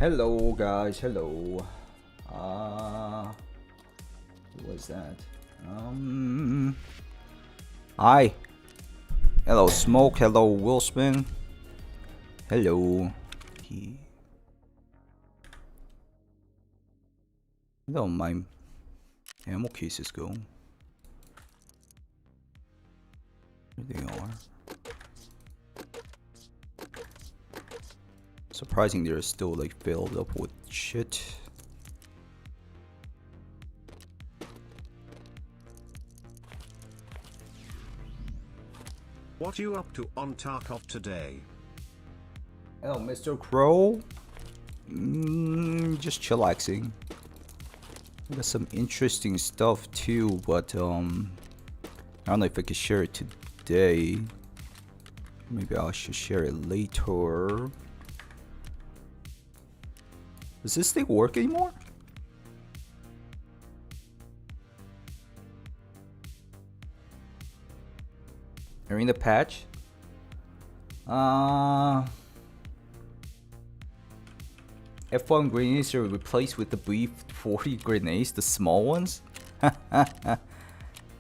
Hello guys, hello. Who was that? Hi. Hello Smoke, hello Willspin. Hello. Hello, my ammo cases go. There they are. Surprising they're still like filled up with shit. What you up to on Tarkov today? Hello, Mr. Crow. Just chillaxing. Got some interesting stuff too, but I don't know if I can share it today. Maybe I should share it later. Does this thing work anymore? Arena patch? F1 grenades are replaced with the B40 grenades, the small ones.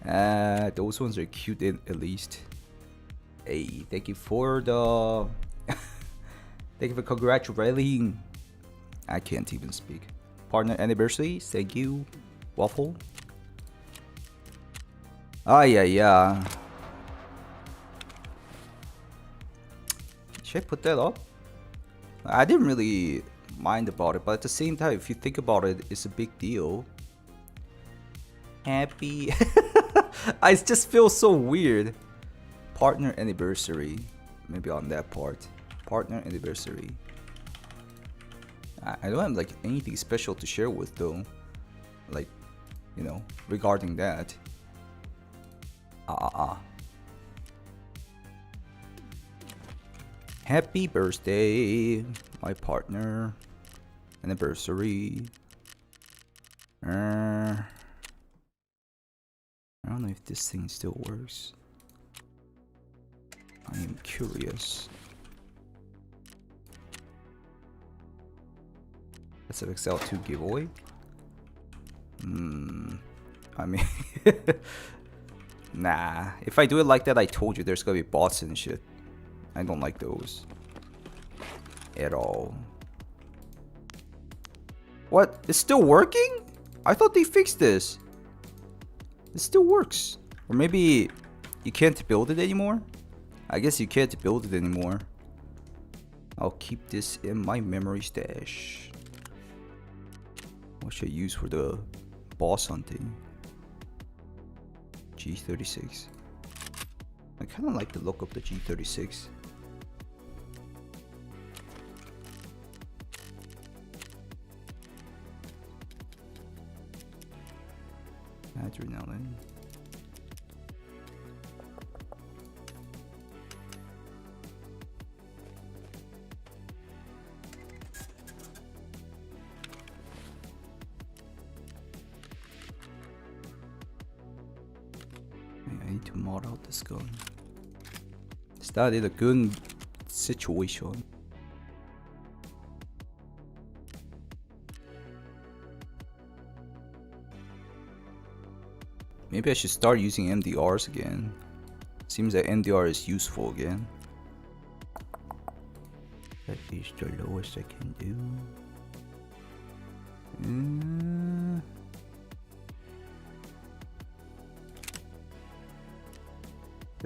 Those ones are cute at least. Hey, thank you for the thank you for congratulating. I can't even speak. Partner anniversary, thank you, Waffle. Ah, yeah. Should I put that up? I didn't really mind about it, but at the same time, if you think about it, it's a big deal. Happy. I just feel so weird. Partner anniversary. Maybe on that part. Partner anniversary. I don't have like anything special to share with though. Like, you know, regarding that. Happy birthday, my partner. Anniversary. I don't know if this thing still works. I am curious. That's an XL2 giveaway. I mean, nah. If I do it like that, I told you there's gonna be bots and shit. I don't like those at all. What? It's still working? I thought they fixed this. It still works. Or maybe you can't build it anymore? I guess you can't build it anymore. I'll keep this in my memory stash. What should I use for the boss hunting? G36. I kind of like the look of the G36. Adrenaline. I need to mod out this gun. Started a good situation. Maybe I should start using MDRs again. Seems that MDR is useful again. That is the lowest I can do.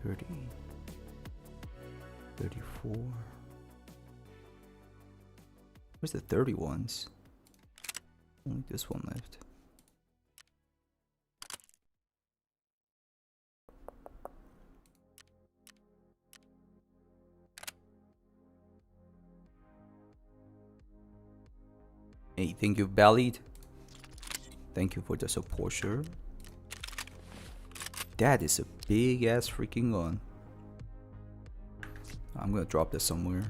30. 34. Where's the 30 ones? Only this one left. Hey, thank you, Valid. Thank you for the support, sir. That is a big ass freaking gun. I'm gonna drop this somewhere.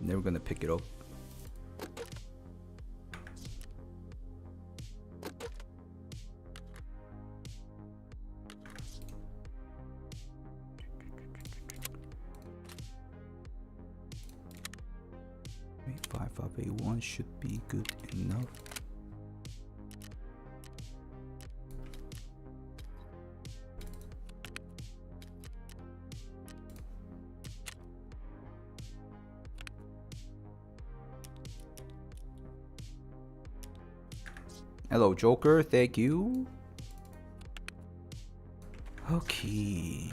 Never gonna pick it up. 5581 should be good enough. Hello, Joker. Thank you. Okay.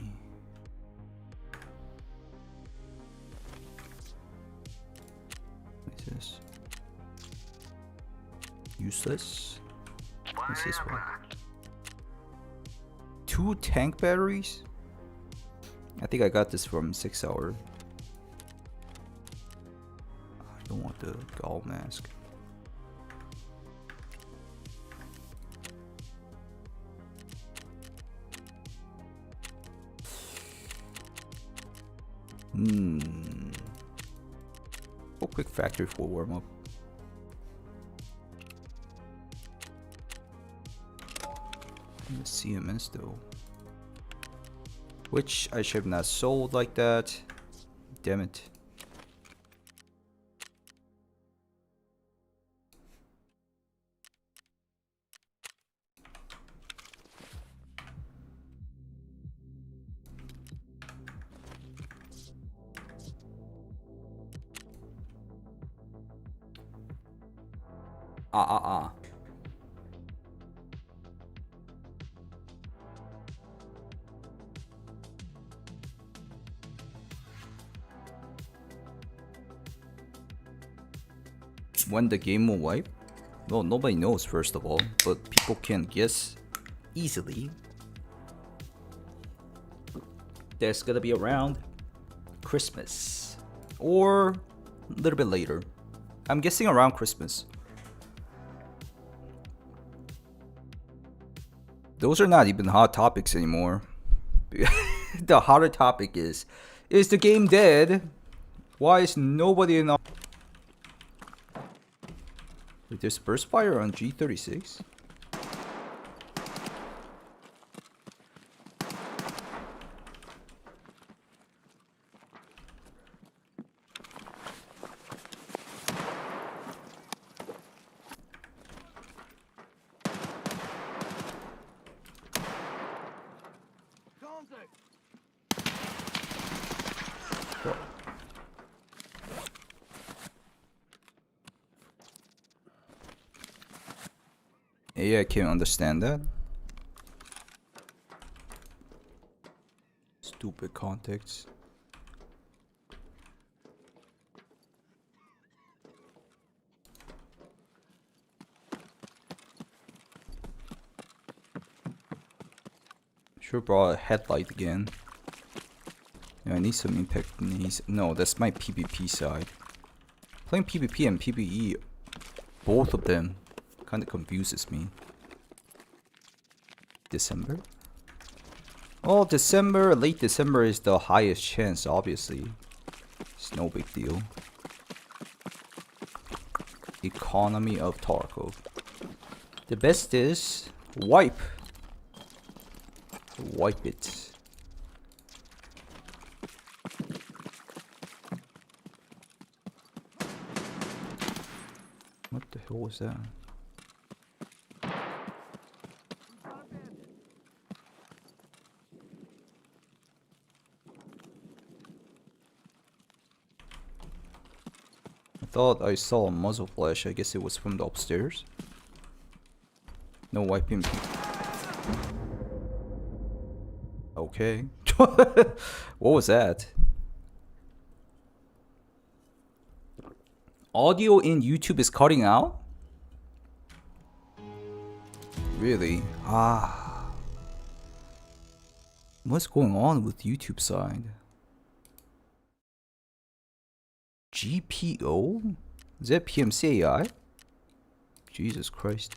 What is this? Useless. What's this one? 2 tank batteries? I think I got this from 6 Hour. I don't want the gall mask. A quick factory for warm up. The CMS though, which I should have not sold like that. Damn it. When the game will wipe? Well, nobody knows first of all, but people can guess easily. There's gonna be around Christmas or a little bit later. I'm guessing around Christmas. Those are not even hot topics anymore. The hotter topic is the game dead? Why is nobody in? Wait, there's burst fire on G36? Yeah, I can't understand that. Stupid context. Sure brought a headlight again. Yeah, I need some impact. No, that's my PvP side. Playing PvP and PvE, both of them, kind of confuses me. December? Well, December, late December is the highest chance, obviously. It's no big deal. Economy of Tarkov. The best is wipe. Wipe it. What the hell was that? I thought I saw a muzzle flash. I guess it was from the upstairs. No wiping. Okay. What was that? Audio in YouTube is cutting out? Really? Ah. What's going on with YouTube side? GPO? Is that PMC AI? Jesus Christ.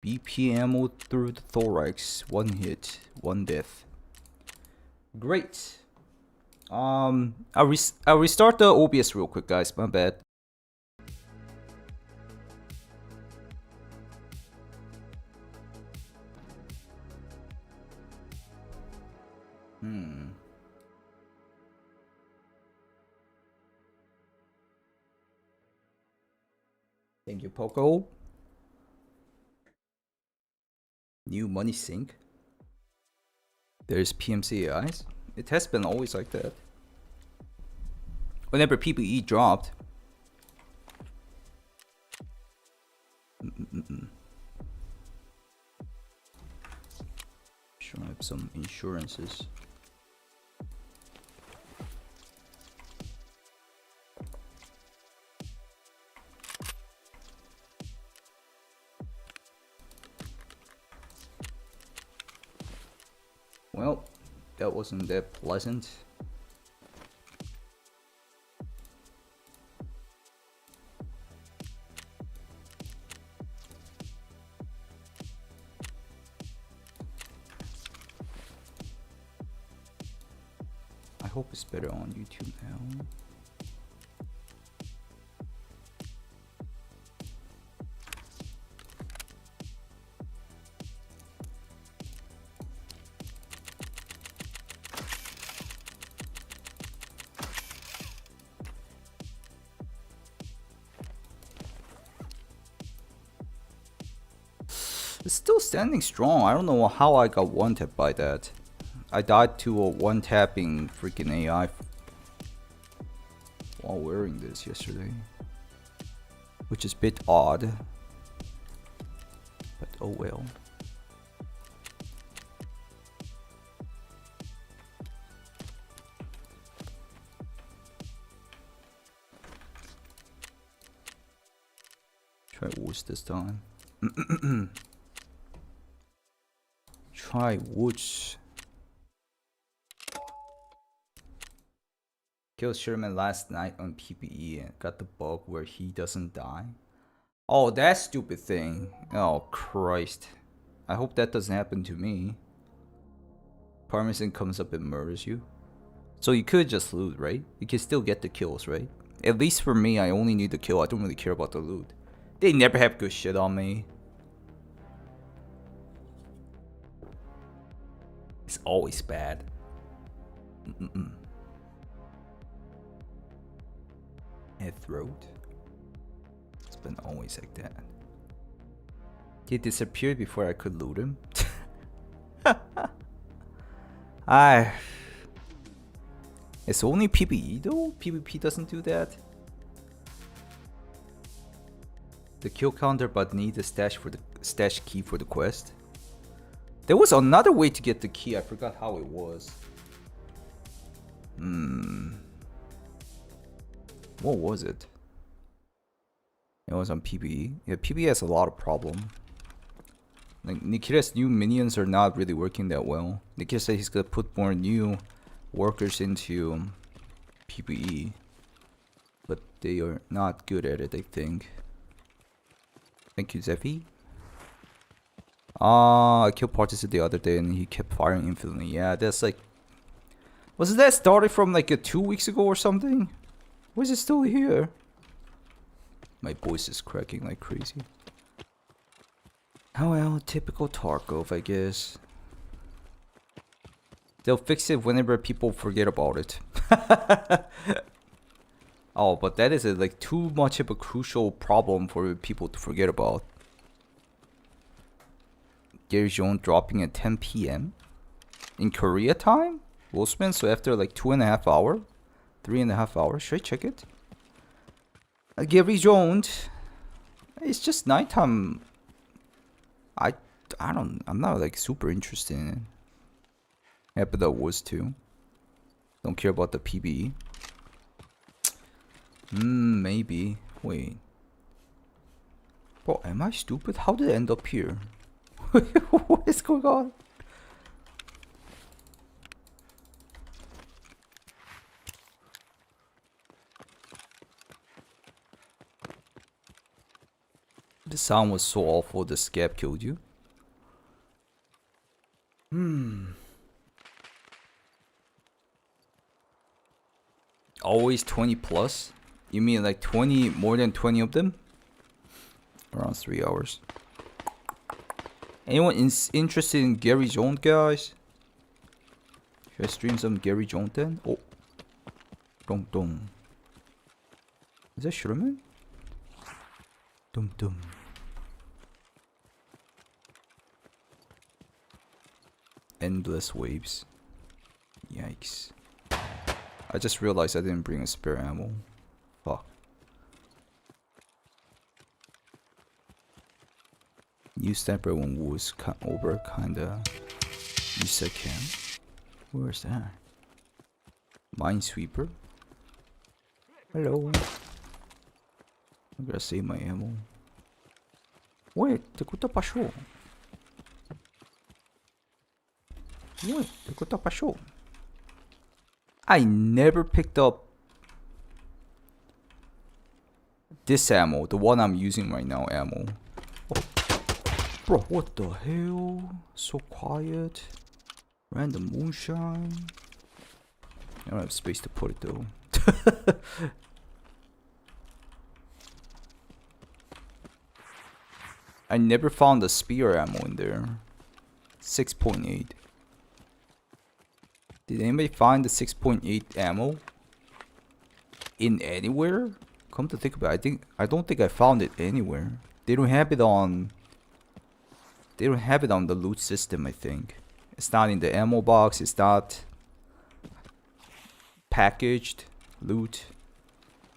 BP ammo through the thorax. 1 hit, 1 death. Great. I'll restart the OBS real quick, guys. My bad. Thank you, Poco. New money sink. There's PMC AIs. It has been always like that. Whenever PPE dropped. Sure, I have some insurances. Well, that wasn't that pleasant. I hope it's better on YouTube now. It's still standing strong. I don't know how I got one tap by that. I died to a one tapping freaking AI while wearing this yesterday, which is a bit odd, but oh well. Try woods this time. Try woods. Killed Sherman last night on PPE and got the bug where he doesn't die. Oh, that stupid thing. Oh, Christ. I hope that doesn't happen to me. Parmesan comes up and murders you. So you could just loot, right? You can still get the kills, right? At least for me, I only need the kill. I don't really care about the loot. They never have good shit on me. It's always bad. Head throat. It's been always like that. He disappeared before I could loot him. It's only PPE though? PvP doesn't do that? The kill counter but need the stash key for the quest. There was another way to get the key, I forgot how it was. What was it? It was on PvE. Yeah, PvE has a lot of problem. Like Nikita's new minions are not really working that well. Nikita said he's gonna put more new workers into PvE, but they are not good at it, I think. Thank you, Zeffy. I killed Partisan the other day and he kept firing infinitely. Yeah, that's like... Wasn't that started from like 2 weeks ago or something? Why is it still here? My voice is cracking like crazy. Oh well, typical Tarkov, I guess. They'll fix it whenever people forget about it. Oh, but that is like too much of a crucial problem for people to forget about. Gary Jones dropping at 10 p.m. in Korea time? Wolfsman, so after like 2.5 hours? 3.5 hours? Should I check it? Gary Jones. It's just nighttime. I'm not like super interested in it. Yeah, but that was too. Don't care about the PBE. Maybe. Wait. Bro, am I stupid? How did I end up here? What is going on? The sound was so awful the scab killed you. Always 20 plus? You mean like 20, more than 20 of them? Around 3 hours. Anyone interested in Gary Jones, guys? Should I stream some Gary Jones then? Oh. Dong dong. Is that Sherman? Dum dum. Endless waves. Yikes. I just realized I didn't bring a spare ammo. Fuck. New sniper when was over kinda. You said cam. Where's that? Minesweeper. Hello. I gotta save my ammo. Wait, ты куда пошел? Wait, ты куда пошел? I never picked up this ammo, the one I'm using right now ammo. Oh. Bro, what the hell? So quiet. Random moonshine. I don't have space to put it though. I never found the spear ammo in there. 6.8. Did anybody find the 6.8 ammo in anywhere? Come to think about it, I don't think I found it anywhere. They don't have it on the loot system, I think. It's not in the ammo box, it's not packaged loot.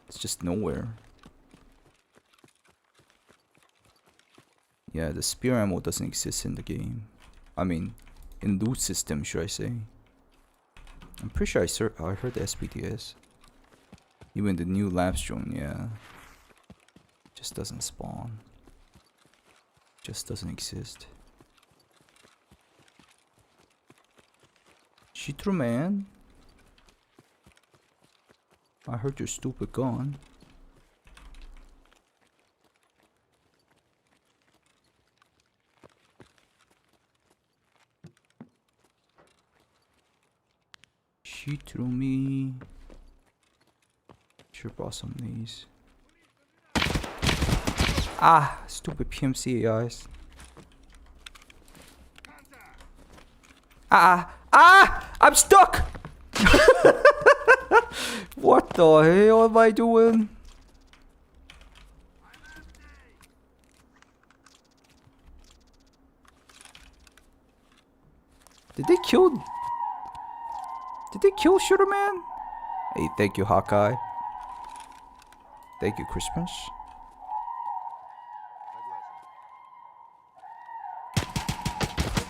It's just nowhere. Yeah, the spear ammo doesn't exist in the game. I mean, in loot system, should I say. I'm pretty sure I heard the SPDS. Even the new lab drone, yeah. Just doesn't spawn. Just doesn't exist. Shitru man. I heard your stupid gun. She threw me. Sure brought some of these. Ah, stupid PMC AIs. I'm stuck. What the hell am I doing? Did they kill Shooter Man? Hey, thank you, Hawkeye. Thank you, Christmas.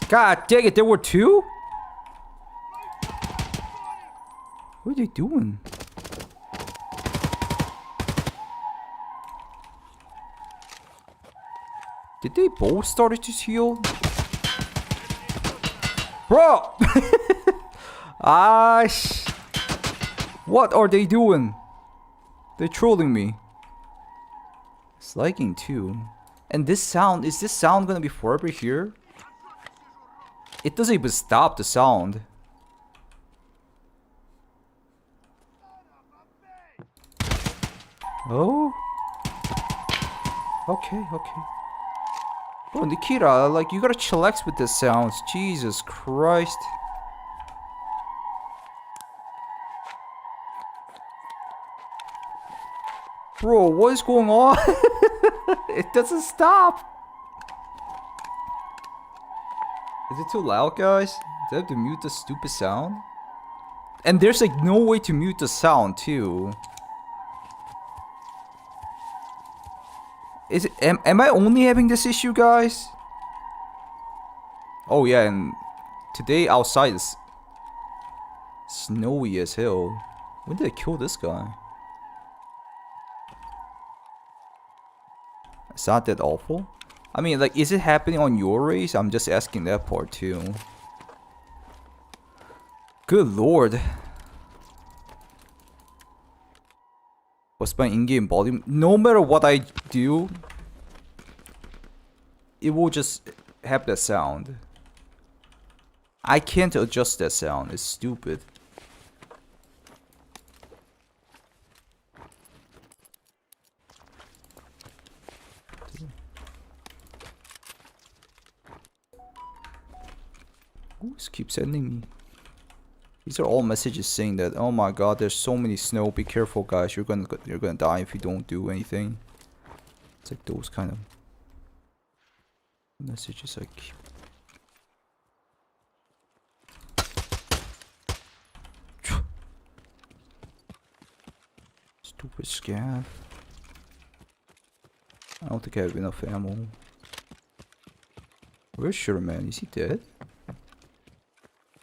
God dang it, there were two? What are they doing? Did they both start to heal? Bro! What are they doing? They're trolling me. It's lagging too. And this sound, is this sound gonna be forever here? It doesn't even stop the sound. Oh? Okay. Bro, Nikita, like, you gotta chillax with the sounds. Jesus Christ. Bro, what is going on? It doesn't stop. Is it too loud, guys? Do I have to mute the stupid sound? And there's like no way to mute the sound too. Is it? Am I only having this issue, guys? Oh yeah, and today outside is snowy as hell. When did I kill this guy? It's not that awful. I mean, like, is it happening on your race? I'm just asking that part too. Good lord. What's my in-game volume? No matter what I do, it will just have that sound. I can't adjust that sound. It's stupid. Who's keep sending me? These are all messages saying that, oh my god, there's so many snow, be careful guys, you're gonna die if you don't do anything. It's like those kind of messages I keep. Stupid scav. I don't think I have enough ammo. Where's Sherman? Is he dead?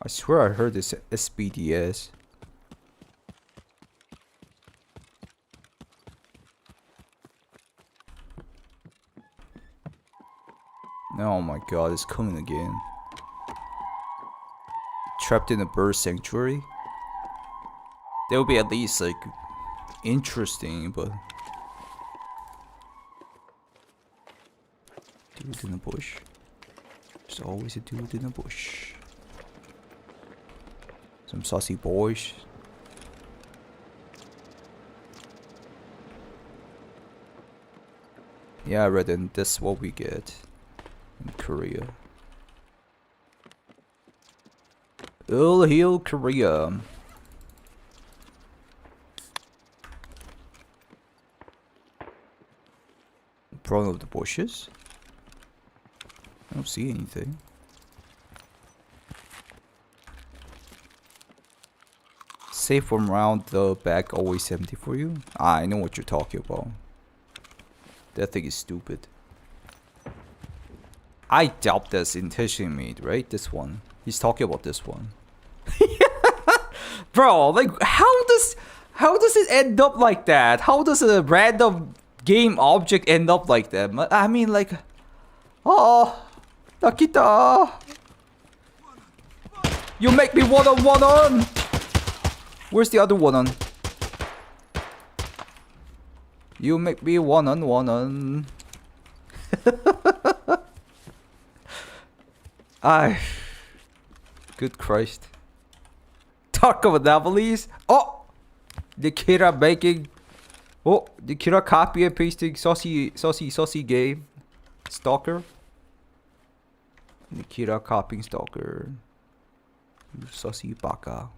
I swear I heard this SBDS. Oh my god, it's coming again. Trapped in a bird sanctuary? That would be at least like interesting, but dude in the bush. There's always a dude in the bush. Some saucy boys. Yeah, Redden, that's what we get in Korea. Ill Hill, Korea. In front of the bushes? I don't see anything. Safe from round the back, always empty for you? Ah, I know what you're talking about. That thing is stupid. I doubt that's intentionally made, right? This one. He's talking about this one. Bro, like how does it end up like that? How does a random game object end up like that? I mean, like, oh, Nakita, you make me one on. Where's the other one on? You make me one on. Ay, good Christ. Talk of anomalies. Oh, Nikita making. Oh, Nikita copy and pasting saucy game. Stalker. Nikita copying Stalker. You saucy baka.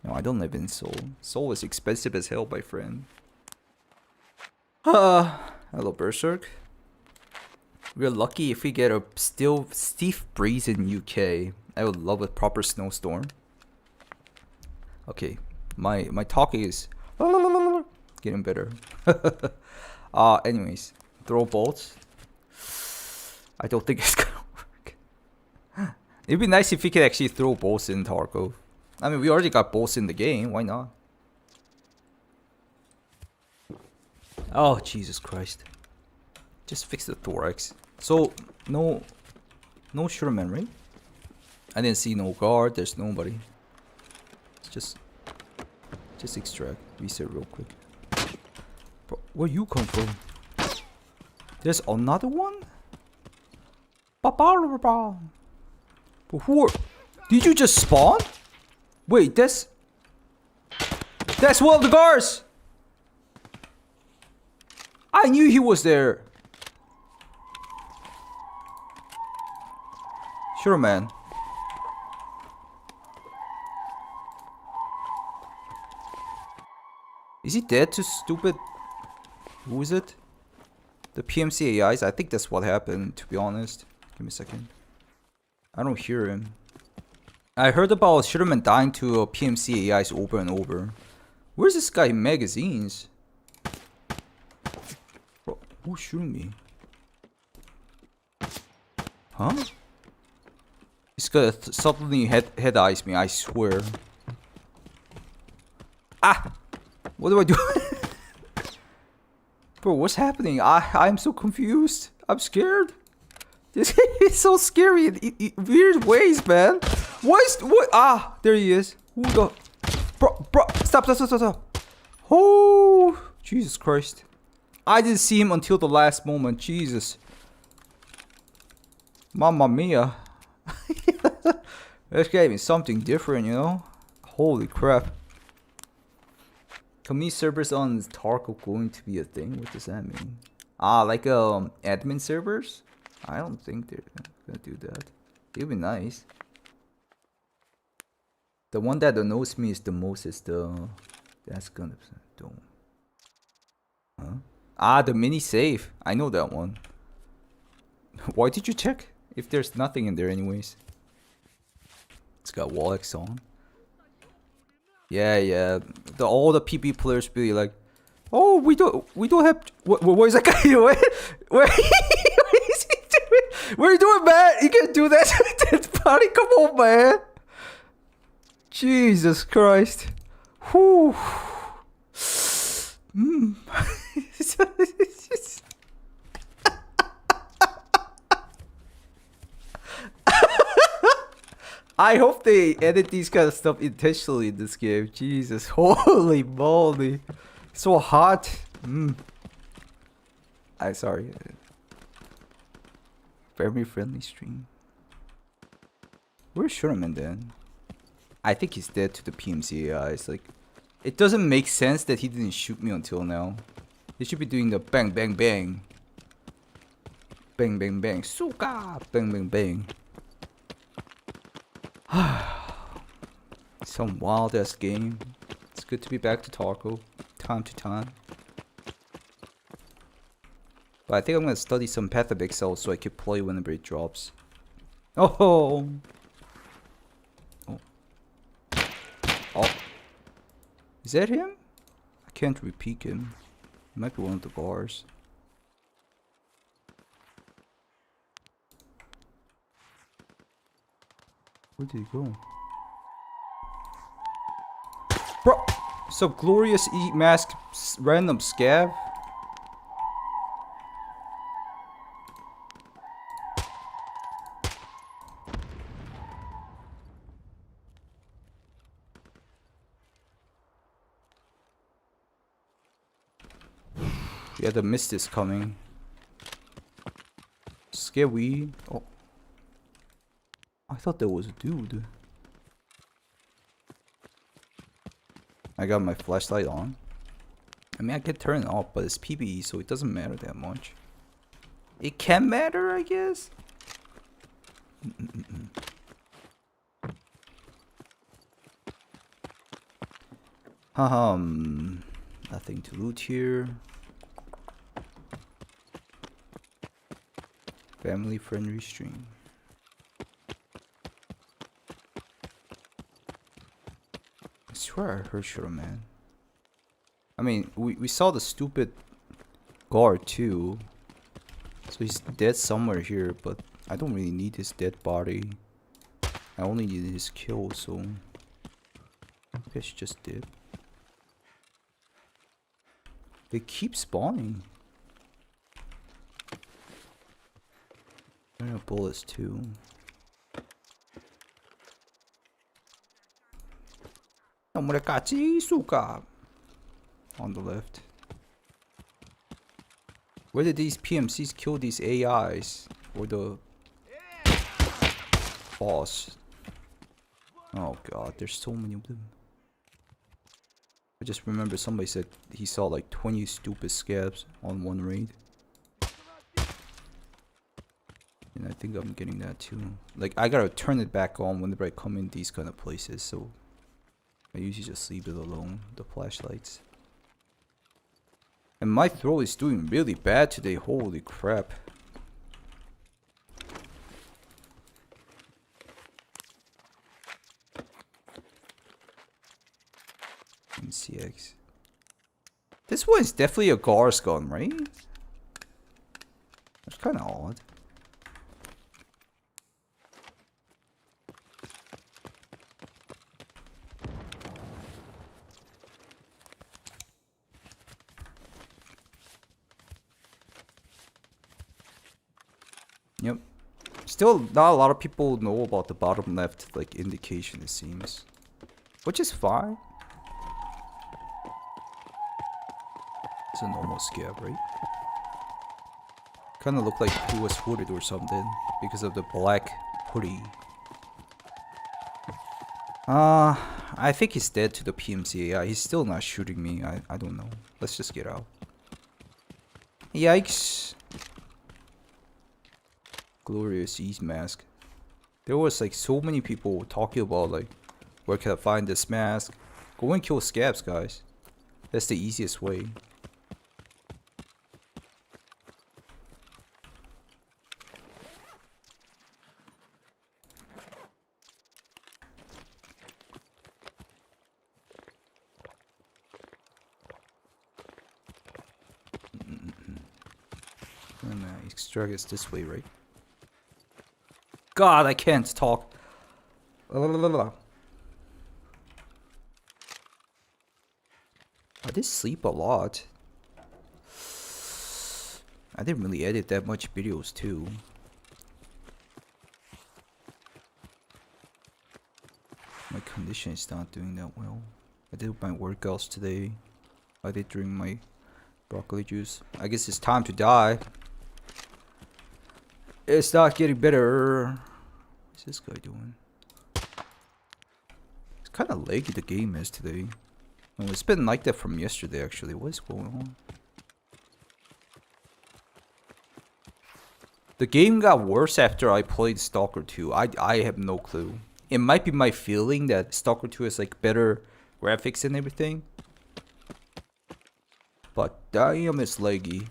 No, I don't live in Seoul. Seoul is expensive as hell, my friend. Hello, Berserk. We're lucky if we get a still stiff breeze in UK. I would love a proper snowstorm. Okay, my talking is getting better. Anyways, throw bolts. I don't think it's gonna work. It'd be nice if we could actually throw bolts in Tarkov. I mean, we already got bolts in the game. Why not? Oh, Jesus Christ. Just fix the thorax. So, no Sherman, right? I didn't see no guard. There's nobody. Just extract. Reset real quick. Bro, where you come from? There's another one? But who are... Did you just spawn? Wait, that's one of the guards! I knew he was there. Sure, man. Is he dead to stupid? Who is it? The PMC AIs? I think that's what happened, to be honest. Give me a second. I don't hear him. I heard about Sherman dying to PMC AIs over and over. Where's this guy in magazines? Bro, who's shooting me? Huh? He's gonna suddenly head eyes me, I swear. Ah! What do I do? Bro, what's happening? I'm so confused. I'm scared. This is so scary in weird ways, man. What? Ah, there he is. Who the? Bro, stop. Oh, Jesus Christ. I didn't see him until the last moment. Jesus. Mamma mia. This game is something different, you know? Holy crap. Community servers on Tarkov going to be a thing? What does that mean? Ah, like admin servers? I don't think they're gonna do that. It'd be nice. The one that annoys me is the most is the... That's gonna... Don't... Huh? Ah, the mini safe. I know that one. Why did you check? If there's nothing in there anyways. It's got wall X on. Yeah, yeah. All the PB players be like, oh, we don't have. What is that guy doing? What is he doing? What are you doing, man? You can't do that to that body. Come on, man. Jesus Christ. Whew. I hope they edit these kind of stuff intentionally in this game. Jesus, holy moly. So hot. Sorry. Very friendly stream. Where's Sherman then? I think he's dead to the PMC AI. It's like, it doesn't make sense that he didn't shoot me until now. He should be doing the bang bang bang. Bang bang bang. Suka! Bang bang bang. Some wild ass game. It's good to be back to Tarko. Time to time. But I think I'm gonna study some Path of Exile so I can play whenever it drops. Oh! Oh. Oh. Is that him? I can't repeat him. It might be one of the bars. Where did he go? Bro! So glorious eat mask random scab? Yeah, the mist is coming. Scary. Oh. I thought there was a dude. I got my flashlight on. I mean, I can turn it off, but it's PBE, so it doesn't matter that much. It can matter, I guess. Nothing to loot here. Family friendly stream. I swear I heard Shiro Man. I mean, we saw the stupid guard too. So he's dead somewhere here, but I don't really need his dead body. I only need his kill, so I guess just did. They keep spawning. I have bullets too. On the left. Where did these PMCs kill these AIs? Or the boss? Oh god, there's so many of them. I just remember somebody said he saw like 20 stupid scabs on one raid. And I think I'm getting that too. Like, I gotta turn it back on whenever I come in these kind of places, so I usually just leave it alone, the flashlights. And my throat is doing really bad today, holy crap. MCX. This one is definitely a Gar's gun, right? That's kind of odd. Yep. Still, not a lot of people know about the bottom left, like, indication, it seems. Which is fine. It's a normal scab, right? Kinda look like he was hooded or something because of the black hoodie. I think he's dead to the PMC AI. He's still not shooting me. I don't know. Let's just get out. Yikes. Glorious East mask. There was like so many people talking about like, where can I find this mask? Go and kill scabs, guys. That's the easiest way. And extract is this way, right? God, I can't talk. I did sleep a lot. I didn't really edit that much videos too. My condition is not doing that well. I did my workouts today. I did drink my broccoli juice. I guess it's time to die. It's not getting better. What's this guy doing? It's kind of laggy the game is today. Oh, it's been like that from yesterday actually. What is going on? The game got worse after I played Stalker 2. I have no clue. It might be my feeling that Stalker 2 has like better graphics and everything. But damn, it's laggy.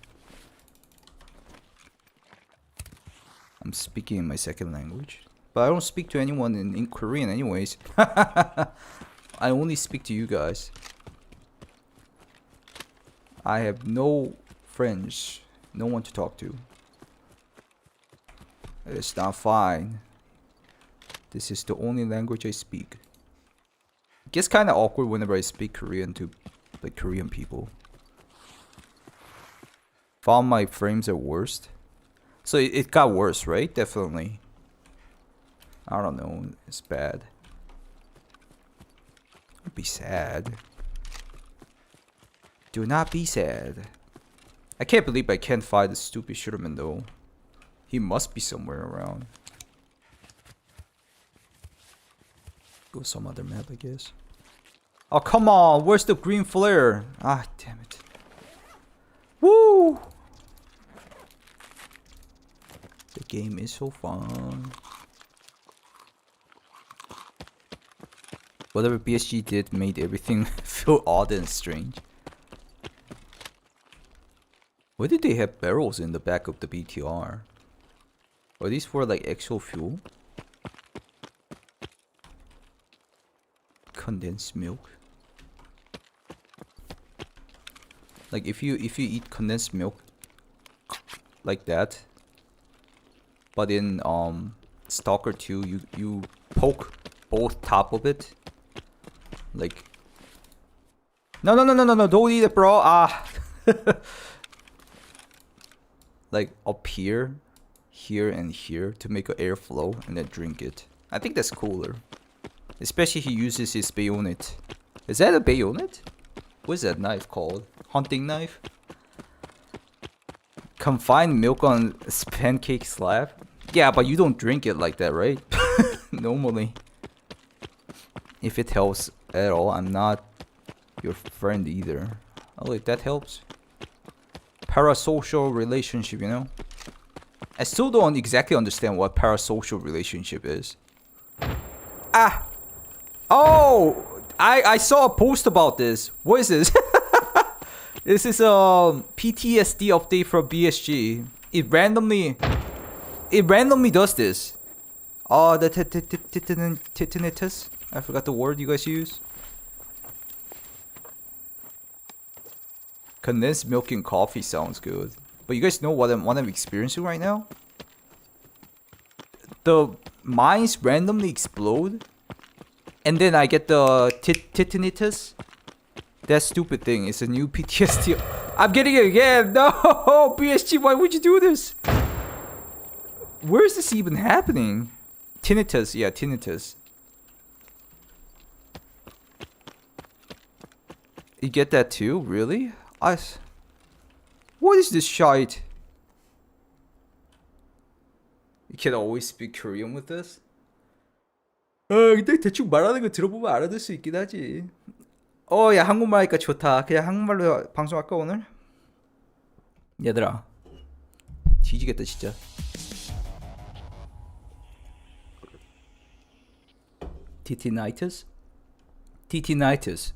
I'm speaking in my second language. But I don't speak to anyone in Korean anyways. I only speak to you guys. I have no friends. No one to talk to. It's not fine. This is the only language I speak. It gets kind of awkward whenever I speak Korean to like Korean people. Found my frames are worst. So it got worse, right? Definitely. I don't know. It's bad. Don't be sad. Do not be sad. I can't believe I can't find the stupid shooterman though. He must be somewhere around. Go some other map, I guess. Oh, come on. Where's the green flare? Ah, damn it. Woo! The game is so fun. Whatever BSG did made everything feel odd and strange. Why did they have barrels in the back of the BTR? Are these for like actual fuel? Condensed milk. Like if you eat condensed milk like that, but in Stalker 2 you poke both top of it. Like no, don't eat it, bro. Ah. Like up here, here and here to make an airflow and then drink it. I think that's cooler. Especially he uses his bayonet. Is that a bayonet? What is that knife called? Hunting knife? Confined milk on pancake slab? Yeah, but you don't drink it like that, right? Normally. If it helps at all, I'm not your friend either. Oh wait, that helps. Parasocial relationship, you know? I still don't exactly understand what parasocial relationship is. Ah! Oh! I saw a post about this. What is this? This is a PTSD update from BSG. It randomly does this. Oh, the titanitus? I forgot the word you guys use. Condensed milk and coffee sounds good. But you guys know what I'm experiencing right now? The mines randomly explode. And then I get the titanitus. That stupid thing is a new PTSD. I'm getting it again. No, BSG, why would you do this? Where is this even happening? Tinnitus, yeah, tinnitus. You get that too? Really? What is this shite? You can always speak Korean with this? 근데 대충 말하는 거 들어보면 알아들 수 있긴 하지. 야, 한국말 하니까 좋다. 그냥 한국말로 방송할까 오늘? 얘들아, 뒤지겠다 진짜. Titanitis? Titanitis.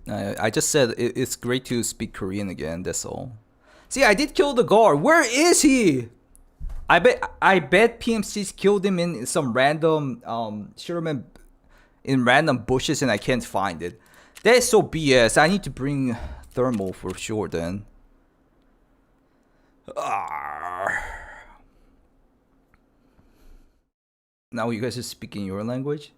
I just said it's great to speak Korean again, that's all. See, I did kill the guard. Where is he? I bet PMCs killed him in some random Sherman in random bushes and I can't find it. That is so BS. I need to bring thermal for sure then. Now you guys are speaking your language?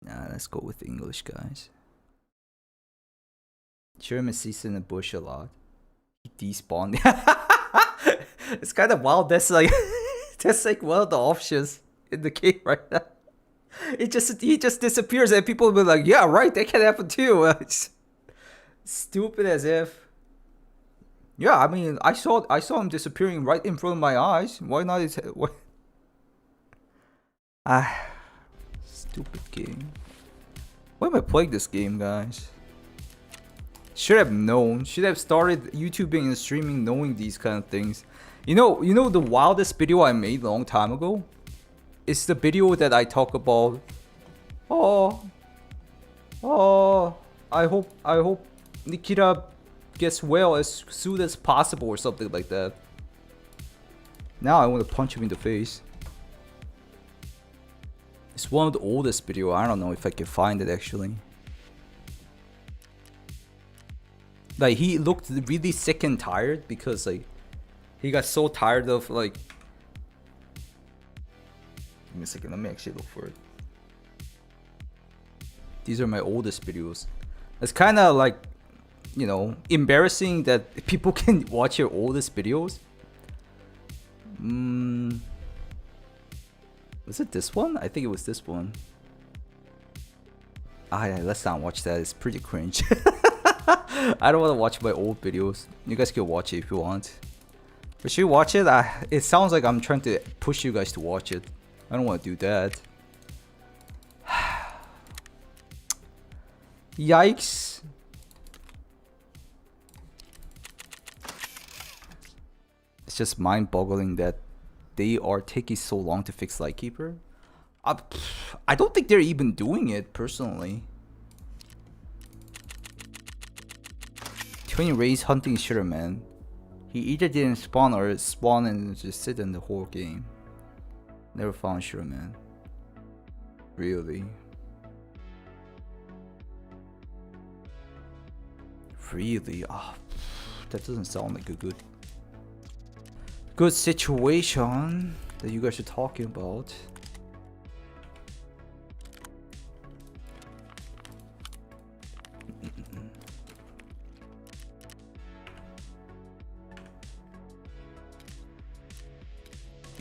Nah, let's go with English, guys. Sherman sees in the bush a lot. He despawned. It's kind of wild. That's like that's like one of the options in the game right now. He just disappears and people will be like, yeah, right, that can happen too. It's stupid as if. Yeah, I mean, I saw him disappearing right in front of my eyes. Why not? What? Stupid game. Why am I playing this game, guys? Should have known. Should have started YouTubing and streaming knowing these kind of things. You know the wildest video I made a long time ago? It's the video that I talk about. I hope Nikita gets well as soon as possible or something like that. Now I want to punch him in the face. It's one of the oldest video. I don't know if I can find it actually. Like he looked really sick and tired because like he got so tired of like. Give me a second. Let me actually look for it. These are my oldest videos. It's kind of like, you know, embarrassing that people can watch your oldest videos. Was it this one? I think it was this one. Yeah, let's not watch that. It's pretty cringe. I don't want to watch my old videos. You guys can watch it if you want. But should you watch it? It sounds like I'm trying to push you guys to watch it. I don't want to do that. Yikes. It's just mind-boggling that they are taking so long to fix Lightkeeper. I don't think they're even doing it personally. 20 rays hunting shooter, man. He either didn't spawn or spawn and just sit in the whole game. Never found shooter, man. Really? Really? That doesn't sound like a good situation that you guys are talking about.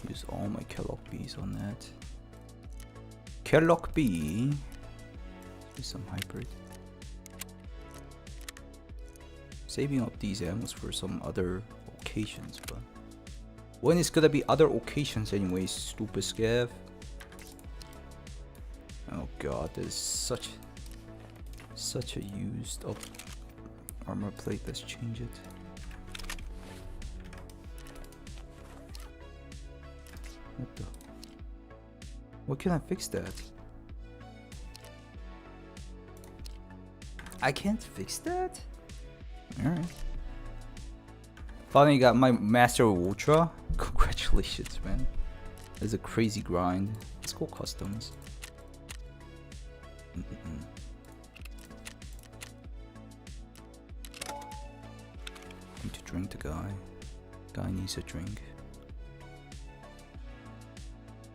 Use all my Kellogg bees on that. Kellogg bee. Use some hybrid. Saving up these ammos for some other occasions, but when it's gonna be other occasions anyways, stupid scav. Oh god, there's such a used up armor plate. Let's change it. What can I fix that? I can't fix that? Alright. Finally got my Master of Ultra. Congratulations, man. It's a crazy grind. Let's go customs. Need to drink the guy. Guy needs a drink.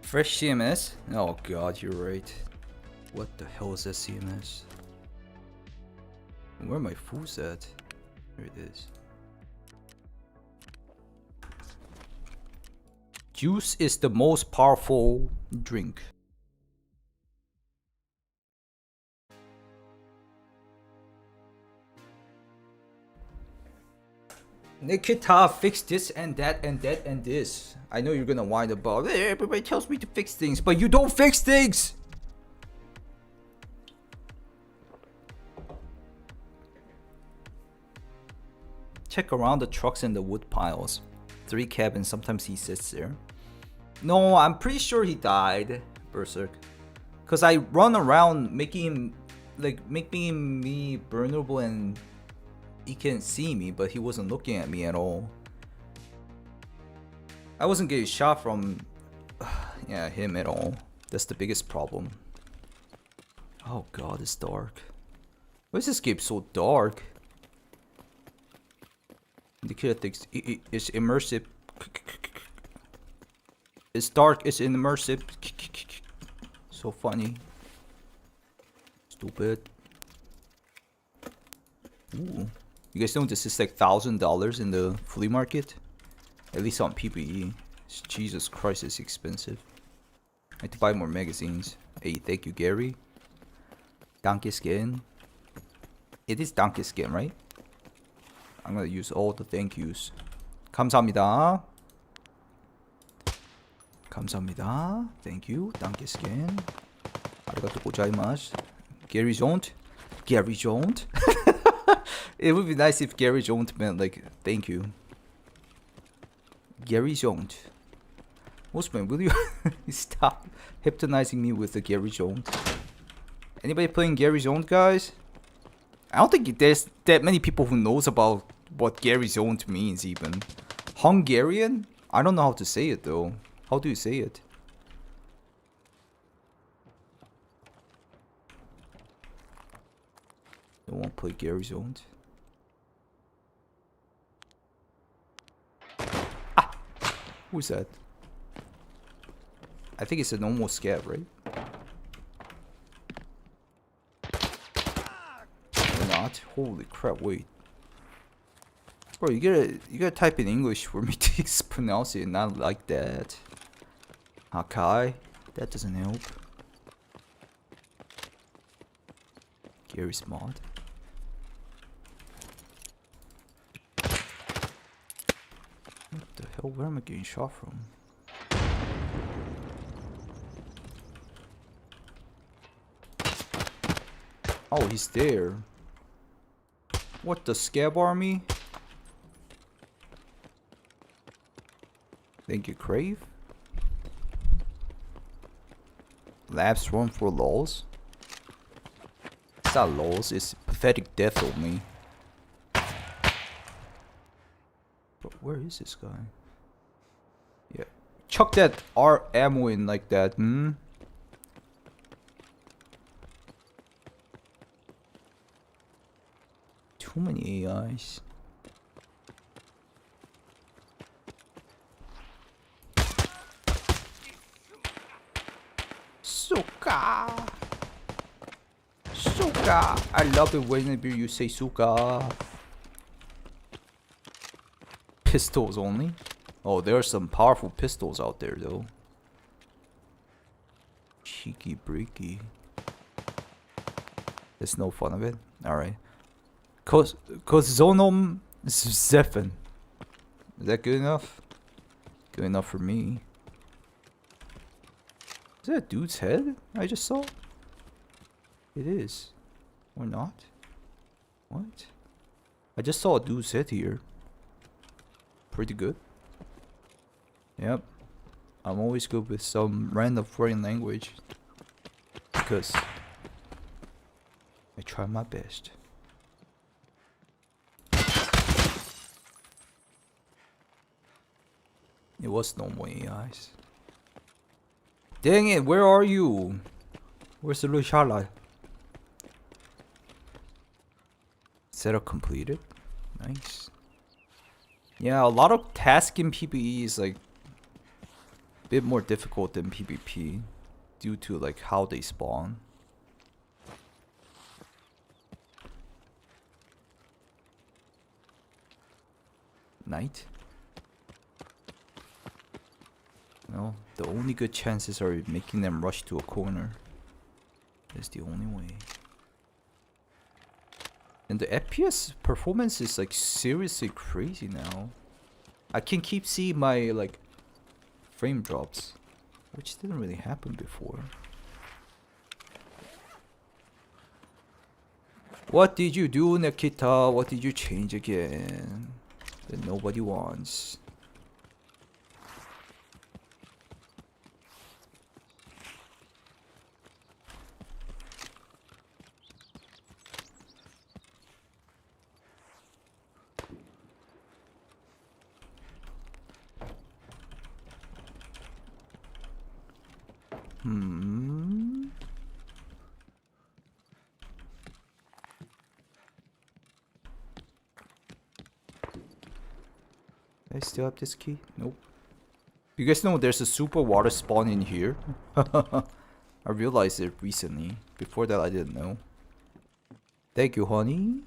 Fresh CMS? Oh god, you're right. What the hell is that CMS? Where are my foods at? There it is. Juice is the most powerful drink. Nikita, fix this and that and that and this. I know you're gonna whine about it. Everybody tells me to fix things, but you don't fix things! Check around the trucks and the wood piles. 3 cabins, sometimes he sits there. No, I'm pretty sure he died, Berserk. Cause I run around making me vulnerable and he can't see me, but he wasn't looking at me at all. I wasn't getting shot from him at all. That's the biggest problem. Oh god, it's dark. Why is this game so dark? Indicator thinks it's immersive. It's dark, it's immersive. So funny. Stupid. Ooh. You guys know this is like $1,000 in the flea market? At least on PPE. Jesus Christ, it's expensive. I have to buy more magazines. Hey, thank you, Gary. Donkey skin. It is donkey skin, right? I'm gonna use all the thank yous. 감사합니다. 감사합니다. Thank you. donkey skin. 아리가또 고자이마스. Gary Jones. Gary Jones. It would be nice if Gary Jones meant like thank you. Gary Jones. Wolfman, will you stop hypnotizing me with the Gary Jones? Anybody playing Gary Jones, guys? I don't think there's that many people who knows about what Gary Jones means even. Hungarian? I don't know how to say it though. How do you say it? Don't want to play Gary Jones. Ah! Who's that? I think it's a normal scab, right? Or not? Holy crap, wait. Bro, you gotta type in English for me to pronounce it, not like that. Hakai? That doesn't help. Gary's mod. What the hell? Where am I getting shot from? Oh, he's there. What, the scab army? Thank you, Crave. Labs run for lols. It's not lols, it's pathetic death only. But where is this guy? Yeah. Chuck that R ammo in like that, hmm? Too many AIs. Suka! Suka! I love it whenever you say Suka. Pistols only? Oh, there are some powerful pistols out there though. Cheeky breaky. There's no fun of it? Alright. Zonom Zephin. Is that good enough? Good enough for me. Is that a dude's head I just saw? It is. Or not? What? I just saw a dude's head here. Pretty good. Yep. I'm always good with some random foreign language. Because I try my best. It was normal AIs. Dang it, where are you? Where's the Lushala? Setup completed. Nice. Yeah, a lot of tasks in PPE is like a bit more difficult than PvP due to like how they spawn. Night? No, the only good chances are making them rush to a corner. That's the only way. And the FPS performance is like seriously crazy now. I can keep seeing my like frame drops, which didn't really happen before. What did you do, Nikita? What did you change again that nobody wants? I still have this key? Nope. You guys know there's a super water spawn in here? I realized it recently. Before that I didn't know. Thank you, honey.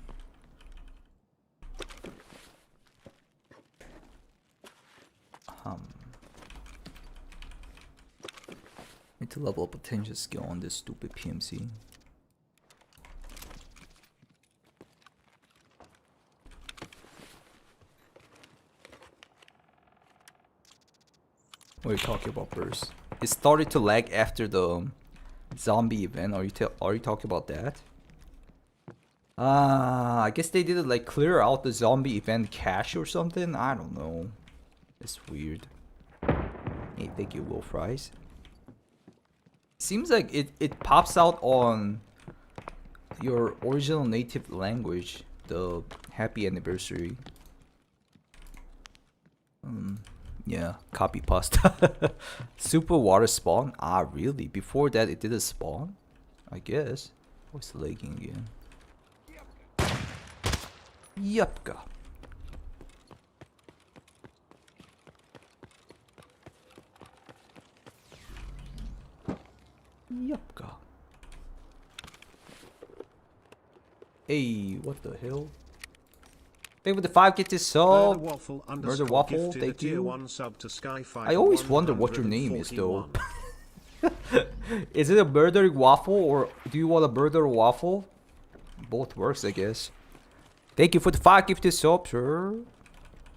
Need to level up attention skill on this stupid PMC. What are you talking about, burst? It started to lag after the zombie event. Are you talking about that? I guess they didn't like clear out the zombie event cache or something. I don't know. It's weird. Hey, thank you, Will Fries. Seems like it pops out on your original native language, the happy anniversary. Yeah, copy pasta. Super water spawn? Ah, really? Before that it didn't spawn? I guess. Oh, it's lagging again. Yupka. Yupka. Hey, what the hell? Hey, with the 5 get this sub. Murder Waffle, thank you. I always wonder what your name is though. Is it a murdering waffle or do you want a murder waffle? Both works, I guess. Thank you for the 5 gifted sub, sir.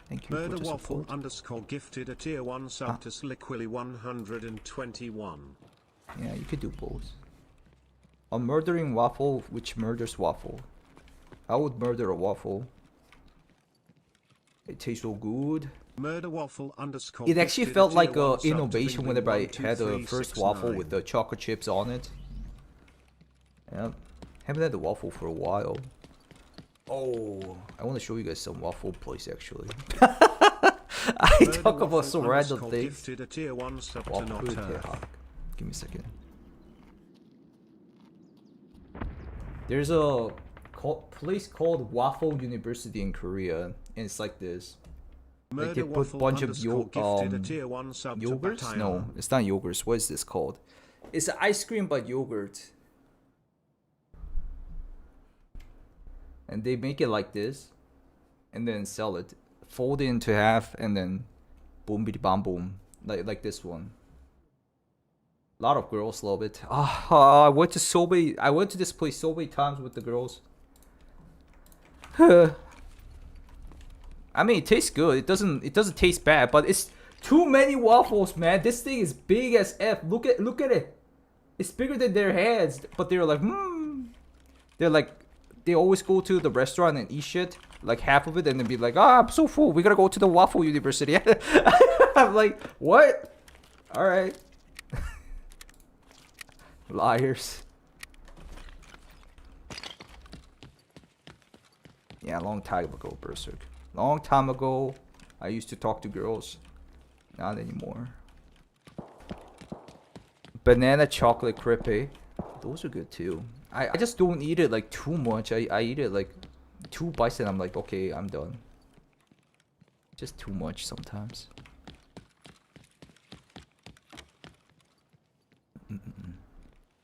Thank you Murder for the Waffle support. underscore gifted a tier 1 sub to Sliquilly 121. Yeah, you could do both. A murdering waffle which murders waffle. I would murder a waffle. It tastes so good. Murder Waffle underscore It actually gifted felt tier like 1 a sub to innovation whenever I had the 12369. first waffle with the chocolate chips on it. Yep. Haven't had the waffle for a while. Oh, I want to show you guys some waffle place actually. I Murder talk about Waffle some random underscore things. gifted a tier 1 sub to Waffle Not food, Earth. yeah. Give me a second. There's a place called Waffle University in Korea, and it's like this. Like they Murder put Waffle bunch of underscore gifted a tier 1 sub to yogurts? Bataillon. No, it's not yogurts. What is this called? It's an ice cream but yogurt. And they make it like this, and then sell it, fold it into half, and then boom, bidi bam boom, like this one. A lot of girls love it. I went to this place so many times with the girls. I mean, it tastes good. It doesn't taste bad, but it's too many waffles, man. This thing is big as F. Look at it. It's bigger than their heads. But they're like, They're like, they always go to the restaurant and eat shit, like half of it, and then be like, I'm so full. We gotta go to the Waffle University. I'm like, what? All right. Liars. Yeah, a long time ago, Berserk. Long time ago, I used to talk to girls. Not anymore. Banana chocolate crepe. Those are good too. I just don't eat it like too much. I eat it like 2 bites and I'm like, okay, I'm done. Just too much sometimes.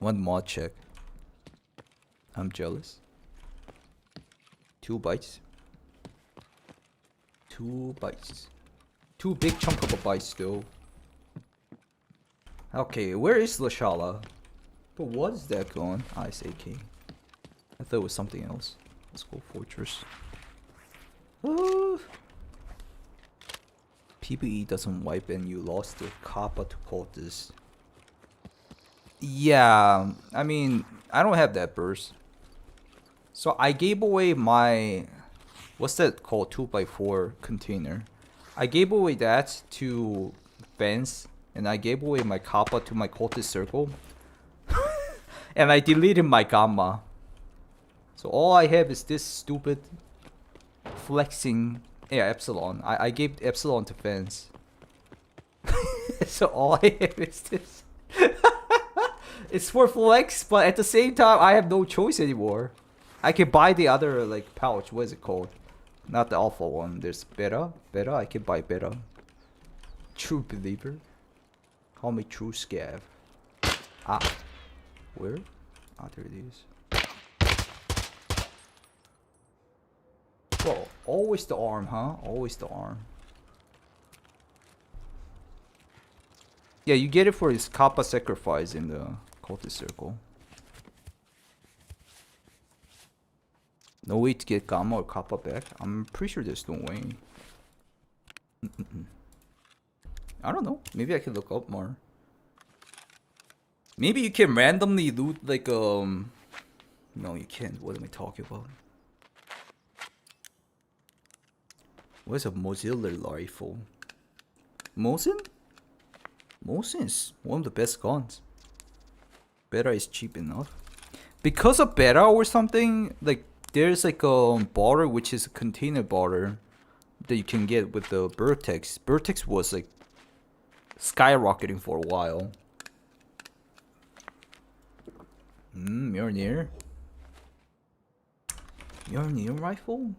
One mod check. I'm jealous. 2 bites. 2 bites. 2 big chunk of a bites though. Okay, where is Lashala? But what is that going? Ice AK. I thought it was something else. Let's go Fortress. PPE doesn't wipe and you lost the Kappa to Cultist. Yeah, I mean, I don't have that burst. So I gave away my, what's that called, 2x4 container. I gave away that to Vance, and I gave away my Kappa to my Cultist Circle. And I deleted my Gamma. So all I have is this stupid flexing, yeah, Epsilon. I gave Epsilon to Vance. So all I have is this. It's for flex, but at the same time, I have no choice anymore. I can buy the other like pouch. What is it called? Not the alpha one. There's beta. Beta. I can buy beta. True believer. Call me true scav. Ah. Where? Ah, there it is. Well, always the arm, huh? Always the arm. Yeah, you get it for his Kappa sacrifice in the cultist circle. No way to get Gamma or Kappa back? I'm pretty sure there's no way. I don't know. Maybe I can look up more. Maybe you can randomly loot like No, you can't. What am I talking about? What's a Mozilla rifle? Mosin? Mosin is one of the best guns. Beta is cheap enough. Because of beta or something, like there's like a border which is a container border that you can get with the Vertex. Vertex was like skyrocketing for a while. Mjolnir. Mjolnir rifle?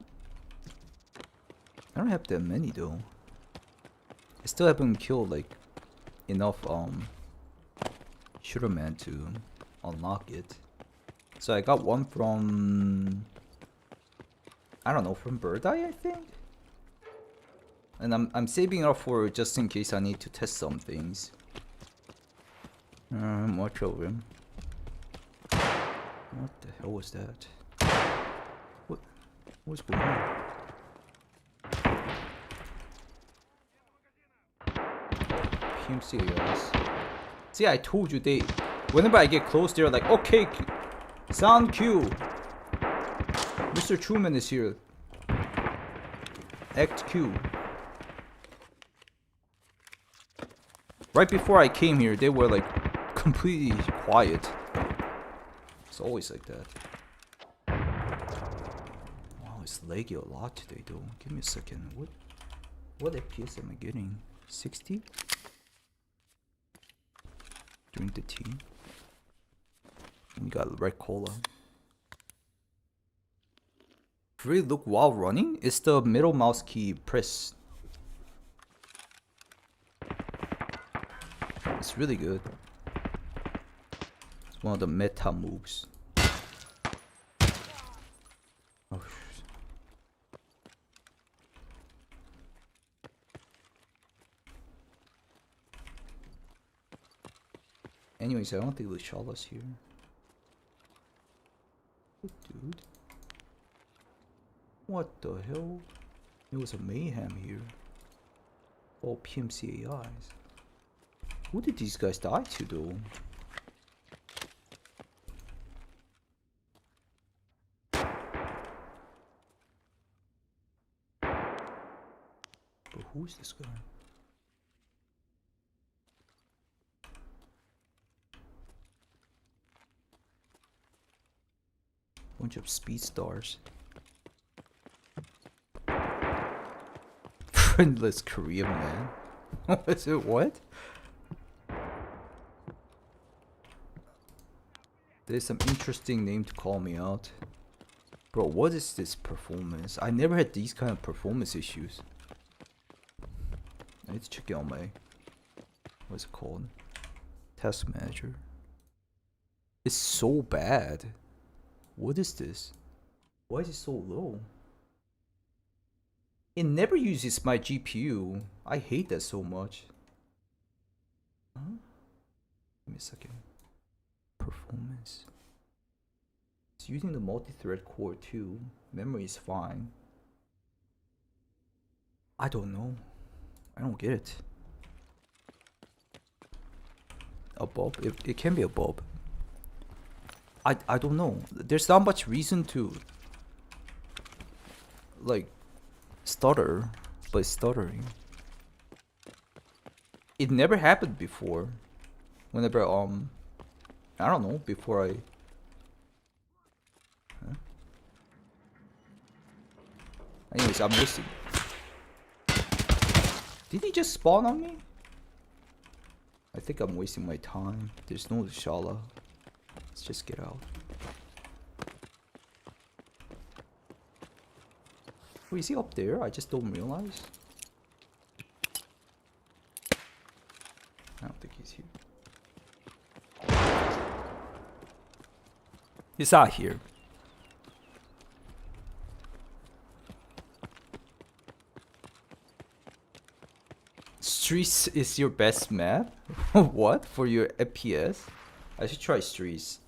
I don't have that many though. I still haven't killed like enough shooter man to unlock it. So I got one from, I don't know, from Bird Eye, I think. And I'm saving up for just in case I need to test some things. Watch over him. What the hell was that? What's going on? PMCAS. See, I told you they. Whenever I get close, they're like, okay, sound Q. Mr. Truman is here. Act Q. Right before I came here, they were like completely quiet. It's always like that. Wow, it's laggy a lot today though. Give me a second. What FPS am I getting? 60? Drink the tea. We got red cola. Free look while running? It's the middle mouse key press. It's really good. It's one of the meta moves. Oh, anyways, I don't think Lushala's here. Dude. What the hell? There was a mayhem here. All PMCAIs. Who did these guys die to though? But who is this guy? Bunch of speed stars. Friendless Korean man. Is it what? There's some interesting name to call me out. Bro, what is this performance? I never had these kind of performance issues. I need to check it on my, what's it called? Task manager. It's so bad. What is this? Why is it so low? It never uses my GPU. I hate that so much. Huh? Give me a second. Performance. It's using the multi-thread core too. Memory is fine. I don't know. I don't get it. A bulb? It can be a bulb. I don't know. There's not much reason to like stutter, but it's stuttering. It never happened before. Whenever I don't know, before I anyways, I'm wasting. Did he just spawn on me? I think I'm wasting my time. There's no Shala. Let's just get out. Oh, is he up there? I just don't realize. I don't think he's here. He's out here. Streets is your best map? What? For your FPS? I should try Streets.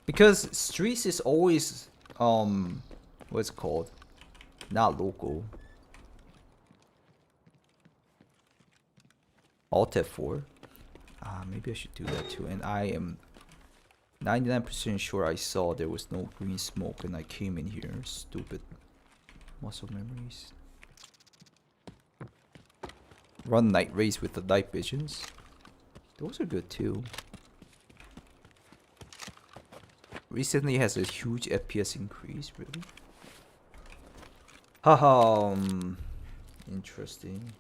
Because Streets is always, what's it called? Not local. Alt F4. Maybe I should do that too. And I am 99% sure I saw there was no green smoke and I came in here. Stupid muscle memories. Run night race with the night visions. Those are good too. Recently has a huge FPS increase, really. Haha, interesting.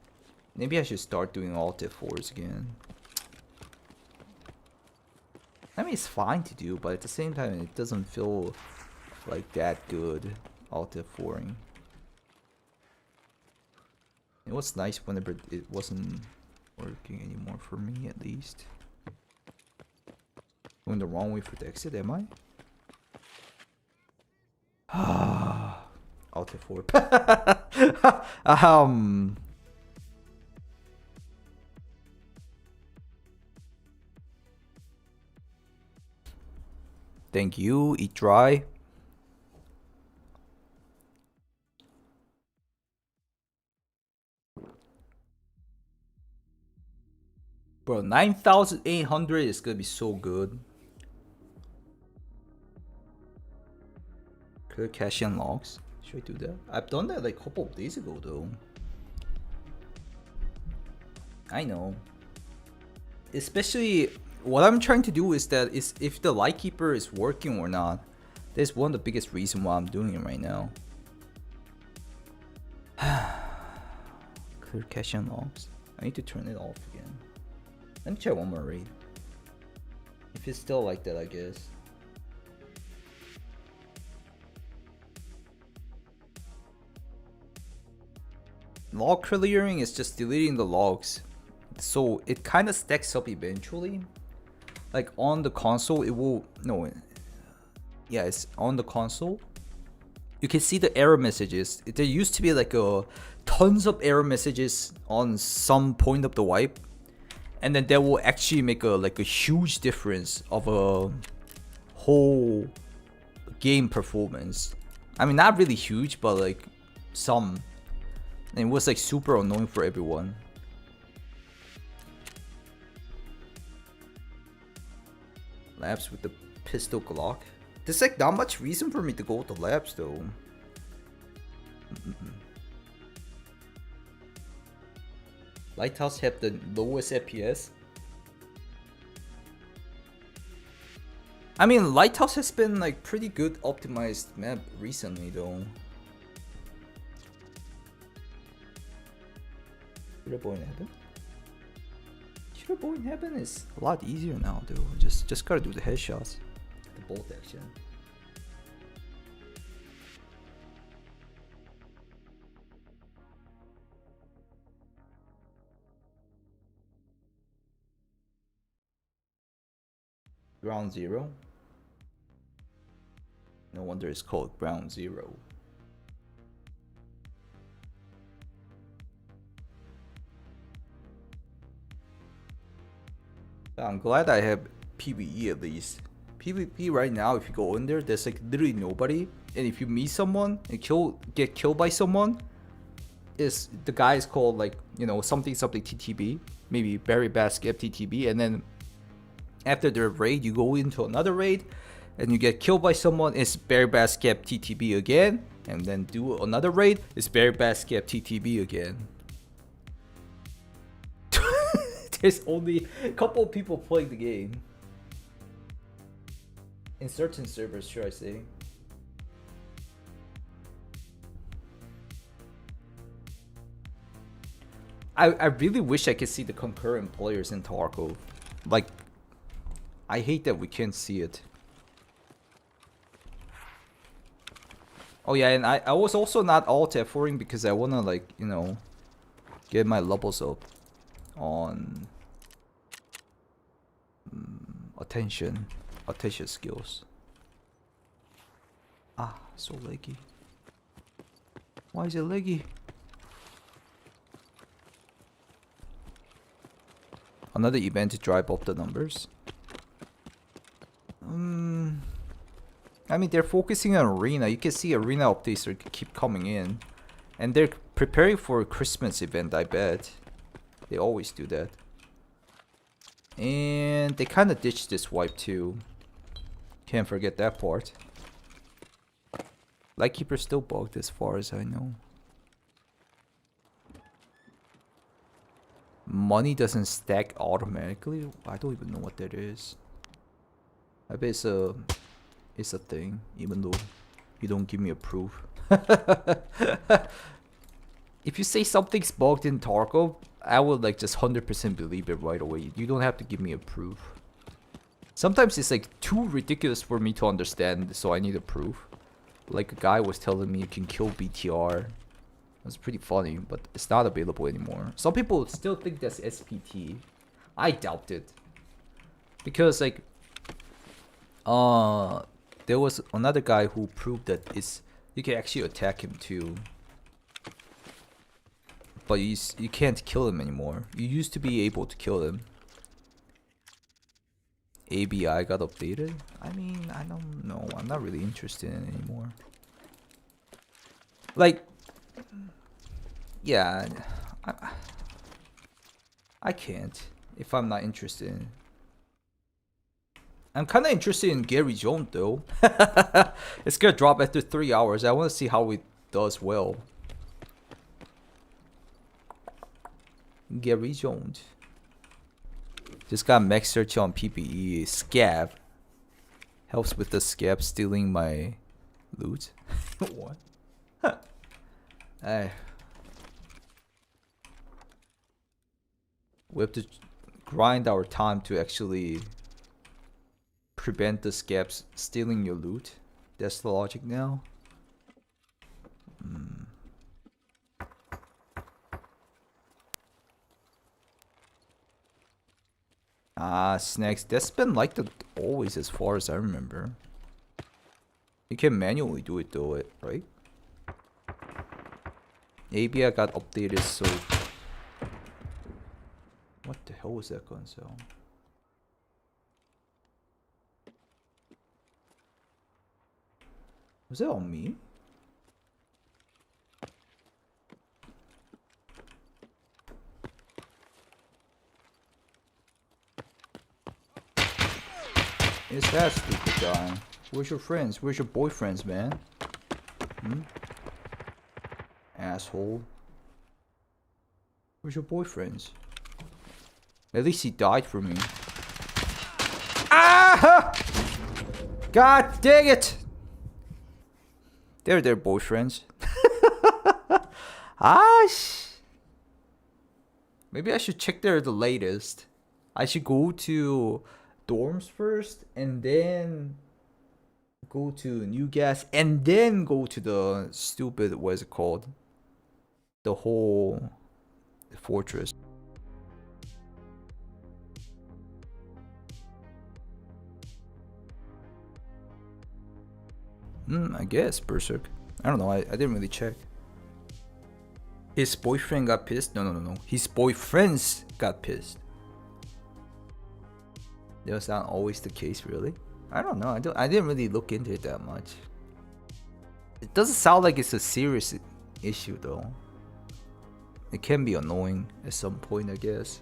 Maybe I should start doing Alt F4s again. I mean, it's fine to do, but at the same time, it doesn't feel like that good, Alt F4ing. It was nice whenever it wasn't working anymore, for me at least. Going the wrong way for the exit, am I? Alt F4. Thank you, eat dry. Bro, 9,800 is gonna be so good. Clear cache and logs. Should I do that? I've done that like a couple of days ago though. I know. Especially what I'm trying to do is that is if the Lightkeeper is working or not. That's one of the biggest reasons why I'm doing it right now. Clear cache and logs. I need to turn it off again. Let me try one more raid. If it's still like that, I guess. Log clearing is just deleting the logs. So it kind of stacks up eventually. Like on the console, it will... No. Yeah, it's on the console. You can see the error messages. There used to be like tons of error messages on some point of the wipe. And then that will actually make a huge difference of a whole game performance. I mean, not really huge, but like some. And it was like super annoying for everyone. Labs with the pistol Glock. There's like not much reason for me to go to labs though. Lighthouse have the lowest FPS. I mean, Lighthouse has been like pretty good optimized map recently though. Shooter Boy in Heaven? Shooter Boy in Heaven is a lot easier now though. Just gotta do the headshots. The bolt action. Ground Zero? No wonder it's called Ground Zero. I'm glad I have PvE at least. PvP right now, if you go in there, there's like literally nobody. And if you meet someone and get killed by someone, the guy is called like, you know, something TTB. Maybe Barry Basket TTB, and then after the raid, you go into another raid and you get killed by someone, it's Barry Basket TTB again, and then do another raid, it's Barry Basket TTB again. There's only a couple of people playing the game. In certain servers, should I say. I really wish I could see the concurrent players in Tarkov. Like, I hate that we can't see it. Oh yeah, and I was also not alt F4ing because I wanna like, you know, get my levels up on attention skills. Ah, so laggy. Why is it laggy? Another event to drive up the numbers. I mean, they're focusing on arena. You can see arena updates are keep coming in, and they're preparing for a Christmas event. I bet they always do that. And they kind of ditched this wipe too. Can't forget that part. Lightkeeper's still bugged as far as I know. Money doesn't stack automatically. I don't even know what that is. I bet it's a thing, even though you don't give me a proof. If you say something's bugged in Tarkov, I will like just 100% believe it right away. You don't have to give me a proof. Sometimes it's like too ridiculous for me to understand, so I need a proof. Like a guy was telling me you can kill BTR. That's pretty funny, but it's not available anymore. Some people still think that's SPT. I doubt it. Because like there was another guy who proved that it's you can actually attack him too. But you can't kill him anymore. You used to be able to kill him. ABI got updated? I mean, I don't know. I'm not really interested in it anymore. Like, yeah, I can't if I'm not interested in it. I'm kind of interested in Gary Jones though. It's gonna drop after 3 hours. I want to see how it does well. Gary Jones. Just got max search on PPE. Scab. Helps with the scab stealing my loot. What? Hey. We have to grind our time to actually prevent the scabs stealing your loot. That's the logic now. Ah, snacks. That's been like that always as far as I remember. You can manually do it though, right? ABI got updated, so... What the hell was that gun sound? Was that on me? It's that stupid guy. Where's your friends? Where's your boyfriends, man? Hmm? Asshole. Where's your boyfriends? At least he died for me. Ah! God dang it! They're their boyfriends. Maybe I should check the latest. I should go to dorms first and then go to new gas and then go to the stupid, what is it called? The whole fortress. I guess Berserk. I don't know, I didn't really check. His boyfriend got pissed? No. His boyfriends got pissed. That's not always the case, really. I don't know. I didn't really look into it that much. It doesn't sound like it's a serious issue, though. It can be annoying at some point, I guess.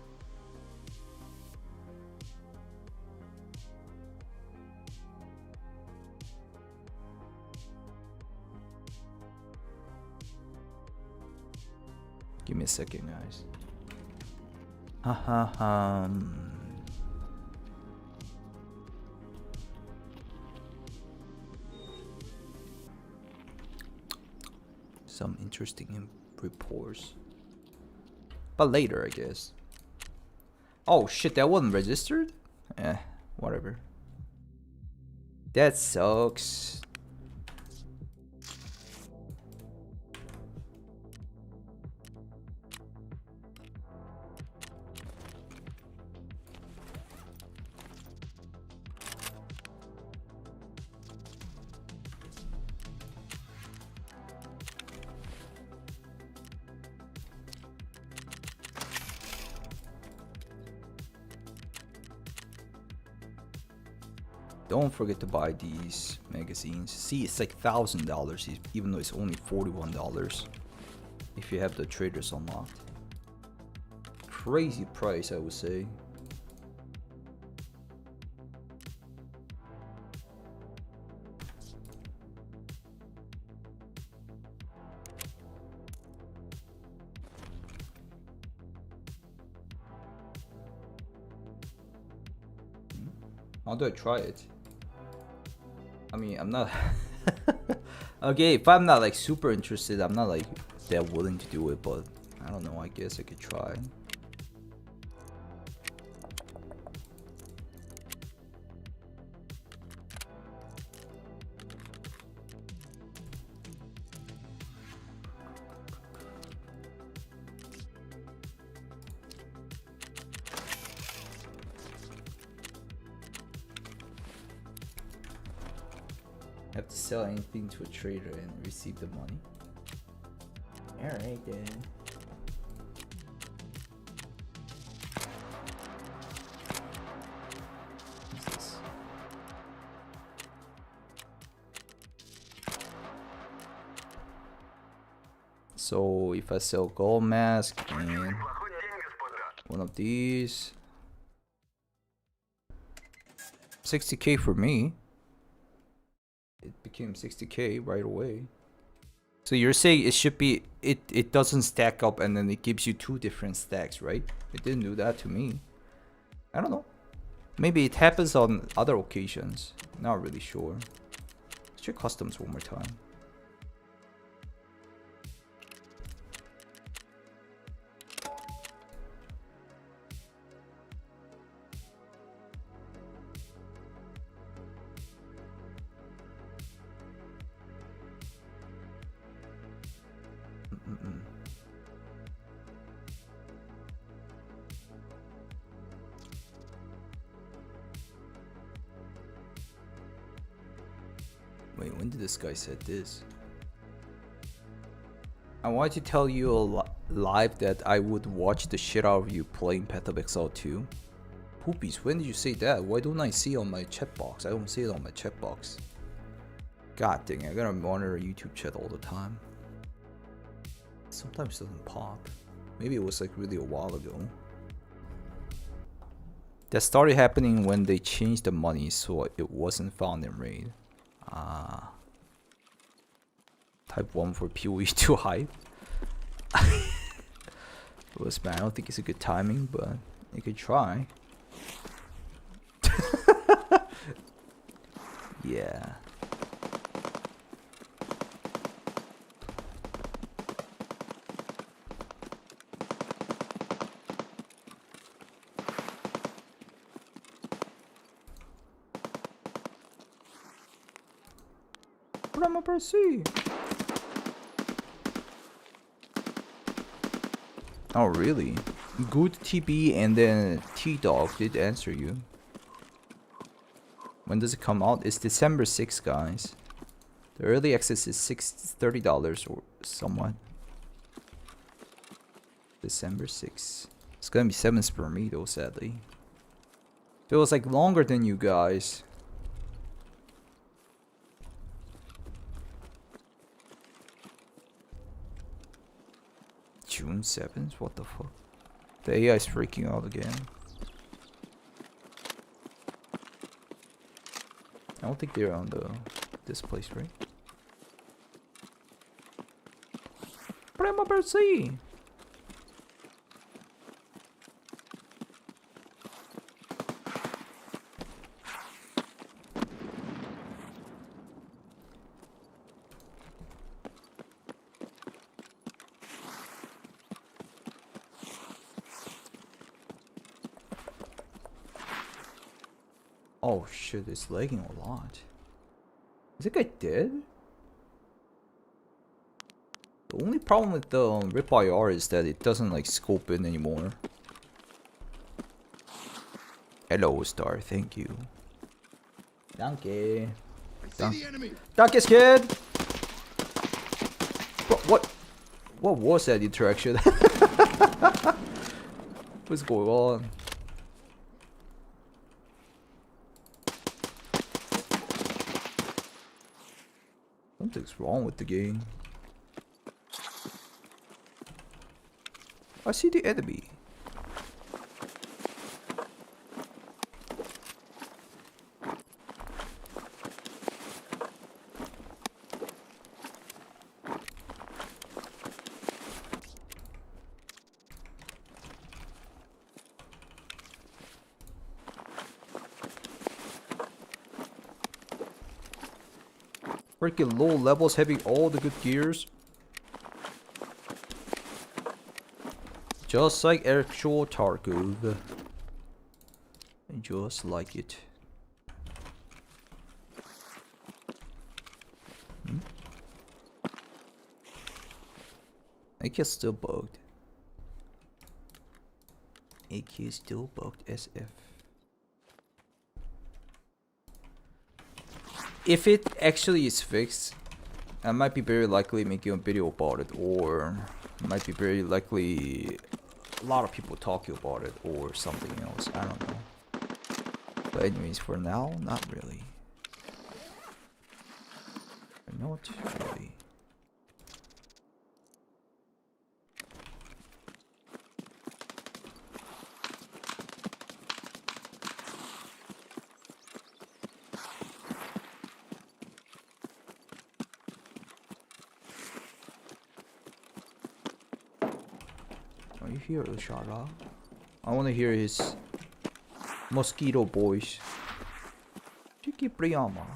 Give me a second, guys. Some interesting reports. But later, I guess. Oh shit, that wasn't registered? Whatever. That sucks. Don't forget to buy these magazines. See, it's like $1,000 even though it's only $41 if you have the traders unlocked. Crazy price, I would say. How do I try it? I mean, I'm not okay, if I'm not like super interested, I'm not like that willing to do it, but I don't know, I guess I could try. Have to sell anything to a trader and receive the money. Alright then. What's this? So if I sell gold mask and one of these, 60k for me. It became 60k right away. So you're saying it should be, it doesn't stack up and then it gives you two different stacks, right? It didn't do that to me. I don't know. Maybe it happens on other occasions. Not really sure. Let's check customs one more time. Wait, when did this guy said this? I wanted to tell you live that I would watch the shit out of you playing Path of Exile 2. Poopies, when did you say that? Why don't I see it on my chat box? I don't see it on my chat box. God dang it, I gotta monitor YouTube chat all the time. Sometimes it doesn't pop. Maybe it was like really a while ago. That started happening when they changed the money so it wasn't found in raid. Ah. Type 1 for POE too hype. Was man, I don't think it's a good timing, but you could try. Yeah. Prima per se. Oh really? Good TB and then T-Dog did answer you. When does it come out? It's December 6th, guys. The early access is $30 or somewhat. December 6th. It's gonna be 7th for me though, sadly. Feels like longer than you guys. June 7th? What the fuck? The AI is freaking out again. I don't think they're on this place, right? Prima per se. Oh shit, it's lagging a lot. Is that guy dead? The only problem with the RipIR is that it doesn't like scope in anymore. Hello, Star, thank you. Danke. Danke, kid! Bro, what was that interaction? What's going on? What's wrong with the game? I see the enemy. Freaking low levels having all the good gears. Just like actual Tarkov. Just like it. AK is still bugged. AK is still bugged SF. If it actually is fixed, I might be very likely making a video about it, or might be very likely a lot of people talking about it, or something else. I don't know. But anyways, for now, not really. Not really. Are you here, Ushara? I want to hear his mosquito voice. Chiki Priyama.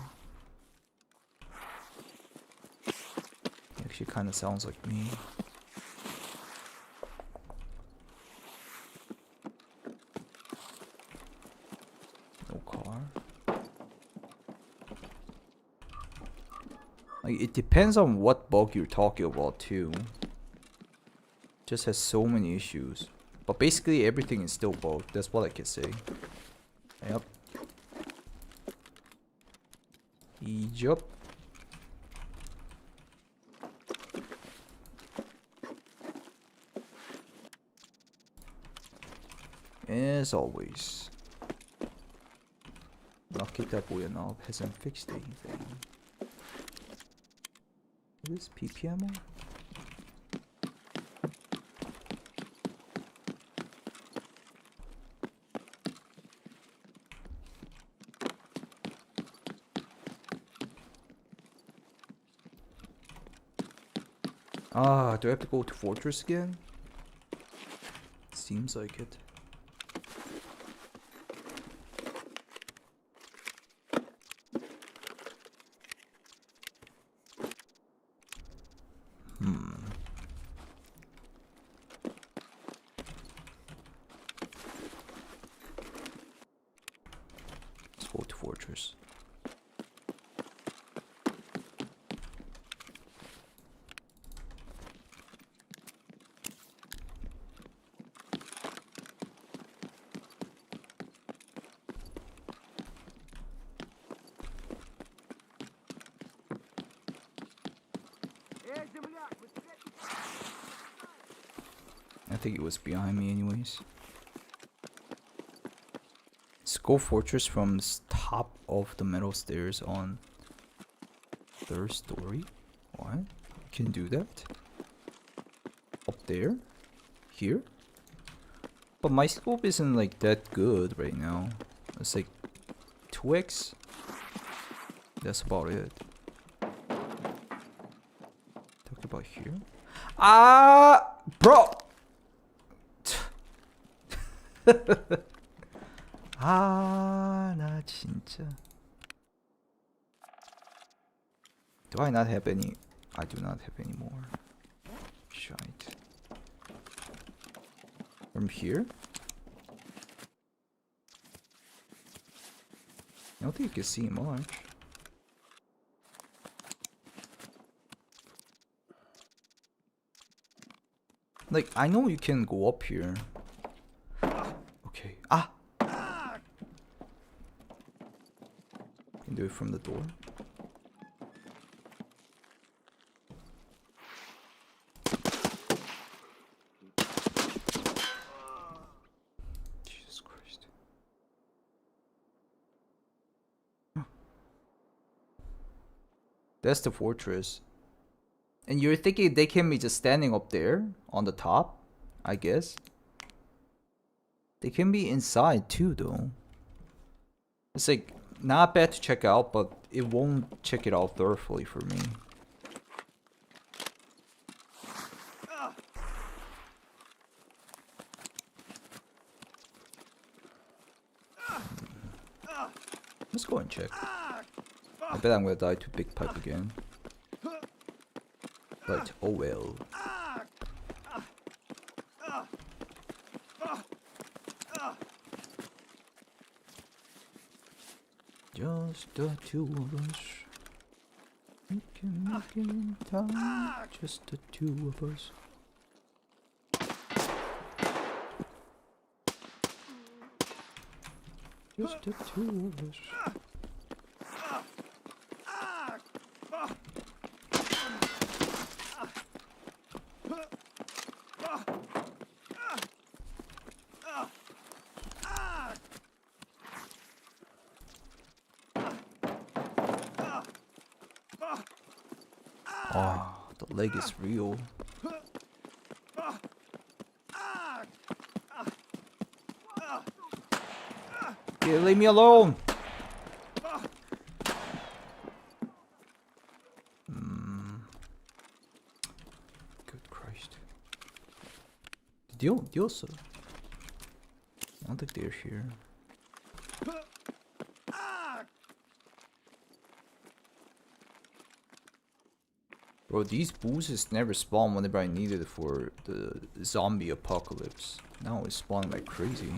Actually, kind of sounds like me. No car. Like, it depends on what bug you're talking about too. Just has so many issues, but basically everything is still bugged. That's what I can say. Yep. Yup. As always, Rakita Boyanov hasn't fixed anything. Is this PPM? Ah, do I have to go to Fortress again? Seems like it. Let's go to Fortress. I think it was behind me anyways. Let's go Fortress from top of the metal stairs on 3rd story. What? You can do that? Up there? Here? But my scope isn't like that good right now. It's like 2x. That's about it. Talk about here. Ah, bro. 아, 나 진짜. Do I not have any? I do not have any more. Shite. From here? I don't think you can see much. Like, I know you can go up here. Okay. Ah! Can do it from the door. Jesus Christ. That's the fortress. And you're thinking they can be just standing up there on the top? I guess. They can be inside too, though. It's like not bad to check out, but it won't check it out thoroughly for me. Let's go and check. I bet I'm gonna die to big pipe again. But oh well. Just the two of us. We can make it in time. Just the two of us. Just the two of us. Oh, the leg is real. Yeah, leave me alone. Good Christ. Diosa. I don't think they're here. Bro, these boosters never spawn whenever I needed it for the zombie apocalypse. Now it's spawning like crazy.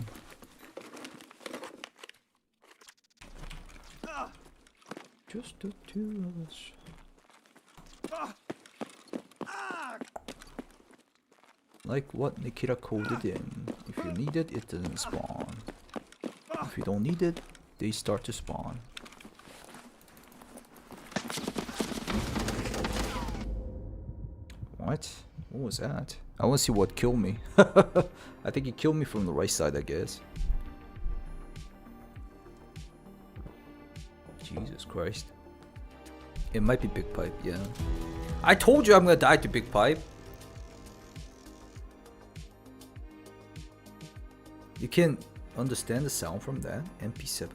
Just the two of us. Like what Nikita coded in. If you need it, it doesn't spawn. If you don't need it, they start to spawn. What? What was that? I want to see what killed me. I think he killed me from the right side, I guess. Jesus Christ. It might be big pipe, yeah. I told you I'm gonna die to big pipe. You can understand the sound from that? MP7?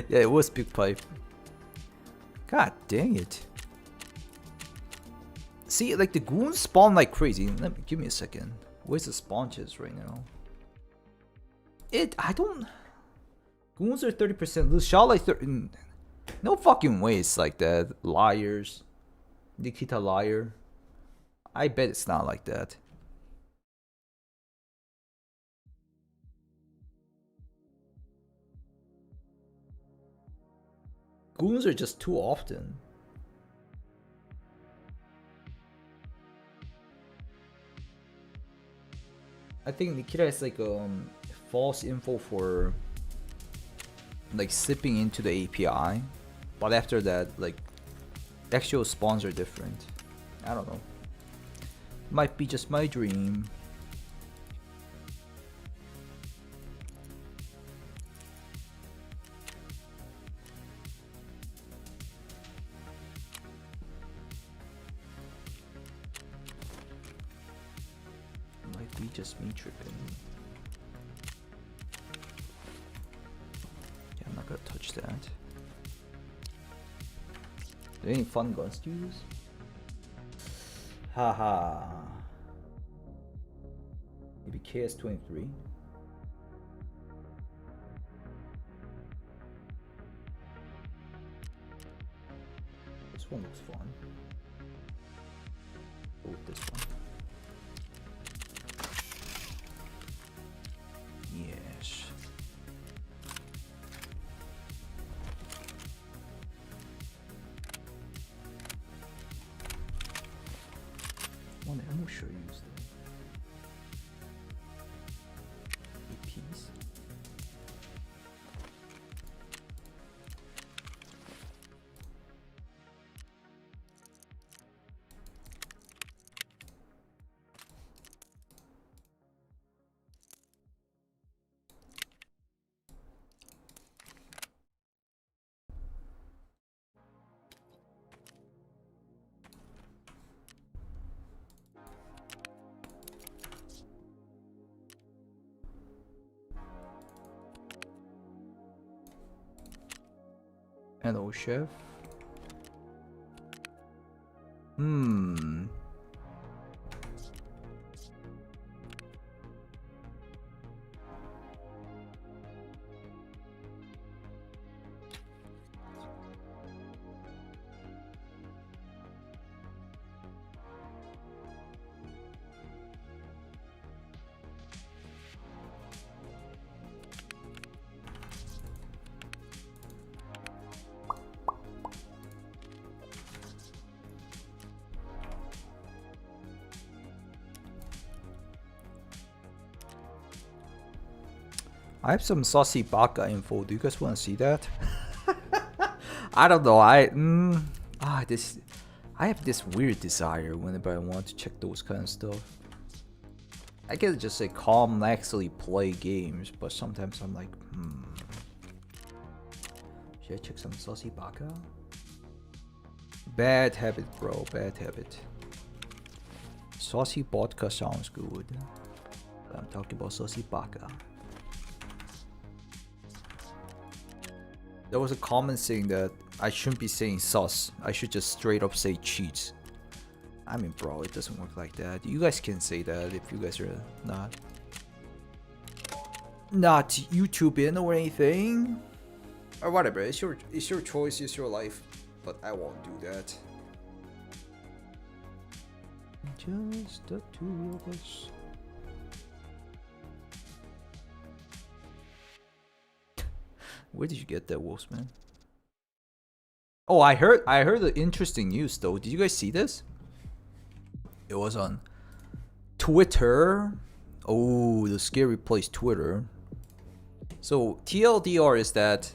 Yeah, it was big pipe. God dang it. See, like the goons spawn like crazy. Give me a second. Where's the spawn chest right now? I don't... Goons are 30% loose. Shot like 30... No fucking way it's like that. Liars. Nikita liar. I bet it's not like that. Goons are just too often. I think Nikita is like false info for like slipping into the API, but after that, like actual spawns are different. I don't know. Might be just my dream. Might be just me tripping. Yeah, I'm not gonna touch that. Are there any fun guns to use? Haha. Maybe KS-23. This one looks fun. Go with this one. Yes. One ammo sure use that. APs. Hello, chef. I have some saucy baka info. Do you guys want to see that? I don't know. I have this weird desire whenever I want to check those kind of stuff. I can just say calm, actually play games, but sometimes I'm like, should I check some saucy baka? Bad habit, bro. Bad habit. Saucy vodka sounds good. But I'm talking about saucy baka. There was a comment saying that I shouldn't be saying sauce. I should just straight up say cheese. I mean, bro, it doesn't work like that. You guys can say that if you guys are not YouTubing or anything, or whatever. It's your choice. It's your life. But I won't do that. Just the two of us. Where did you get that, Wolfsman? Oh, I heard the interesting news though. Did you guys see this? It was on Twitter. Oh, the scary place, Twitter. So TLDR is that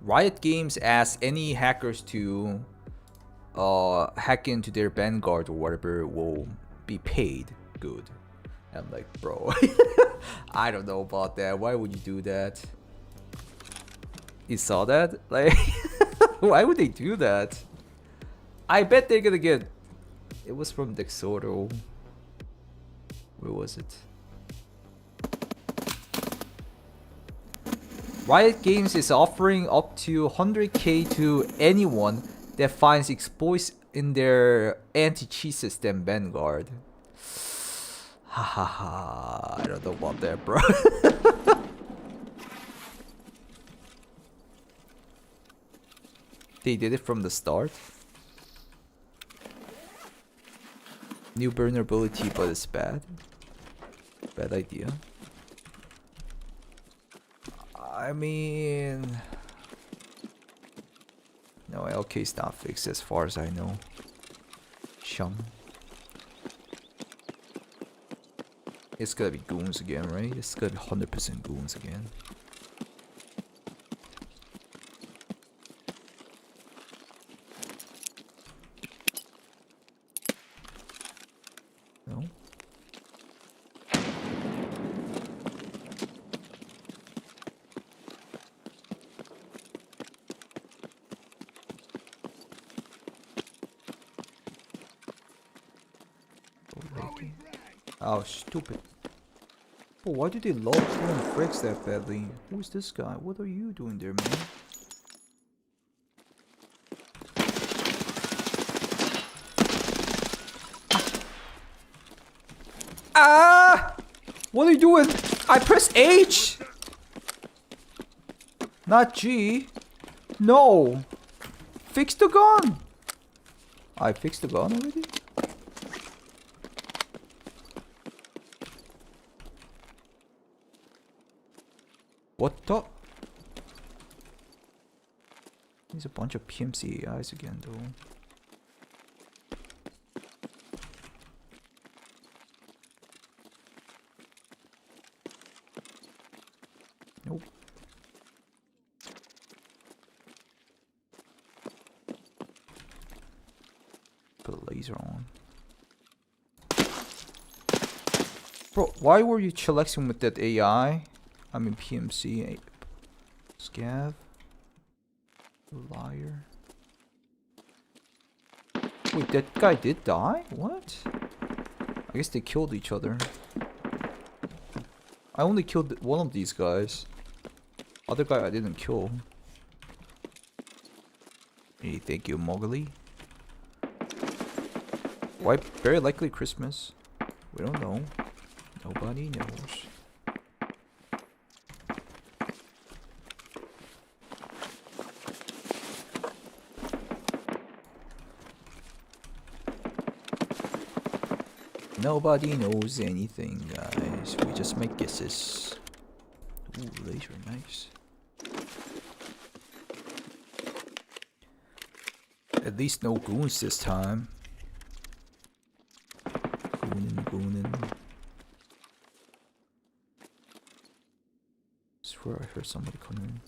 Riot Games asked any hackers to hack into their Vanguard or whatever will be paid good. I'm like, bro, I don't know about that. Why would you do that? You saw that? Like, why would they do that? I bet they're gonna get. It was from Dexoto. Where was it? Riot Games is offering up to 100k to anyone that finds exploits in their anti-cheat system Vanguard. Hahaha. I don't know about that, bro. They did it from the start. New vulnerability, but it's bad. Bad idea. I mean, no, LK's not fixed as far as I know. Shum. It's gotta be goons again, right? It's gotta be 100% goons again. No? Oh, stupid. Oh, why do they love throwing fricks that badly? Who's this guy? What are you doing there, man? Ah! What are you doing? I pressed H! Not G. No! Fix the gun! I fixed the gun already? What the? There's a bunch of PMC AIs again, though. Nope. Put a laser on. Bro, why were you chillaxing with that AI? I mean PMC. Scav. Liar. Wait, that guy did die? What? I guess they killed each other. I only killed one of these guys. Other guy I didn't kill. thank you, Mowgli. Why? Very likely Christmas. We don't know. Nobody knows. Nobody knows anything, guys. We just make guesses. Ooh, laser, nice. At least no goons this time. Goonin. Swear I heard somebody coming in.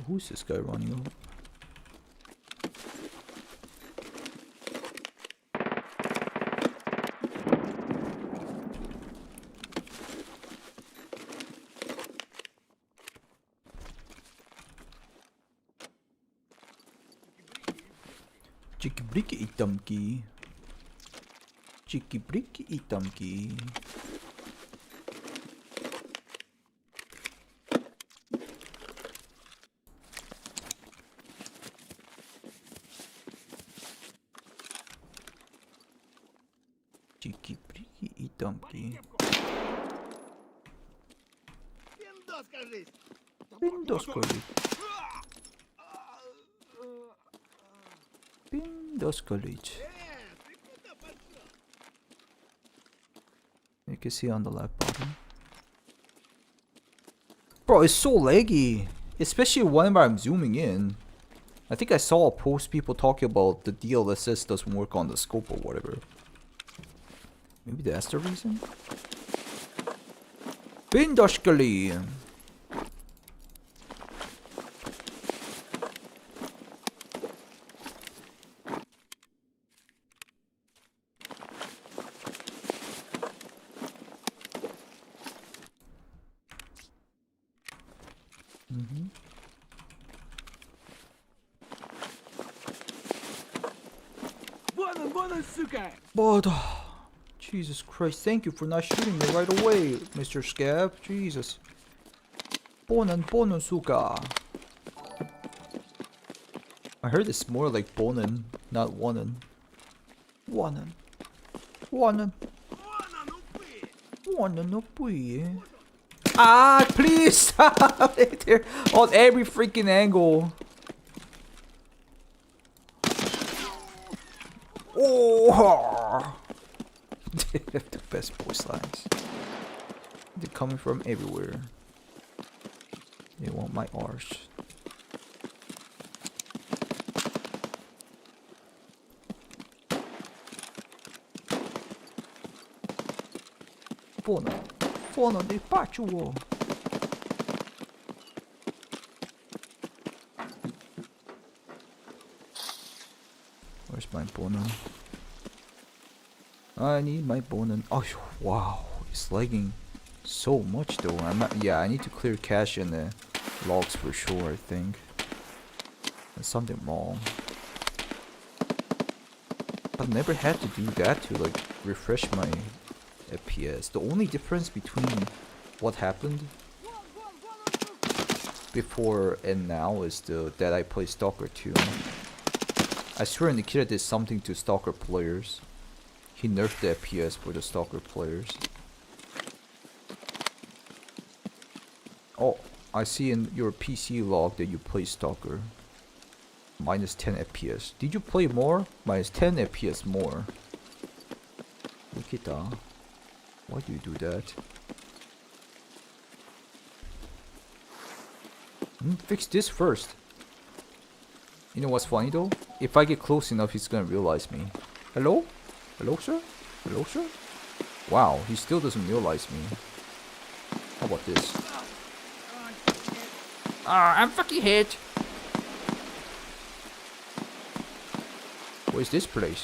Who's this guy running over? Chicky bricky itamki. Chicky bricky itamki. Chicky bricky itamki. Pindoskoli. College. You can see on the left bottom. Bro, it's so laggy. Especially whenever I'm zooming in. I think I saw a post people talking about the DLSS doesn't work on the scope or whatever. Maybe that's the reason? Pindoskoli. But Jesus Christ, thank you for not shooting me right away, Mr. Scab. Jesus. Bonen suka. I heard it's more like bonen, not wonen. Wonen no pui. Ah, please stop it there on every freaking angle. Oh, the best voice lines. They're coming from everywhere. They want my arse. Fono di pachuo. Where's my bono? I need my bono. Oh wow, it's lagging so much though. Yeah, I need to clear cache in the logs for sure. I think there's something wrong. I've never had to do that to like refresh my FPS. The only difference between what happened before and now is that I play Stalker 2. I swear Nikita did something to Stalker players. He nerfed the FPS for the Stalker players. Oh, I see in your PC log that you play Stalker. Minus 10 FPS. Did you play more? Minus 10 FPS more. Nikita, why do you do that? Fix this first. You know what's funny though? If I get close enough, he's gonna realize me. Hello? Hello, sir? Hello, sir? Wow, he still doesn't realize me. How about this? I'm fucking hit. Where's this place?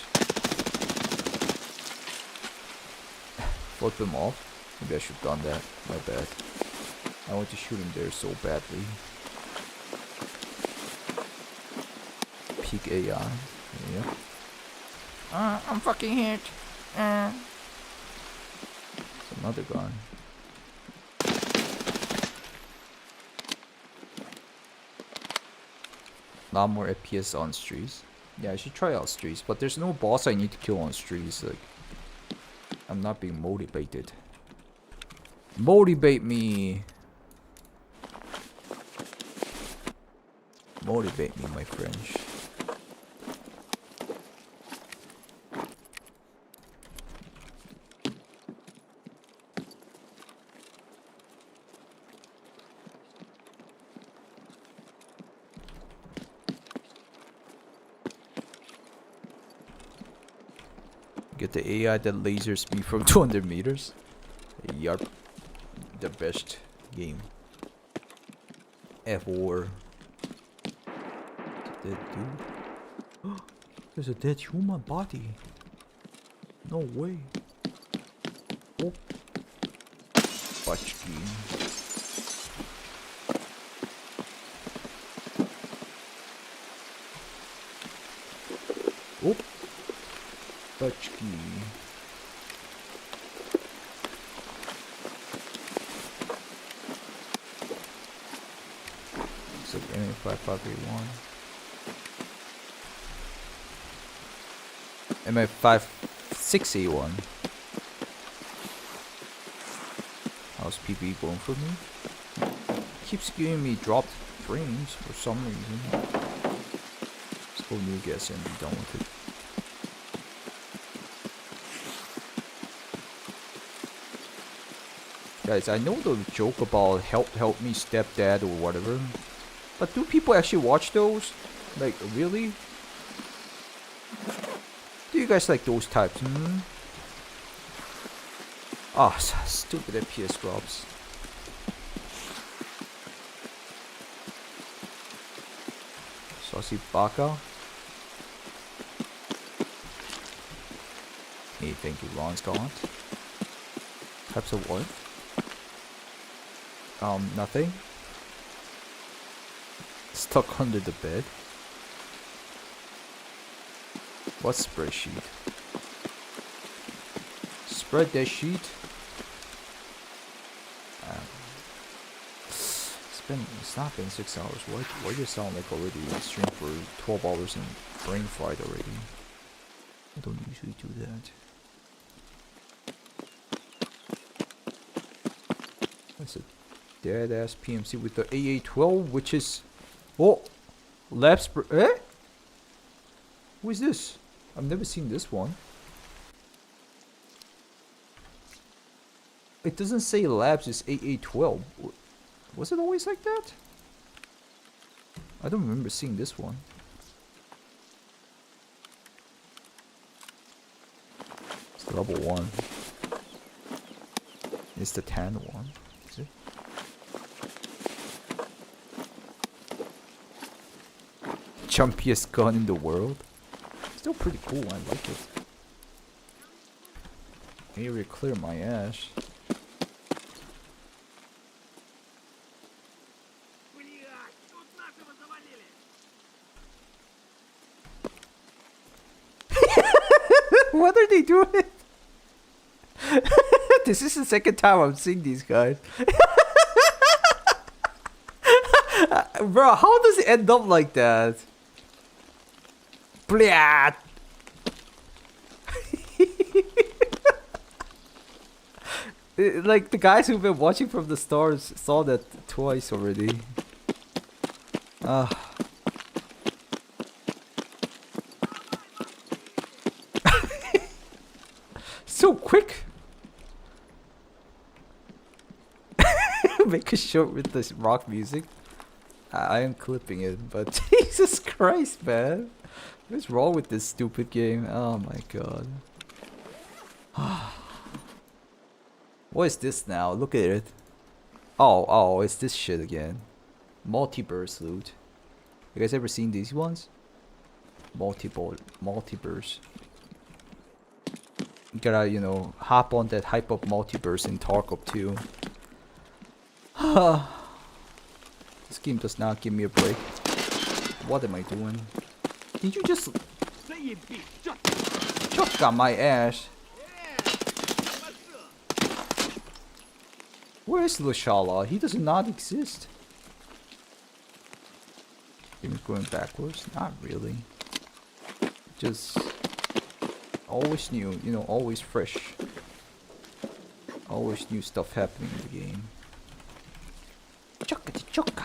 Flip him off. Maybe I should have done that. My bad. I want to shoot him there so badly. Peak AI. Yeah. I'm fucking hit. Another gun. A lot more FPS on streets. Yeah, I should try out streets, but there's no boss I need to kill on streets. Like, I'm not being motivated. Motivate me. Motivate me, my French. Get the AI that lasers me from 200 meters. Yup. The best game ever. Dead dude. There's a dead human body. No way. Oh. Bachki. Oh. Bachki. Looks like MA5531. MA56A1. How's PB going for me? Keeps giving me dropped frames for some reason. Let's go new guess and be done with it. Guys, I know the joke about help me stepdad or whatever, but do people actually watch those? Like, really? Do you guys like those types? Hmm? Ah, oh, stupid FPS drops. Saucy Baka. Hey, thank you, Ron Scott. Types of what? Nothing. Stuck under the bed. What spreadsheet? Spread that sheet. It's not been 6 hours. Why do you sound like already streamed for 12 hours and brain fried already? I don't usually do that. That's a dead ass PMC with the AA12, which is labs. Eh? Who is this? I've never seen this one. It doesn't say labs, it's AA12. Was it always like that? I don't remember seeing this one. It's level 1. It's the tan one. Is it? Chumpiest gun in the world. Still pretty cool, I like it. Maybe clear my ash. What are they doing? This is the second time I'm seeing these guys. Bro, how does it end up like that? Blah. Like the guys who've been watching from the start saw that twice already. So quick. Make a short with this rock music. I am clipping it, but Jesus Christ, man. What's wrong with this stupid game? Oh my god. What is this now? Look at it. Oh, it's this shit again. Multiverse loot. You guys ever seen these ones? Multiverse. You gotta, you know, hop on that hype up multiverse in Tarkov 2. This game does not give me a break. What am I doing? Did you just chuck on my ass? Where is Lashala? He does not exist. Game is going backwards? Not really. Just always new, you know, always fresh. Always new stuff happening in the game. Choka choka.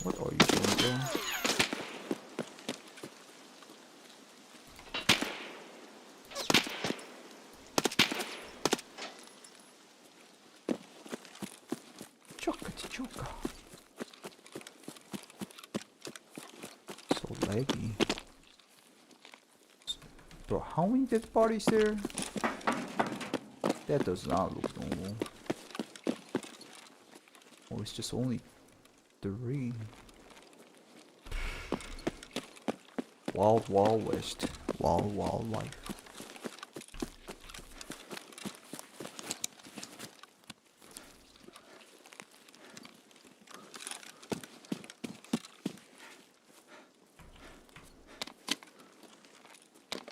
What are you doing, bro? Choka choka. So laggy. Bro, how many dead bodies there? That does not look normal. Oh, it's just only 3. Wild Wild West. Wild Wild Life.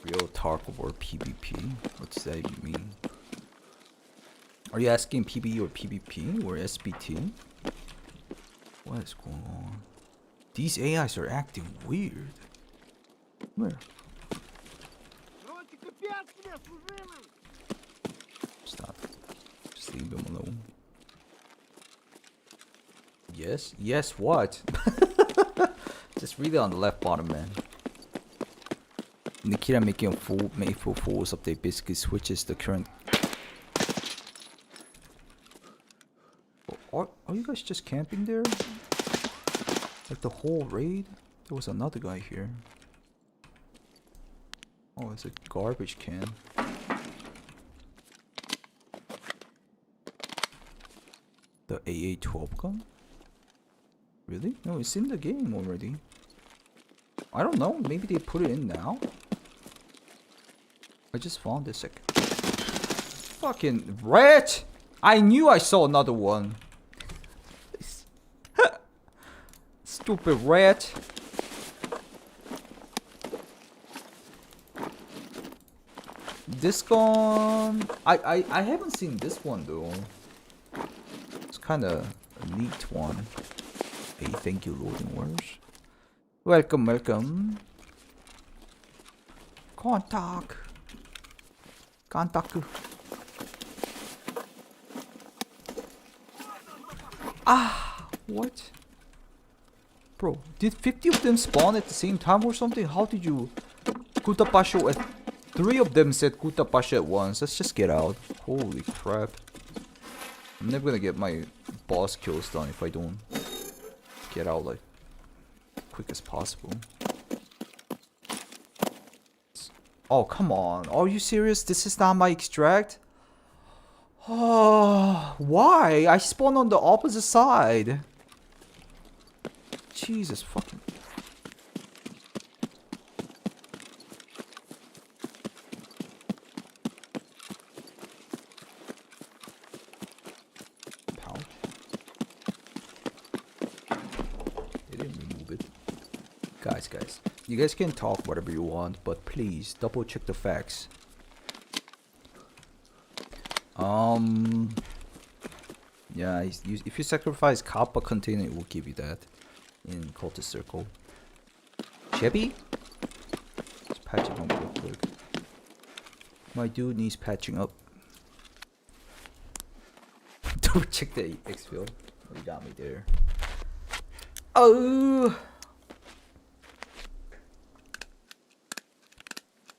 Real Tark or PvP? What's that even mean? Are you asking PvE or PvP or SBT? What is going on? These AIs are acting weird. Where? Stop. Just leave them alone. Yes? Yes, what? Just read it on the left bottom, man. Nikita making a full April Fool's update basically switches the current. Are you guys just camping there? Like the whole raid? There was another guy here. Oh, it's a garbage can. The AA-12 gun? Really? No, it's in the game already. I don't know, maybe they put it in now? I just found this like fucking rat! I knew I saw another one. Stupid rat. This gun, I haven't seen this one though. It's kind of a neat one. Hey, thank you, loading wars. Welcome, welcome. Contact. Contact. Ah, what? Bro, did 50 of them spawn at the same time or something? How did you... Kutapasho at... 3 of them said Kutapasho at once. Let's just get out. Holy crap. I'm never gonna get my boss kills done if I don't get out like quick as possible. Oh, come on. Are you serious? This is not my extract? Oh, why? I spawned on the opposite side. Jesus fucking... Pouch? They didn't remove it. Guys. You guys can talk whatever you want, but please double check the facts. Yeah, if you sacrifice Kappa container, it will give you that in Cultist Circle. Chevy? Let's patch it up real quick. My dude needs patching up. Double check the X field. You got me there. Oh!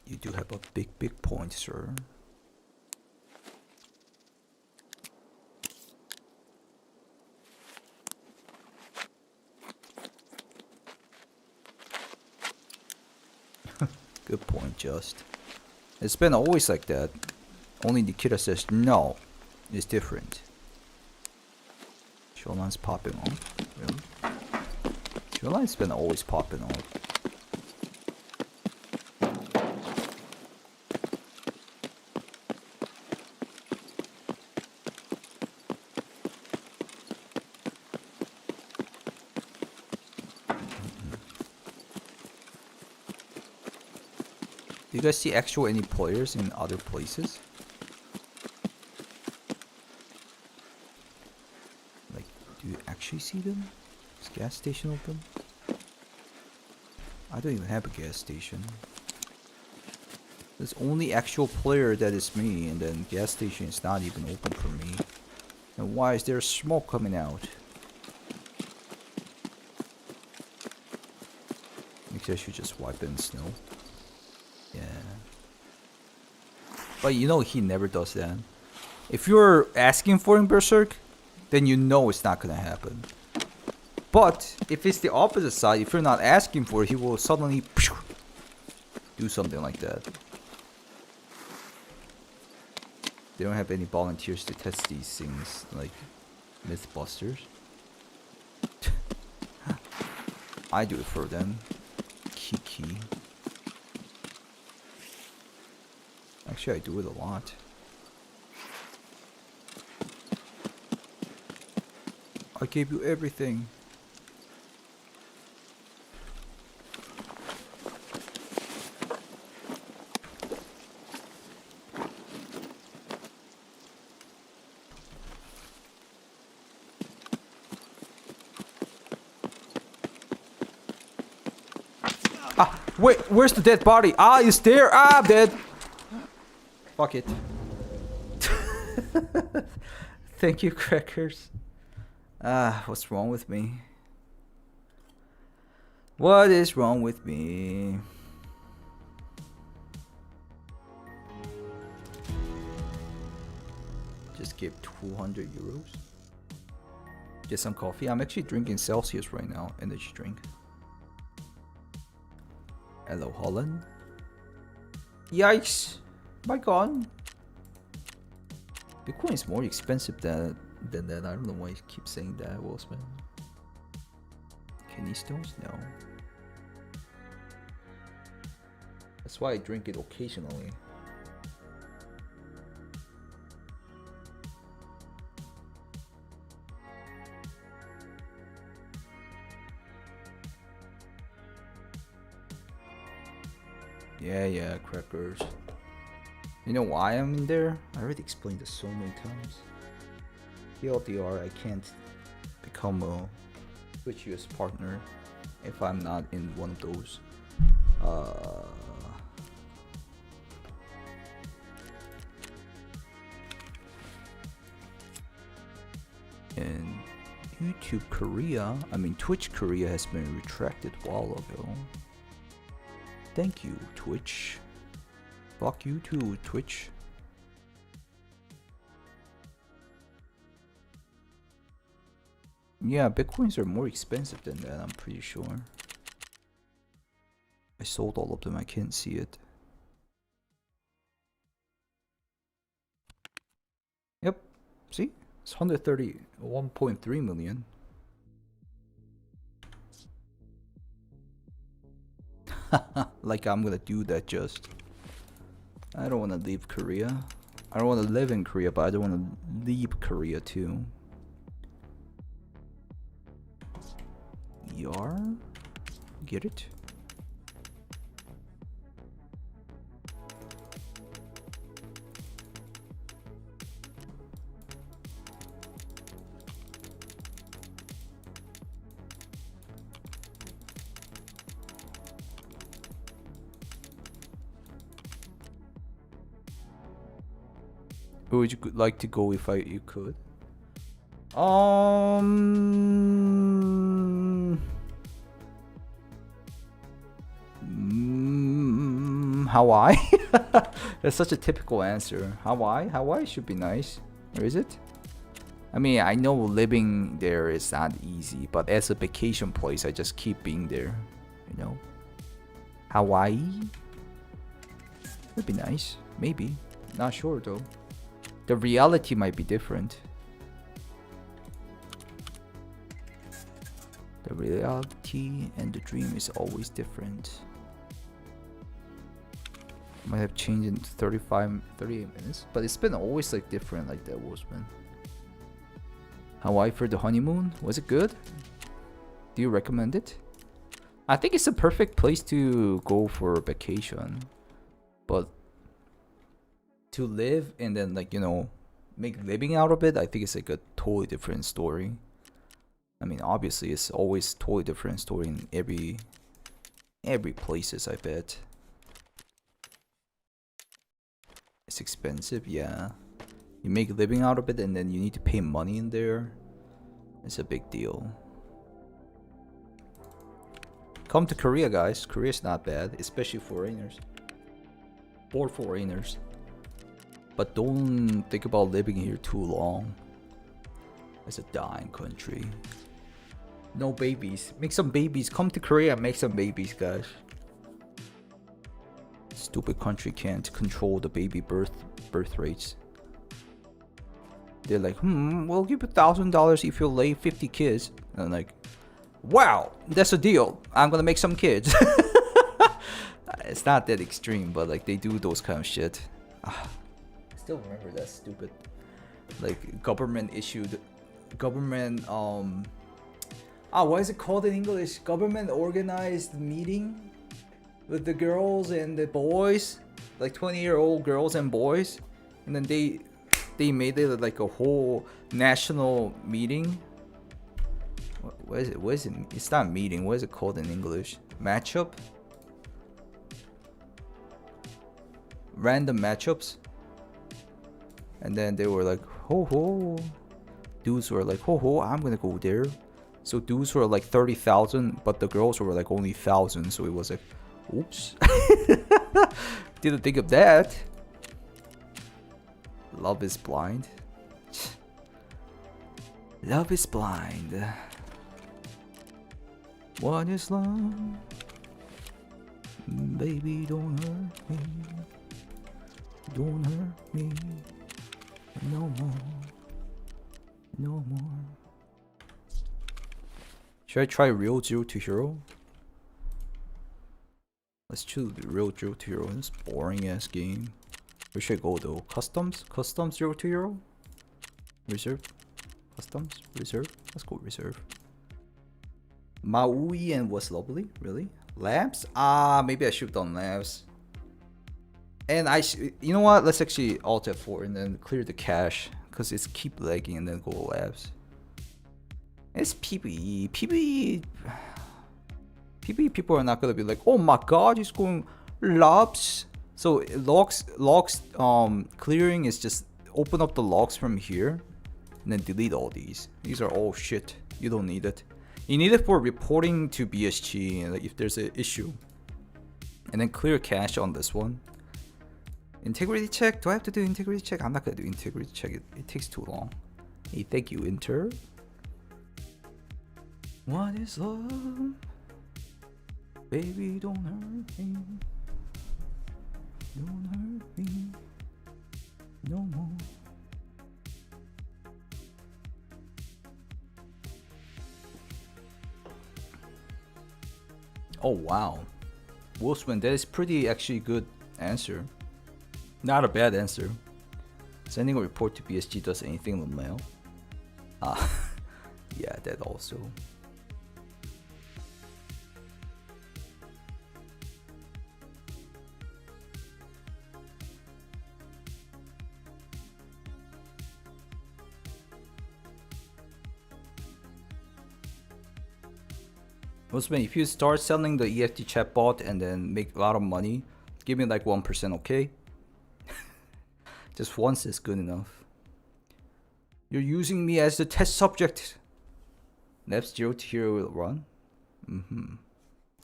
You do have a big point, sir. Good point, Just. It's been always like that. Only Nikita says no. It's different. Showline's popping off. Really? Showline's been always popping off. you guys see actual any players in other places? Like, do you actually see them? Is gas station open? I don't even have a gas station. There's only actual player that is me, and then gas station is not even open for me. And why is there smoke coming out? Maybe I should just wipe in snow. Yeah. But you know he never does that. If you're asking for him Berserk, then you know it's not gonna happen. But if it's the opposite side, if you're not asking for it, he will suddenly do something like that. They don't have any volunteers to test these things, like Mythbusters. I do it for them. Kiki. Actually, I do it a lot. I gave you everything. Ah, wait, where's the dead body? Ah, it's there. Ah, I'm dead. Fuck it. Thank you, crackers. Ah, what's wrong with me? What is wrong with me? Just give 200 euros. Get some coffee. I'm actually drinking Celsius right now. Energy drink. Hello, Holland. Yikes! My God. Bitcoin is more expensive than that. I don't know why you keep saying that, Wolfsman. Kidney stones? No. That's why I drink it occasionally. Yeah, crackers. You know why I'm in there? I already explained this so many times. TLDR, I can't become a Twitch US partner if I'm not in one of those. And YouTube Korea, Twitch Korea has been retracted a while ago. Thank you, Twitch. Fuck you too, Twitch. Yeah, Bitcoins are more expensive than that, I'm pretty sure. I sold all of them, I can't see it. Yep, see? It's 131.3 million. Like I'm gonna do that just. I don't wanna leave Korea. I don't wanna live in Korea, but I don't wanna leave Korea too. Yar? Get it? Where would you like to go if you could? Hawaii? That's such a typical answer. Hawaii should be nice. Or is it? I mean, I know living there is not easy, but as a vacation place, I just keep being there. You know? Hawaii? Would be nice. Maybe. Not sure though. The reality might be different. The reality and the dream is always different. Might have changed in 38 minutes, but it's been always like different like that, Wolfsman. Hawaii for the honeymoon? Was it good? Do you recommend it? I think it's a perfect place to go for a vacation. But to live and then like, you know, make living out of it, I think it's like a totally different story. I mean, obviously it's always totally different story in every places, I bet. It's expensive, yeah. You make a living out of it and then you need to pay money in there. It's a big deal. Come to Korea, guys. Korea's not bad, especially foreigners. For foreigners. But don't think about living here too long. It's a dying country. No babies. Make some babies. Come to Korea and make some babies, guys. Stupid country can't control the baby birth rates. They're like, we'll give you $1,000 if you lay 50 kids. And I'm like, wow, that's a deal. I'm gonna make some kids. It's not that extreme, but like they do those kind of shit. I still remember that stupid, like government what is it called in English? Government organized meeting with the girls and the boys, like 20-year-old girls and boys, and then they made it like a whole national meeting. What is it? What is it? It's not meeting. What is it called in English? Matchup? Random matchups. And then they were like, ho ho. Dudes were like, ho ho, I'm gonna go there. So dudes were like 30,000, but the girls were like only 1,000. So it was like, oops. Didn't think of that. Love is blind. Love is blind. What is love? Baby, don't hurt me. Don't hurt me. No more. No more. Should I try real Zero to Hero? Let's choose real Zero to Hero. This boring ass game. Where should I go though? Customs? Customs Zero to Hero? Reserve? Customs? Reserve? Let's go reserve. Maui and was lovely? Really? Labs? Maybe I should have done labs. And you know what? Let's actually Alt F4 and then clear the cache. Because it's keep lagging and then go labs. It's PBE. PBE people are not gonna be like, oh my god, he's going logs. So logs clearing is just open up the logs from here and then delete all these. These are all shit. You don't need it. You need it for reporting to BSG, like if there's an issue. And then clear cache on this one. Integrity check? Do I have to do integrity check? I'm not gonna do integrity check. It takes too long. Hey, thank you, Inter. What is love? Baby, don't hurt me. Don't hurt me. No more. Oh wow. Wolfsman, that is pretty actually good answer. Not a bad answer. Sending a report to BSG does anything in the mail? Yeah, that also. Wolfsman, if you start selling the EFT chatbot and then make a lot of money, give me like 1%, okay? Just once is good enough. You're using me as the test subject. Labs 0 to Hero will run.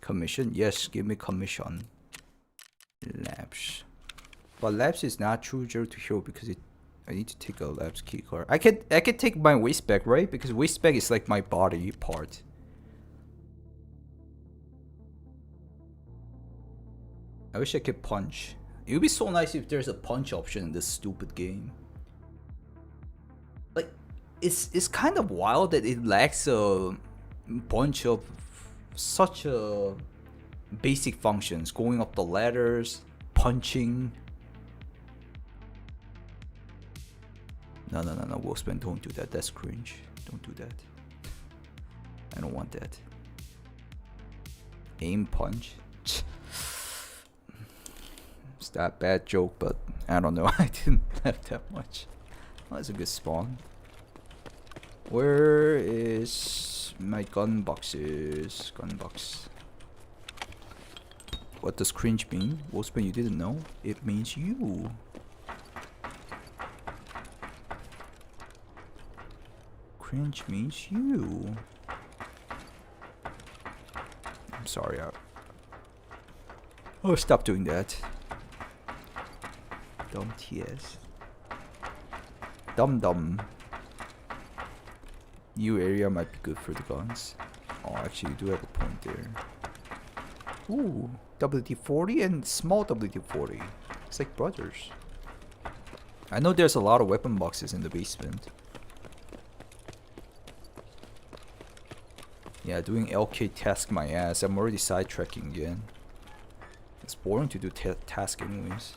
Commission? Yes, give me commission. Labs. But Labs is not true 0 to Hero because I need to take a Labs key card. I can take my waist bag, right? Because waist bag is like my body part. I wish I could punch. It would be so nice if there's a punch option in this stupid game. Like, it's kind of wild that it lacks a bunch of such a basic functions. Going up the ladders, punching. No, Wolfsman, don't do that. That's cringe. Don't do that. I don't want that. Aim punch. It's that bad joke, but I don't know. I didn't laugh that much. Oh, that's a good spawn. Where is my gun boxes? Gun box. What does cringe mean? Wolfsman, you didn't know? It means you. Cringe means you. I'm sorry. Oh, stop doing that. Dumb TS. Dumb. New area might be good for the guns. Oh, actually, you do have a point there. Ooh, WD-40 and small WD-40. It's like brothers. I know there's a lot of weapon boxes in the basement. Yeah, doing LK task my ass. I'm already sidetracking again. It's boring to do task anyways.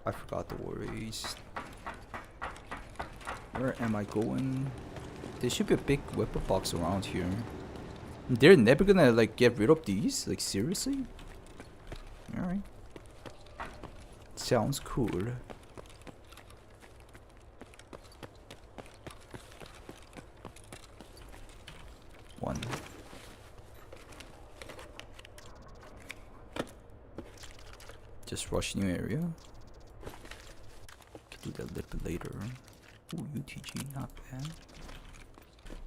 I forgot the worries. Where am I going? There should be a big weapon box around here. They're never gonna like get rid of these? Like seriously? Alright. Sounds cool. One. Just rush new area. Can do that a little bit later. Ooh, UTG, not bad.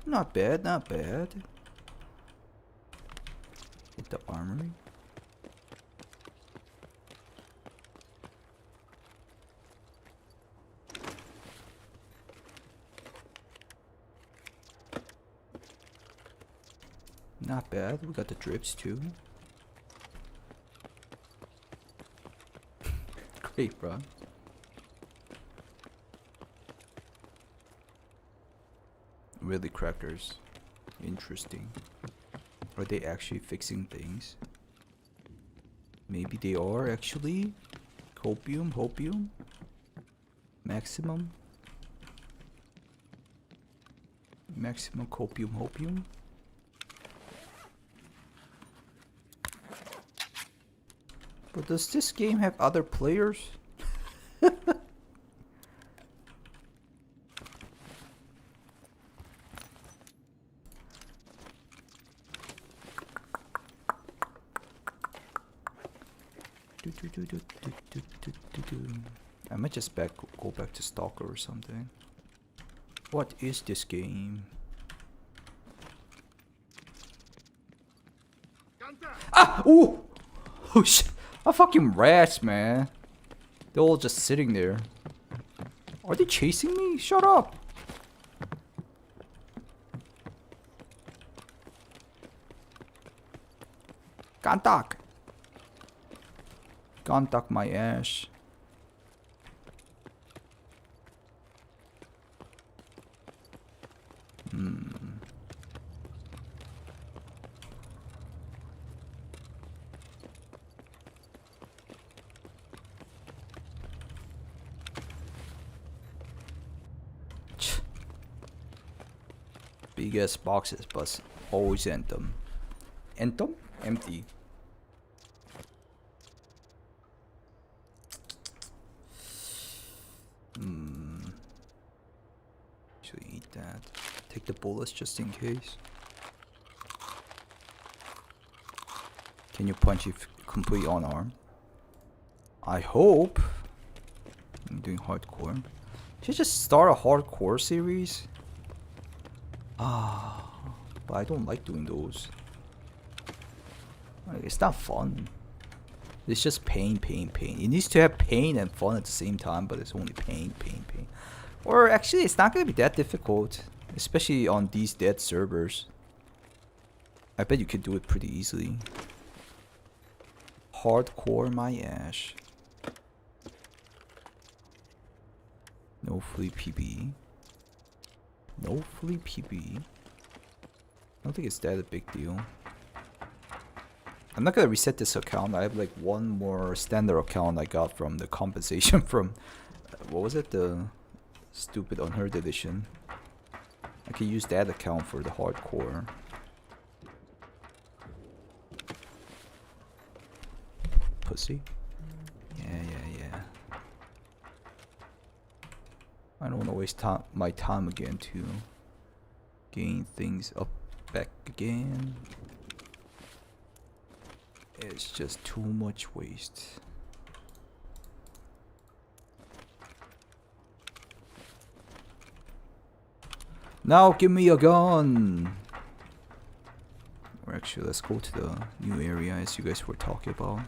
Not bad, not bad. Hit the armory. Not bad. We got the drips too. Great, bro. Really crackers. Interesting. Are they actually fixing things? Maybe they are actually. Copium, hopium. Maximum. Maximum copium, hopium. But does this game have other players? I might just go back to Stalker or something. What is this game? Ah! Ooh! Oh shit! A fucking rats, man. They're all just sitting there. Are they chasing me? Shut up! Contact! Contact my ass. Big ass boxes, but always anthem. Anthem? Empty. Should we eat that? Take the bullets just in case. Can you punch if complete unarmed? I hope. I'm doing hardcore. Should I just start a hardcore series? But I don't like doing those. Like, it's not fun. It's just pain. It needs to have pain and fun at the same time, but it's only pain. Or actually, it's not gonna be that difficult, especially on these dead servers. I bet you could do it pretty easily. Hardcore my ass. No free PB. No free PB. I don't think it's that a big deal. I'm not gonna reset this account. I have like one more standard account I got from the compensation from what was it, the stupid unheard edition. I can use that account for the hardcore. pussy. Yeah. I don't want to waste my time again to gain things up back again. It's just too much waste. Now give me a gun! Or actually, let's go to the new area as you guys were talking about.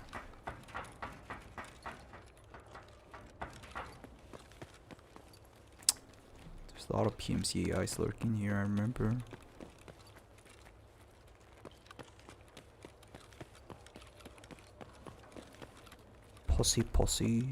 There's a lot of PMC AIs lurking here, I remember. Posse.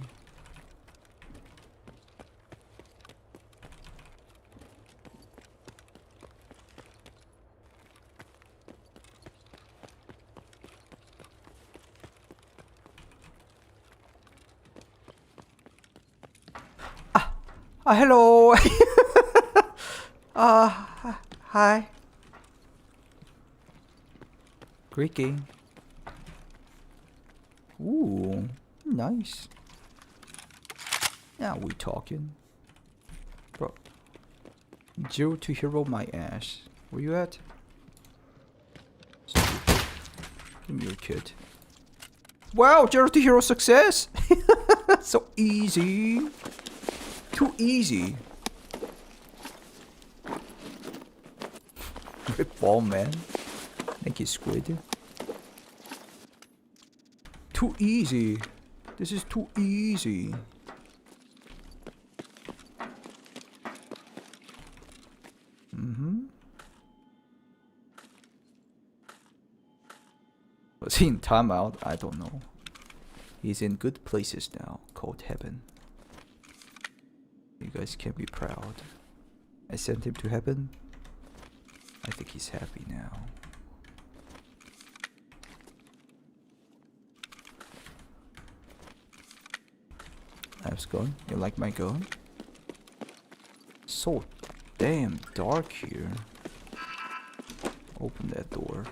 Hello. Hi. Great game. Ooh, nice. Now we talking. Bro. 0 to hero my ass. Where you at? Give me your kit. Wow, 0 to hero success! So easy. Too easy. Rip ball, man. Thank you, Squid. Too easy. This is too easy. Was he in timeout? I don't know. He's in good places now, called heaven. You guys can be proud. I sent him to heaven. I think he's happy now. Nice gun. You like my gun? So damn dark here. Open that door.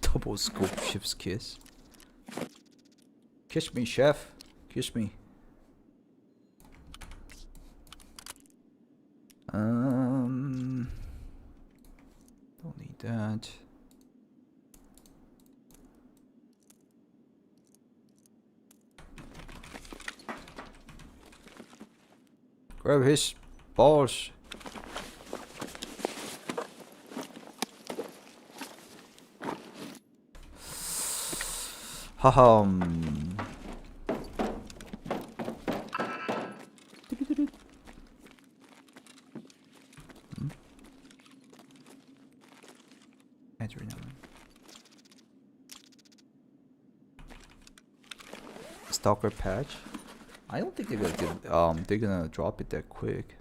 Double scope chef's kiss. Kiss me, chef. Kiss me. Don't need that. Grab his balls. Haha. Stalker patch. I don't think they're gonna drop it that quick.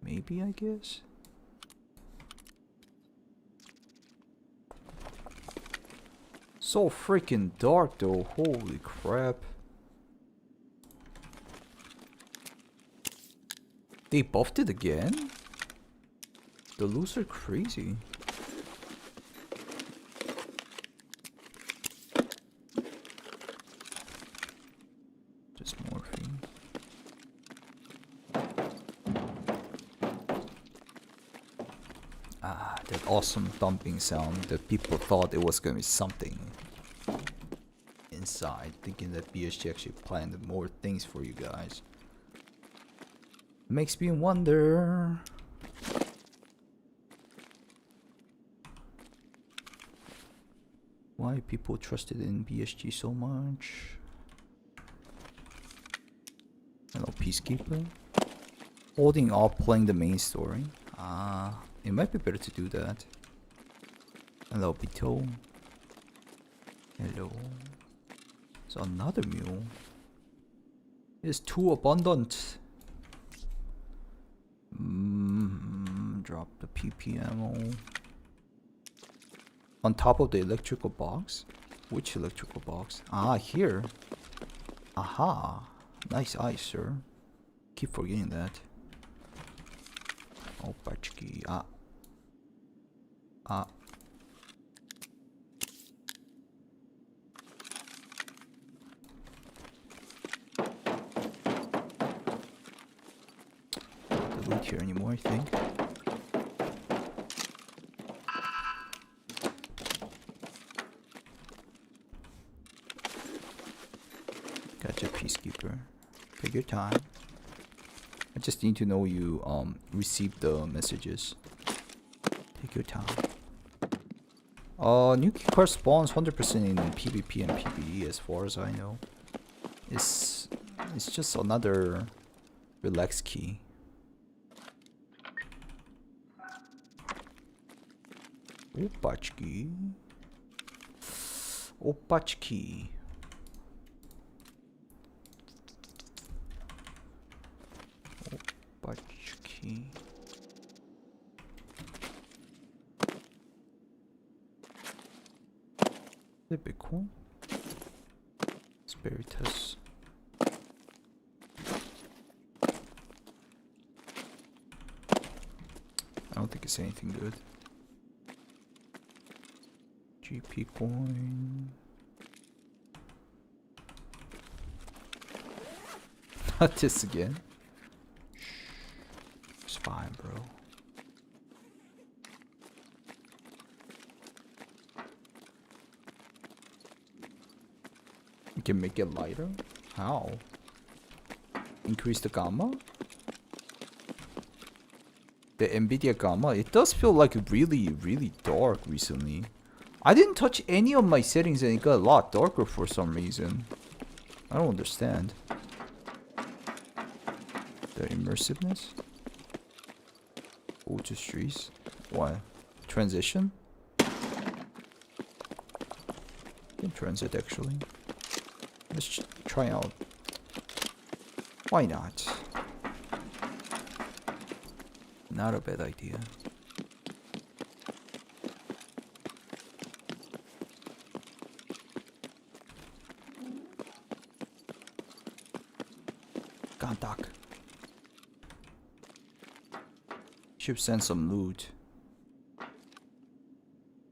Maybe, I guess. So freaking dark though, holy crap. They buffed it again? The loser crazy. Just morphine. Ah, that awesome thumping sound that people thought it was gonna be something inside, thinking that BSG actually planned more things for you guys. Makes me wonder. Why people trusted in BSG so much. Hello, Peacekeeper. Holding off playing the main story. It might be better to do that. Hello, Pito. Hello. So another mule. It's too abundant. Drop the PP ammo. On top of the electrical box? Which electrical box? Ah, here. Aha. Nice eye, sir. Keep forgetting that. Opachki. Ah. Don't loot here anymore, I think. Gotcha, peacekeeper. Take your time. I just need to know you received the messages. Take your time. New key card spawns 100% in PvP and PvE as far as I know. It's just another relax key. Opachki. Opachki. Opachki. That'd be cool. Spiritus. I don't think it's anything good. GP coin. Not this again. It's fine, bro. You can make it lighter? How? Increase the gamma? The NVIDIA gamma? It does feel like really, really dark recently. I didn't touch any of my settings and it got a lot darker for some reason. I don't understand. The immersiveness? Ultra trees? What? Transition? Can transit actually. Let's try out. Why not? Not a bad idea. Contact. Should send some loot.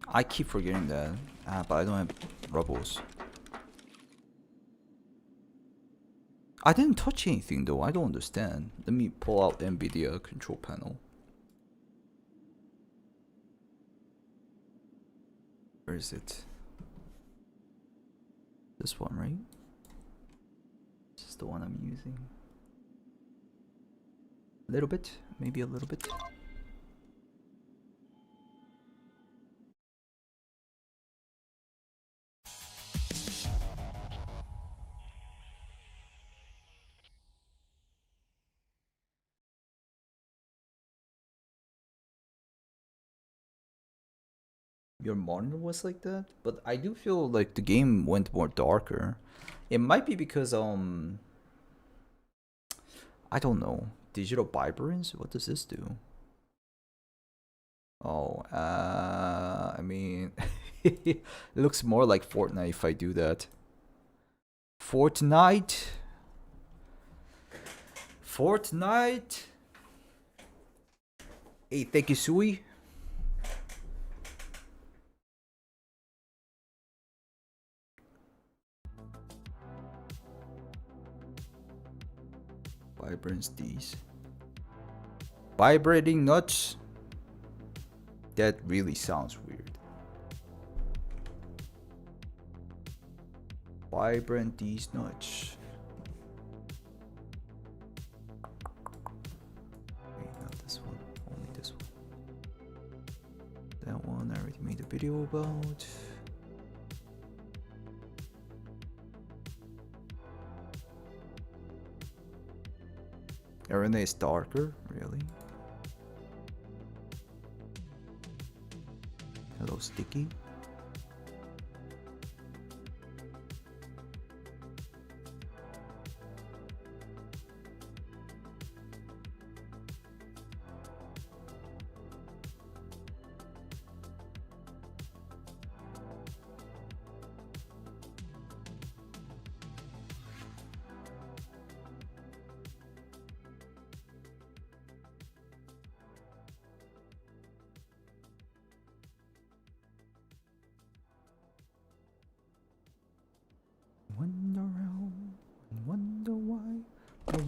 I keep forgetting that. But I don't have rubbles. I didn't touch anything though. I don't understand. Let me pull out NVIDIA control panel. Where is it? This one, right? This is the one I'm using. A little bit, maybe a little bit. Your monitor was like that? But I do feel like the game went more darker. It might be because I don't know. Digital vibrance? What does this do? Oh, I mean, it looks more like Fortnite if I do that. Fortnite. Hey, thank you, Sui. Vibrance D's. Vibrating nuts. That really sounds weird. Vibrant D's nuts. Wait, not this one. Only this one. That one I already made a video about. RNA is darker, really? Hello, Sticky.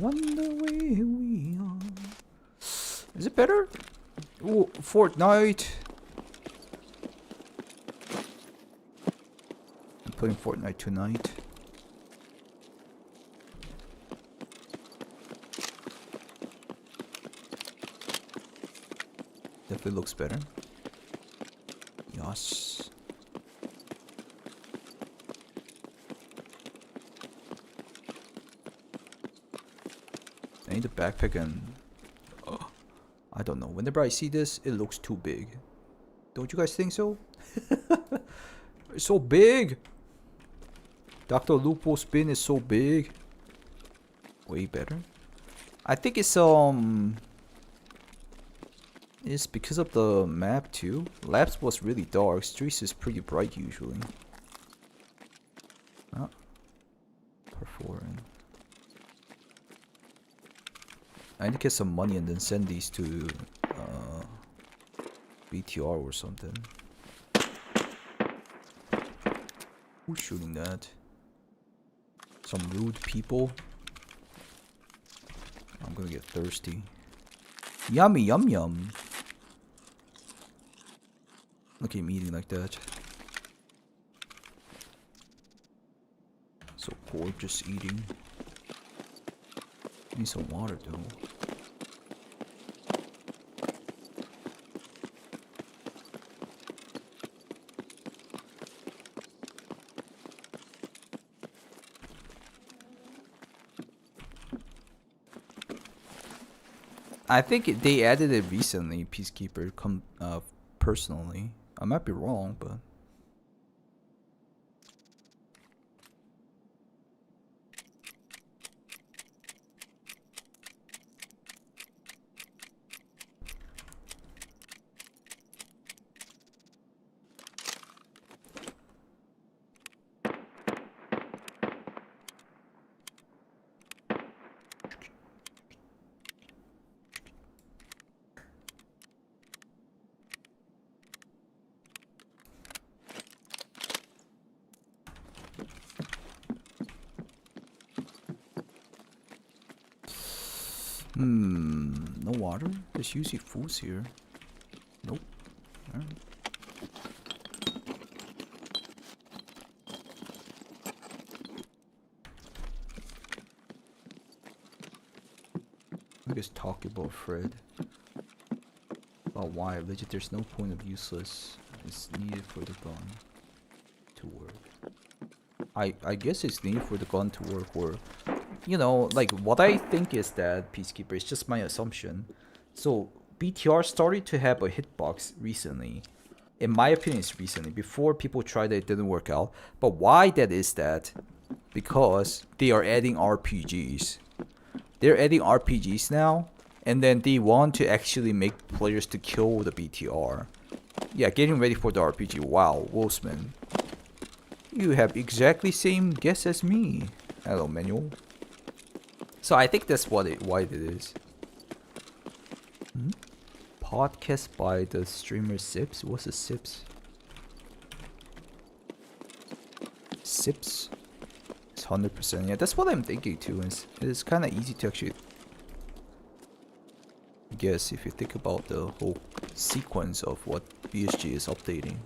wonder where we are. Is it better? Ooh, Fortnite. I'm playing Fortnite tonight. Definitely looks better. Yes. I need a backpack and... I don't know. Whenever I see this, it looks too big. Don't you guys think so? It's so big! Dr. Lupo spin is so big. Way better. I think it's because of the map too. Labs was really dark. Streets is pretty bright usually. Oh. Perforing. I need to get some money and then send these to BTR or something. Who's shooting that? Some rude people. I'm gonna get thirsty. Yummy yum yum. Look at him eating like that. So gorgeous eating. Need some water though. I think they added it recently, Peacekeeper, personally. I might be wrong, but... no water? There's usually foods here. Nope. Alright. I guess talk about Fred. About why legit there's no point of useless. It's needed for the gun to work. I guess it's needed for the gun to work, or you know, like what I think is that Peacekeeper is just my assumption. So BTR started to have a hitbox recently. In my opinion, it's recently. Before people tried it didn't work out. But why that is that? Because they are adding RPGs. They're adding RPGs now, and then they want to actually make players to kill the BTR. Yeah, getting ready for the RPG. Wow, Wolfsman. You have exactly same guess as me. Hello, manual. So I think that's why it is. Podcast by the streamer Sips. What's a Sips? Sips. It's 100%. Yeah, that's what I'm thinking too. It's kind of easy to actually guess if you think about the whole sequence of what BSG is updating.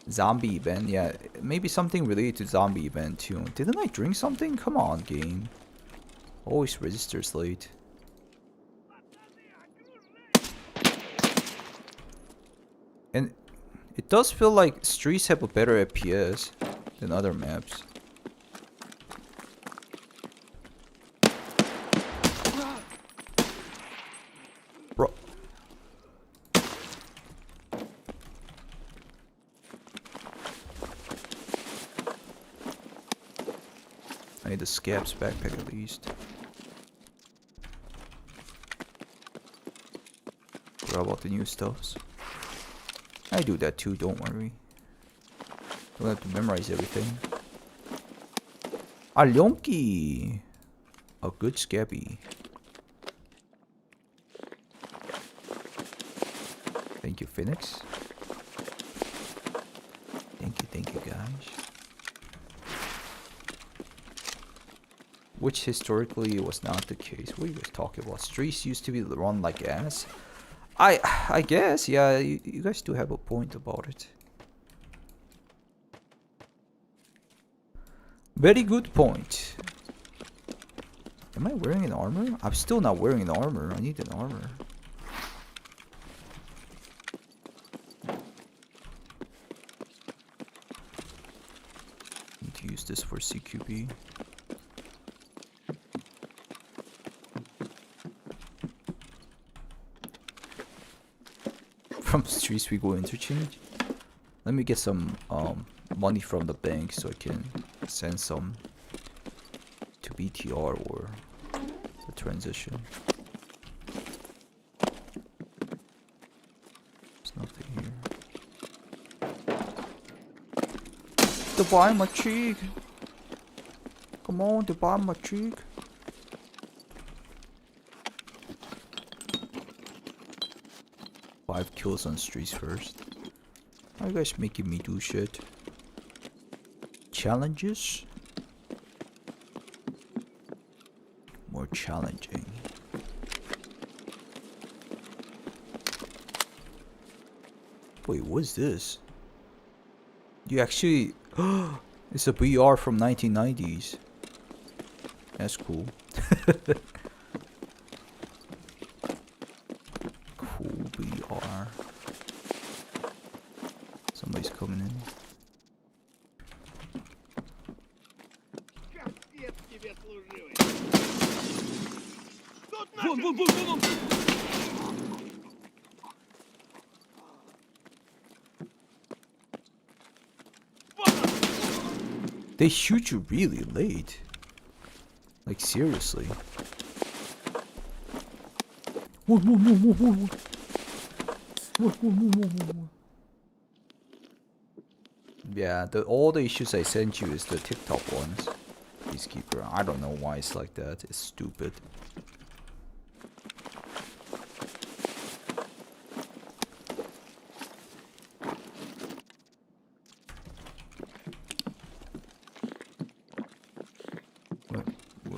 Zombie event, yeah, maybe something related to zombie event too. Didn't I drink something? Come on, game. Always registers late. And it does feel like Streets have a better FPS than other maps. Bro. I need the Scabs backpack at least. What about the new stuffs? I do that too, don't worry. Don't have to memorize everything. Alyonki! A good Scabby. Thank you, Phoenix. Thank you guys. which historically was not the case. What are you guys talking about? Streets used to be run like ass. I guess, yeah, you guys do have a point about it. Very good point. Am I wearing an armor? I'm still not wearing an armor. I need an armor. Need to use this for CQB. From streets we go interchange. Let me get some money from the bank so I can send some to BTR or the transition. There's nothing here. To buy my cheek. Come on, to buy my cheek. Five kills on streets first. Why are you guys making me do shit? Challenges? More challenging. Wait, what's this? You actually... It's a BR from 1990s. That's cool. Cool BR. Somebody's coming in. They shoot you really late. Like seriously. Yeah, all the issues I sent you is the TikTok ones. Peacekeeper. I don't know why it's like that. It's stupid.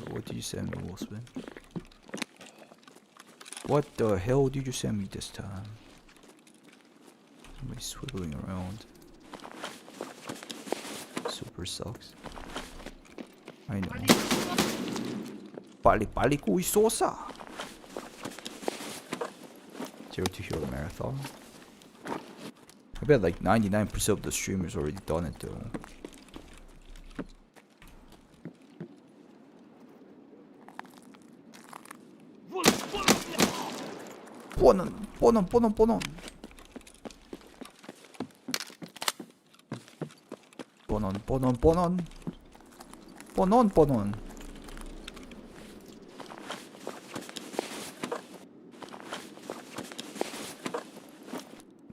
What did you send me, Wolfsman? What the hell did you send me this time? Somebody's swiveling around. Super sucks. I know. 빨리 꼬이 쏘사. Zero to Hero Marathon. I bet like 99% of the streamers already done it though. 뻔원.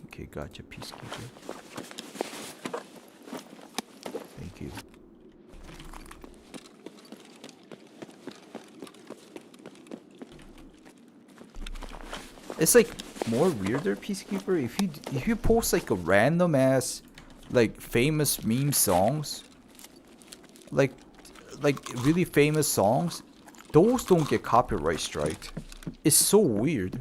Okay, gotcha, Peacekeeper. Thank you. It's like more weirder, Peacekeeper, if you post like a random ass like famous meme songs, like really famous songs, those don't get copyright striked. It's so weird.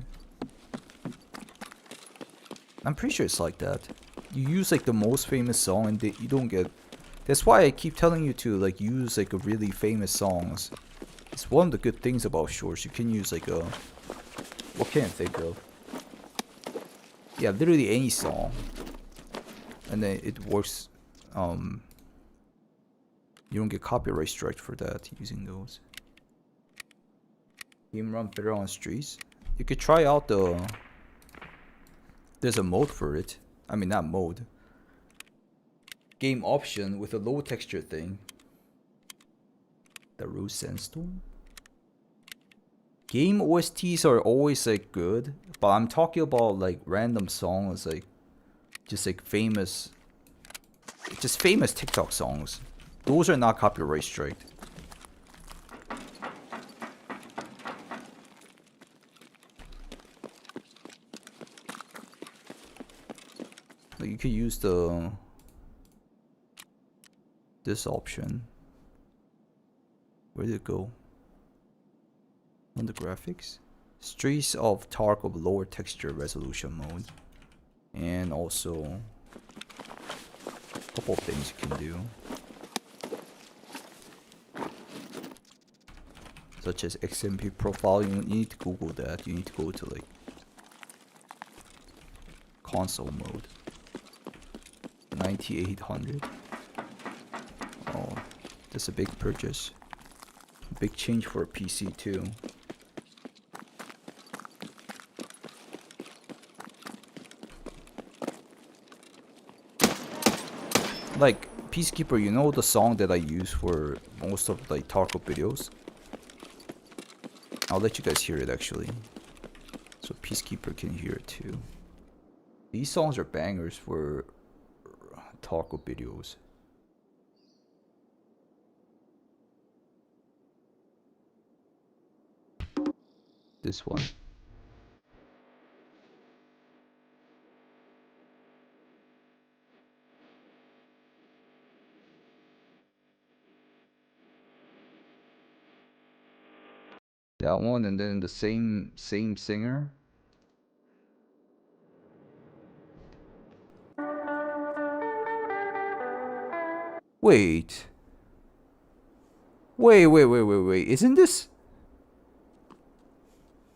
I'm pretty sure it's like that. You use like the most famous song and you don't get. That's why I keep telling you to like use like a really famous songs. It's one of the good things about shorts. You can use like a, what can I think of? Yeah, literally any song, and then it works. You don't get copyright strike for that using those. Game run better on streets. You could try out the. There's a mode for it. I mean, not mode. Game option with a low texture thing. The Rose Sandstorm. Game OSTs are always like good, but I'm talking about like random songs, like just like famous TikTok songs. Those are not copyright striked. Like you could use this option Where did it go? On the graphics? Streets of Tarkov lower texture resolution mode. And also a couple of things you can do. Such as XMP profile. You need to Google that. You need to go to like console mode. 9800. Oh, that's a big purchase. Big change for a PC too. Like Peacekeeper, you know the song that I use for most of like Tarkov videos? I'll let you guys hear it actually. So Peacekeeper can hear it too. These songs are bangers for Tarkov videos. This one. That one, and then the same singer. Wait. Wait. Isn't this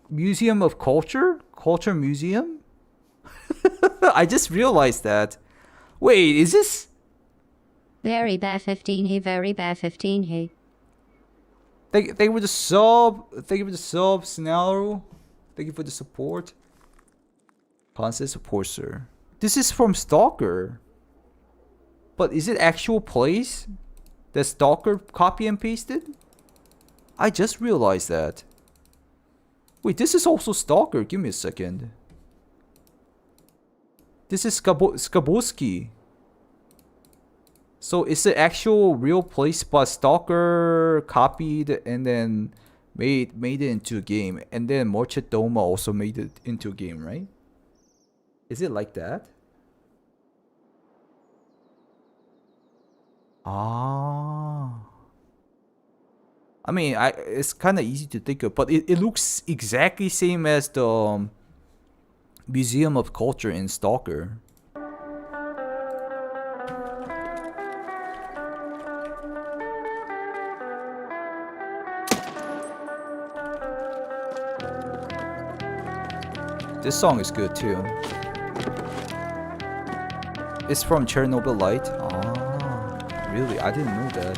Museum of Culture? Culture Museum? I just realized that. Wait, is this? Very bad 15 he, very bad 15 he. Thank you for the sub. Thank you for the sub, Snarl. Thank you for the support. Constant support, sir. This is from Stalker. But is it actual place that Stalker copy and pasted? I just realized that. Wait, this is also Stalker. Give me a second. This is Skaboski. So it's the actual real place, but Stalker copied and then made it into a game, and then Morchet Doma also made it into a game, right? Is it like that? Ah. I mean, it's kind of easy to think of, but it looks exactly same as the Museum of Culture in Stalker. This song is good too. It's from Chernobyl Light. Ah, really? I didn't know that.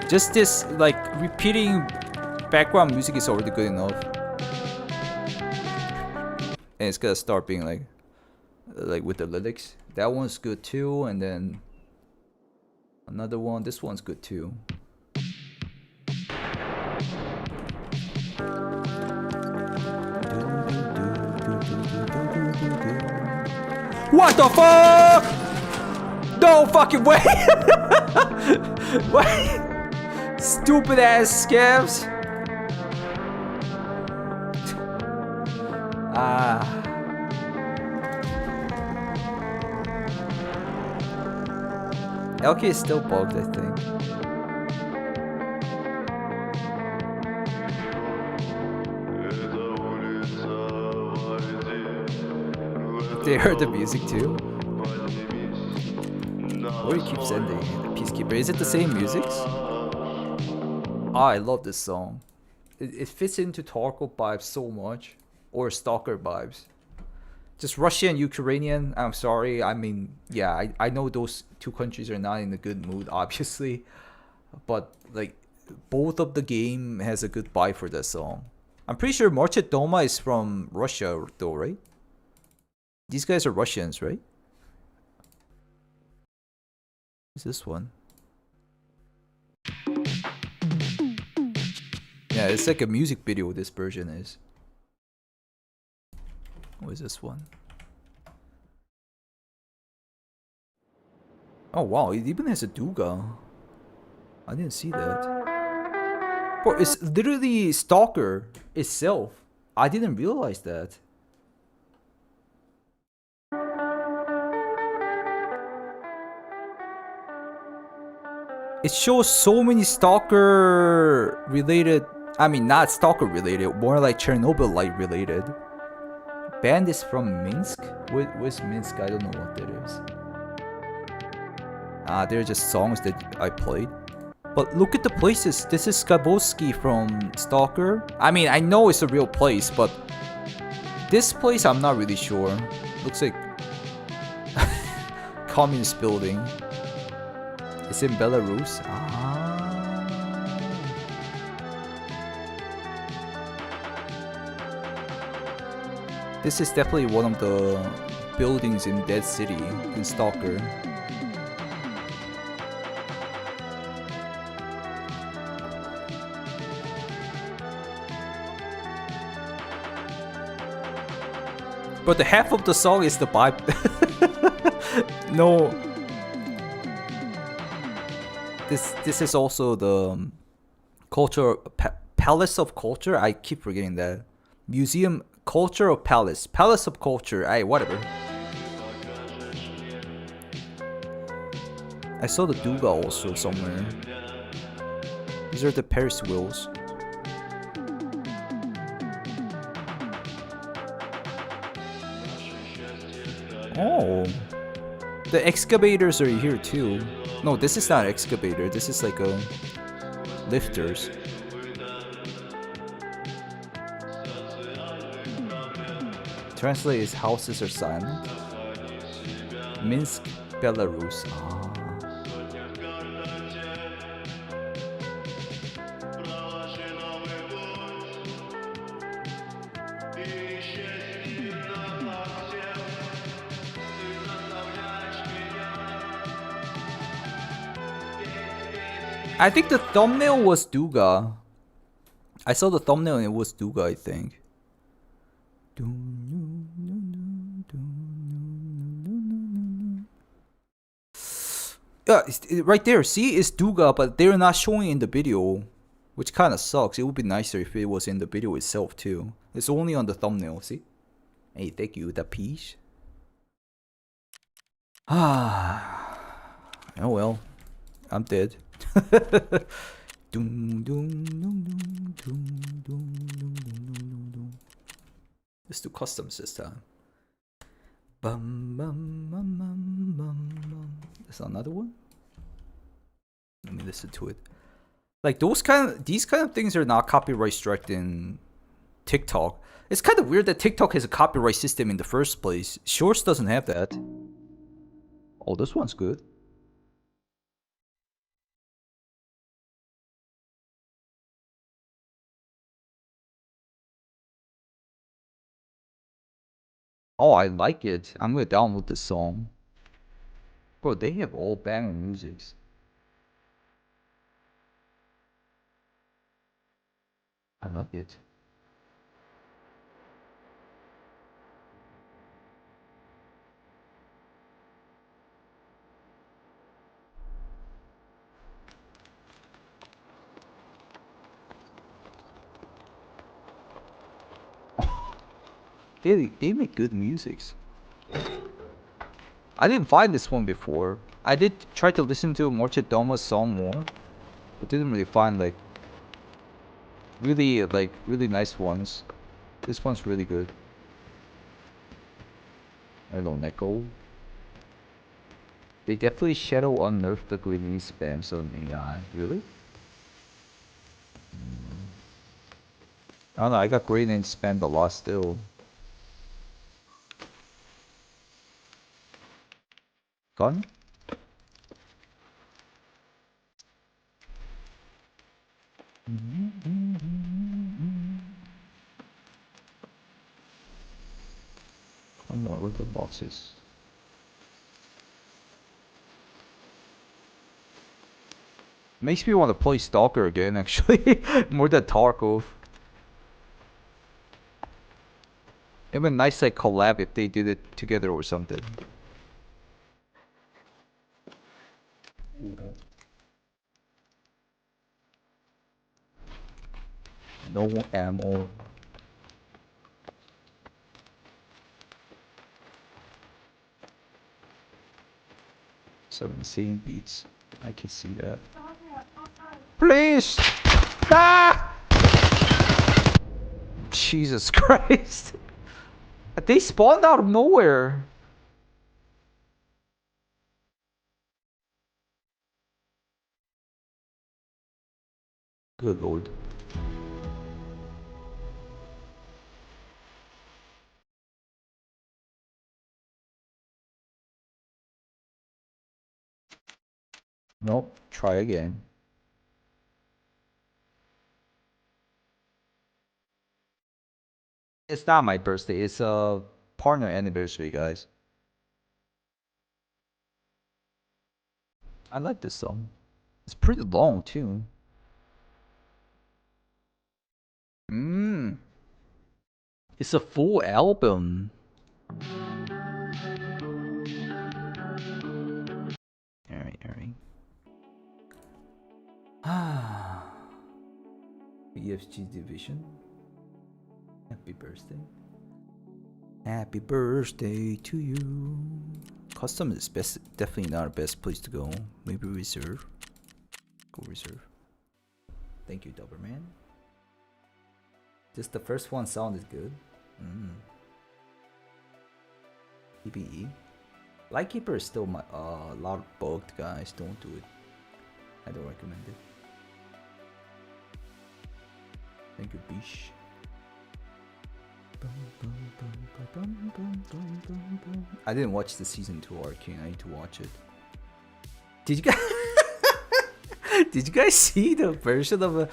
Just this, like, repeating background music is already good enough. And it's gonna start being like with the lyrics. That one's good too, and then another one. This one's good too. What the fuck? No fucking way! What? Stupid ass scams. LK is still bugged, I think. They heard the music too? Where do you keep sending? Peacekeeper. Is it the same music? I love this song. It fits into Tarkov vibes so much. Or Stalker vibes. Just Russian, Ukrainian, I'm sorry. I mean, yeah, I know those two countries are not in a good mood, obviously. But, like, both of the game has a good vibe for that song. I'm pretty sure Morchet Doma is from Russia, though, right? These guys are Russians, right? What's this one? Yeah, it's like a music video, this version is. What is this one? Oh wow, it even has a Duga. I didn't see that. Bro, it's literally Stalker itself. I didn't realize that. It shows so many Stalker related. I mean, not Stalker related, more like Chernobyl light related. Band is from Minsk? Where's Minsk? I don't know what that is. They're just songs that I played. But look at the places. This is Skaboski from Stalker. I mean, I know it's a real place, but this place I'm not really sure. Looks like communist building. It's in Belarus. This is definitely one of the buildings in Dead City in Stalker. But the half of the song is the vibe. No. This is also the culture palace of culture. I keep forgetting that. Museum culture of palace. Palace of culture. Whatever. I saw the Duga also somewhere. These are the Paris wheels. Oh, the excavators are here too. No, this is not excavator. This is like a lifters. Translate is houses are silent. Minsk, Belarus. I think the thumbnail was Duga. I saw the thumbnail and it was Duga, I think. Yeah, right there. See, it's Duga, but they're not showing in the video, which kind of sucks. It would be nicer if it was in the video itself too. It's only on the thumbnail. See? Hey, thank you, the piece. Oh well, I'm dead. Let's do customs this time. Bum, bum, bum, bum, bum, bum. There's another one. Let me listen to it. Like these kind of things are not copyright struck in TikTok. It's kind of weird that TikTok has a copyright system in the first place. Shorts doesn't have that. Oh, this one's good. Oh, I like it. I'm gonna download this song. Bro, they have all banger musics. I love it. They make good musics. I didn't find this one before. I did try to listen to Morchedoma's song more, but didn't really find like really nice ones. This one's really good. I don't know, Neko. They definitely shadow unnerfed the grenade spams on AI. Really? I don't know, I got grenade spammed a lot still. Gun? I don't know where the box is. Makes me want to play Stalker again, actually. More than Tarkov. It'd be nice like collab if they did it together or something. No ammo. 17 beats. I can see that. Please! Ah! Jesus Christ! They spawned out of nowhere. Good lord. Nope. Try again. It's not my birthday. It's a partner anniversary, guys. I like this song. It's pretty long too. Mmm. It's a full album. Alright, alright. Ah. BFG division. Happy birthday. Happy birthday to you. Custom is best, definitely not our best place to go. Maybe reserve. Go reserve. Thank you, Doberman. Just the first one sounded good. PPE. Lightkeeper is still my a lot of bugged, guys. Don't do it. I don't recommend it. Thank you, Bish. I didn't watch the season 2 Arcane. I need to watch it. Did you guys did you guys see the version of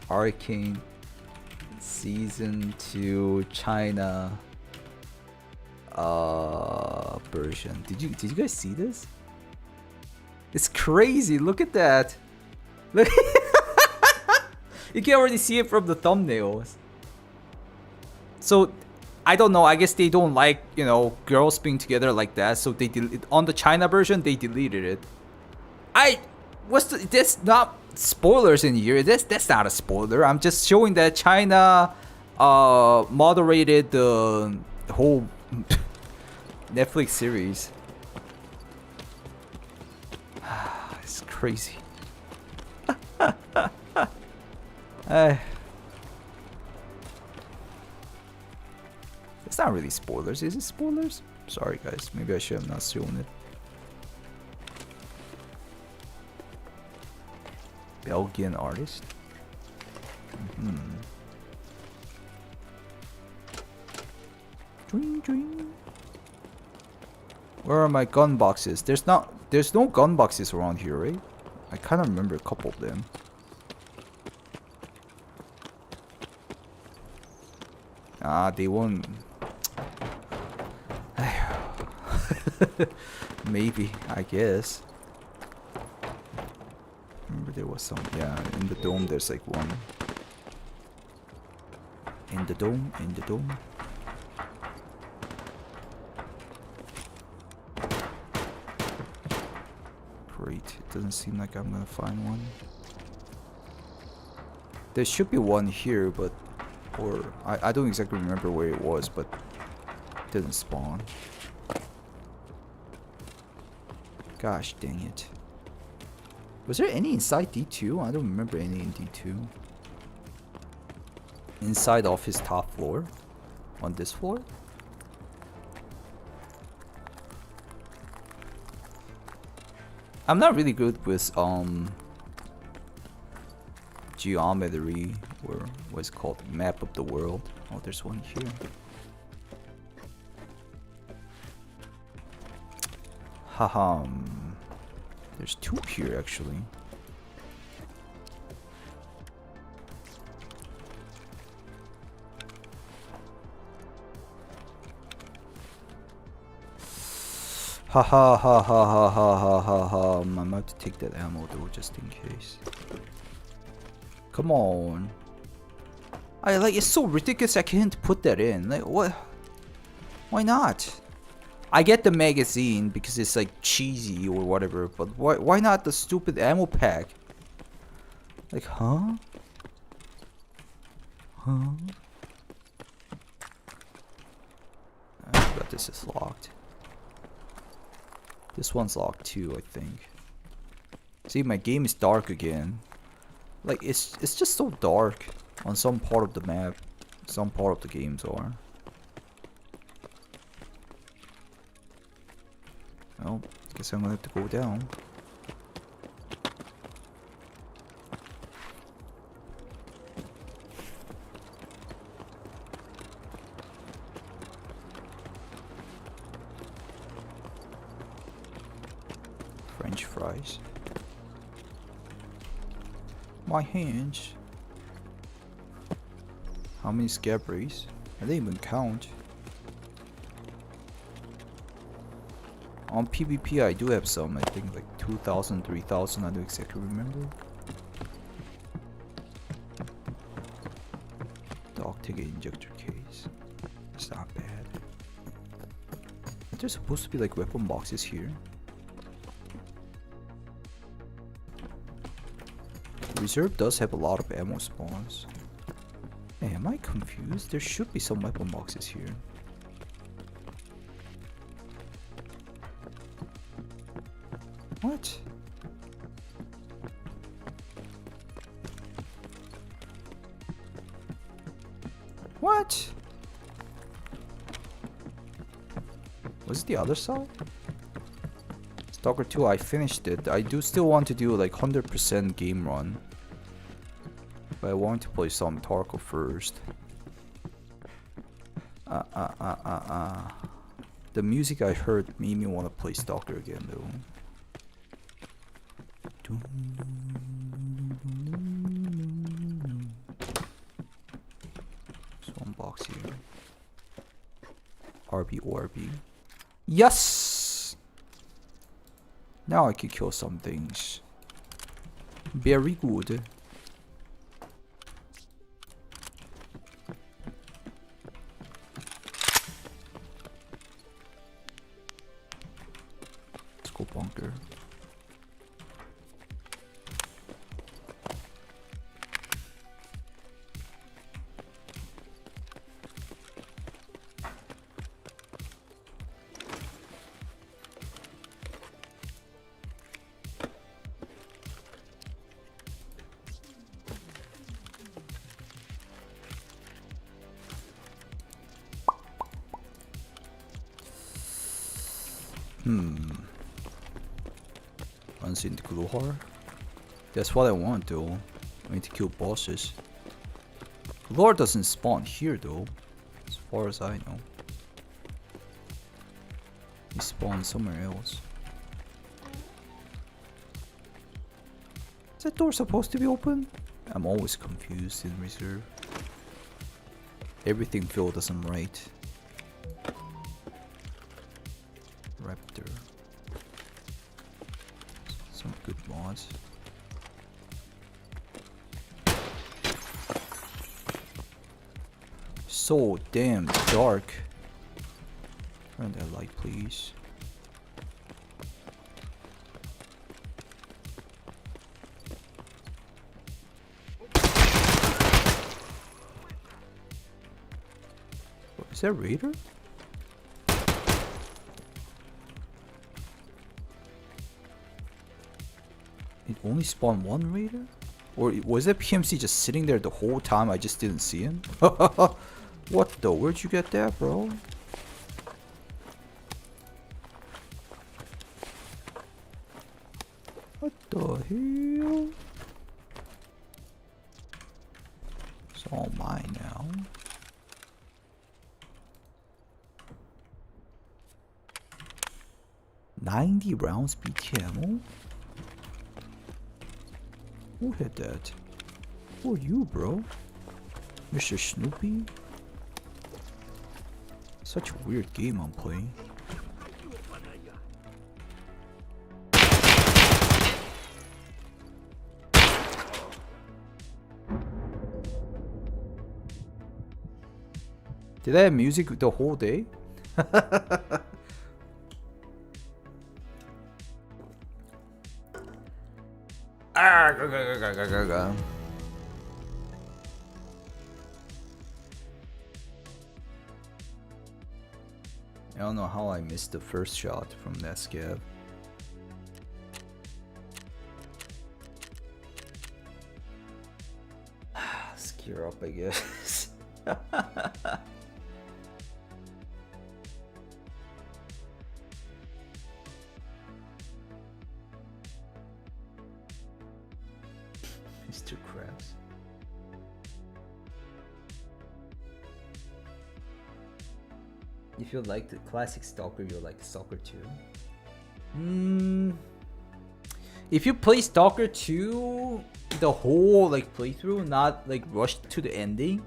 Arcane season 2 China version? Did you guys see this? It's crazy. Look at that. Look. You can already see it from the thumbnails. So, I don't know. I guess they don't like, you know, girls being together like that. So they on the China version, they deleted it. That's not spoilers in here. That's not a spoiler. I'm just showing that China moderated the whole Netflix series. It's crazy. It's not really spoilers. Is it spoilers? Sorry guys, maybe I should have not shown it. Belgian artist. Dream, dream. Where are my gun boxes? There's no gun boxes around here, right? I kind of remember a couple of them. They won't. Maybe, I guess. Remember there was some, yeah, in the dome there's like one. In the dome. Great, it doesn't seem like I'm gonna find one. There should be one here, but, or, I don't exactly remember where it was, but it didn't spawn. Gosh dang it. Was there any inside D2? I don't remember any in D2. Inside office top floor? On this floor? I'm not really good with geometry, or what's called map of the world. Oh, there's one here. Haha. There's two here actually. Ha ha ha ha ha ha ha ha ha. I'm about to take that ammo though, just in case. Come on. It's so ridiculous I can't put that in. Like, what? Why not? I get the magazine because it's like cheesy or whatever, but why not the stupid ammo pack? Like, huh? Huh? I forgot this is locked. This one's locked too, I think. See, my game is dark again. Like, it's just so dark on some part of the map. Some part of the games are. Well, guess I'm gonna have to go down. French fries. My hands. How many scabrys? I didn't even count. On PvP I do have some, I think like 2,000, 3,000, I don't exactly remember. Dog ticket injector case. It's not bad. There's supposed to be like weapon boxes here. Reserve does have a lot of ammo spawns. Hey, am I confused? There should be some weapon boxes here. What? What? Was it the other side? Stalker 2, I finished it. I do still want to do like 100% game run. But I want to play some Tarkov first. The music I heard made me want to play Stalker again though. There's one box here. RB. Yes! Now I can kill some things. Very good. Let's go bunker. Unseen Gluhar? That's what I want though. I need to kill bosses. Gluhar doesn't spawn here though, as far as I know. He spawns somewhere else. Is that door supposed to be open? I'm always confused in reserve. Everything feels doesn't right. Raptor. Some good mods. So damn dark. Turn that light, please. Is that Raider? It only spawned one Raider? Or was that PMC just sitting there the whole time? I just didn't see him? What the? Where'd you get that, bro? What the hell? It's all mine now. $90 rounds BT ammo? Who hit that? Who are you, bro? Mr. Snoopy? Such a weird game I'm playing. Did I have music the whole day? don't know how I missed the first shot from that scav. Scare up, I guess. Mr. Krabs. If you like the classic Stalker, you'll like Stalker 2. If you play Stalker 2 the whole like playthrough, not like rushed to the ending,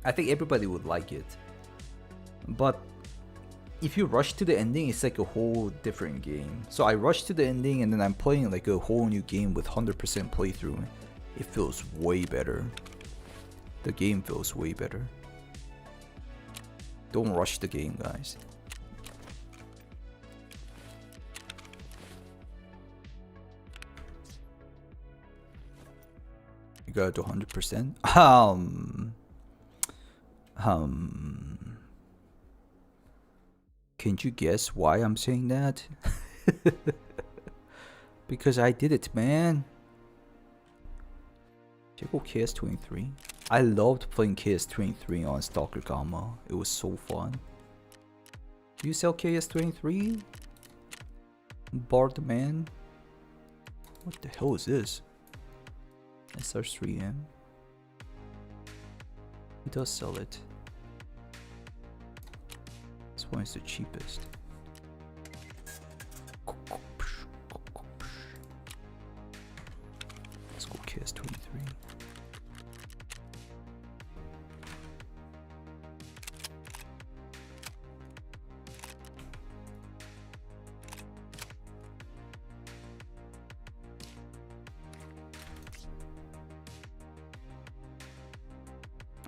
I think everybody would like it. But if you rush to the ending, it's like a whole different game. So I rushed to the ending and then I'm playing like a whole new game with 100% playthrough. It feels way better. The game feels way better. Don't rush the game, guys. You gotta do 100%. Can you guess why I'm saying that? Because I did it, man. Did you go KS23? I loved playing KS23 on Stalker Gamma. It was so fun. Do you sell KS23? Bard man? What the hell is this? SR3M? He does sell it. This one is the cheapest. Let's go KS23.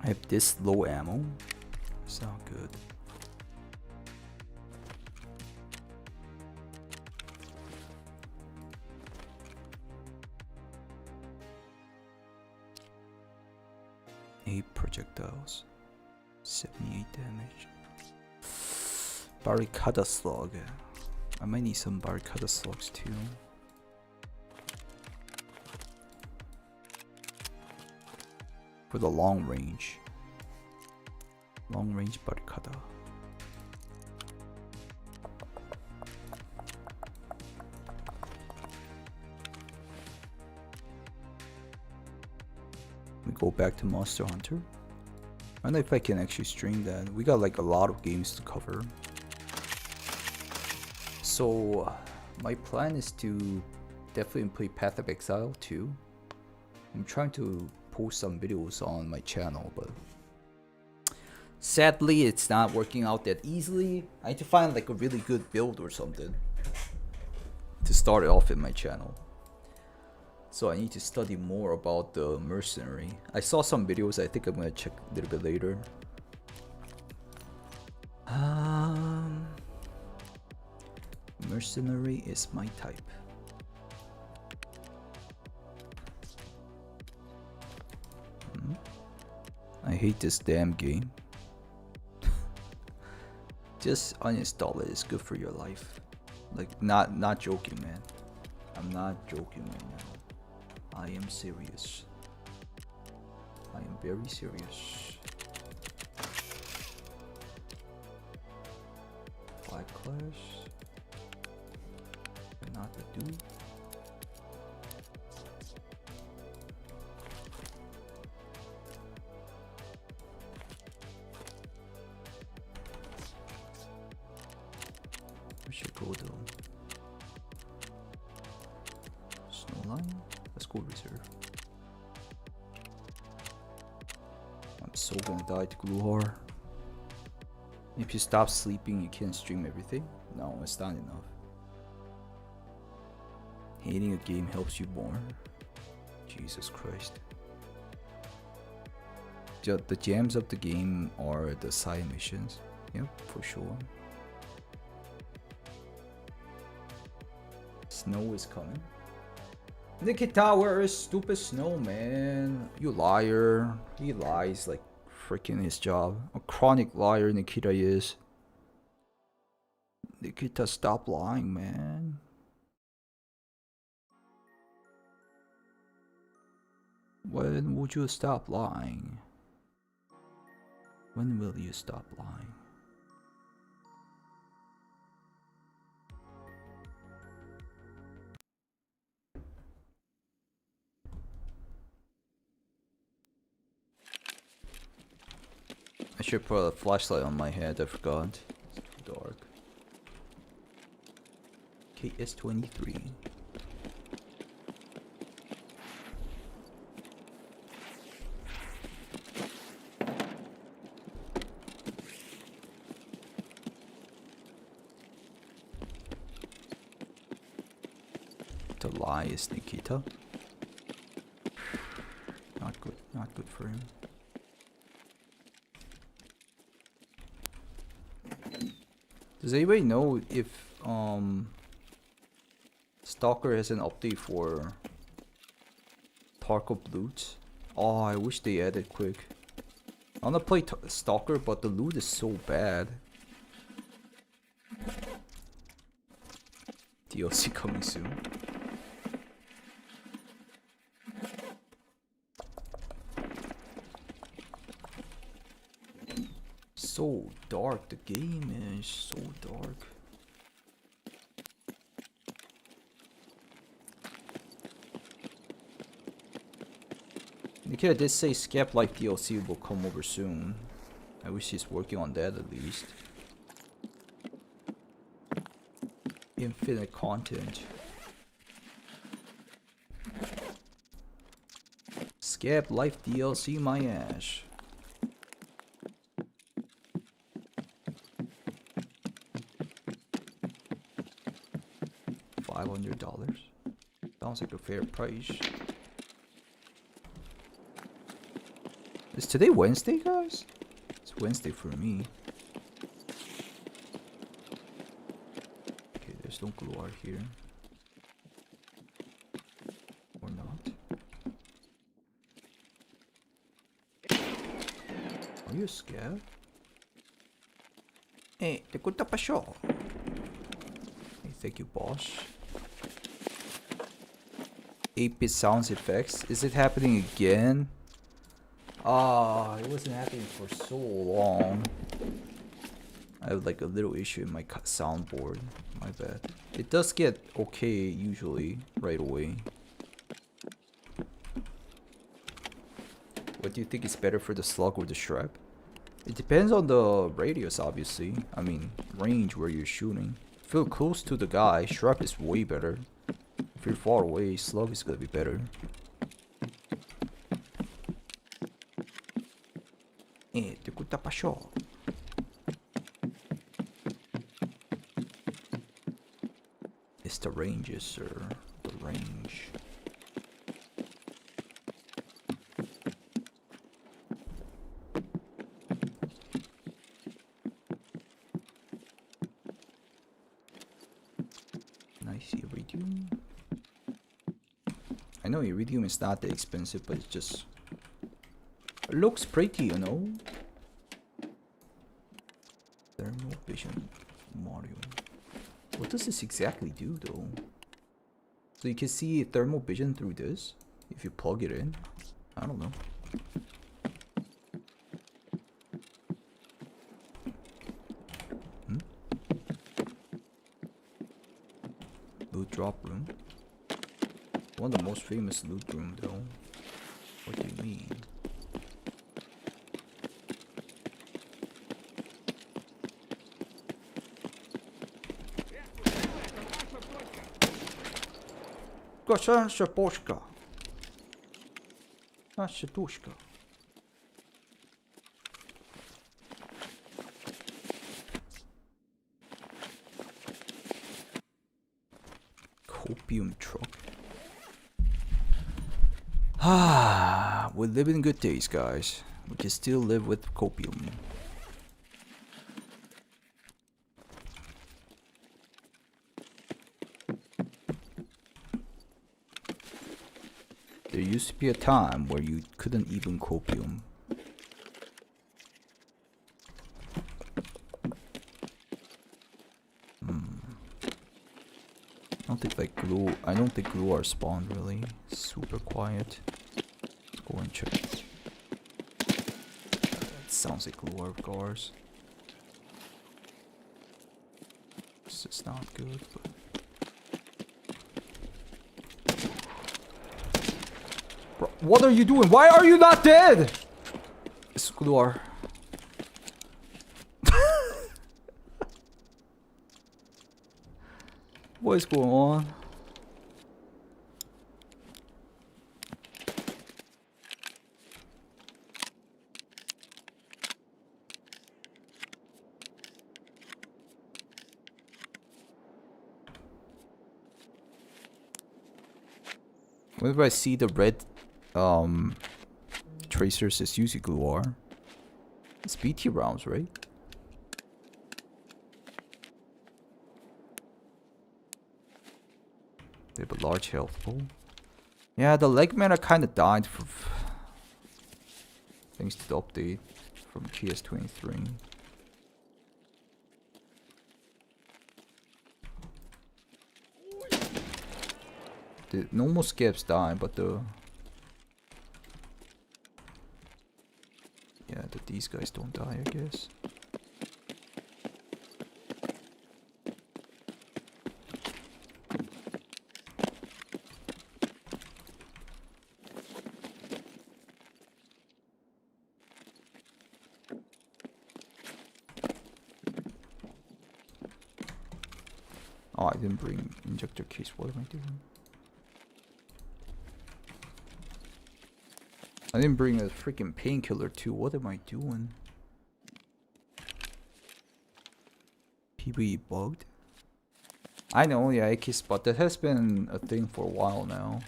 I have this low ammo. It's not good. Projectiles, 78 damage. Barricada slug. I might need some barricada slugs too. For the long range. Long range barricada. We go back to Monster Hunter. I don't know if I can actually stream that. We got like a lot of games to cover. So my plan is to definitely play Path of Exile 2. I'm trying to post some videos on my channel, but sadly it's not working out that easily. I need to find like a really good build or something to start it off in my channel. So I need to study more about the mercenary. I saw some videos. I think I'm gonna check a little bit later. Mercenary is my type. I hate this damn game. Just uninstall it. It's good for your life. Like not joking, man. I'm not joking right now. I am serious. I am very serious. Flag clash. Not the dude. We should go to Snowline. Let's go reserve. I'm so gonna die to Gluhar. If you stop sleeping, you can't stream everything. No, it's not enough. Hating a game helps you more. Jesus Christ. The gems of the game are the side missions. Yep, for sure. Snow is coming. Nikita, where is stupid Snow, man? You liar. He lies like freaking his job. A chronic liar Nikita is. Nikita, stop lying, man. When would you stop lying? When will you stop lying? I should put a flashlight on my head, I forgot. It's too dark. KS23. The lie is Nikita. Not good for him. Does anybody know if Stalker has an update for Tarkov loot? Oh, I wish they added quick. I wanna play Stalker, but the loot is so bad. DLC coming soon. So dark, the game is so dark. Nikita did say Scap Life DLC will come over soon. I wish he's working on that at least. Infinite content. Scap Life DLC my ass. $500. Sounds like a fair price. Is today Wednesday, guys? It's Wednesday for me. Okay, there's no glue out here. Or not. Are you scared? Hey, te cuenta pa show. Hey, thank you, boss. 8-bit sounds effects. Is it happening again? Ah, it wasn't happening for so long. I have like a little issue in my soundboard. My bad. It does get okay usually right away. What do you think is better for the slug or the shrap? It depends on the radius, obviously. I mean, range where you're shooting. If you're close to the guy, shrap is way better. If you're far away, slug is gonna be better. Te cuenta pa show. It's the ranges, sir. The range. Nice iridium. I know iridium is not that expensive, but it's just looks pretty, you know. Thermal vision module. What does this exactly do, though? So you can see thermal vision through this if you plug it in. I don't know. Loot drop room. One of the most famous loot room, though. What do you mean? Naša poška. Naša tuška. Copium truck. Ah, we live in good days, guys. We can still live with copium. There used to be a time where you couldn't even copium. think like glue. I don't think glue are spawned really. Super quiet. Let's go and check. That sounds like glue are cars. This is not good. But bro, what are you doing? Why are you not dead? It's glue are. What is going on? Whenever I see the red tracers, it's usually glue are. It's BT rounds, right? They have a large health pool. Yeah, the leg meta kind of died for thanks to the update from PS23. The normal skips die, but these guys don't die, I guess. Oh, I didn't bring injector case. What am I doing? I didn't bring a freaking painkiller too. What am I doing? POE bugged? I know, yeah, AK spot. That has been a thing for a while now.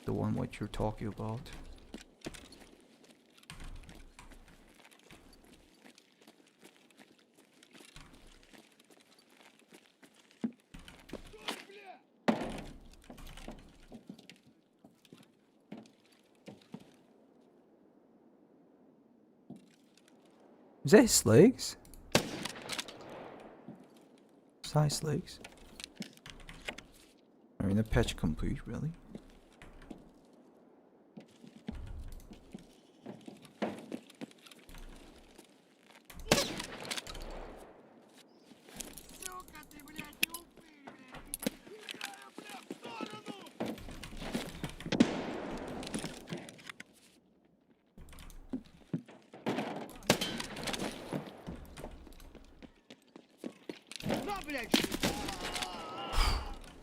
The one what you're talking about. Is that his legs? Size legs? Arena patch complete, really?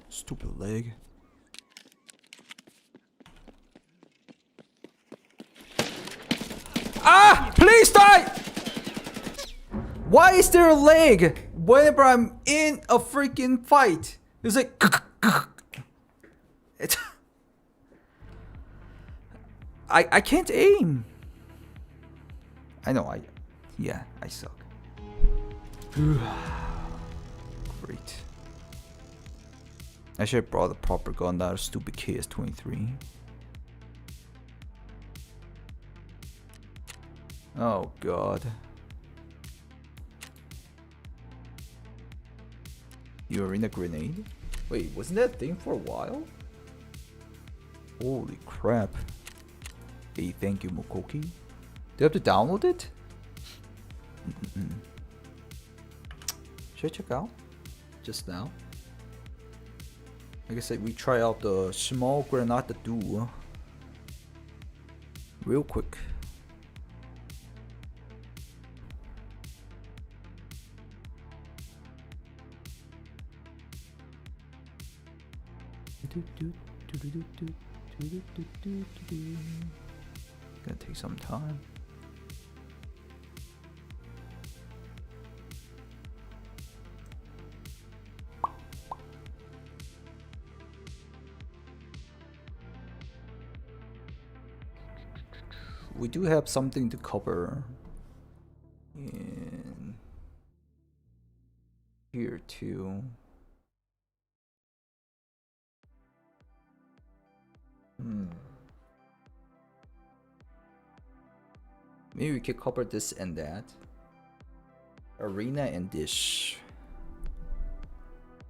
Stupid leg. Ah! Please die! Why is there a leg whenever I'm in a freaking fight? It's like it's I can't aim. I know I suck. Great. I should have brought a proper gun, not a stupid KS-23. Oh god. You're in a grenade? Wait, wasn't that a thing for a while? Holy crap. Hey, thank you, Mokoki. Do you have to download it? Should I check out? Just now? Like I said, we try out the small granada duo real quick. Gonna take some time. We do have something to cover in here too. Maybe we could cover this and that. Arena and dish.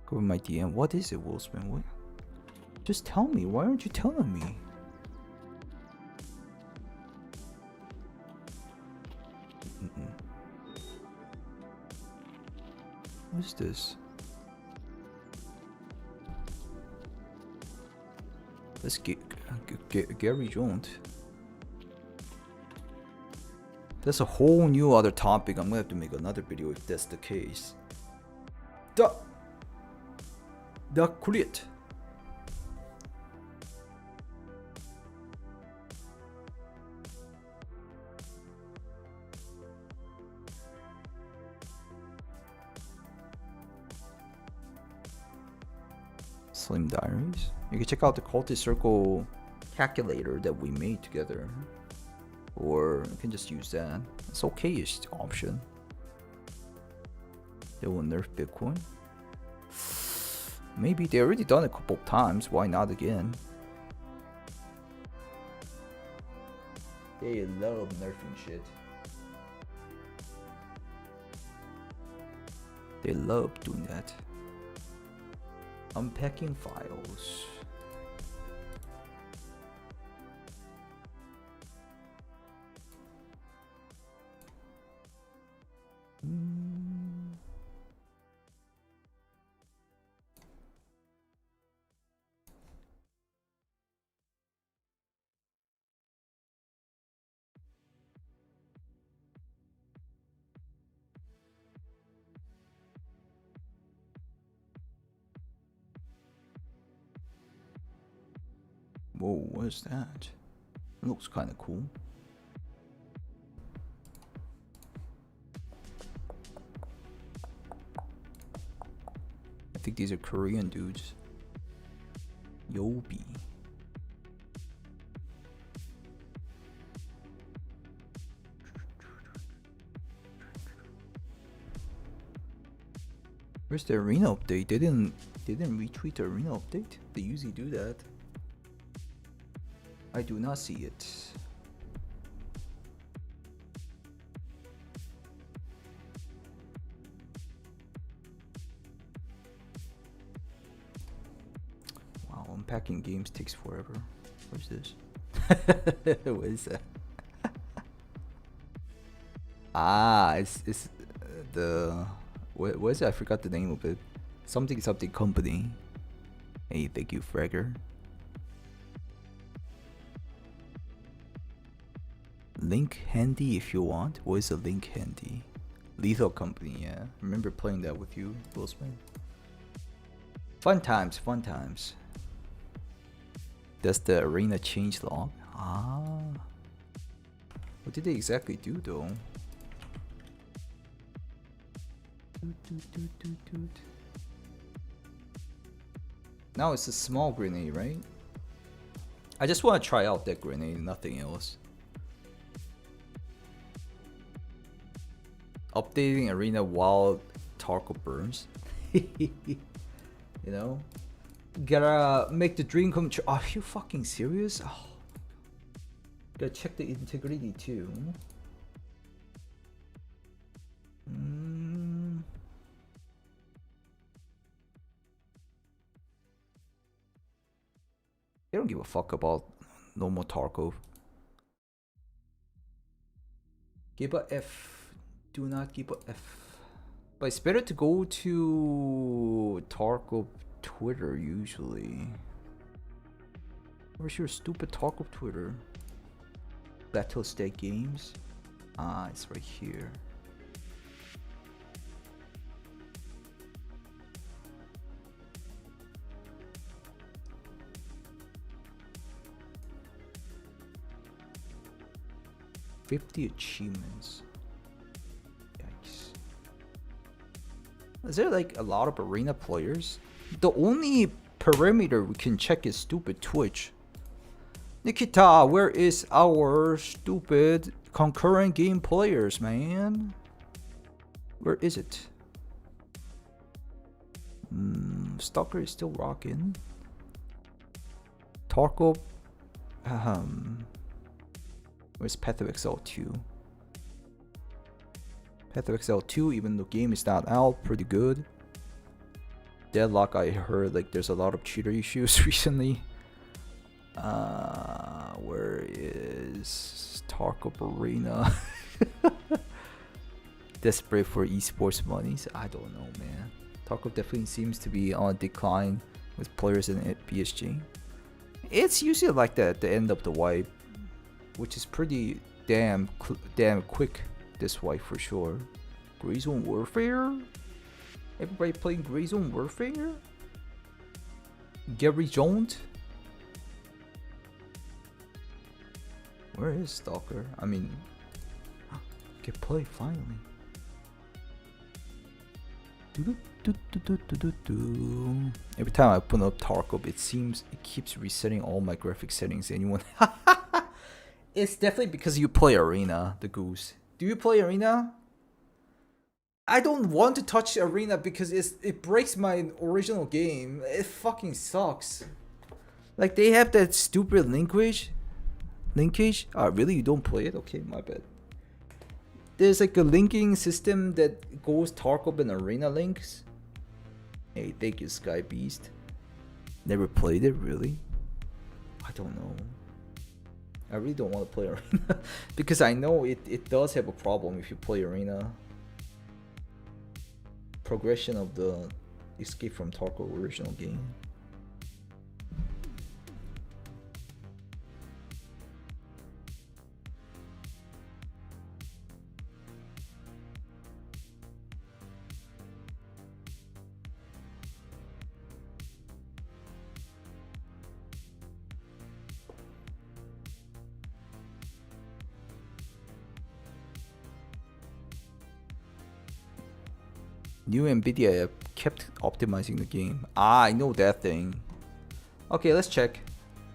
Go in my DM. What is it, Willspin? What? Just tell me. Why aren't you telling me? What is this? Let's get Gary Jones. That's a whole new other topic. I'm gonna have to make another video if that's the case. The Korean. Slim Diaries. You can check out the Cultist Circle calculator that we made together. Or you can just use that. It's okay-ish option. They will nerf Bitcoin. Maybe they already done it a couple of times. Why not again? They love nerfing shit. They love doing that. Unpacking files. Whoa, what is that? It looks kind of cool. I think these are Korean dudes. Yobi. Where's the arena update? They didn't retweet the arena update. They usually do that. I do not see it. Wow, unpacking games takes forever. Where's this? What is that? Ah, it's the what is it? I forgot the name of it. Something company. Hey, thank you, Fragger. Link handy if you want. What is a link handy? Lethal Company, yeah. Remember playing that with you, Will Smith. Fun times, fun times. That's the arena change log. Ah. What did they exactly do though? Now it's a small grenade, right? I just want to try out that grenade, nothing else. Updating arena while Tarko burns. You know? Gotta make the dream come true. Are you fucking serious? Oh. Gotta check the integrity too. They don't give a fuck about no more Tarkov. Give a F. Do not give a F. But it's better to go to Tarkov Twitter usually. Where's your stupid Tarkov Twitter? Battlestate Games. Ah, it's right here. "50 achievements. Yikes. Is there like a lot of arena players? The only parameter we can check is stupid Twitch. Nikita, where is our stupid concurrent game players, man? Where is it? Stalker is still rocking. Tarkov. Where's Path of Exile 2? Path of Exile 2, even though game is not out, pretty good. Deadlock, I heard like there's a lot of cheater issues recently. Where is Tarkov Arena? Desperate for esports monies? I don't know, man. Tarkov definitely seems to be on a decline with players in PSG. It's usually like that at the end of the wipe, which is pretty damn quick. This wipe for sure. Gray Zone Warfare? Everybody playing Gray Zone Warfare? Gary Jones? Where is Stalker? I mean, get play finally. Every time I open up Tarkov, it seems it keeps resetting all my graphic settings. Anyone? It's definitely because you play Arena, the goose. Do you play Arena? I don't want to touch Arena because it breaks my original game. It fucking sucks. Like they have that stupid linkage. Really? You don't play it? Okay, my bad. There's like a linking system that goes Tarkov and Arena links. Hey, thank you, Sky Beast. Never played it, really? I don't know. I really don't want to play Arena because I know it does have a problem if you play Arena. Progression of the Escape from Tarkov original game. New NVIDIA app kept optimizing the game. Ah, I know that thing. Okay, let's check.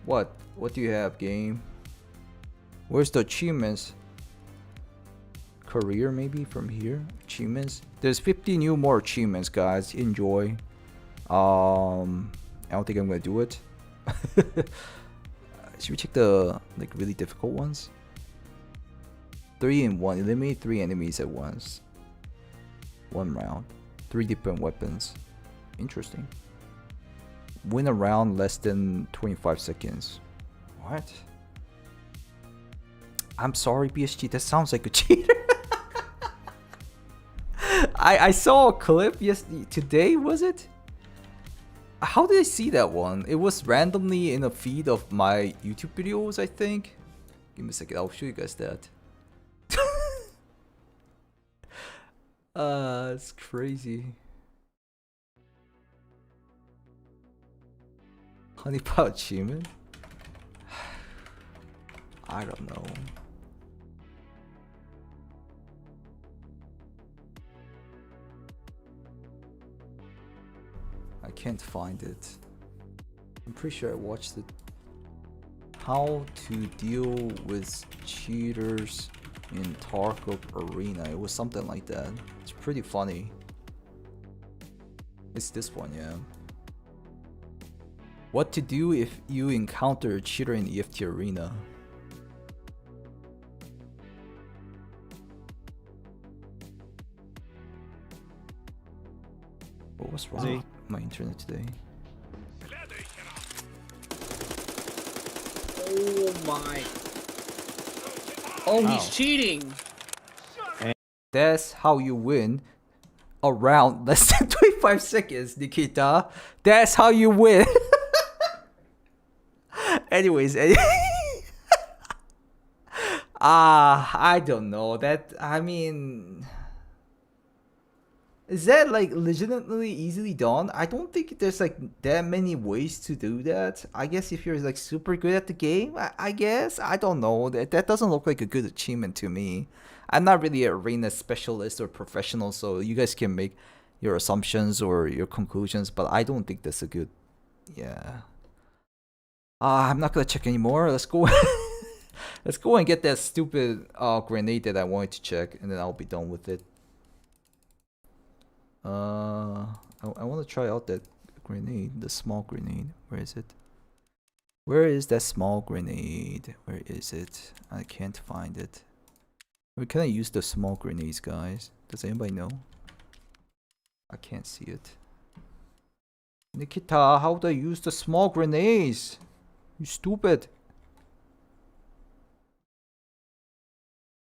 What do you have, game? Where's the achievements? Career maybe from here? Achievements? There's 50 new more achievements, guys. Enjoy. I don't think I'm gonna do it. Should we check the like really difficult ones? 3 in 1. Eliminate 3 enemies at once. 1 round. 3 different weapons. Interesting. Win a round less than 25 seconds. What? I'm sorry, PSG. That sounds like a cheater. I saw a clip today, was it? How did I see that one? It was randomly in a feed of my YouTube videos, I think. Give me a second. I'll show you guys that. It's crazy. Honeypot achievement? I don't know. I can't find it. I'm pretty sure I watched it. How to deal with cheaters in Tarkov Arena. It was something like that. It's pretty funny. It's this one, yeah. What to do if you encounter a cheater in EFT Arena. What was wrong with my internet today? Oh my. Oh, he's cheating. That's how you win a round less than 25 seconds, Nikita. That's how you win. Anyways, I don't know. I mean, is that like legitimately easily done? I don't think there's like that many ways to do that. I guess if you're like super good at the game, I guess. I don't know. That doesn't look like a good achievement to me. I'm not really an arena specialist or professional, so you guys can make your assumptions or your conclusions, but I don't think that's a good, yeah. I'm not gonna check anymore. Let's go. Let's go and get that stupid grenade that I wanted to check, and then I'll be done with it. I want to try out that grenade, the small grenade. Where is it? Where is that small grenade? Where is it? I can't find it. Where can I use the small grenades, guys? Does anybody know? I can't see it. Nikita, how do I use the small grenades? You stupid.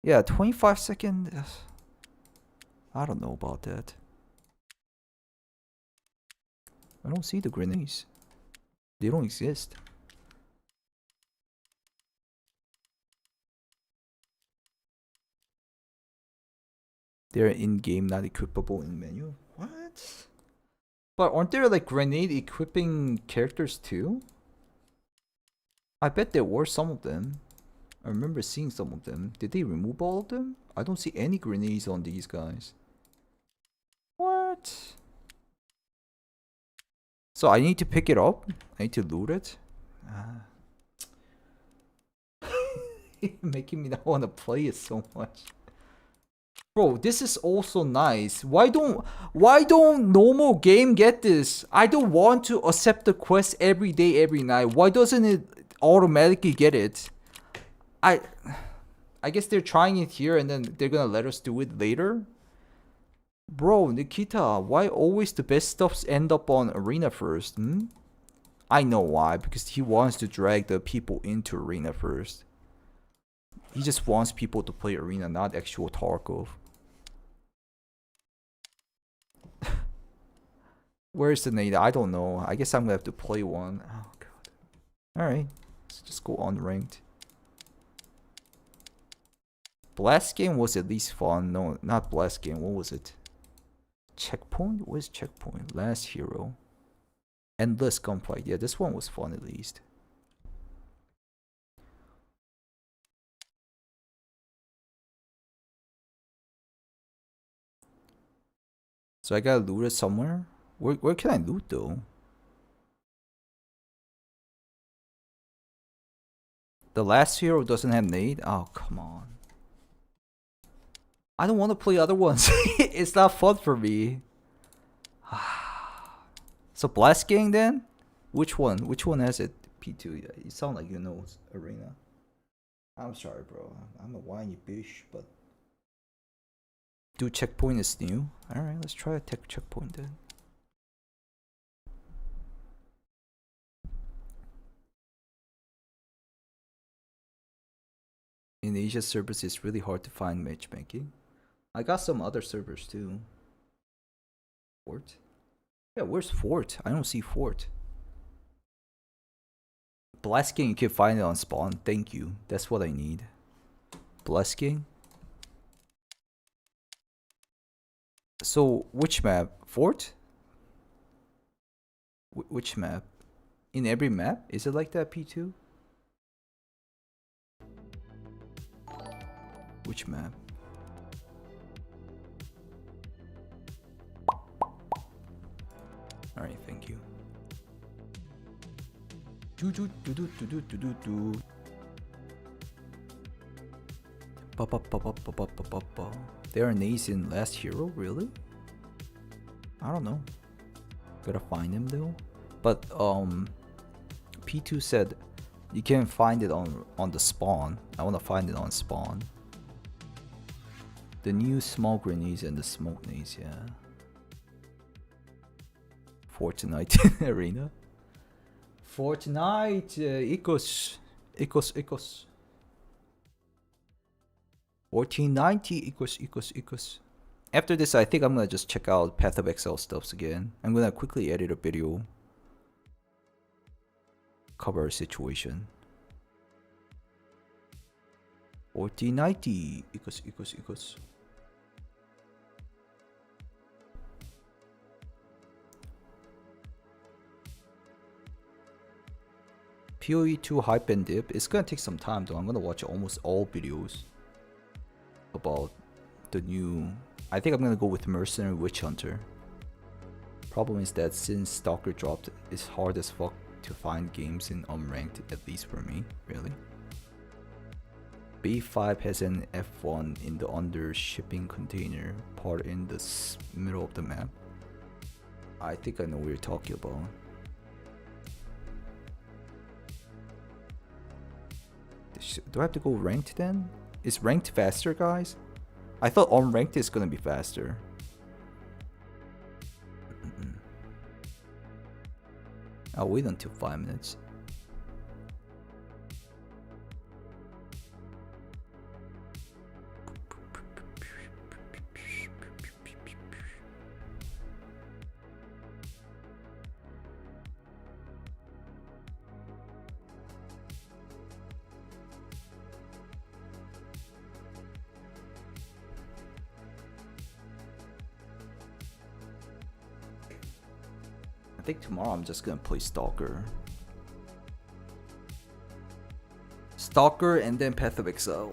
Yeah, 25-second. I don't know about that. I don't see the grenades. They don't exist. They're in-game, not equipable in menu. What? But aren't there like grenade equipping characters too? I bet there were some of them. I remember seeing some of them. Did they remove all of them? I don't see any grenades on these guys. What? So I need to pick it up? I need to loot it? Making me not want to play it so much. Bro, this is also nice. Why don't normal game get this? I don't want to accept the quest every day, every night. Why doesn't it automatically get it? I guess they're trying it here and then they're gonna let us do it later. Bro, Nikita, why always the best stuffs end up on Arena first? I know why, because he wants to drag the people into Arena first. He just wants people to play Arena, not actual Tarkov. Where's the nade? I don't know. I guess I'm gonna have to play one. Oh god. Alright. Let's just go unranked. Blast game was at least fun. No, not blast game. What was it? Checkpoint? What is checkpoint? Last hero. Endless gunfight. Yeah, this one was fun at least. So I gotta loot it somewhere? Where can I loot though? The last hero doesn't have nade? Oh, come on. I don't want to play other ones. It's not fun for me. So Blast Gang then? Which one? Which one has it? P2. Yeah, you sound like you know Arena. I'm sorry, bro. I'm a whiny bitch, but... Dude, checkpoint is new. Alright, let's try a checkpoint then. In Asia servers, it's really hard to find matchmaking. I got some other servers too. Fort? Yeah, where's Fort? I don't see Fort. Blast King, you can find it on spawn. Thank you. That's what I need. Blast King? So, which map? Fort? Which map? In every map? Is it like that, P2? Which map? Alright, thank you. There are nades in Last Hero, really? I don't know. Gotta find him though. But P2 said you can find it on the spawn. I wanna find it on spawn. The new small grenades and the smoke nades, yeah. Fortnite Arena. Fortnite equals 1490 equals. After this, I think I'm gonna just check out Path of Exile stuffs again. I'm gonna quickly edit a video. Cover a situation. 1490 equals. POE 2 hype and dip. It's gonna take some time though. I'm gonna watch almost all videos about the new... I think I'm gonna go with Mercenary Witch Hunter. Problem is that since Stalker dropped, it's hard as fuck to find games in unranked, at least for me, really. B5 has an F1 in the under shipping container part in the middle of the map. I think I know what you're talking about. Do I have to go ranked then? Is ranked faster, guys? I thought unranked is gonna be faster. I'll wait until 5 minutes. I think tomorrow I'm just gonna play Stalker. Stalker and then Path of Exile.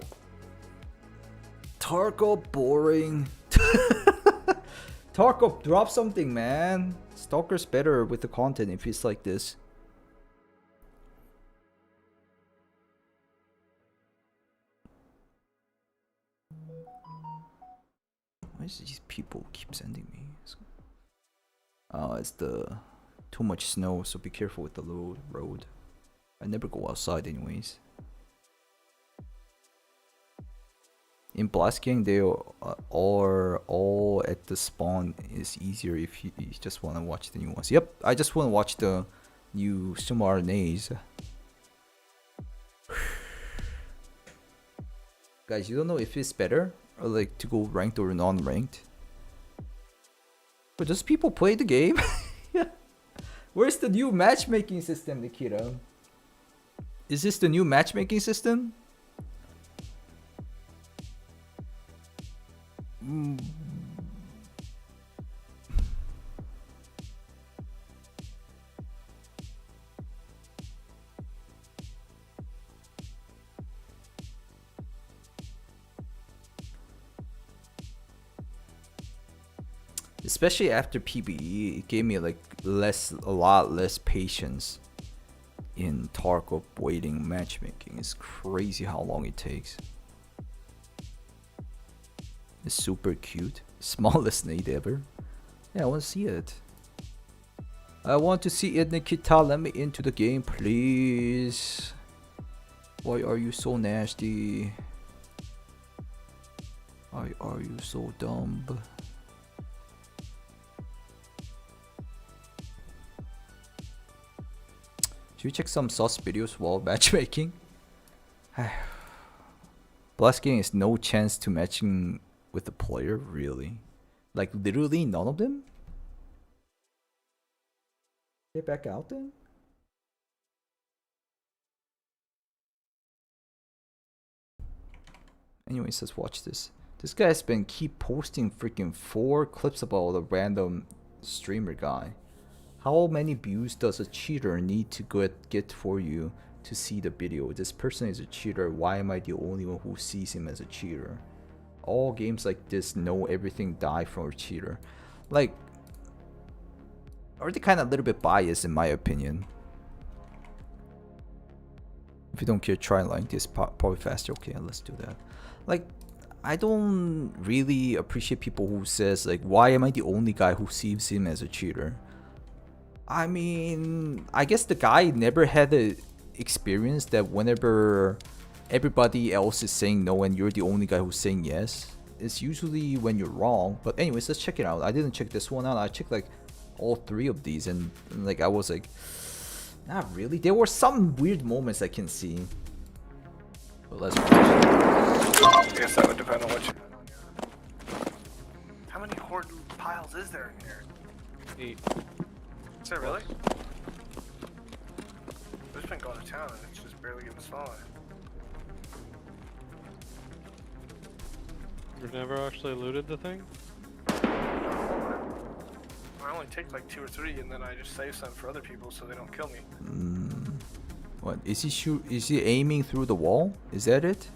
Tarkov boring. Tarkov, drop something, man. Stalker's better with the content if it's like this. Why is these people keep sending me? Oh, it's the too much snow, so be careful with the road. I never go outside anyways. In Blast Gang, they are all at the spawn is easier if you just want to watch the new ones. Yep, I just want to watch the new Sumo RNAs. Guys, you don't know if it's better or like to go ranked or non-ranked. But does people play the game? Yeah. Where's the new matchmaking system, Nikita? Is this the new matchmaking system? Especially after PBE, it gave me like a lot less patience in Tarkov waiting matchmaking. It's crazy how long it takes. It's super cute. Smallest nade ever. Yeah, I want to see it. I want to see it, Nikita. Let me into the game, please. Why are you so nasty? Why are you so dumb? Should we check some sus videos while matchmaking? Blasting is no chance to matching with the player, really? Like literally none of them? Get back out then? Anyways, let's watch this. This guy's been keep posting freaking 4 clips about a random streamer guy. How many views does a cheater need to get for you to see the video? This person is a cheater. Why am I the only one who sees him as a cheater? All games like this know everything die from a cheater. Like, are they kind of a little bit biased in my opinion? If you don't care, try like this. Probably faster. Okay, let's do that. Like, I don't really appreciate people who says like, why am I the only guy who sees him as a cheater? I mean, I guess the guy never had the experience that whenever everybody else is saying no and you're the only guy who's saying yes, it's usually when you're wrong. But anyways, let's check it out. I didn't check this one out. I checked like all 3 of these and like I was like, not really. There were some weird moments I can see. But let's watch. I guess that would depend on what you... How many horde piles is there in here? 8. Is there really? We've been going to town and it's just barely getting smaller. You've never actually looted the thing? I only take like 2 or 3 and then I just save some for other people so they don't kill me. What is he is he aiming through the wall? Is that it?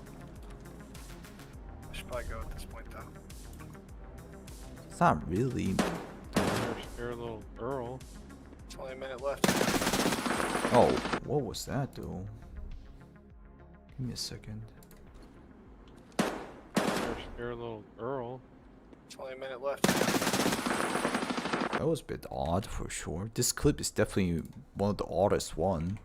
I should probably go at this point though. It's not really. You're a little girl. It's only a minute left. Oh, what was that though? Give me a second. You're a little girl. It's only a minute left. That was a bit odd for sure. This clip is definitely one of the oddest one.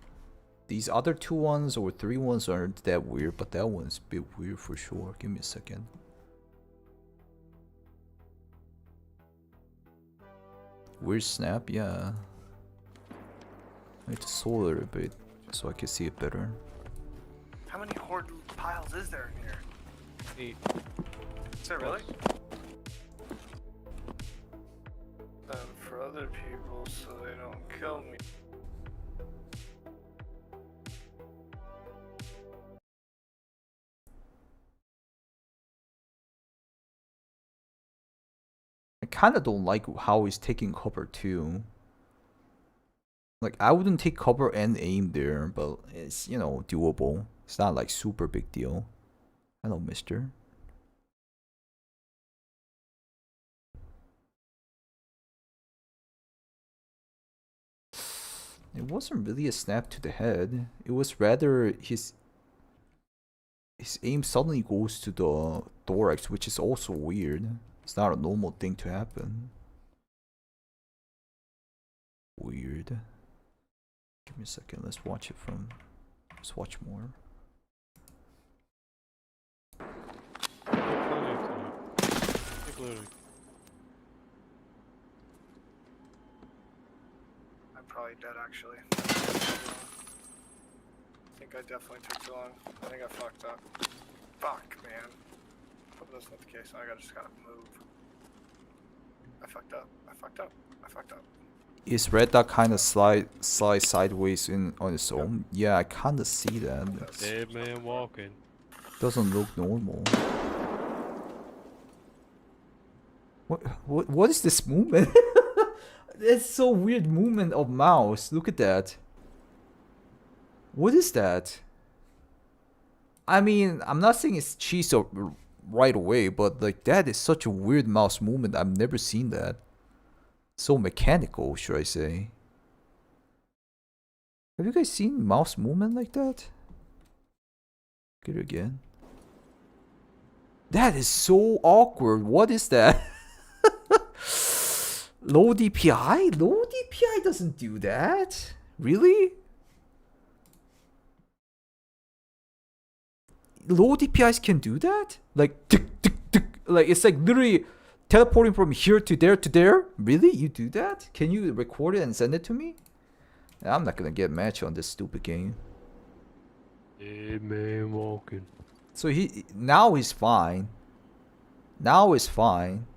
These other 2 ones or 3 ones aren't that weird, but that one's a bit weird for sure. Give me a second. Weird snap, yeah. I need to solar a bit so I can see it better. How many horde piles is there in here? 8. Is there really? For other people so they don't kill me. I kind of don't like how he's taking cover too. Like, I wouldn't take cover and aim there, but it's, you know, doable. It's not like super big deal. Hello, mister. It wasn't really a snap to the head. It was rather his aim suddenly goes to the thorax, which is also weird. It's not a normal thing to happen. Weird. Give me a second. Let's watch it from. Let's watch more. Plenty of time. Keep looting. I'm probably dead actually. I think I definitely took too long. I think I fucked up. Fuck, man. Hope that's not the case. Just gotta move. I fucked up. I fucked up. I fucked up. Is red dot kind of slide sideways in on its own? Yeah, I kind of see that. Dead man walking. Doesn't look normal. What is this movement? It's so weird movement of mouse. Look at that. What is that? I mean, I'm not saying it's cheese right away, but like that is such a weird mouse movement. I've never seen that. So mechanical, should I say? Have you guys seen mouse movement like that? Get it again. That is so awkward. What is that? Low DPI? Low DPI doesn't do that. Really? Low DPIs can do that? Like, tick, tick, tick. Like it's like literally teleporting from here to there to there? Really? You do that? Can you record it and send it to me? I'm not gonna get match on this stupid game. Dead man walking. So now he's fine. Now he's fine.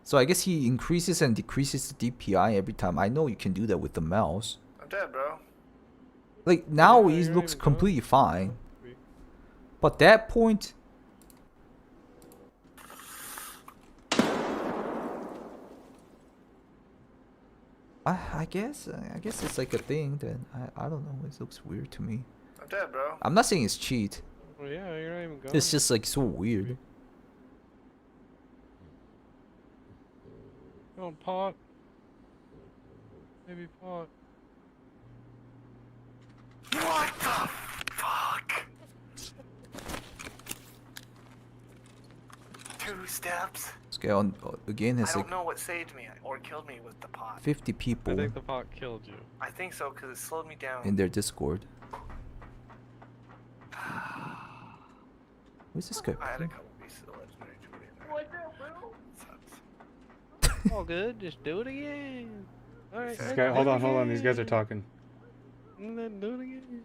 So I guess he increases and decreases the DPI every time. I know you can do that with the mouse. I'm dead, bro. Like now Yeah, he you're looks even completely done. fine. But that point, I guess it's like a thing that I don't know. It looks weird to me. I'm dead, bro. I'm not saying it's cheat. Well, yeah, you're not even going. It's just like so weird. Going pot. Maybe pot. What the fuck? 2 steps? This guy on again I has don't like know what saved me or killed me with the pot. 50 I people think the pot killed you. I think so because it slowed me down. in their Discord. Where's this guy? I had a from? couple pieces of legendary jewelry in there. What the hell? All good. Just do it again. All right. This Guy, hold on. These guys are talking. And then do it again.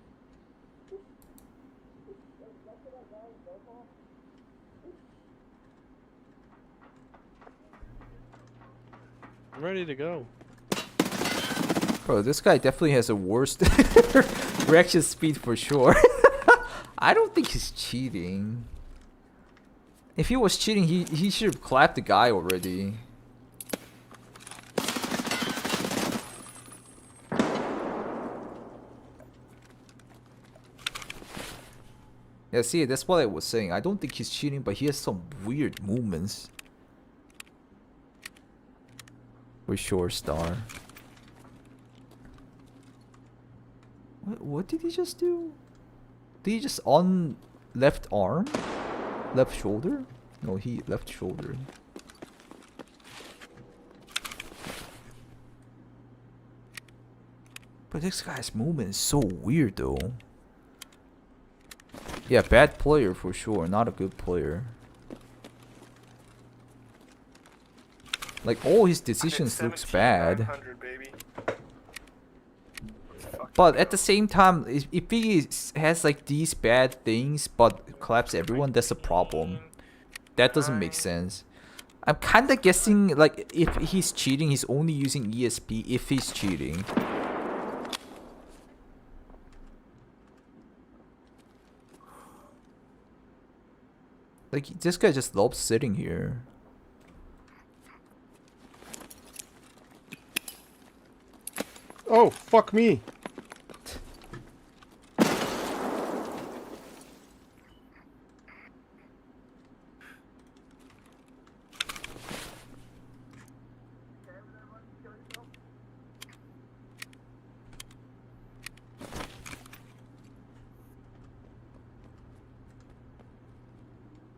I'm ready to go. Bro, this guy definitely has a worst reaction speed for sure. I don't think he's cheating. If he was cheating, he should have clapped the guy already. Yeah, see, that's what I was saying. I don't think he's cheating, but he has some weird movements. For sure, Star. What did he just do? Did he just on left arm? Left shoulder? No, he left shoulder. But this guy's movement is so weird though. Yeah, bad player for sure, not a good player. Like all his decisions looks bad. 17,900, baby. But at the same time, if he has like these bad things but collapse everyone, that's a problem. That doesn't make sense. I'm kind of guessing like if he's cheating, he's only using ESP if he's cheating. Like this guy just loves sitting here. Oh, fuck me.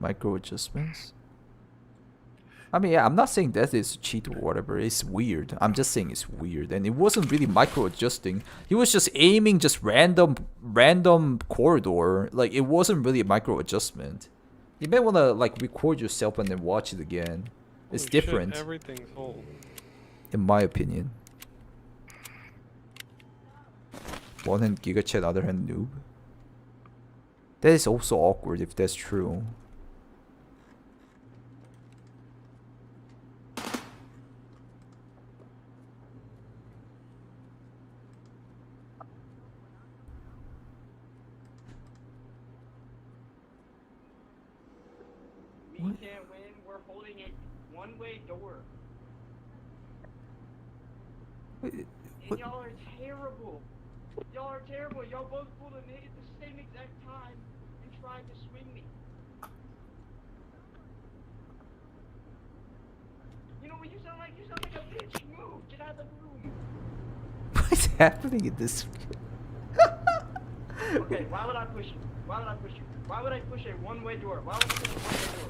Micro adjustments. I mean, yeah, I'm not saying that is cheat or whatever. It's weird. I'm just saying it's weird, and it wasn't really micro adjusting. He was just aiming just random corridor. Like it wasn't really a micro adjustment. You may wanna like record yourself and then watch it again. It's Holy different, Shit, everything's whole. in my opinion. One hand Giga Chat, other hand noob. That is also awkward if that's true. We can't win. We're holding a one-way door. Wait, And y'all are terrible. Y'all are terrible. Y'all both pulled a nade at the same exact time and tried to swing me. You know what you sound like? You sound like a bitch. Move. Get out of the room. What's happening in this? Okay, why would I push you? Why would I push you? Why would I push a one-way door? Why would I push a one-way door?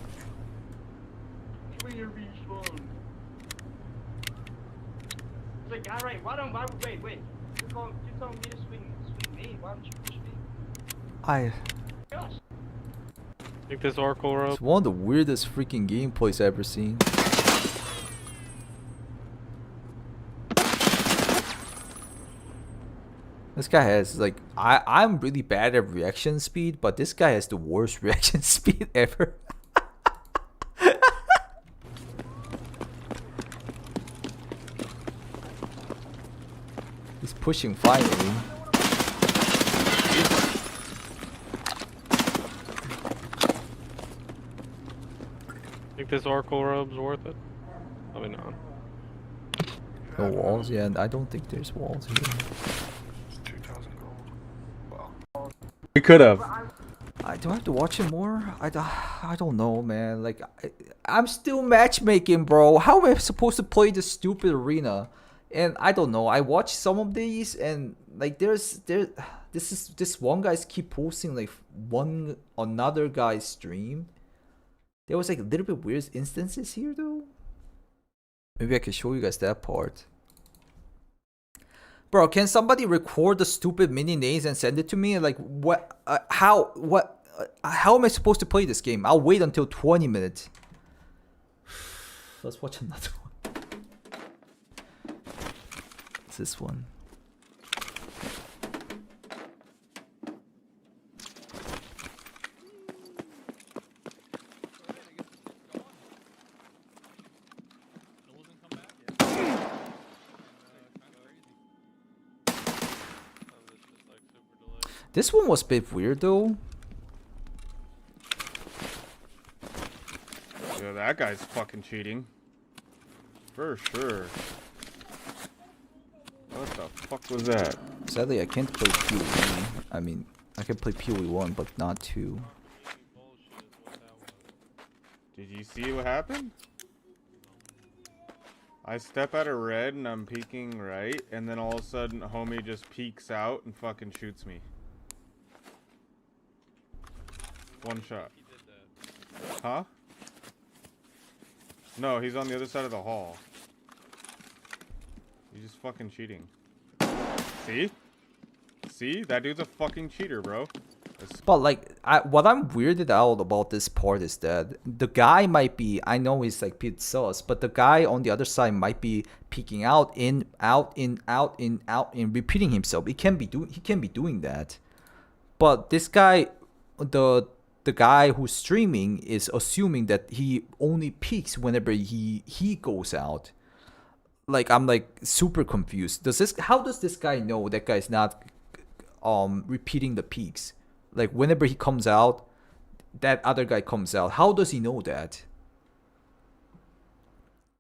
Swinger be strong. It's like, alright, why, wait. You're telling me to swing me. Why don't you push me? Take this Oracle rope. It's one of the weirdest freaking gameplays I've ever seen. This guy has like I'm really bad at reaction speed, but this guy has the worst reaction speed ever. He's pushing finally. Think this Oracle robe's worth it? Probably not. No walls, yeah, and I don't think there's walls here. It's 2,000 gold. Well, We could have. Do I have to watch it more? I don't know, man. Like, I'm still matchmaking, bro. How am I supposed to play this stupid arena? And I don't know. I watched some of these, and like, this one guy's keep posting like another guy's stream. There was like a little bit weird instances here, though. Maybe I can show you guys that part. Bro, can somebody record the stupid mini nades and send it to me? Like, what? How am I supposed to play this game? I'll wait until 20 minutes. Let's watch another one. It's this one. This one was a bit weird though. Yeah, that guy's fucking cheating. For sure. What the fuck was that? Sadly, I can't play POE. I mean, I can play POE 1, but not 2. Did you see what happened? I step out of red and I'm peeking right, and then all of a sudden homie just peeks out and fucking shoots me. One shot. Huh? No, he's on the other side of the hall. He's just fucking cheating. See? See? That dude's a fucking cheater, bro. But like, what I'm weirded out about this part is that the guy might be, I know he's like bit sus, but the guy on the other side might be peeking out, in, out, in, out, in, out, and repeating himself. He can be doing that. But this guy, the guy who's streaming is assuming that he only peaks whenever he goes out. Like, I'm like super confused. How does this guy know that guy's not repeating the peaks? Like, whenever he comes out, that other guy comes out. How does he know that?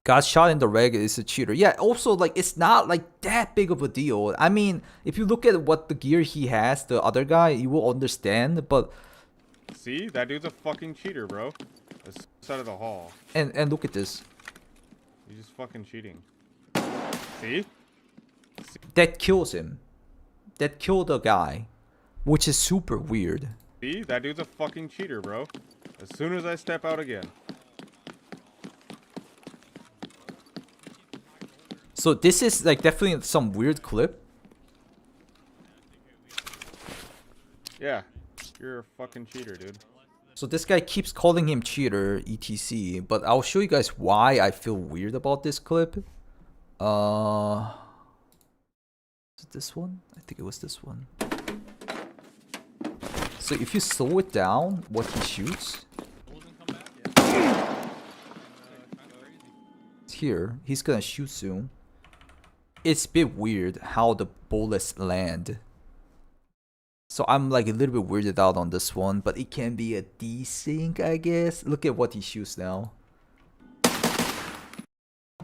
Got shot in the leg is a cheater. Yeah, also, like, it's not, like, that big of a deal. I mean, if you look at what the gear he has, the other guy, you will understand, but... See? That dude's a fucking cheater, bro. That's side of the hall. And look at this. He's just fucking cheating. See? That kills him. That killed the guy. Which is super weird. See? That dude's a fucking cheater, bro. As soon as I step out again. So this is like definitely some weird clip. Yeah. You're a fucking cheater, dude. So this guy keeps calling him cheater, etc. But I'll show you guys why I feel weird about this clip. Is it this one? I think it was this one. So if you slow it down, what he shoots. Here, he's gonna shoot soon. It's a bit weird how the bullets land. So I'm like a little bit weirded out on this one, but it can be a desync, I guess. Look at what he shoots now.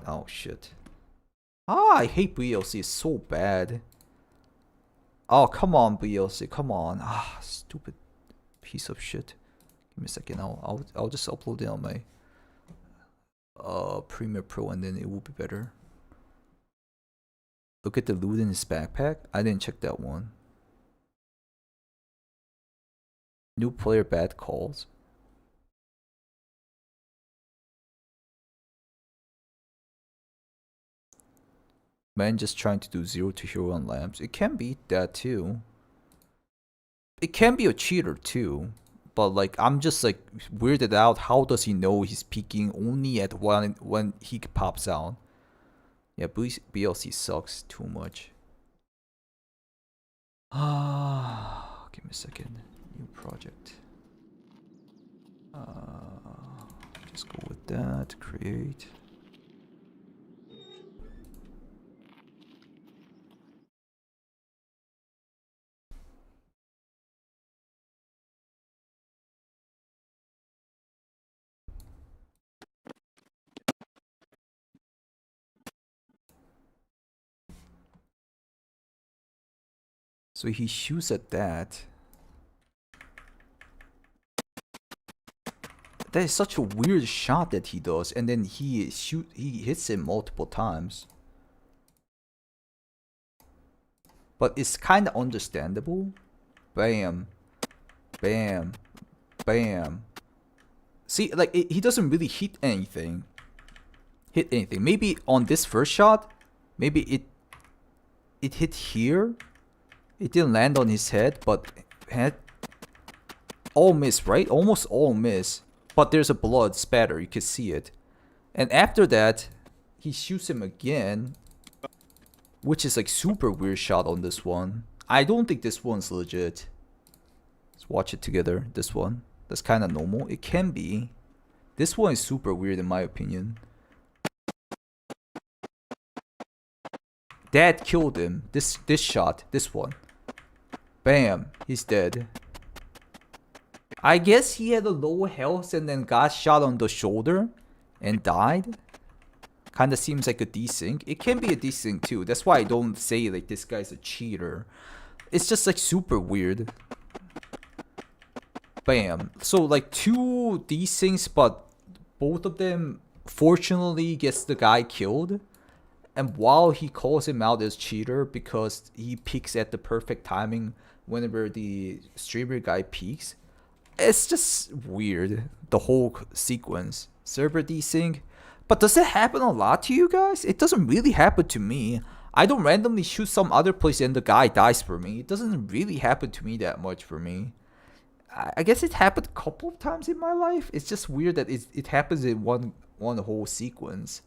Oh shit. Ah, I hate VLC so bad. Oh, come on, VLC, come on. Ah, stupid piece of shit. Give me a second. I'll just upload it on my Premiere Pro, and then it will be better. Look at the loot in his backpack. I didn't check that one. New player bad calls. Man just trying to do 0 to hero on lamps. It can be that too. It can be a cheater too. But like, I'm just like weirded out. How does he know he's peeking only at when he pops out? Yeah, BLC sucks too much. Ah, give me a second. New project. Just go with that. Create. So he shoots at that. That is such a weird shot that he does, and then he hits him multiple times. But it's kind of understandable. Bam, bam, bam. See, like he doesn't really hit anything. Maybe on this first shot, maybe it hit here. It didn't land on his head, but had all miss, right? Almost all miss. But there's a blood spatter, you can see it. And after that, he shoots him again, which is like super weird shot on this one. I don't think this one's legit. Let's watch it together. This one, that's kind of normal. It can be. This one is super weird in my opinion. That killed him. This shot, this one. Bam, he's dead. I guess he had a low health and then got shot on the shoulder and died. Kinda seems like a desync. It can be a desync too. That's why I don't say like this guy's a cheater. It's just like super weird. Bam. So like 2 desyncs, but both of them fortunately gets the guy killed. And while he calls him out as cheater because he peeks at the perfect timing whenever the streamer guy peeks, it's just weird, the whole sequence. Server desync. But does it happen a lot to you guys? It doesn't really happen to me. I don't randomly shoot some other place and the guy dies for me. It doesn't really happen to me that much for me. I guess it happened a couple of times in my life. It's just weird that it happens in one whole sequence.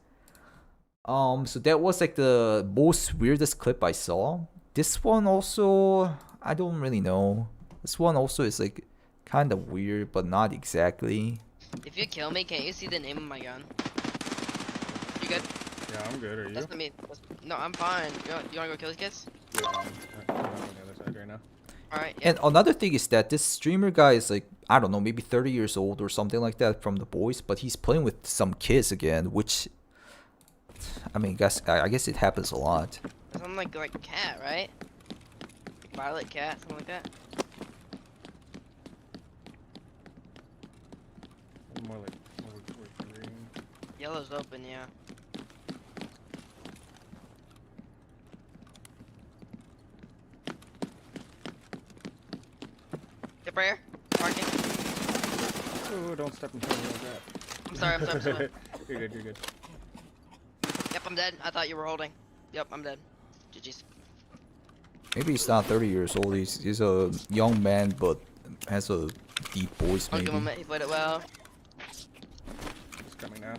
So that was like the most weirdest clip I saw. This one also, I don't really know. This one also is like kind of weird, but not exactly. If you kill me, can't you see the name of my gun? You good? Yeah, I'm good. Are you? That's not me. No, I'm fine. You wanna go kill these kids? Yeah, I'm on the other side right now. Alright, yeah. And another thing is that this streamer guy is like, I don't know, maybe 30 years old or something like that from the boys, but he's playing with some kids again, which, I mean, I guess it happens a lot. Something like cat, right? Like Violet cat, something like that. More like green. Yellow's open, yeah. Yep, right here. Parking. Oh, don't step in front of me like that. I'm sorry, I'm sorry. You're good, you're good. Yep, I'm dead. I thought you were holding. Yep, I'm dead. GG's. Maybe he's not 30 years old. He's a young man, but has a deep voice. I'll Maybe. give him a, he played it well. It's coming now.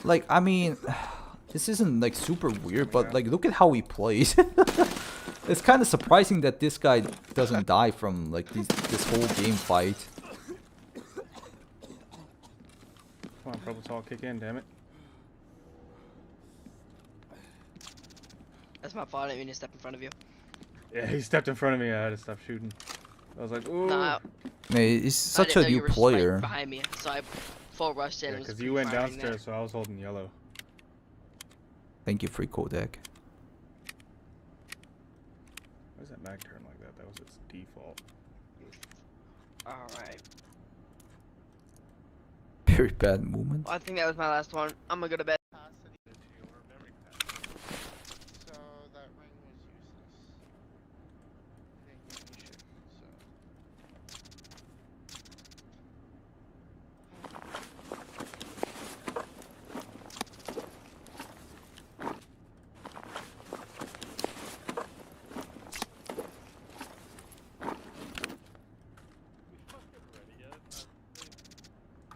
Like, I mean, this isn't like super weird, but like, look at how he plays. It's kind of surprising that this guy doesn't die from like this whole game fight. Come on, Proposal, kick in, damn it. That's my fault. I didn't mean to step in front of you. Yeah, he stepped in front of me. I had to stop shooting. I was like, ooh. Nah, Man, he's I such didn't a know you new were just player. right behind me, so I full rushed in. Yeah, and was because you went firing downstairs, there. so I was holding yellow. Thank you, free codec. Why does that mag turn like that? That was its default. Alright. Very bad movement. Well, I think that was my last one. I'm gonna go to bed. So that ring was useless. Ignition, so.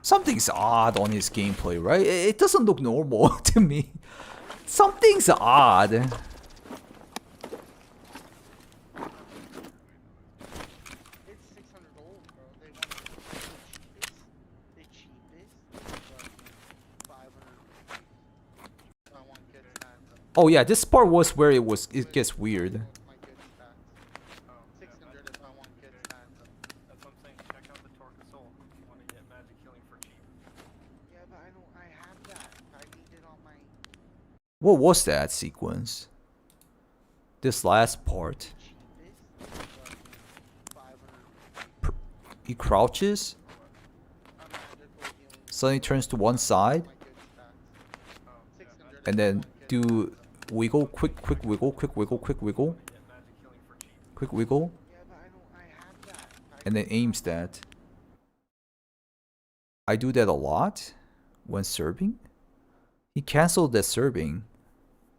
Something's odd on his gameplay, right? It doesn't look normal to me. Something's odd. It's 600 old, bro. They want the cheapest, but 500. I want good stats. Oh yeah, this part was where it gets weird. My good stats. 600 if I want good stats. That's what I'm saying. Check out the Torque of Soul if you want to get magic healing for cheap. Yeah, but I have that. I need it on my What was that sequence? This last part. cheapest, but 500. He crouches, I'm magical healing. suddenly turns to one side, My good stats. 600 and if I then want good do wiggle, quick wiggle, quick wiggle, quick wiggle, quick wiggle, Yeah, but I have that. and then aims that. I do that a lot when serving. He canceled that serving.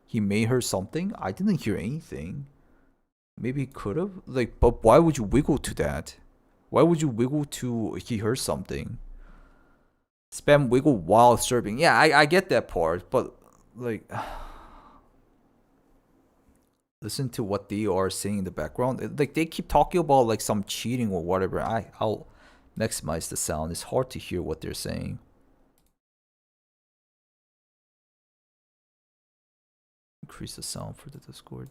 He made her something. I didn't hear anything. Maybe he could have. Like, but why would you wiggle to that? Why would you wiggle to he heard something? Spam wiggle while serving. Yeah, I get that part, but like, listen to what they are saying in the background. Like, they keep talking about like some cheating or whatever. I'll maximize the sound. It's hard to hear what they're saying. Increase the sound for the Discord.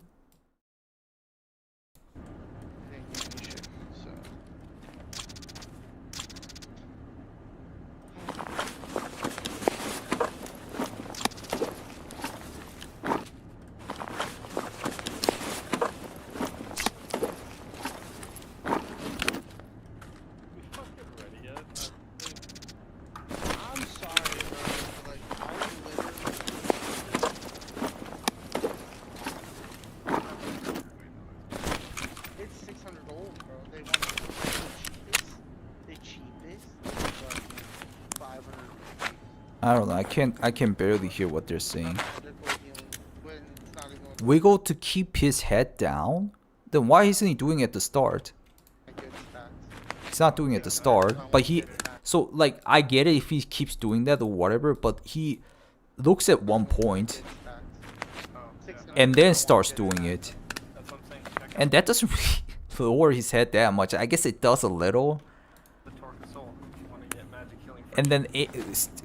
ignition, so. I'm sorry, bro. Like, I literally. It's 600 old, bro. They want the cheapest, but 500. I don't know. I can barely hear what they're saying. Medical healing when it's not even wiggle to keep his head down, then why isn't he doing it at the start? He's not doing it at the start, but he... So, like, I get it if he keeps doing that or whatever, but he looks at one point and then starts doing it. And that doesn't really lower his head that much. I guess it does a little. And then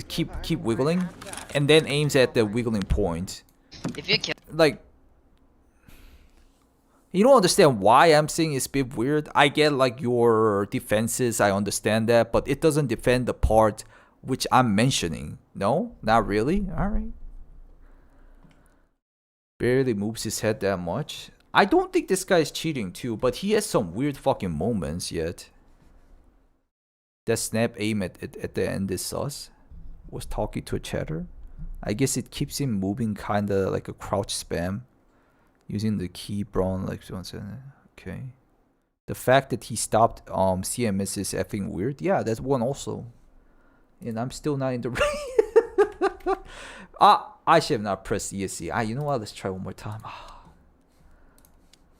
keep wiggling, and then aims at the wiggling point. If you kill. Like, you don't understand why I'm saying it's a bit weird. I get like your defenses, I understand that, but it doesn't defend the part which I'm mentioning. No, not really. All right. Barely moves his head that much. I don't think this guy is cheating too, but he has some weird fucking moments yet. That snap aim at the end is sus. Was talking to a chatter. I guess it keeps him moving kinda like a crouch spam. Using the key brown like okay. The fact that he stopped CMS is effing weird. Yeah, that's one also. And I'm still not in the I should have not pressed ESC. You know what? Let's try one more time.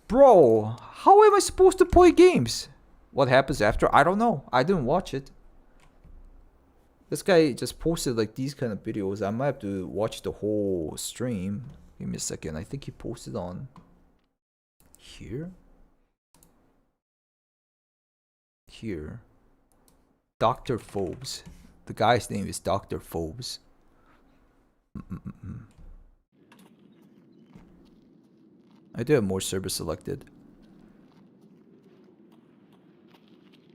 Bro, how am I supposed to play games? What happens after? I don't know. I didn't watch it. This guy just posted like these kind of videos. I might have to watch the whole stream. Give me a second. I think he posted on here. Here. Dr. Phobes. The guy's name is Dr. Phobes. I do have more servers selected.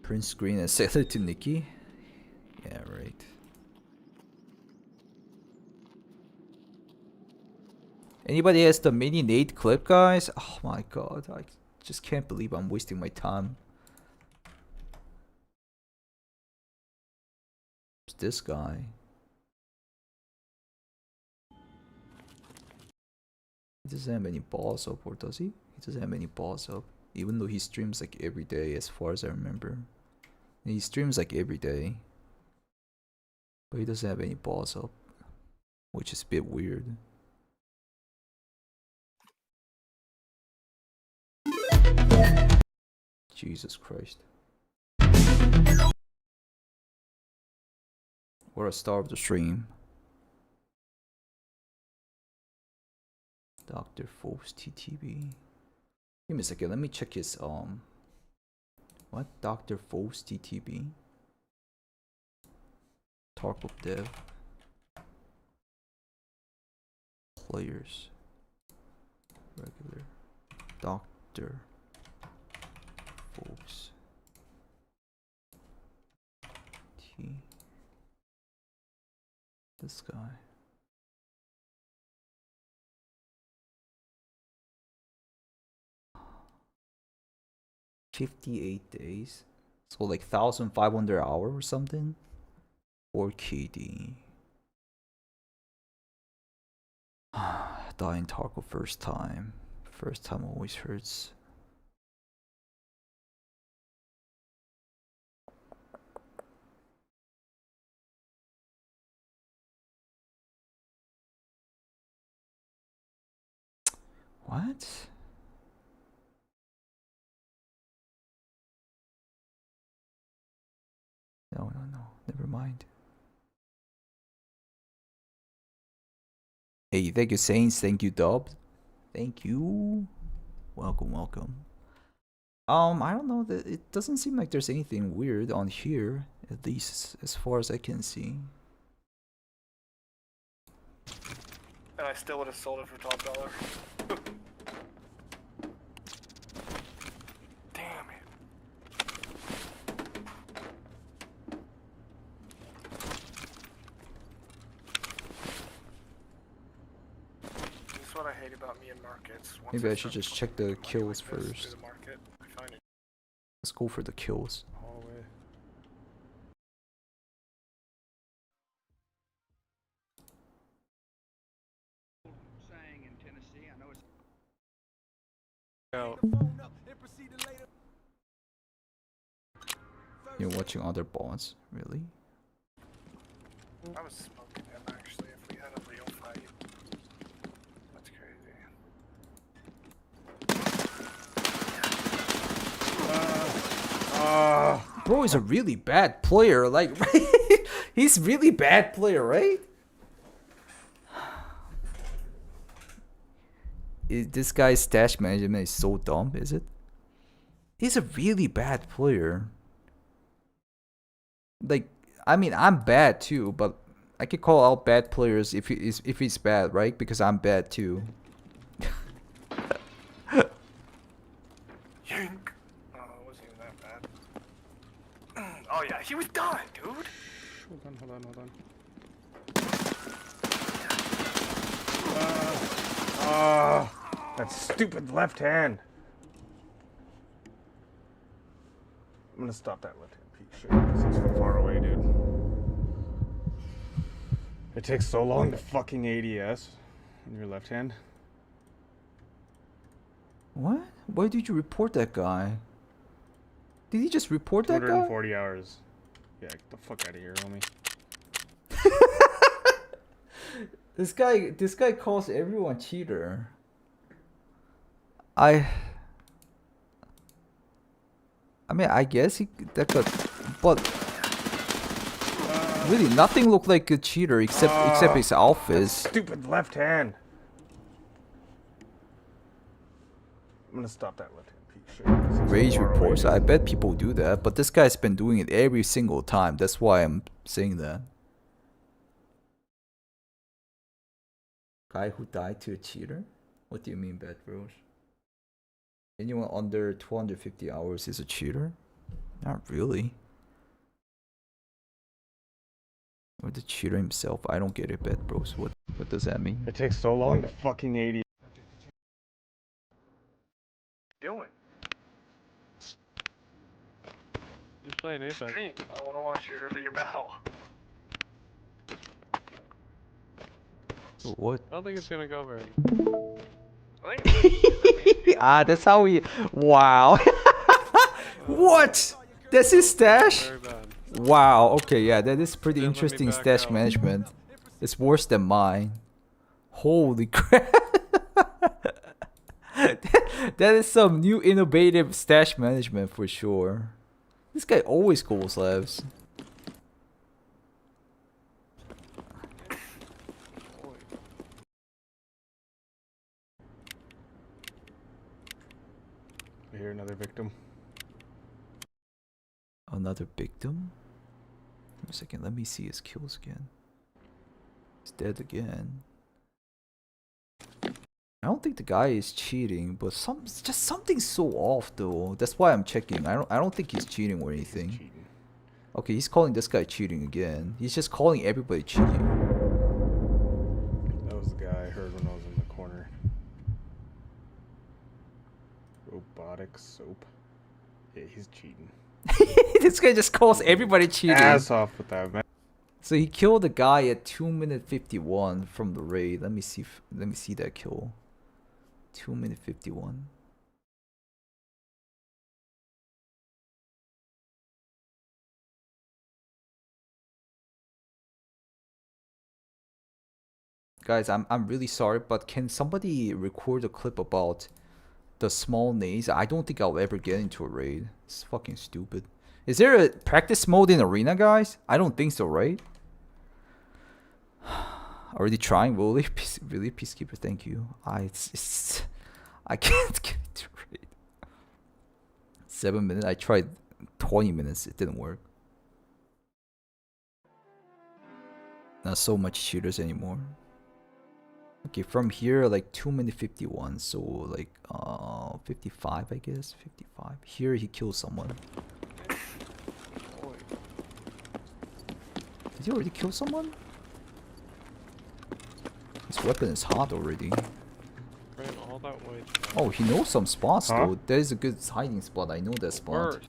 Print screen and sell it to Nikki. Yeah, right. Anybody has the mini Nate clip, guys? Oh my god, I just can't believe I'm wasting my time. Who's this guy? He doesn't have any balls up, or does he? He doesn't have any balls up. Even though he streams like every day, as far as I remember. He streams like every day. But he doesn't have any balls up. Which is a bit weird. Jesus Christ. What a star of the stream. Dr. Phobes TTB. Give me a second, let me check his what? Dr. Phobes TTB. Tarkov dev. Players. Regular. Dr. Phobes. T. This guy. 58 days. So like 1,500 hours or something. Or KD. Dying Tarkov first time. First time always hurts. What? No, never mind. Hey, thank you Saints, thank you Dub. Thank you. Welcome. I don't know, that it doesn't seem like there's anything weird on here, at least as far as I can see. And I still would have sold it for $12. Damn it. This is what I hate about me and markets. Once Maybe I should just check the kills first. The market, I find it. Let's go for the kills. Hallway. Saying in Tennessee, I know it's Out. You're watching other bots, really? I was smoking him actually if we had a real fight. That's crazy. Bro is a really bad player. Like, he's really bad player, right? This guy's stash management is so dumb, is it? He's a really bad player. Like, I mean, I'm bad too, but I could call out bad players if he's bad, right? Because I'm bad too. Yank. Oh, it wasn't even that bad. Oh yeah, he was done, dude. Hold on. That stupid left hand. I'm gonna stop that left hand peek shit because it's from far away, dude. It takes so long to fucking ADS in your left hand. What? Why did you report that guy? Did he just report that guy? 240 hours. Yeah, get the fuck out of here, homie. This guy calls everyone cheater. I mean, I guess that could, but really nothing looked like a cheater except his outfit. Stupid left hand. I'm gonna stop that left hand peek shit. 'Cause it's Rage far away, reports. dude. I bet people do that, but this guy's been doing it every single time. That's why I'm saying that. Guy who died to a cheater? What do you mean, Bad Bros? Anyone under 250 hours is a cheater? Not really. Or the cheater himself? I don't get it, Bad Bros. What does that mean? It takes so long to fucking ADS. Doing? Just playing Apex. I wanna watch your battle. What? I don't think it's gonna go very. I think Ah, that's how we. Wow. What? That's his stash? Very bad. Wow. Okay, yeah, that is pretty Then let me interesting back stash out. management. It's worse than mine. Holy crap. That is some new innovative stash management for sure. This guy always goes labs. I hear another victim. Another victim? Give me a second, let me see his kills again. He's dead again. I don't think the guy is cheating, but just something's so off though. That's why I'm checking. I don't think he's cheating or anything. Cheating. Okay, he's calling this guy cheating again. He's just calling everybody cheating. That was the guy I heard when I was in the corner. Robotic soap. Yeah, he's cheating. This guy just calls everybody cheating. Ass off with that, man. So he killed the guy at 2 minute 51 from the raid. Let me see that kill. 2 minute 51. Guys, I'm really sorry, but can somebody record a clip about the small nades? I don't think I'll ever get into a raid. It's fucking stupid. Is there a practice mode in arena, guys? I don't think so, right? Already trying, really? Really, Peacekeeper, thank you. I can't get into raid. 7 minutes. I tried 20 minutes. It didn't work. Not so much cheaters anymore. Okay, from here, like 2 minute 51, so like 55, I guess. 55. Here he kills someone. Did he already kill someone? His weapon is hot already. Ran all that way. Oh, he knows some spots Huh? though. There is a good hiding spot. I know that spot. Worse.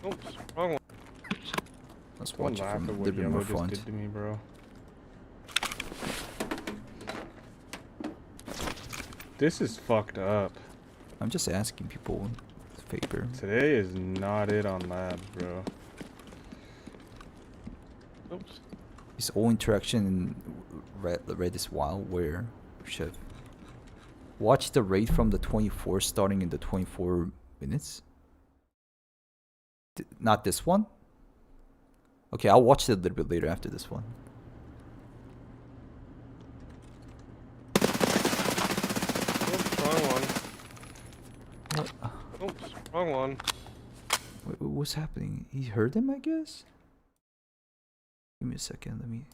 Oops, wrong one. Let's Don't watch it laugh from at a what little bit Yellow more just front. did to me, bro. This is fucked up. I'm just asking people a favor. Today is not it on lab, bro. Oops. His whole interaction in Red is wild. Where should watch the raid from the 24 starting in the 24 minutes. Not this one? Okay, I'll watch it a little bit later after this one. Oops, wrong one. What? Oops, wrong one. Wait, what's happening? He heard him, I guess? Give me a second, let me...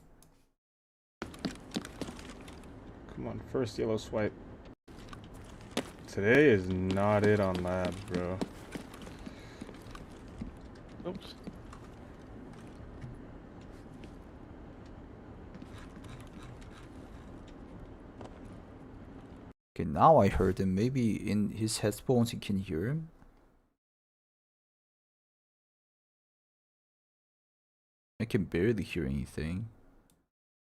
Come on, first yellow swipe. Today is not it on lab, bro. Oops. Okay, now I heard him. Maybe in his headphones you can hear him. I can barely hear anything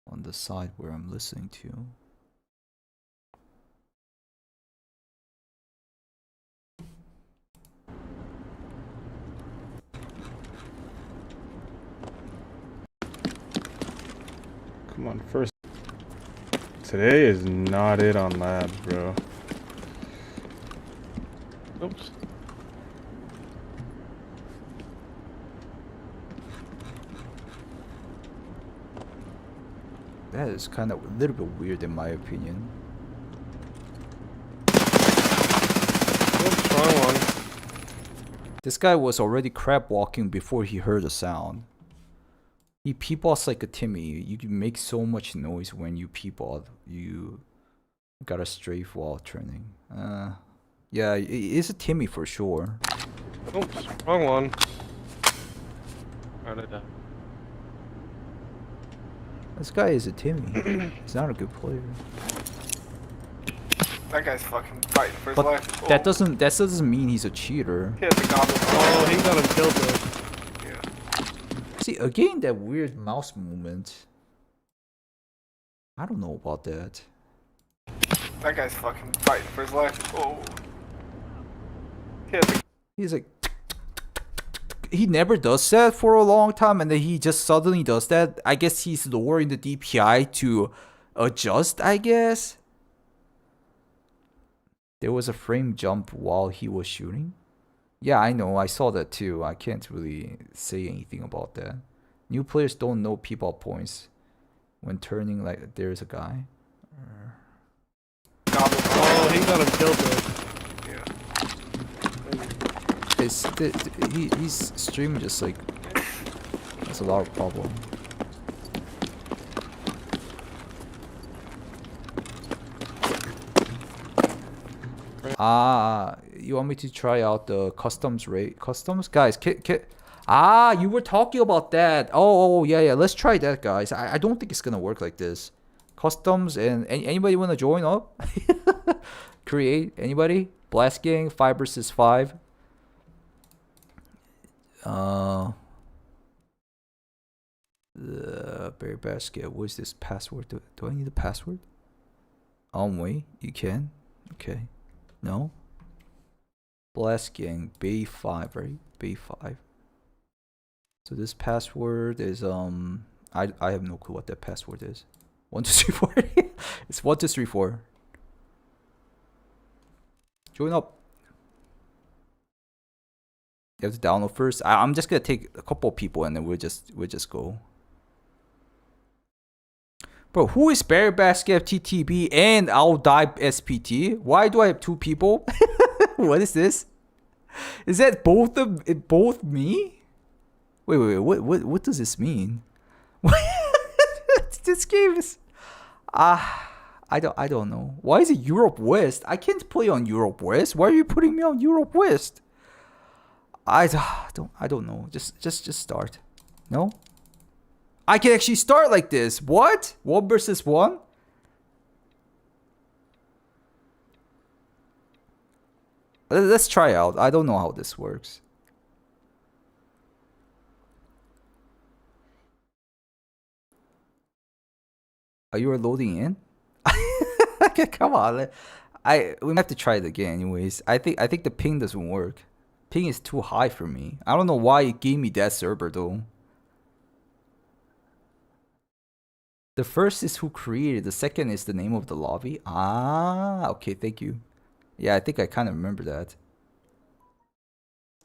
on the side where I'm listening to. Come on, first. Today is not it on lab, bro. Oops. That is kind of a little bit weird in my opinion. Oops, wrong one. This guy was already crab walking before he heard the sound. He peepaws like a Timmy. You can make so much noise when you peepaw. You gotta strafe while turning. Yeah, it is a Timmy for sure. Oops, wrong one. How'd I die? This guy is a Timmy. He's not a good player. That guy's fucking fighting for his But life. that doesn't mean he's a cheater. He has the goblin. Oh, he got him killed though. Yeah. See, again, that weird mouse movement. I don't know about that. That guy's fucking fighting for his life. Oh. He has the He's like... He never does that for a long time, and then he just suddenly does that. I guess he's lowering the DPI to adjust, I guess. There was a frame jump while he was shooting. Yeah, I know. I saw that too. I can't really say anything about that. New players don't know people points when turning like there's a guy. goblin. Oh, he got him killed though. He's streaming just like has a lot of problem. You want me to try out the customs rate? Customs? Guys, you were talking about that. Oh, yeah. Let's try that, guys. I don't think it's gonna work like this. Customs and anybody wanna join up? Create? Anybody? Blast Gang 5 versus 5. The berry basket. What is this password? Do I need a password? Wait. You can. Okay. No. Blast Gang Bay 5, right? Bay 5. So this password is I have no clue what that password is. 1 2 3 4. It's 1 2 3 4. Join up. You have to download first. I'm just gonna take a couple of people and then we'll just go. Bro, who is Berry Basket TTB and I'll die SPT? Why do I have 2 people? What is this? Is that both me? Wait. What does this mean? This game is I don't know. Why is it Europe West? I can't play on Europe West. Why are you putting me on Europe West? I don't know. Just start. No? I can actually start like this. What? 1 versus 1? Let's try out. I don't know how this works. Are you loading in? Okay, come on. We have to try it again anyways. I think the ping doesn't work. Ping is too high for me. I don't know why it gave me that server though. The first is who created. The second is the name of the lobby. Okay, thank you. Yeah, I think I kind of remember that.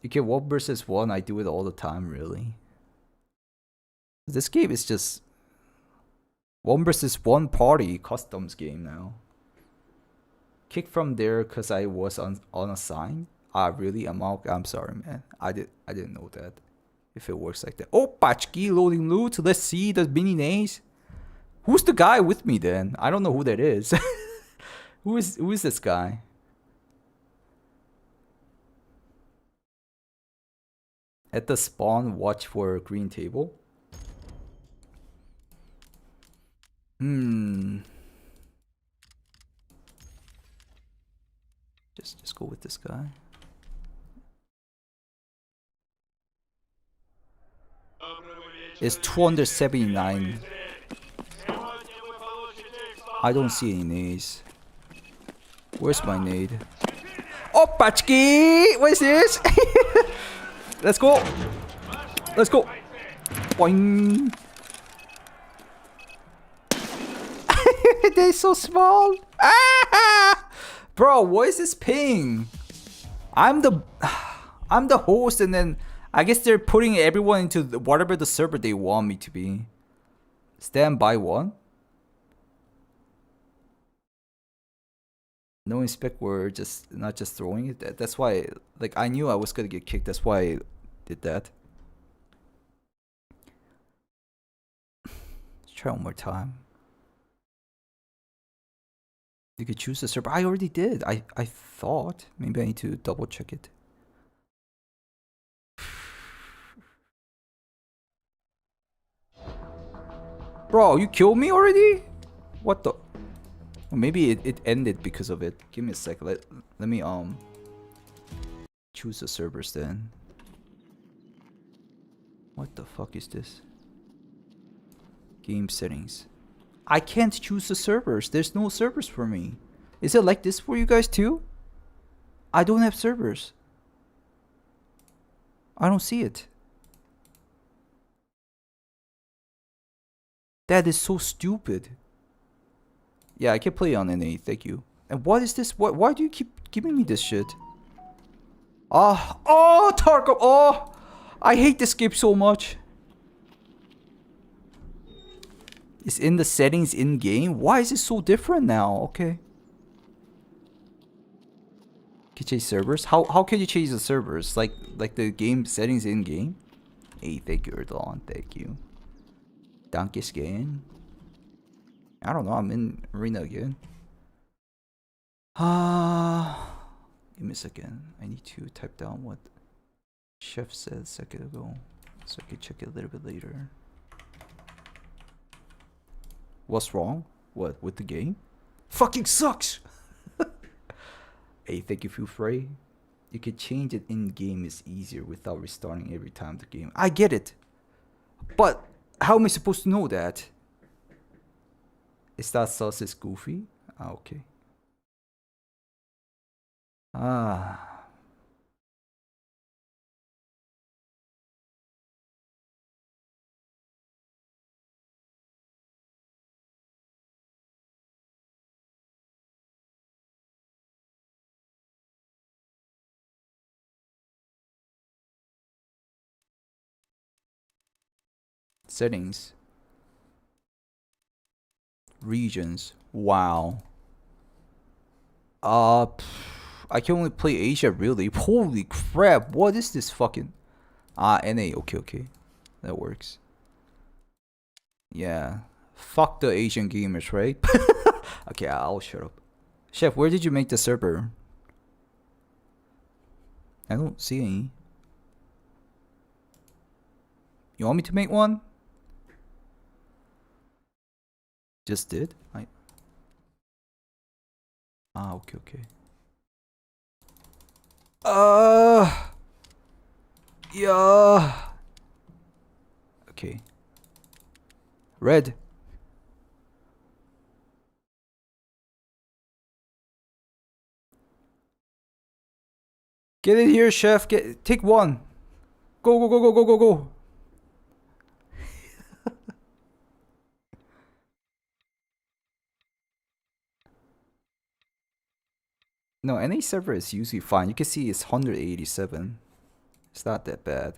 You get 1 versus 1. I do it all the time, really. This game is just 1 versus 1 party customs game now. Kick from there because I was unassigned. Really? I'm sorry, man. I didn't know that. If it works like that. Oh, Pachki loading loot. Let's see the mini nays. Who's the guy with me then? I don't know who that is. Who is this guy? At the spawn, watch for a green table. Just go with this guy. It's 279. I don't see any nades. Where's my nade? Oh, Pachki! What is this? Let's go. Let's go. Boing. They're so small. Ah! Bro, what is this ping? I'm the host, and then I guess they're putting everyone into whatever the server they want me to be. Stand by one. No inspect word, just not just throwing it. That's why, like, I knew I was gonna get kicked. That's why I did that. Let's try one more time. You could choose the server. I already did. I thought. Maybe I need to double check it. Bro, you killed me already? What the? Or maybe it ended because of it. Give me a sec. Let me choose the servers then. What the fuck is this? Game settings. I can't choose the servers. There's no servers for me. Is it like this for you guys too? I don't have servers. I don't see it. That is so stupid. Yeah, I can play on NA. Thank you. And what is this? Why do you keep giving me this shit? Oh, Tarkov. Oh, I hate this game so much. It's in the settings in game. Why is it so different now? Okay. Can you change servers? How can you change the servers? Like the game settings in game? Hey, thank you, Erdogan. Thank you. Dankis game. I don't know. I'm in arena again. Give me a second. I need to type down what Chef said a second ago, so I can check it a little bit later. What's wrong? What with the game? Fucking sucks. Hey, thank you, Feel Frey. You can change it in game. Is easier without restarting every time the game. I get it, but how am I supposed to know that? Is that sauce is goofy? Okay. Settings. Regions. Wow. I can only play Asia, really. Holy crap! What is this fucking? NA. Okay. That works. Yeah. Fuck the Asian gamers, right? Okay, I'll shut up. Chef, where did you make the server? I don't see any. You want me to make one? Just did? Okay. Yeah. Okay. Red. Get in here, chef. Take one. Go. No, NA server is usually fine. You can see it's 187. It's not that bad.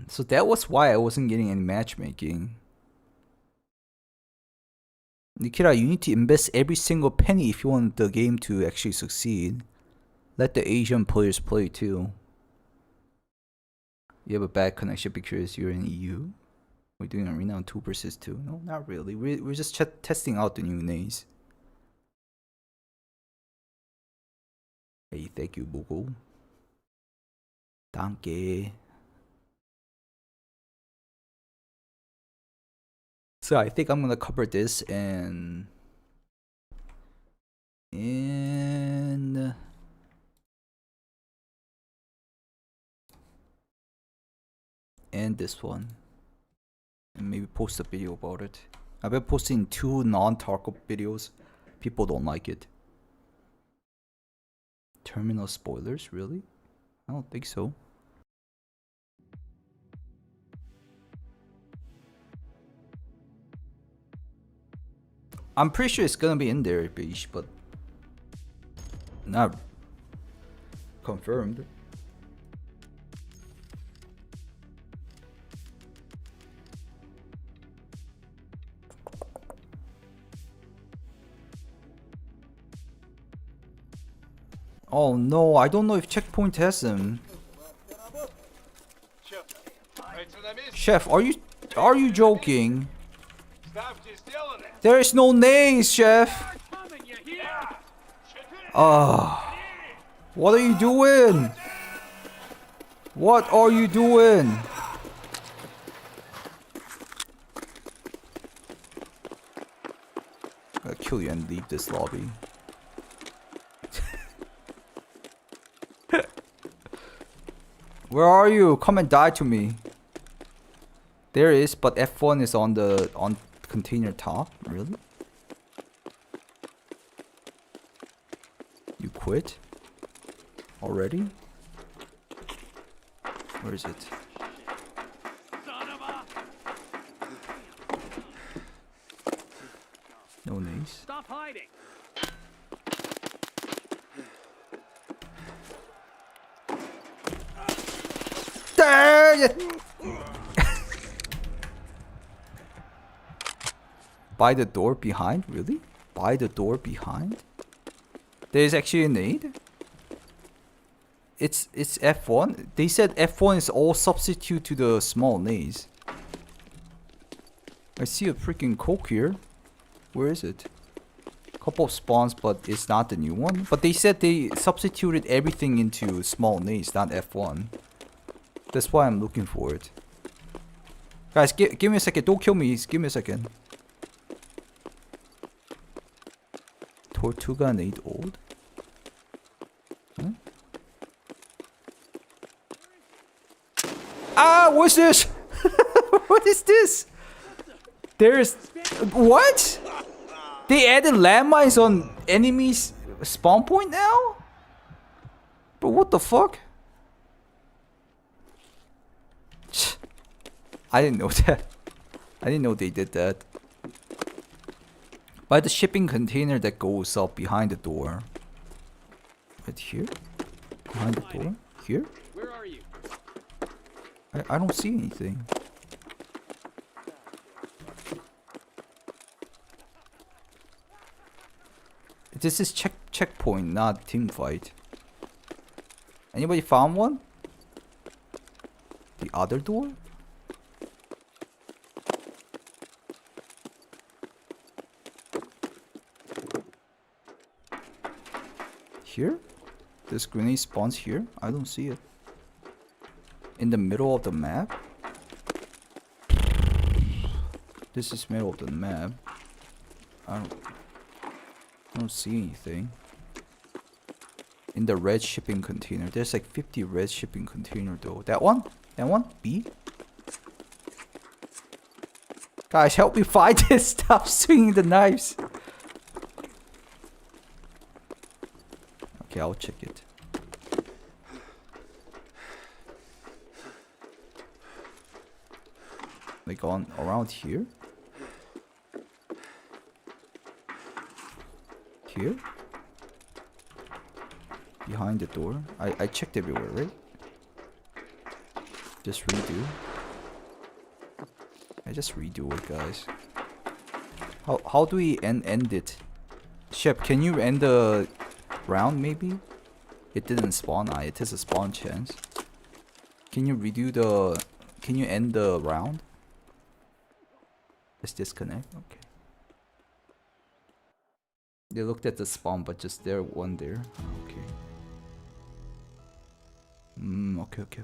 So that was why I wasn't getting any matchmaking. Nikita, you need to invest every single penny if you want the game to actually succeed. Let the Asian players play too. You have a bad connection because you're in EU. We're doing arena on 2 versus 2. No, not really. We're just testing out the new nays. Hey, thank you, Google. Danke. So I think I'm gonna cover this and this one, and maybe post a video about it. I've been posting 2 non-Tarkov videos. People don't like it. Terminal spoilers, really? I don't think so. I'm pretty sure it's gonna be in there, Beige, but not confirmed. Oh no, I don't know if Checkpoint has them. Chef, are you joking? There is no nays, Chef. What are you doing? What are you doing? I'll kill you and leave this lobby. Where are you? Come and die to me. There is, but F1 is on the container top. Really? You quit? Already? Where is it? No names. Stop hiding. Dang it! By the door behind? Really? By the door behind? There's actually a nade? It's F1? They said F1 is all substitute to the small nades. I see a freaking coke here. Where is it? Couple of spawns, but it's not the new one. But they said they substituted everything into small nades, not F1. That's why I'm looking for it. Guys, give me a second. Don't kill me. Give me a second. Tortuga nade old? Huh? Ah, what's this? What is this? There's... What? They added landmines on enemies' spawn point now? But what the fuck? I didn't know that. I didn't know they did that. By the shipping container that goes up behind the door. Right here? Behind the door? Here? Where are you? I don't see anything. This is checkpoint, not team fight. Anybody found one? The other door? Here? This grenade spawns here? I don't see it. In the middle of the map? This is middle of the map. I don't see anything. In the red shipping container. There's like 50 red shipping container though. That one? That one? B? Guys, help me find this. Stop swinging the knives. Okay, I'll check it. Like on around here? Here? behind the door. I checked everywhere, right? Just redo. I just redo it, guys. How do we end it? Shep, can you end the round maybe? It didn't spawn. It has a spawn chance. Can you redo the... Can you end the round? Let's disconnect. Okay. They looked at the spawn, but just there, one there. Okay. Okay.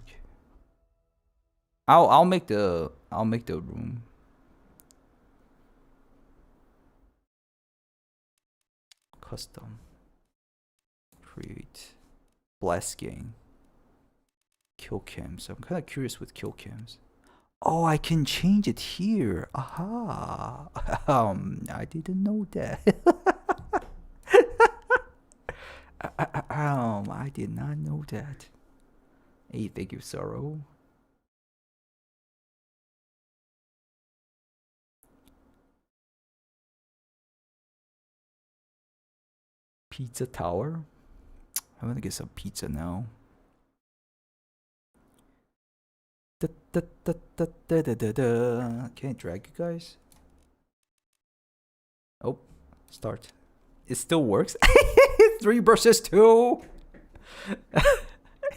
I'll make the room. Custom. Create. Blast game. Kill cams. I'm kind of curious with kill cams. Oh, I can change it here. Aha. I didn't know that. I did not know that. Hey, thank you, Sorrow. Pizza Tower. I'm gonna get some pizza now. Can I drag you guys? Oh, start. It still works. 3 versus 2.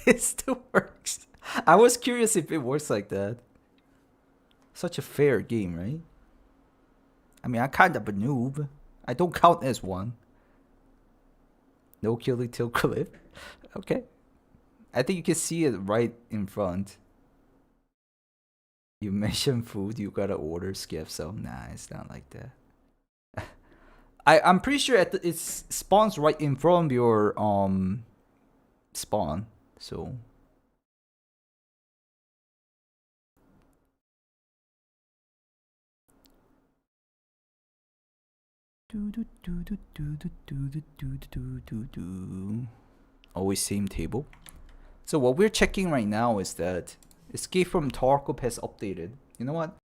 It still works. I was curious if it works like that. Such a fair game, right? I mean, I'm kind of a noob. I don't count as one. No killing till clip. Okay. I think you can see it right in front. You mentioned food, you gotta order skip, so nah, it's not like that. I'm pretty sure it spawns right in front of your spawn, so always same table. So what we're checking right now is that Escape from Tarkov has updated. You know what?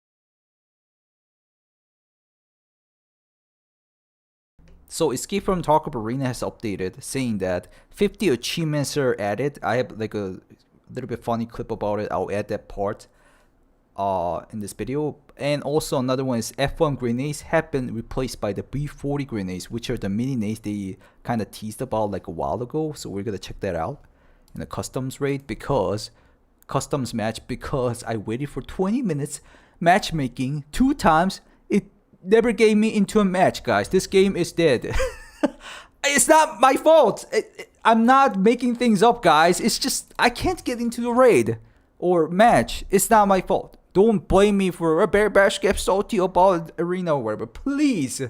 So Escape from Tarkov Arena has updated, saying that 50 achievements are added. I have like a little bit funny clip about it. I'll add that part in this video. And also another one is F1 grenades have been replaced by the B40 grenades, which are the mini nades they kind of teased about like a while ago. So we're gonna check that out in the customs raid because customs match because I waited for 20 minutes matchmaking 2 times. It never gave me into a match, guys. This game is dead. It's not my fault. I'm not making things up, guys. It's just I can't get into the raid or match. It's not my fault. Don't blame me for a bear bash get salty about arena or whatever. Please.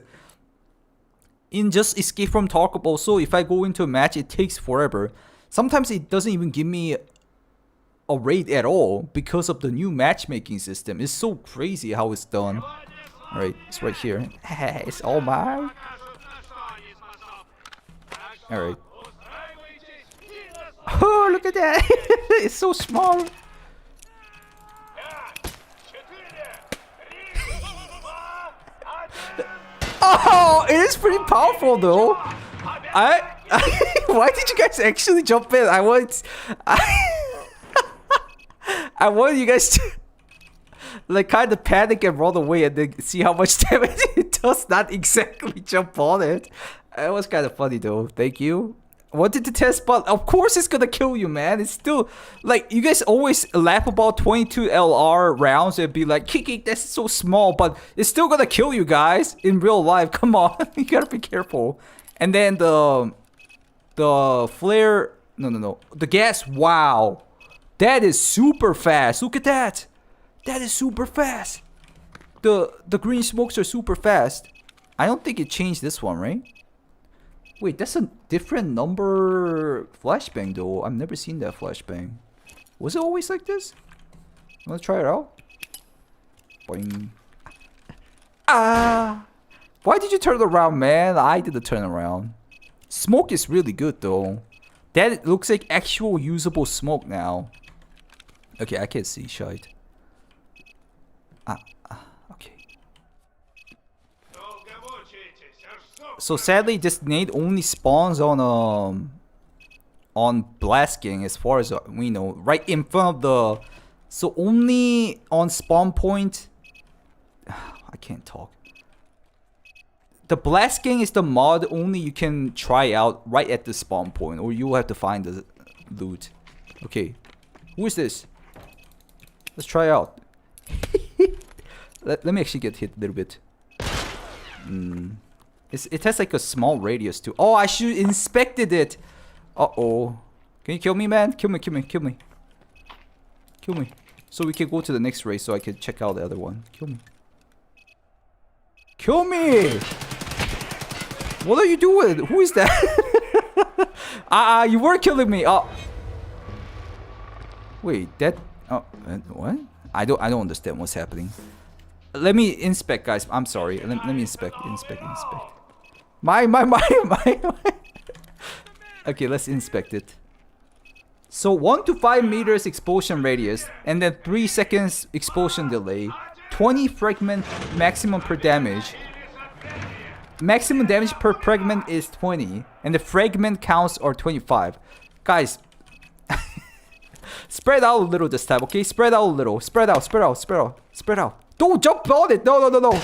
In just Escape from Tarkov also, if I go into a match, it takes forever. Sometimes it doesn't even give me a raid at all because of the new matchmaking system. It's so crazy how it's done. Alright, it's right here. It's all mine. Alright. Oh, look at that. It's so small. Oh, it is pretty powerful though. Why did you guys actually jump in? I want you guys to like kind of panic and run away and then see how much damage it does not exactly jump on it. It was kind of funny though. Thank you. Wanted to test, but of course it's gonna kill you, man. It's still like you guys always laugh about 22 LR rounds and be like, Kiki, that's so small, but it's still gonna kill you guys in real life. Come on, you gotta be careful. And then the flare, no, the gas. Wow, that is super fast. Look at that. That is super fast. The green smokes are super fast. I don't think it changed this one, right? Wait, that's a different number flashbang though. I've never seen that flashbang. Was it always like this? Let's try it out. Boing. Ah! Why did you turn around, man? I did the turn around. Smoke is really good though. That looks like actual usable smoke now. Okay, I can't see shite. Okay. So sadly, this nade only spawns on on blasting, as far as we know, right in front of the. So only on spawn point. I can't talk. The blast gang is the mod only you can try out right at the spawn point, or you will have to find the loot. Okay, who is this? Let's try out. let me actually get hit a little bit. It has like a small radius too. Oh, I should inspected it. Uh-oh. Can you kill me, man? Kill me, kill me, kill me. Kill me. So we can go to the next race so I can check out the other one. Kill me. Kill me! What are you doing? Who is that? You were killing me. Oh. Wait, that. Oh, what? I don't understand what's happening. Let me inspect, guys. I'm sorry. Let me inspect. My. Okay, let's inspect it. So 1 to 5 meters explosion radius, and then 3 seconds explosion delay. 20 fragment maximum per damage. Maximum damage per fragment is 20, and the fragment counts are 25. Guys, spread out a little this time, okay? Spread out a little. Spread out. Don't jump on it. No.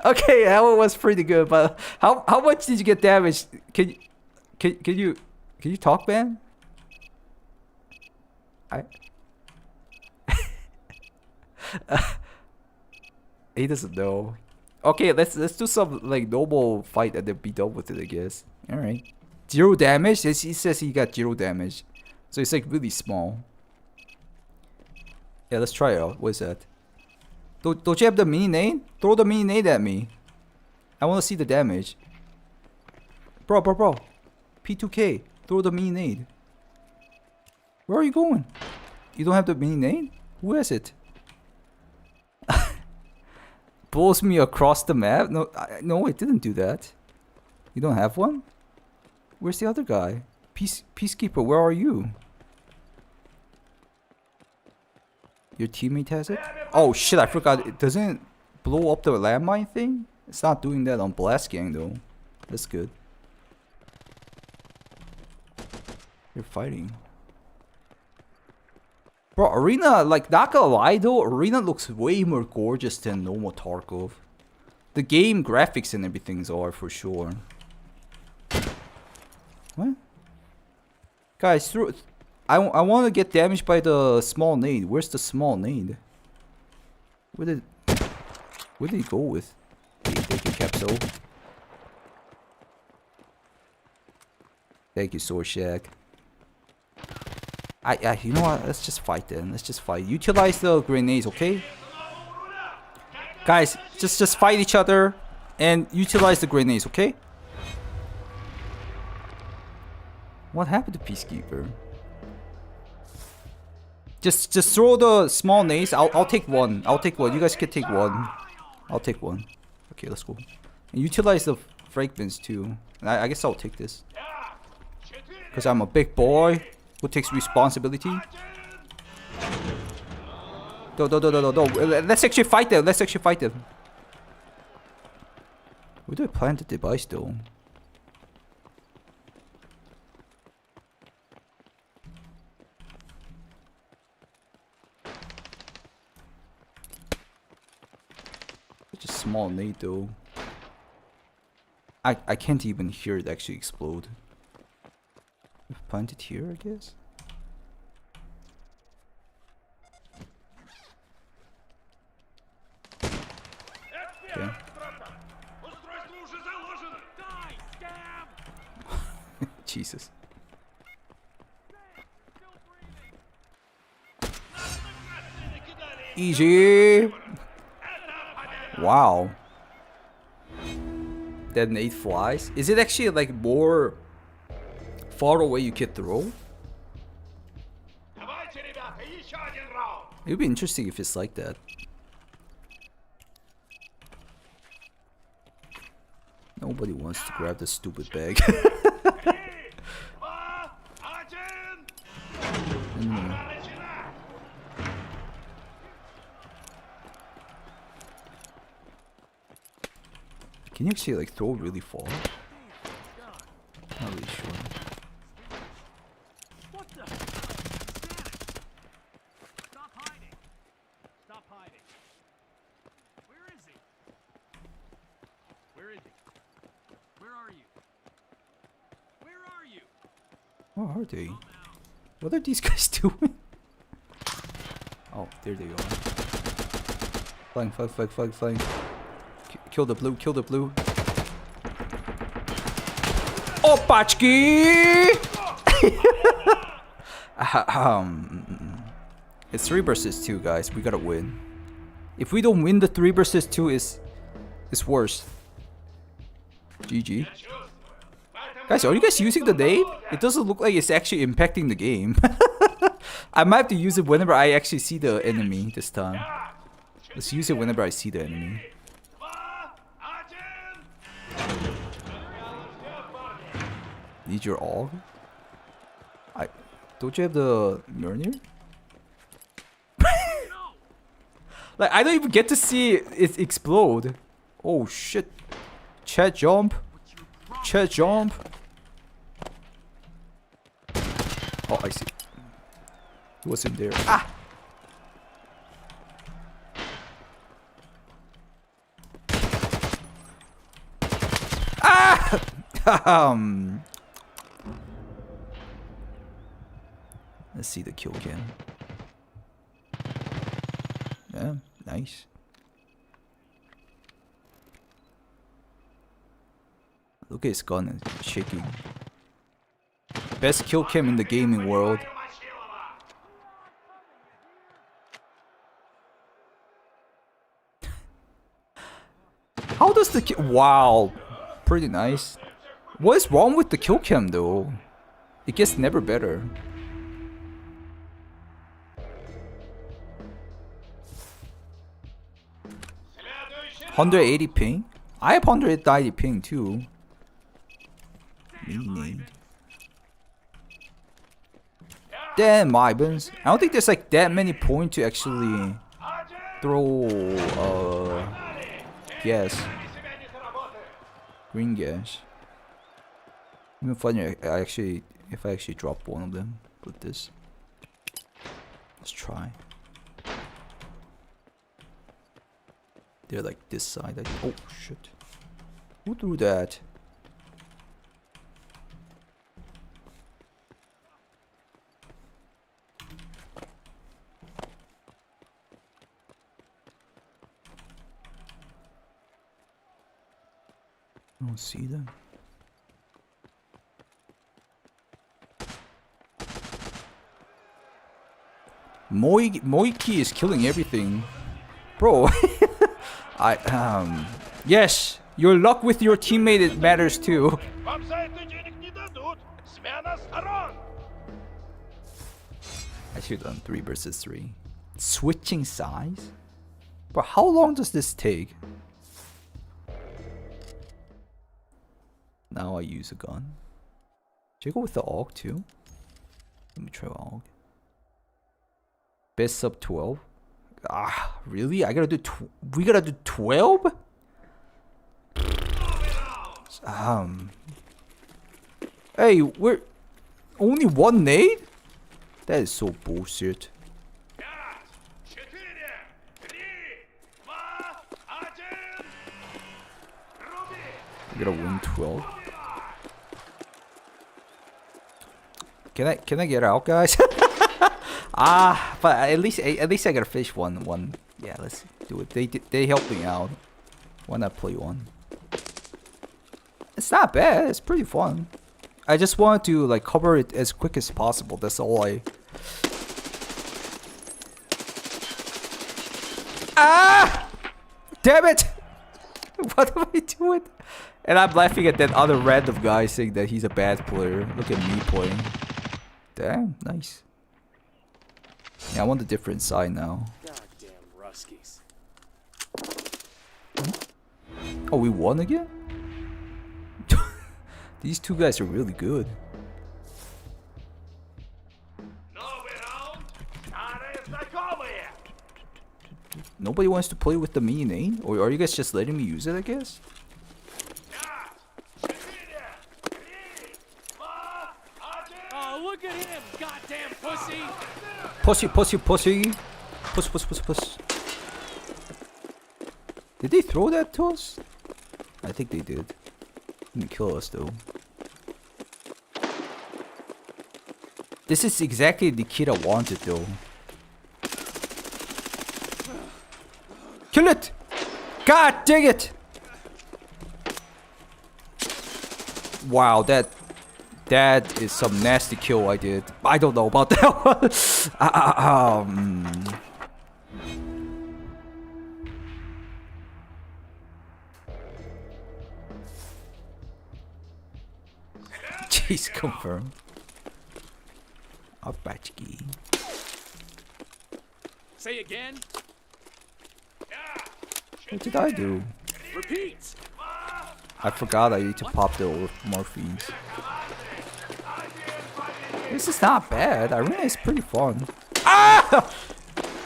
Okay, that one was pretty good, but how much did you get damaged? Can you talk, man? He doesn't know. Okay, let's do some like normal fight and then be done with it, I guess. All right. 0 damage. He says he got 0 damage, so it's like really small. Yeah, let's try it out. What is that? Don't you have the mini nade? Throw the mini nade at me. I want to see the damage. Bro. P2K. Throw the mini nade. Where are you going? You don't have the mini nade? Who has it? Blows me across the map? No, it didn't do that. You don't have one? Where's the other guy? Peacekeeper, where are you? Your teammate has it? Oh shit, I forgot. It doesn't blow up the landmine thing? It's not doing that on Blast Gang though. That's good. You're fighting. Bro, Arena, like, not gonna lie though, Arena looks way more gorgeous than normal Tarkov. The game graphics and everything's are for sure. What? Guys, I want to get damaged by the small nade. Where's the small nade? Where did he go with? Thank you, Capsule. Thank you, Sword Shack. You know what? Let's just fight then. Let's just fight. Utilize the grenades, okay? Guys, just fight each other and utilize the grenades, okay? What happened to Peacekeeper? Just throw the small nades. I'll take one. You guys can take one. I'll take one. Okay, let's go. And utilize the fragments too. I guess I'll take this. Because I'm a big boy who takes responsibility. No. Let's actually fight them. Where do I plant the device though? Such a small nade though. I can't even hear it actually explode. Plant it here, I guess. Okay. Jesus. Easy. Wow. Detonate flies. Is it actually like more far away you can throw? It would be interesting if it's like that. Nobody wants to grab this stupid bag. Can you actually like throw really far? Where are they? What are these guys doing? Oh, there they are. Flying, flying, flying, flying, flying. Kill the blue, kill the blue. Opachki! It's 3 versus 2, guys. We gotta win. If we don't win the 3 versus 2, it's worse. GG. Guys, are you guys using the nade? It doesn't look like it's actually impacting the game. I might have to use it whenever I actually see the enemy this time. Let's use it whenever I see the enemy. Need your AUG? Don't you have the Mjolnir? Like, I don't even get to see it explode. Oh shit. Chat jump. Chat jump. Oh, I see. He was in there. Ah! Ah! Let's see the kill cam. Yeah, nice. Look at his gun, it's shaking. Best kill cam in the gaming world. How does the kill? Wow, pretty nice. What is wrong with the kill cam though? It gets never better. $180 ping? I have 190 ping too. Meaning. Damn, Ibans. I don't think there's like that many points to actually throw gas. Green gas. Even funnier, if I actually drop one of them with this. Let's try. They're like this side. Oh shit. Who threw that? I don't see them. Moiki is killing everything. Bro. Yes, your luck with your teammate, it matters too. I should have done 3 versus 3. Switching size? But how long does this take? Now I use a gun. Should I go with the AUG too? Let me try AUG. Best sub 12. Ah, really? I gotta do we gotta do 12? Hey, we're only 1 nade? That is so bullshit. We gotta win 12. Can I get out, guys? But at least I gotta fish one. Yeah, let's do it. They helped me out. Why not play one? It's not bad. It's pretty fun. I just wanted to like cover it as quick as possible. That's all I. Ah! Damn it! What am I doing? And I'm laughing at that other random guy saying that he's a bad player. Look at me playing. Damn, nice. Yeah, I want the different side now. Goddamn Ruskies. Oh, we won again? These two guys are really good. Nobody wants to play with the mini nade? Or are you guys just letting me use it, I guess? Oh, look at him, goddamn pussy! Pussy. Puss. Did they throw that to us? I think they did. Didn't kill us though. This is exactly the kid I wanted though. Kill it! God dang it! Wow, that is some nasty kill I did. I don't know about that one. Jeez, confirm. Abachki. Say again. What did I do? Repeat. I forgot I need to pop the morphines. This is not bad. Arena is pretty fun. Ah!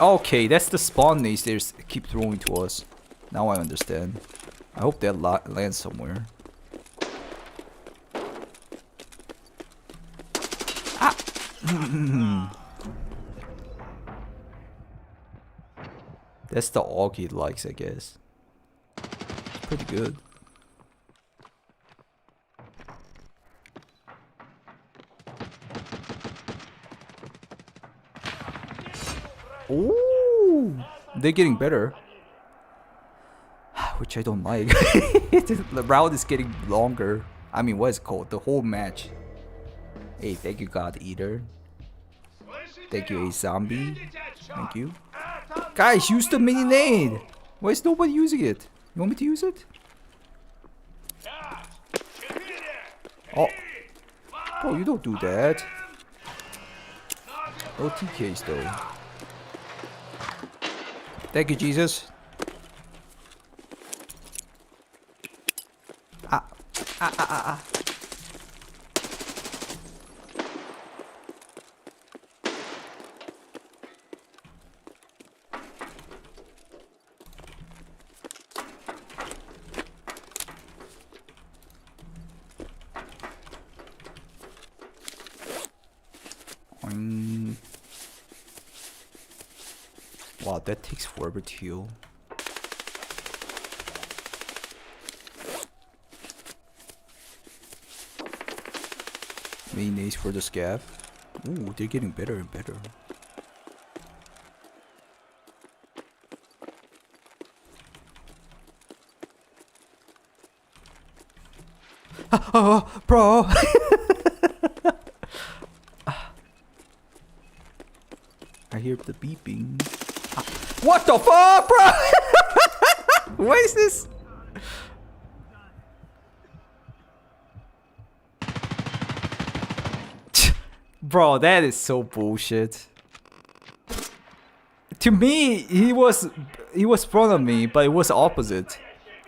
Okay, that's the spawn nades they keep throwing to us. Now I understand. I hope that lands somewhere. Ah! That's the AUG he likes, I guess. It's pretty good. Ooh, they're getting better. Which I don't like. The route is getting longer. I mean, what is it called? The whole match. Hey, thank you, God Eater. Thank you, a zombie. Thank you. Guys, use the mini nade. Why is nobody using it? You want me to use it? Oh. Bro, you don't do that. No TKs though. Thank you, Jesus. Ah. Ah, ah, ah, ah. Wow, that takes forever to heal. Main ace for the scav. Ooh, they're getting better and better. Oh, bro! I hear the beeping. What the fuck, bro? What is this? Bro, that is so bullshit. To me, he was front of me, but it was opposite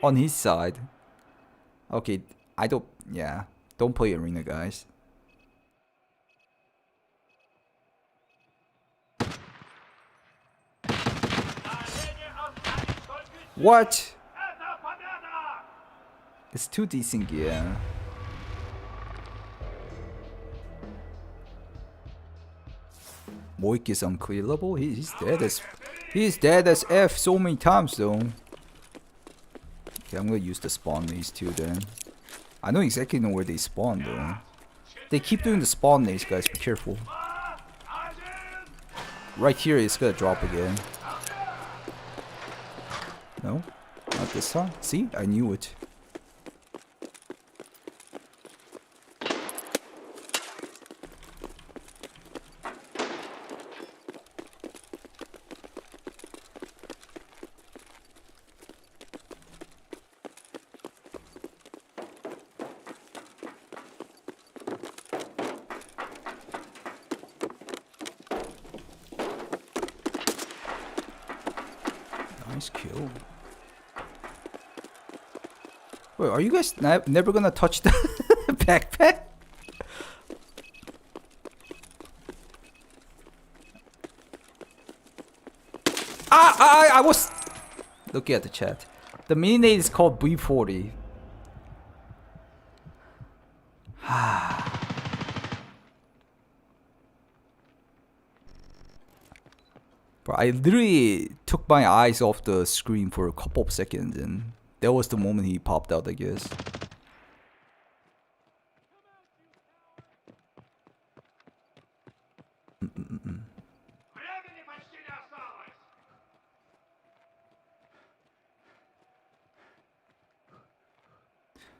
on his side. Okay, don't play arena, guys. What? It's too decent gear. Moik is unclearable. He's dead as F so many times though. Okay, I'm gonna use the spawn maze too then. I know exactly where they spawn though. They keep doing the spawn maze, guys. Be careful. Right here, it's gonna drop again. No, not this time. See, I knew it. Nice kill. Wait, are you guys never gonna touch the backpack? I was looking at the chat. The mini nade is called B40. Bro, I literally took my eyes off the screen for a couple of seconds and that was the moment he popped out, I guess.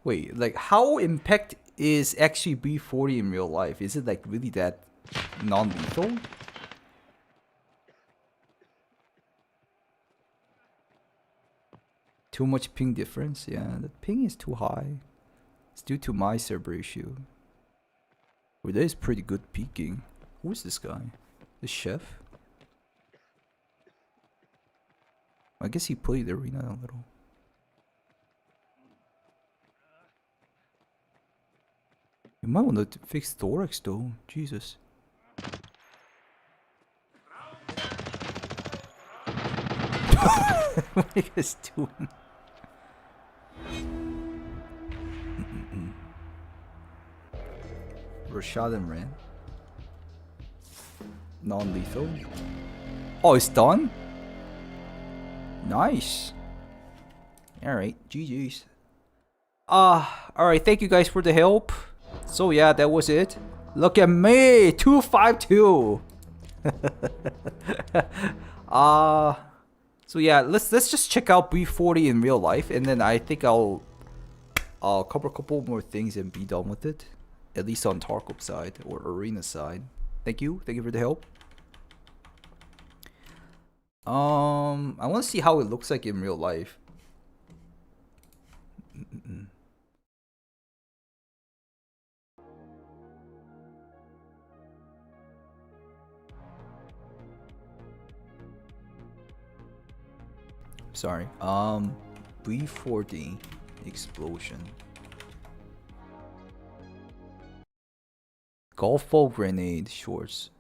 Wait, like how impact is actually B40 in real life? Is it like really that non-lethal? Too much ping difference? Yeah, the ping is too high. It's due to my server issue. Well, that is pretty good peaking. Who's this guy? The chef? I guess he played the arena a little. You might want to fix thorax though. Jesus. What are you guys doing? Rashad and Ren. Non-lethal. Oh, it's done? Nice. Alright, GG's. Alright, thank you guys for the help. So yeah, that was it. Look at me, 252. So yeah, let's just check out B40 in real life, and then I think I'll cover a couple more things and be done with it. At least on Tarkov side or Arena side. Thank you for the help. I want to see how it looks like in real life. Sorry. B40 explosion. Golf ball grenade shorts.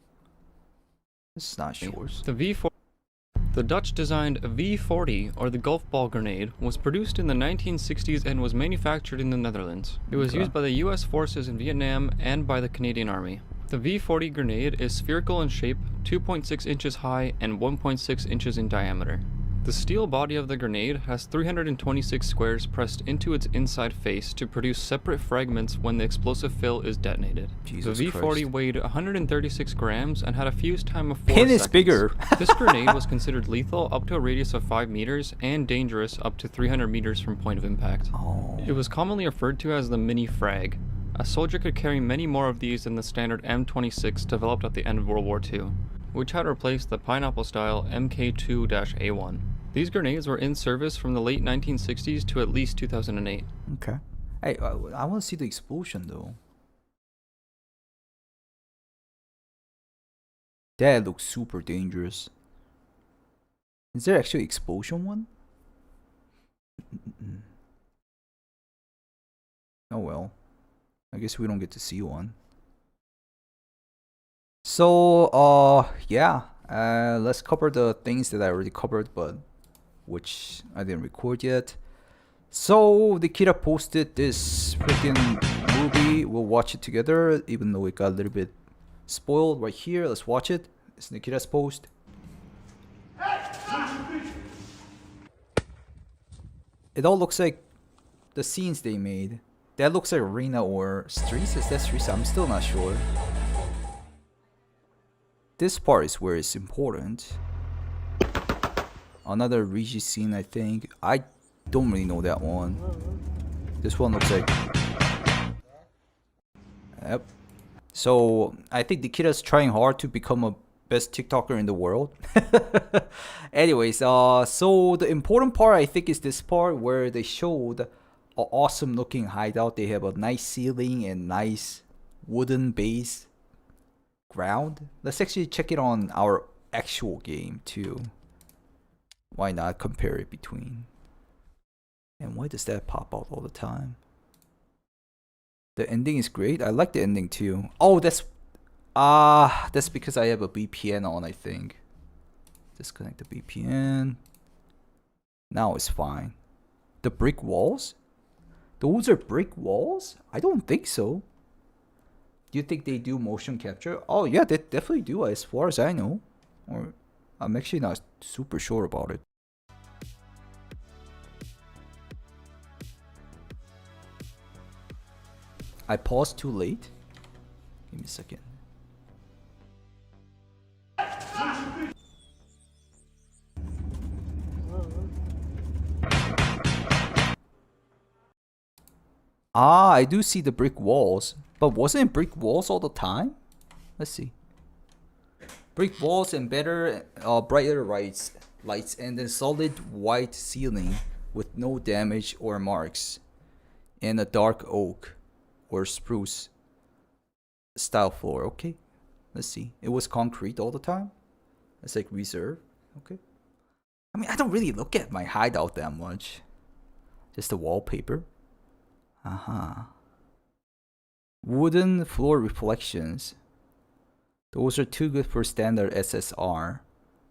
It's not shorts. The Dutch-designed V40, or the golf ball grenade, was produced in the 1960s and was manufactured in the Netherlands. It was used by the US forces in Vietnam and by the Canadian Army. The V40 grenade is spherical in shape, 2.6 inches high and 1.6 inches in diameter. The steel body of the grenade has 326 squares pressed into its inside face to produce separate fragments when the explosive fill is detonated. Jesus the V40 Christ. weighed 136 grams and had a fuse time of 4 Pin seconds. is bigger. This grenade was considered lethal up to a radius of 5 meters and dangerous up to 300 meters from point of impact. Oh. It was commonly referred to as the mini frag. A soldier could carry many more of these than the standard M26 developed at the end of World War II, which had replaced the pineapple-style MK2-A1. These grenades were in service from the late 1960s to at least 2008. Okay. Hey, I want to see the explosion though. That looks super dangerous. Is there actually explosion one? Oh well. I guess we don't get to see one. So, yeah. Let's cover the things that I already covered, but which I didn't record yet. So Nikita posted this freaking movie. We'll watch it together, even though it got a little bit spoiled right here. Let's watch it. It's Nikita's post. It all looks like the scenes they made. That looks like Arena or Streets. Is that Streets? I'm still not sure. This part is where it's important. Another Rigi scene, I think. I don't really know that one. This one looks like... Yep. So, I think Nikita's trying hard to become a best TikToker in the world. Anyways, so the important part, I think, is this part where they showed an awesome looking hideout. They have a nice ceiling and nice wooden base ground. Let's actually check it on our actual game too. Why not compare it between? And why does that pop out all the time? The ending is great. I like the ending too. Oh, that's because I have a VPN on, I think. Disconnect the VPN. Now it's fine. The brick walls? Those are brick walls? I don't think so. Do you think they do motion capture? Oh yeah, they definitely do, as far as I know. Or I'm actually not super sure about it. I paused too late. Give me a second. Ah, I do see the brick walls. But wasn't it brick walls all the time? Let's see. Brick walls and better, brighter lights, and then solid white ceiling with no damage or marks. And a dark oak or spruce style floor. Okay, let's see. It was concrete all the time. It's like reserve. Okay. I mean, I don't really look at my hideout that much. Just the wallpaper. Wooden floor reflections. Those are too good for standard SSR.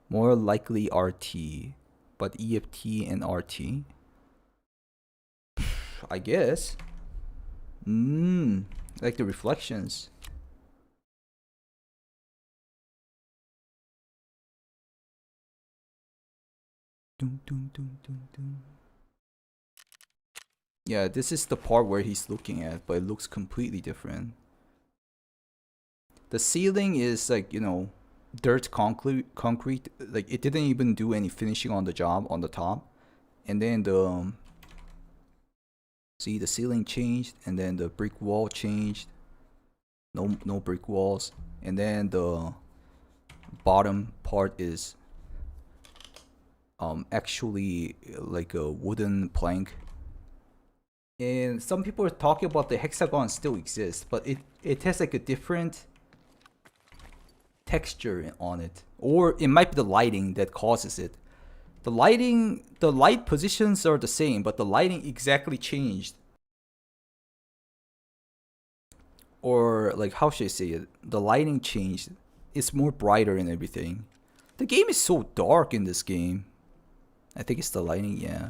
More likely RT. But EFT and RT. I guess. Like the reflections. Yeah, this is the part where he's looking at, but it looks completely different. The ceiling is like, you know, dirt concrete. Like it didn't even do any finishing on the job on the top. And then the see, the ceiling changed, and then the brick wall changed. No brick walls. And then the bottom part is actually like a wooden plank. And some people are talking about the hexagon still exists, but it has like a different texture on it, or it might be the lighting that causes it. The light positions are the same, but the lighting exactly changed. Or like, how should I say it? The lighting changed. It's more brighter and everything. The game is so dark in this game. I think it's the lighting, yeah.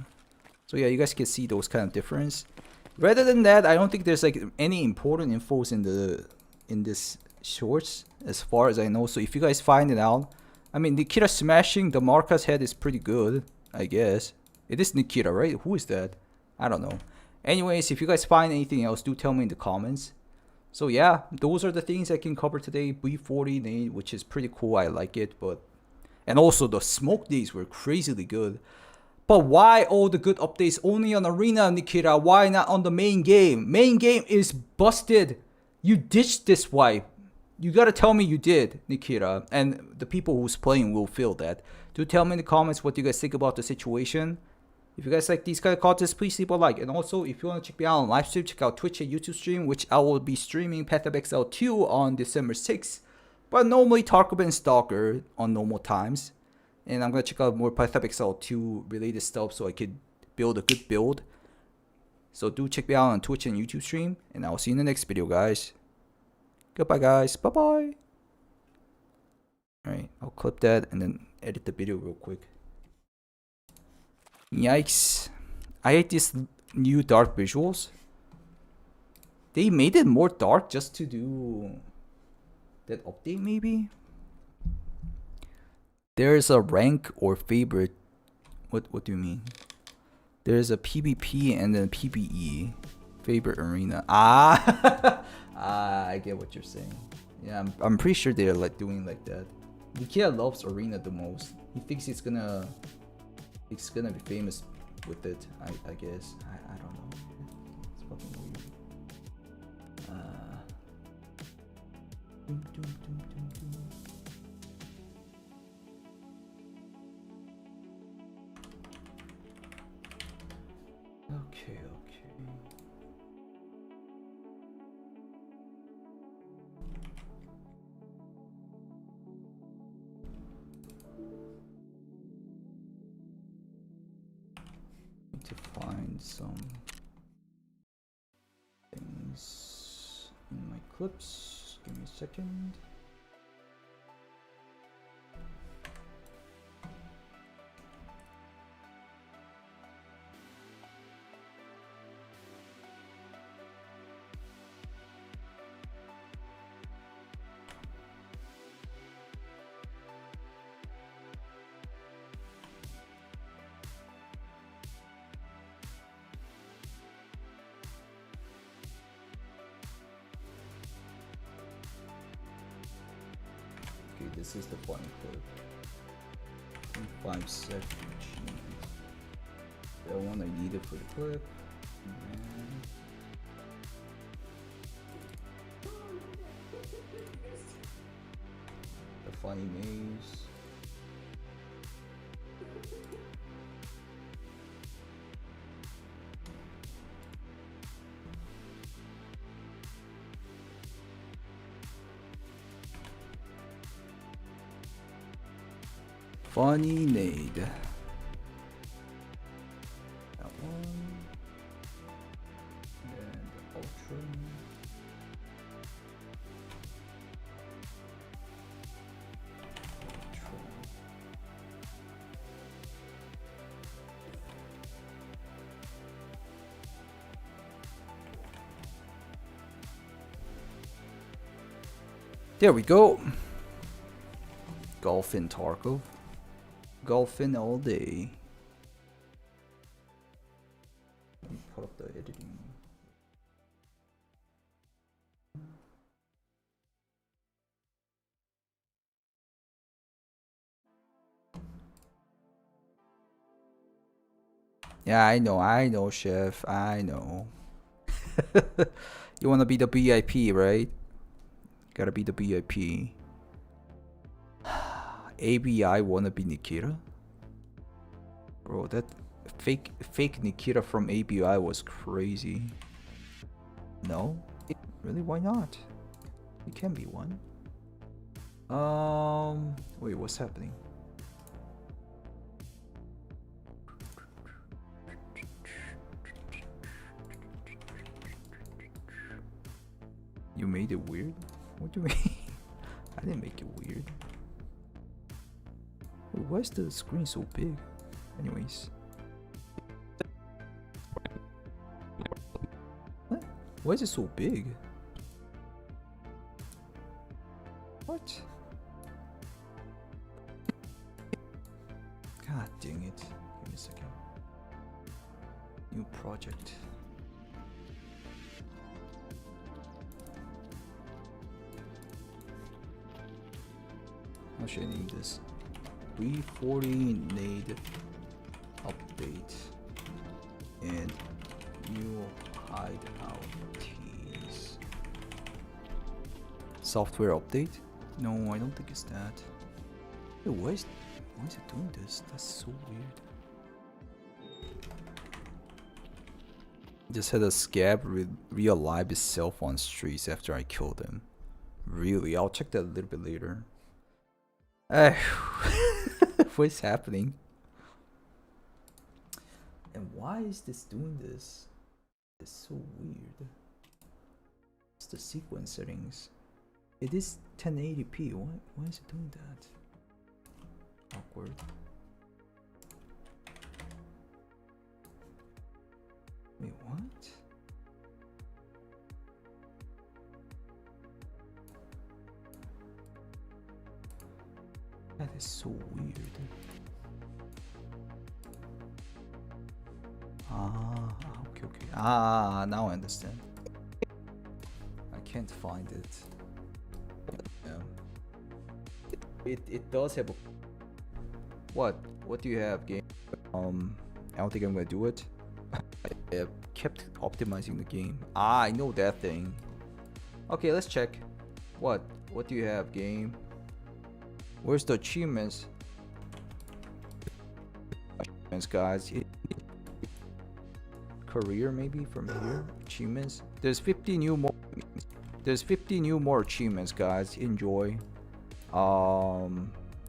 So yeah, you guys can see those kind of difference. Rather than that, I don't think there's like any important infos in this shorts as far as I know. So if you guys find it out, I mean, Nikita smashing the Marca's head is pretty good, I guess. It is Nikita, right? Who is that? I don't know. Anyways, if you guys find anything else, do tell me in the comments. So yeah, those are the things I can cover today. B40 nade, which is pretty cool. I like it, but and also the smoke days were crazily good. But why all the good updates only on Arena, Nikita? Why not on the main game? Main game is busted. You ditched this wipe. You gotta tell me you did, Nikita. And the people who's playing will feel that. Do tell me in the comments what you guys think about the situation. If you guys like these kind of contents, please leave a like. And also, if you want to check me out on live stream, check out Twitch and YouTube stream, which I will be streaming Path of Exile 2 on December 6th. But normally Tarkov and Stalker on normal times. And I'm going to check out more Path of Exile 2 related stuff so I could build a good build. So do check me out on Twitch and YouTube stream. And I'll see you in the next video, guys. Goodbye, guys. Bye-bye. Alright, I'll clip that and then edit the video real quick. Yikes. I hate these new dark visuals. They made it more dark just to do that update, maybe? There's a rank or favorite. What do you mean? There's a PvP and then PvE. Favorite arena. Ah, I get what you're saying. Yeah, I'm pretty sure they're like doing like that. Nikita loves arena the most. He thinks it's gonna be famous with it. I guess. I don't know. It's fucking weird. Okay. Need to find some things in my clips. Give me a second. Okay, this is the final clip. 5 seconds. The one I needed for the clip. And the funny maze. Funny nade. That one. And the ultra. There we go. Golfing Tarkov. Golfing all day. Let me put up the editing. Yeah, I know, chef. I know. You wanna be the VIP, right? Gotta be the VIP. ABI wanna be Nikita? Bro, that fake Nikita from ABI was crazy. No? Really, why not? You can be one. Wait, what's happening? You made it weird? What do you mean? I didn't make it weird. Wait, why is the screen so big? Anyways. What? Why is it so big? What? God dang it. Give me a second. New project. How should I name this? 340 nade update and new hideout keys. Software update? No, I don't think it's that. Wait, why is it doing this? That's so weird. Just had a scab realive itself on streets after I killed him. Really? I'll check that a little bit later. What's happening? And why is this doing this? It's so weird. It's the sequence settings. It is 1080p. Why is it doing that? Awkward. Wait, what? That is so weird. Okay. Now I understand. I can't find it. Yeah. It does have a... What do you have, game? I don't think I'm gonna do it. I kept optimizing the game. I know that thing. Okay, let's check. What do you have, game? Where's the achievements? Achievements, guys. Career maybe from here. Achievements. There's 50 new more. There's 50 new more achievements, guys. Enjoy. I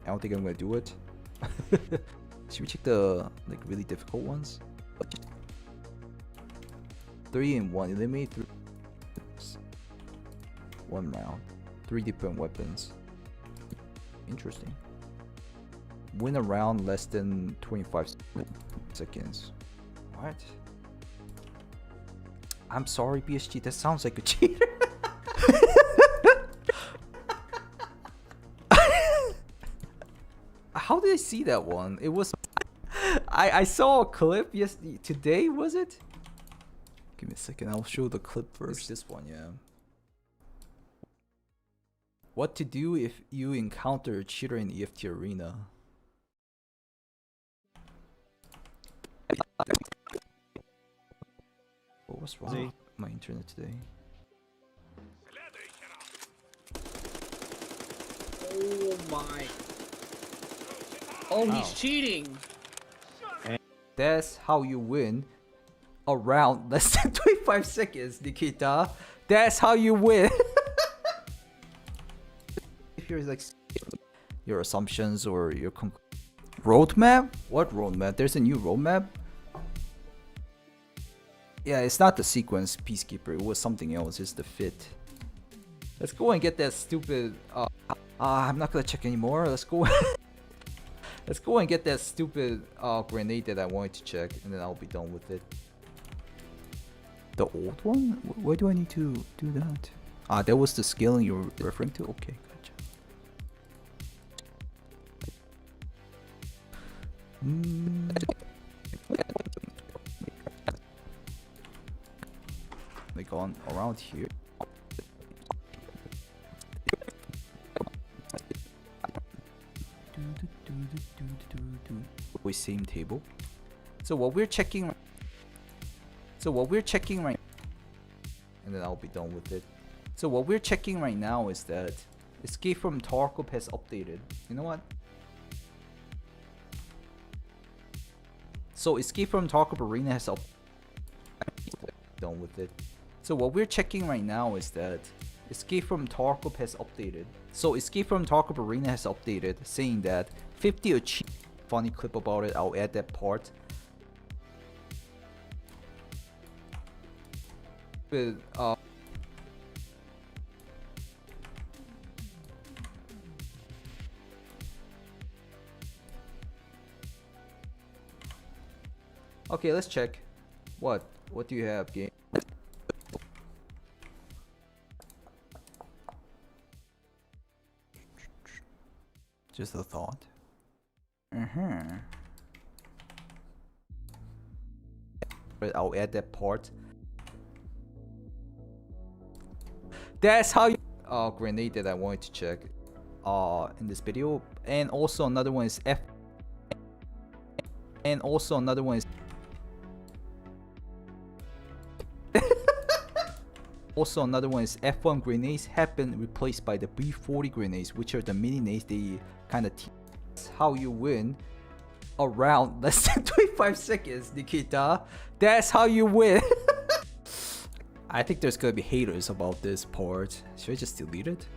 don't think I'm gonna do it. Should we check the really difficult ones? 3 in 1. Eliminate 3. 1 round. 3 different weapons. Interesting. Win a round less than 25 seconds. What? I'm sorry, BSG. That sounds like a cheater. How did I see that one? It was... I saw a clip today, was it? Give me a second. I'll show the clip first. It's this one, yeah. What to do if you encounter a cheater in EFT arena? What was wrong with my internet today? Oh my. Oh, he's cheating. That's how you win around less than 25 seconds, Nikita. That's how you win. If you're like your assumptions or your roadmap? What roadmap? There's a new roadmap? Yeah, it's not the sequence Peacekeeper. It was something else. It's the fit. Let's go and get that stupid... I'm not gonna check anymore. Let's go... Let's go and get that stupid grenade that I wanted to check, and then I'll be done with it. The old one? Why do I need to do that? That was the scaling you were referring to? Okay, gotcha. Like on around here. Always same table. So what we're checking right, and then I'll be done with it. So what we're checking right now is that Escape from Tarkov has updated. You know what? So Escape from Tarkov Arena has done with it. So what we're checking right now is that Escape from Tarkov has updated. So Escape from Tarkov Arena has updated, saying that 50 achievements. Funny clip about it. I'll add that part. But okay, let's check. What do you have, game? Just a thought. But I'll add that part. That's how you grenade that I wanted to check in this video. And also another one is also another one is F1 grenades have been replaced by the B40 grenades, which are the mini nades. They kind of That's how you win around less than 25 seconds, Nikita. That's how you win. I think there's gonna be haters about this part. Should I just delete it?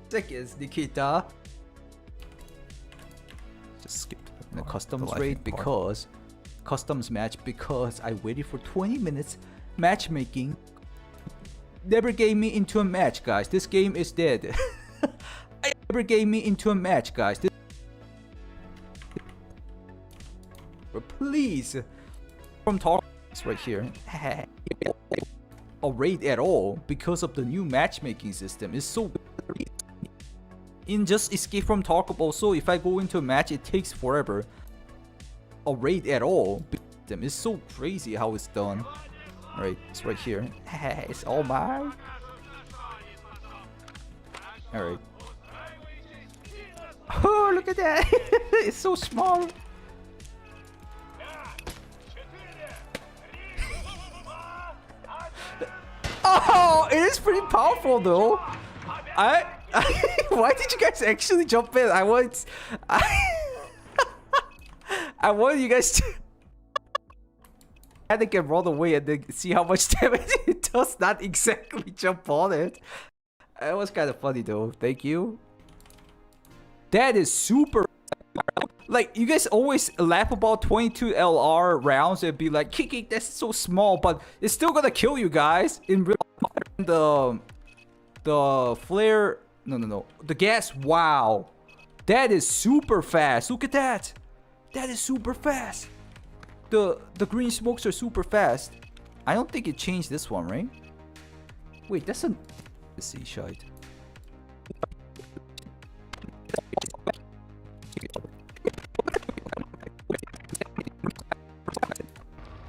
Seconds, Nikita. Just skip the customs raid because customs match because I waited for 20 minutes. Matchmaking never gave me into a match, guys. This game is dead. I never gave me into a match, guys. Please, from talk right here. A raid at all because of the new matchmaking system. It's so in just Escape from Tarkov also, if I go into a match it takes forever. A raid at all. It's so crazy how it's done. Alright, it's right here. It's all mine. Alright. Oh, look at that. It's so small. Oh, it is pretty powerful though. Why did you guys actually jump in? I wanted you guys to had to get rolled away and then see how much damage it does not exactly jump on it. It was kind of funny though. Thank you. That is super. Like, you guys always laugh about 22 LR rounds and be like, kicking, that's so small, but it's still gonna kill you guys. In real the flare, no, the gas, wow. That is super fast. Look at that. That is super fast. The green smokes are super fast. I don't think it changed this one, right? Wait, that's a... Let's see, shite.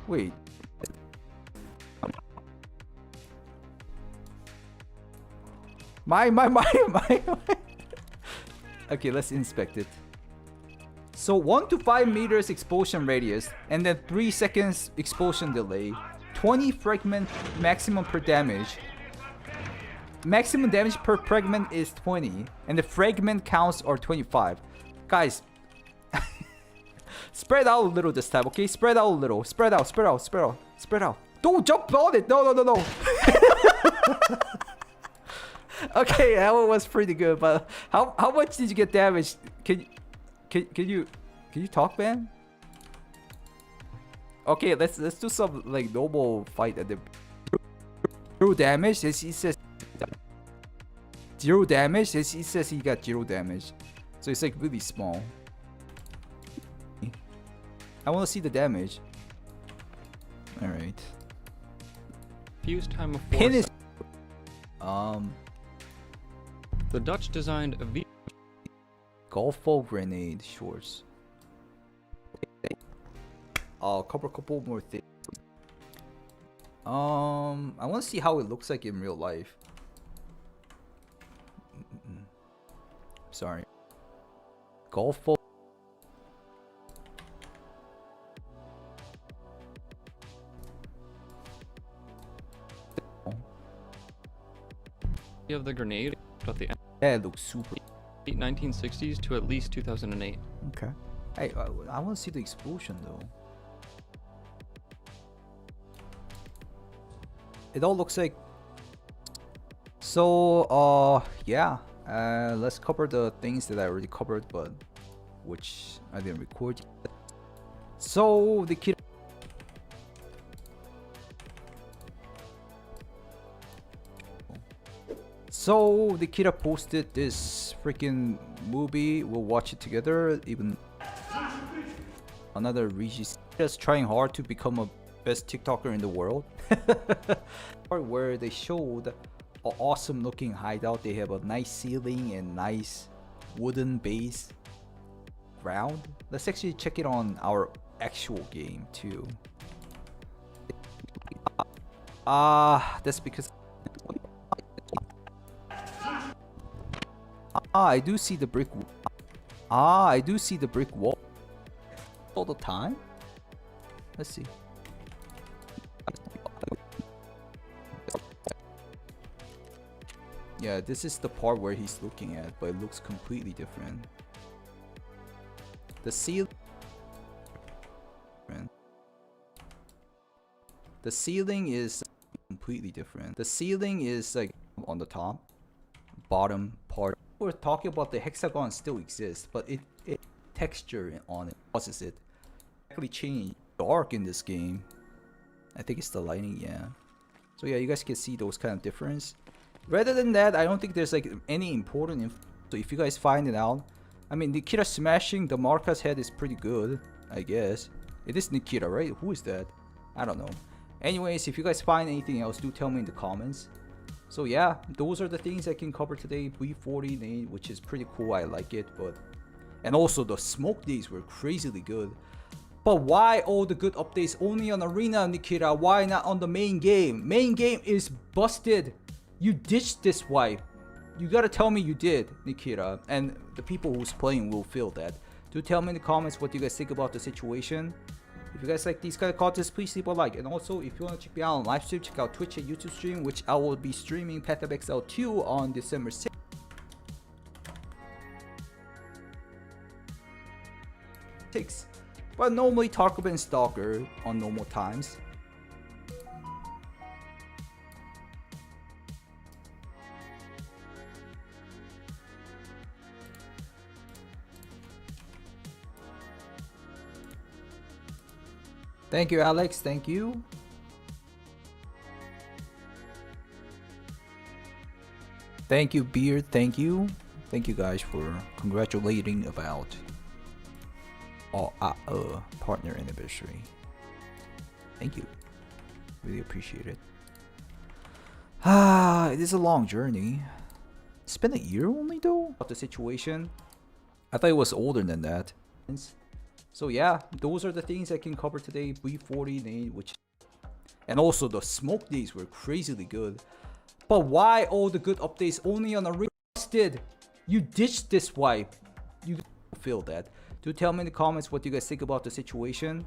Wait. My. Okay, let's inspect it. So 1 to 5 meters explosion radius, and then 3 seconds explosion delay. 20 fragment maximum per damage. Maximum damage per fragment is 20, and the fragment counts are 25. Guys, spread out a little this time, okay? Spread out a little. Spread out, spread out, spread out, spread out. Don't jump on it. No. Okay, that one was pretty good, but how much did you get damaged? Can you talk, man? Okay, let's do some like normal fight at the zero damage. He says zero damage. He says he got 0 damage, so it's like really small. I want to see the damage. All right. Fuse time of 4 Pin is The Dutch designed a V golf ball grenade shorts. I'll cover a couple more things. I want to see how it looks like in real life. Sorry. Golf ball. of the grenade at the end Yeah, it looks super. of the 1960s to at least 2008. Okay. Hey, I want to see the explosion though. It all looks like. So, yeah. Let's cover the things that I already covered, but which I didn't record yet. So the kid. So the Kira posted this freaking movie. We'll watch it together. Even another Regis just trying hard to become a best TikToker in the world. Where they showed an awesome looking hideout. They have a nice ceiling and nice wooden base ground. Let's actually check it on our actual game too. That's because I do see the brick. I do see the brick wall all the time. Let's see. Yeah, this is the part where he's looking at, but it looks completely different. The ceiling. The ceiling is completely different. The ceiling is like on the top, bottom part. We're talking about the hexagon still exists, but it texture on it causes it actually change dark in this game. I think it's the lighting, yeah. So yeah, you guys can see those kind of difference. Rather than that, I don't think there's like any important info. So if you guys find it out, I mean, Nikita smashing the Marca's head is pretty good, I guess. It is Nikita, right? Who is that? I don't know. Anyways, if you guys find anything else, do tell me in the comments. So yeah, those are the things I can cover today. V40, which is pretty cool. I like it, but and also the smoke days were crazily good. But why all the good updates only on Arena, Nikita? Why not on the main game? Main game is busted. You ditched this wipe. You gotta tell me you did, Nikita. And the people who's playing will feel that. Do tell me in the comments what you guys think about the situation. If you guys like these kind of contents, please leave a like. And also, if you want to check me out on live stream, check out Twitch and YouTube stream, which I will be streaming Path of Exile 2 on December 6th. But normally talk about Stalker on normal times. Thank you, Alex. Thank you. Thank you, Beard. Thank you. Thank you guys for congratulating about our partner anniversary. Thank you. Really appreciate it. It is a long journey. It's been a year only though. About the situation, I thought it was older than that. So yeah, those are the things I can cover today. V40 nade, which, and also the smoke days were crazily good. But why all the good updates only on a did? You ditched this wipe. You feel that. Do tell me in the comments what you guys think about the situation.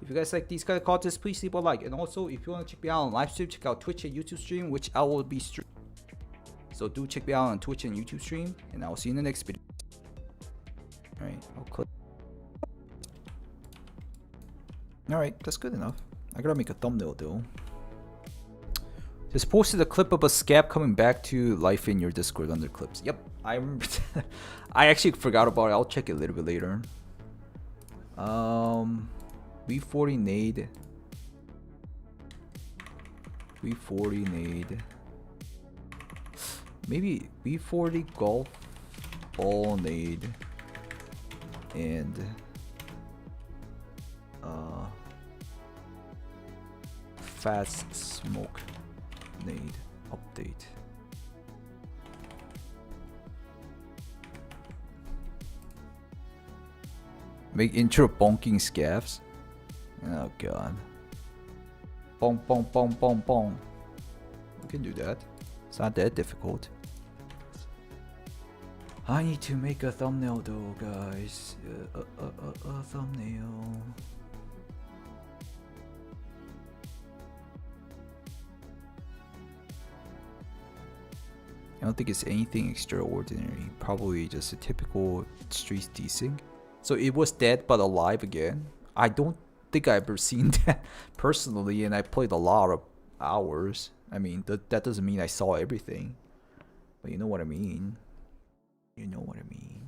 If you guys like these kind of contents, please leave a like. And also, if you want to check me out on live stream, check out Twitch and YouTube stream, which I will be streaming. So do check me out on Twitch and YouTube stream, and I will see you in the next video. Alright, I'll click. Alright, that's good enough. I gotta make a thumbnail though. Just posted a clip of a scab coming back to life in your Discord under clips. Yep, I remember. I actually forgot about it. I'll check it a little bit later. V40 nade. V40 nade. Maybe V40 golf ball nade. And fast smoke nade update. Make intro bonking scabs. Oh god. Bong bong bong bong bong. We can do that. It's not that difficult. I need to make a thumbnail though, guys. A thumbnail. I don't think it's anything extraordinary. Probably just a typical street desync. So it was dead but alive again. I don't think I've ever seen that personally, and I played a lot of hours. I mean, that doesn't mean I saw everything. But you know what I mean. You know what I mean.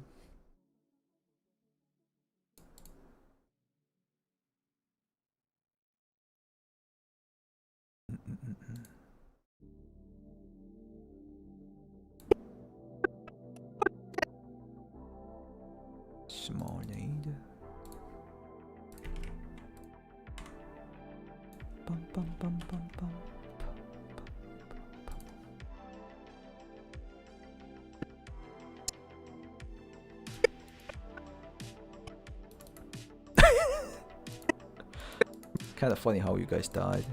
Small nade. Bum, bum, bum, bum, bum. Kind of funny how you guys died.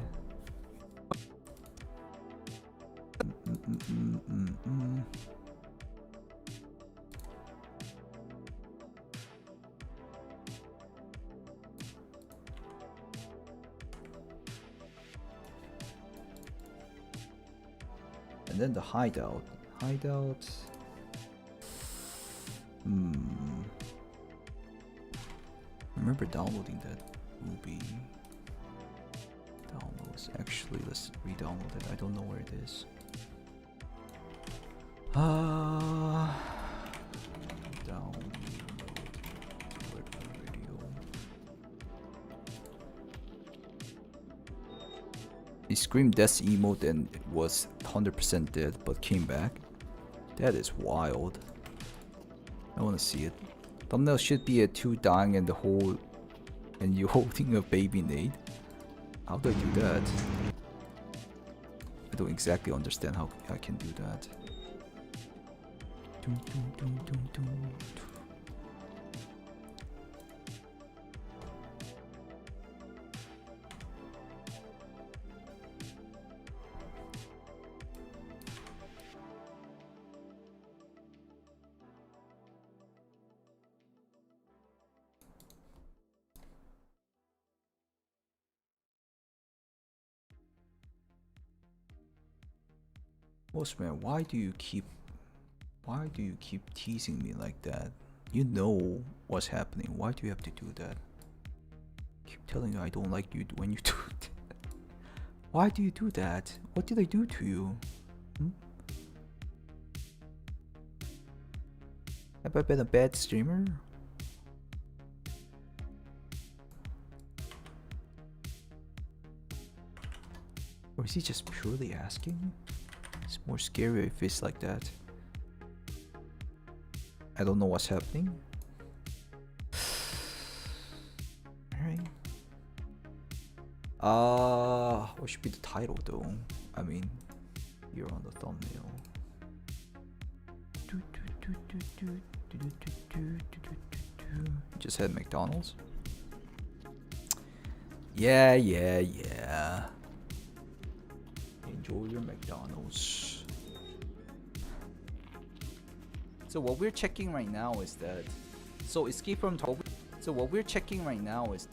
And then the hideout. Hideout. Remember downloading that Ruby. Downloads. Actually, let's re-download it. I don't know where it is. Download video. He screamed death emote and was 100% dead, but came back. That is wild. I want to see it. Thumbnail should be a 2 dying and the whole, and you holding a baby nade. How do I do that? I don't exactly understand how I can do that. Postman, why do you keep teasing me like that? You know what's happening. Why do you have to do that? Keep telling you I don't like you when you do it. Why do you do that? What did I do to you? Have I been a bad streamer? Or is he just purely asking? It's more scary if it's like that. I don't know what's happening. Alright. What should be the title though? I mean, you're on the thumbnail. Just had McDonald's. Yeah. Enjoy your McDonald's. So what we're checking right now is that. So escape from Toby. So what we're checking right now is.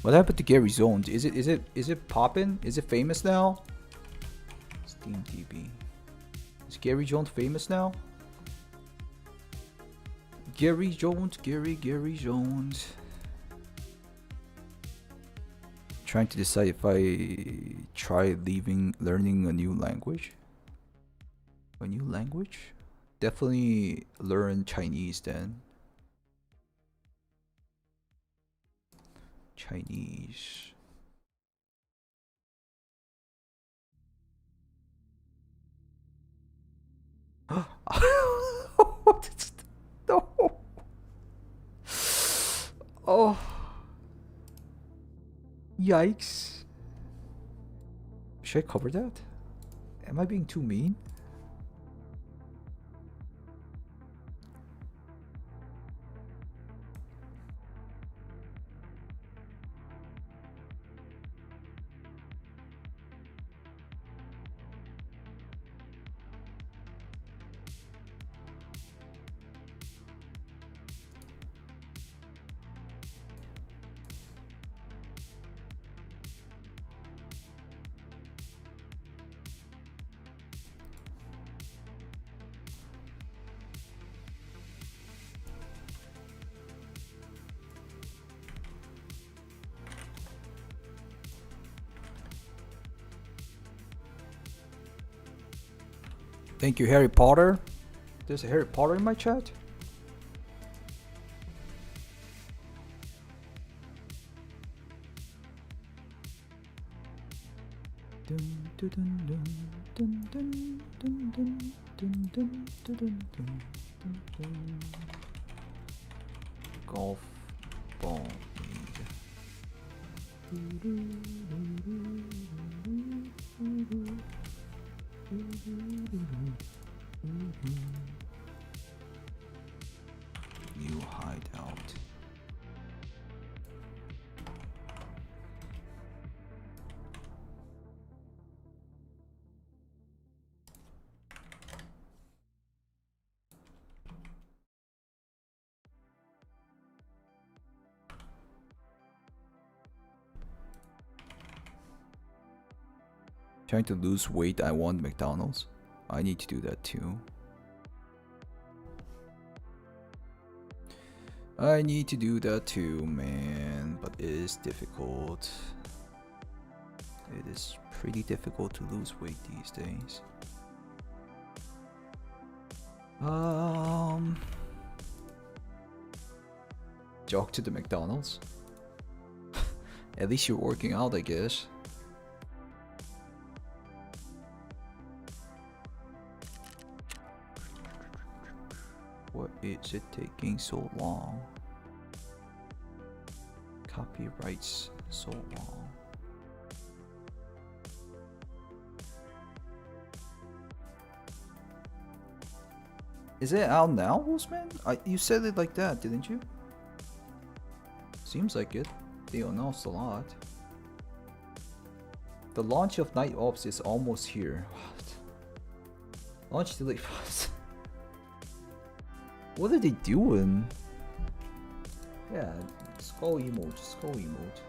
What happened to Gary Jones? Is it poppin'? Is it famous now? Steam TV. Is Gary Jones famous now? Gary Jones. Trying to decide if I try learning a new language. A new language? Definitely learn Chinese then. Chinese. No. Oh. Yikes. Should I cover that? Am I being too mean? Thank you, Harry Potter. There's a Harry Potter in my chat. Golf ball new hideout. Trying to lose weight, I want McDonald's. I need to do that too. I need to do that too, man. But it is difficult. It is pretty difficult to lose weight these days. Jog to the McDonald's. At least you're working out, I guess. What is it taking so long? Copyrights so long. Is it out now, Wolfman? You said it like that, didn't you? Seems like it. They announced a lot. The launch of Night Ops is almost here. What? Launch delay. What are they doing? Yeah, skull emote, skull emote.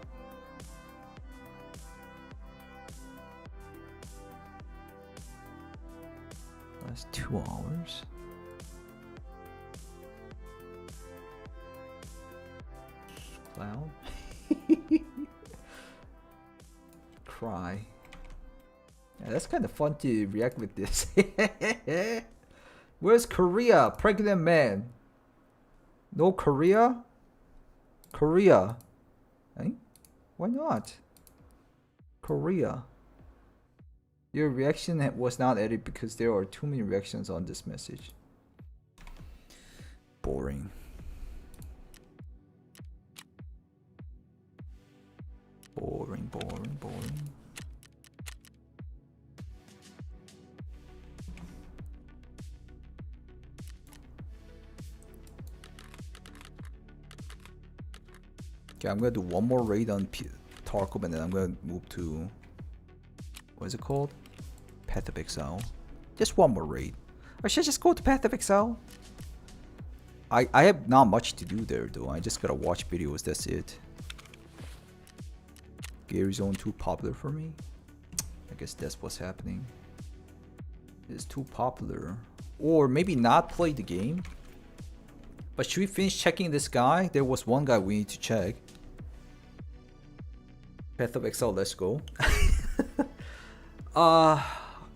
Last 2 hours. Clown. Cry. Yeah, that's kind of fun to react with this. Where's Korea? Pregnant man. No Korea? Korea. Eh? Why not? Korea. Your reaction was not edited because there are too many reactions on this message. Boring. boring, boring. Okay, I'm gonna do one more raid on Tarkov, and then I'm gonna move to, what is it called? Path of Exile. Just one more raid. Or should I just go to Path of Exile? I have not much to do there though. I just gotta watch videos, that's it. Gary Zone too popular for me? I guess that's what's happening. It's too popular. Or maybe not play the game. But should we finish checking this guy? There was one guy we need to check. Path of Exile, let's go.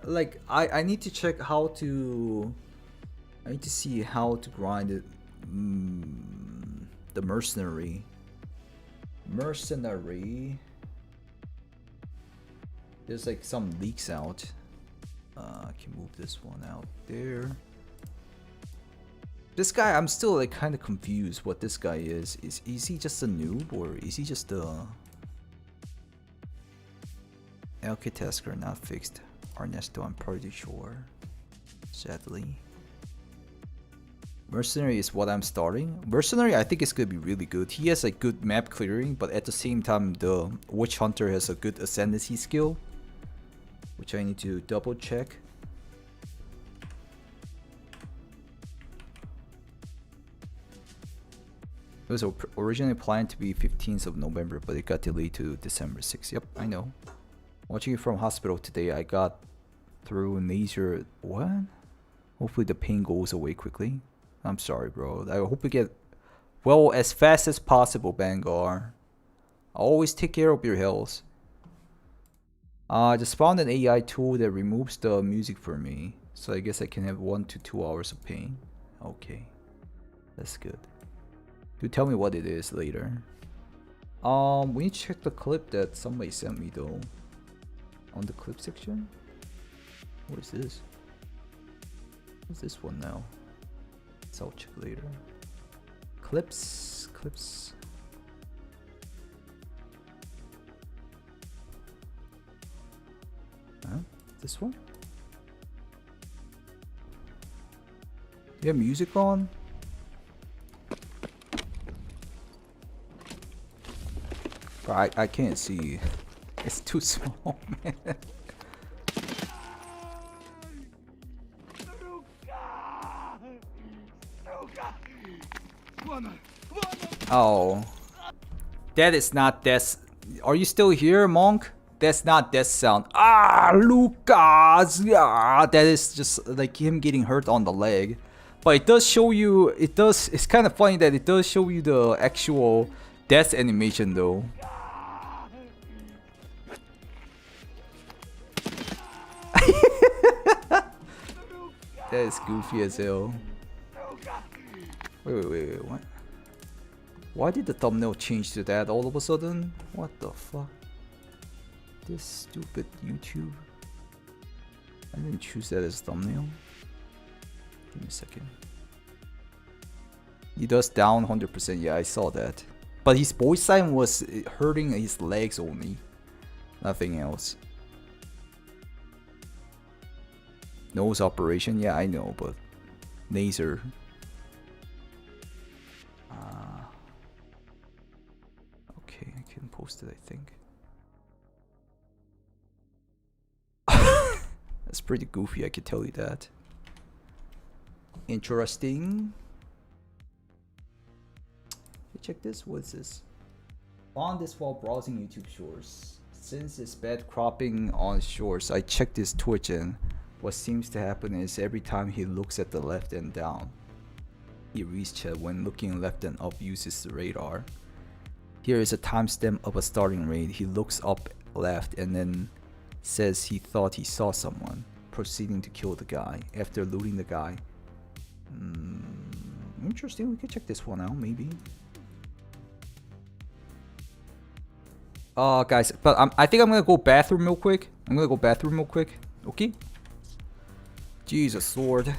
Like I need to check how to. I need to see how to grind it. The mercenary. There's like some leaks out. I can move this one out there. This guy, I'm still like kind of confused what this guy is. Is he just a noob or is he just a LK tasker not fixed? Ernesto, I'm pretty sure. Sadly. Mercenary is what I'm starting. Mercenary, I think it's gonna be really good. He has like good map clearing, but at the same time, the Witch Hunter has a good ascendancy skill, which I need to double check. It was originally planned to be 15th of November, but it got delayed to December 6th. Yep, I know. Watching it from hospital today, I got through nasal. What? Hopefully the pain goes away quickly. I'm sorry, bro. I hope you get well as fast as possible, Bangar. Always take care of your health. I just found an AI tool that removes the music for me, so I guess I can have 1 to 2 hours of pain. Okay, that's good. You tell me what it is later. We need to check the clip that somebody sent me though. On the clip section. What is this? What's this one now? So I'll check later. Clips. Huh? This one? You have music on? Bro, I can't see. It's too small, man. Oh. That is not death. Are you still here, Monk? That's not death sound. Ah, Lucas! Ah, that is just like him getting hurt on the leg. But it does show you, it's kind of funny that it does show you the actual death animation though. That is goofy as hell. Wait, what? Why did the thumbnail change to that all of a sudden? What the fuck? This stupid YouTube. I didn't choose that as thumbnail. Give me a second. He does down 100%, yeah, I saw that. But his voice sign was hurting his legs only. Nothing else. Nose operation, yeah, I know, but laser. Okay, I can post it, I think. That's pretty goofy, I can tell you that. Interesting. Hey, check this. What's this? Found this while browsing YouTube Shorts. Since it's bad cropping on Shorts, I checked his Twitch, and what seems to happen is every time he looks at the left and down, he reads chat. When looking left and up, uses the radar. Here is a timestamp of a starting raid. He looks up left and then says he thought he saw someone, proceeding to kill the guy. After looting the guy. Interesting, we can check this one out maybe. Guys, but I think I'm gonna go bathroom real quick. Okay? Jesus Lord.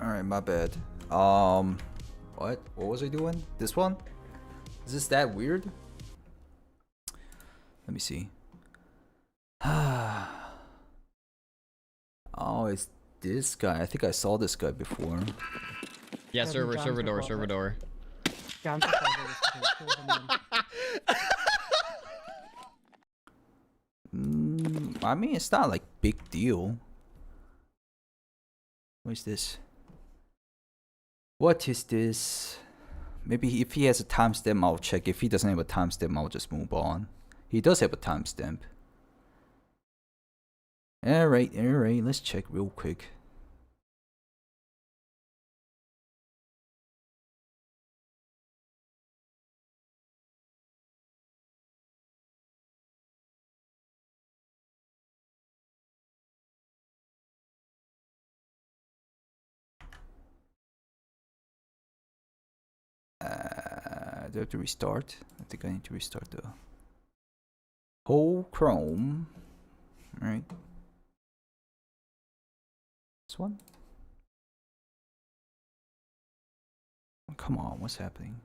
Alright, my bad. What was I doing? This one? Is this that weird? Let me see. Oh, it's this guy. I think I saw this guy before. Yeah, server door. I mean, it's not like big deal. What is this? What is this? Maybe if he has a timestamp, I'll check. If he doesn't have a timestamp, I'll just move on. He does have a timestamp. Alright, let's check real quick. Do I have to restart? I think I need to restart the whole Chrome. Alright. This one? Oh, come on, what's happening?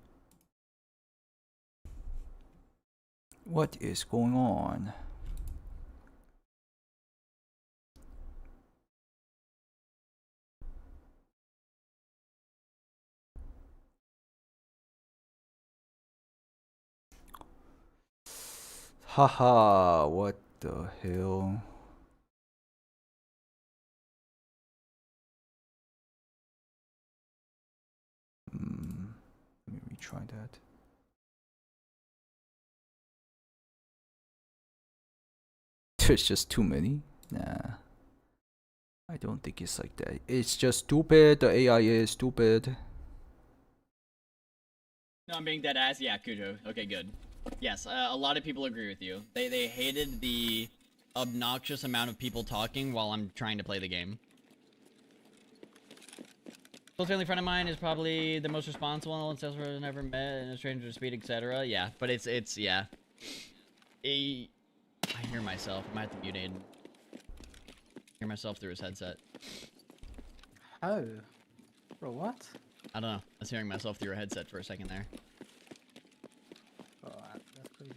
What is going on? Haha, what the hell? Let me retry that. There's just too many? Nah. I don't think it's like that. It's just stupid. The AI is stupid. No, I'm being dead ass. Yeah, Kujo. Okay, good. Yes, a lot of people agree with you. They hated the obnoxious amount of people talking while I'm trying to play the game. Close family friend of mine is probably the most responsible and salesperson I've never met, and a stranger to speed, etc. Yeah, but it's yeah. I hear myself. I might have to mute Aiden. Hear myself through his headset. Oh. Bro, what? I don't know. I was hearing myself through a headset for a second there. Oh, that's crazy.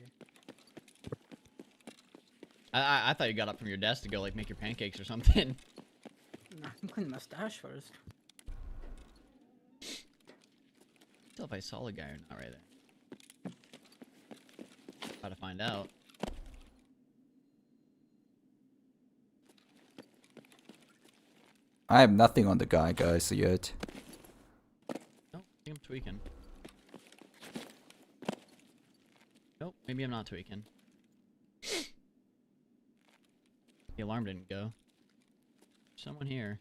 I thought you got up from your desk to go like make your pancakes or something. Nah, I'm cleaning my stash first. Tell if I saw a guy or not right there. About to find out. I have nothing on the guy, guys, yet. Nope, I think I'm tweaking. Nope, maybe I'm not tweaking. The alarm didn't go. Someone here.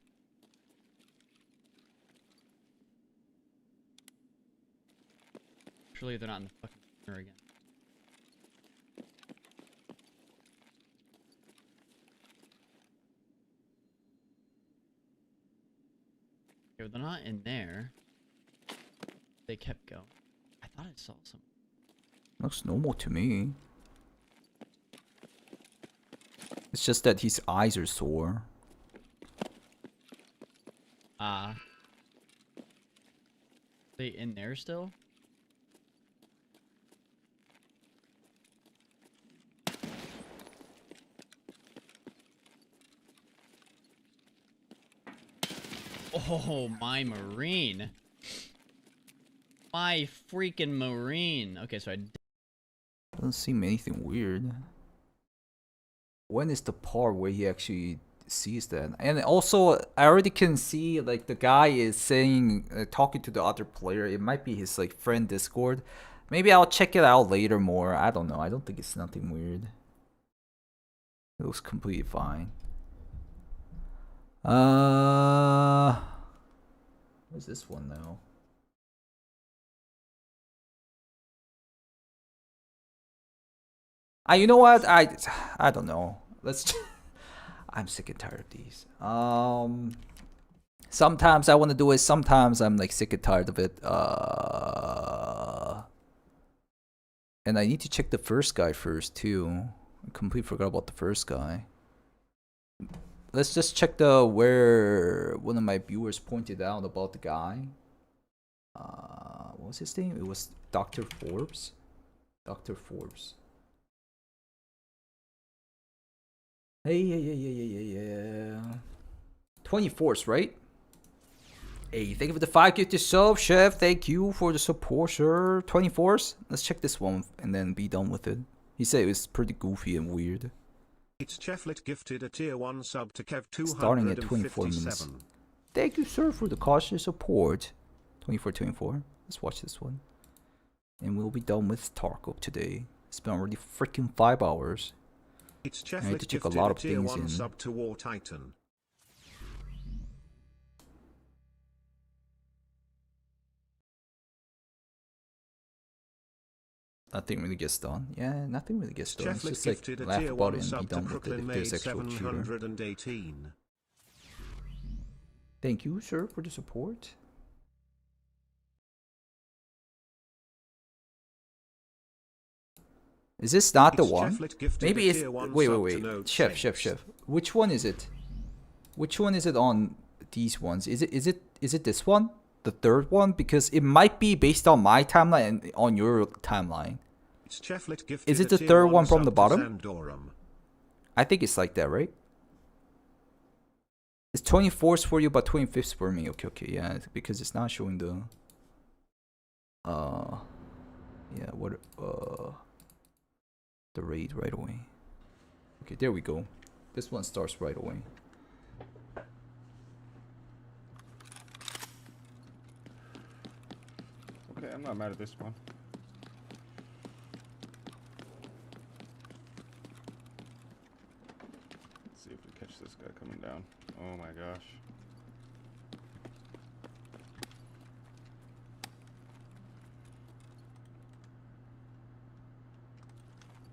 Surely they're not in the fucking corner again. Okay, they're not in there. They kept going. I thought I saw some. Looks normal to me. It's just that his eyes are sore. They in there still? Oh, my Marine. My freaking Marine. Okay, so I... Doesn't seem anything weird. When is the part where he actually sees that? And also, I already can see like the guy is saying, talking to the other player. It might be his like friend Discord. Maybe I'll check it out later more. I don't know. I don't think it's nothing weird. It looks completely fine. Where's this one now? You know what? I don't know. Let's. I'm sick and tired of these. Sometimes I want to do it. Sometimes I'm like sick and tired of it. And I need to check the first guy first too. I completely forgot about the first guy. let's just check the where one of my viewers pointed out about the guy. What was his name? It was Dr. Forbes. Dr. Forbes. Hey, yeah. 24th, right? Hey, thank you for the 5 gifted sub, Chef. Thank you for the support, sir. 24th. Let's check this one and then be done with it. He said it was pretty goofy and weird. It's Cheflet gifted a tier 1 sub to Kev Starting at 24 minutes. 257. Thank you, sir, for the cautious support. 24. Let's watch this one. And we'll be done with Tarkov today. It's been already freaking 5 hours. It's I need to Cheflet check a gifted lot a of tier things 1 in. sub to War Titan. Nothing really gets done. Yeah, nothing really gets done. It's Cheflet just like gifted a laugh tier about 1 it and be sub to done with it Crooklyn if Maid there's actual cheater. 718. Thank you, sir, for the support. Is this not the It's one? Cheflet gifted Maybe a it's... tier 1 Wait. sub to Node Chef. Saints. Which one is it? Which one is it on these ones? Is it this one? The third one? Because it might be based on my timeline and on your timeline. It's Cheflet gifted Is it a the tier third one from sub the to bottom? Zandorum. I think it's like that, right? It's 24th for you, but 25th for me. Okay, yeah, because it's not showing the... Yeah, what... The raid right away. Okay, there we go. This one starts right away. Okay, I'm not mad at this one. Let's see if we catch this guy coming down. Oh my gosh.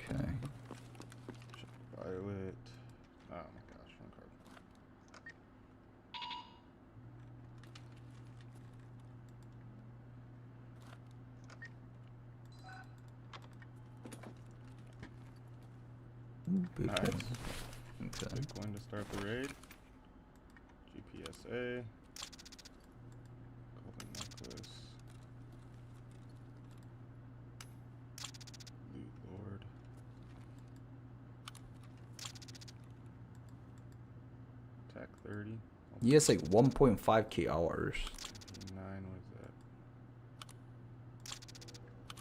Okay. Violet. Oh my gosh, wrong card. Big Nice. one. Okay. Bitcoin to start the raid. GPSA. Golden necklace. Loot lord. Attack 30. He has like 1.5k hours. 9, what is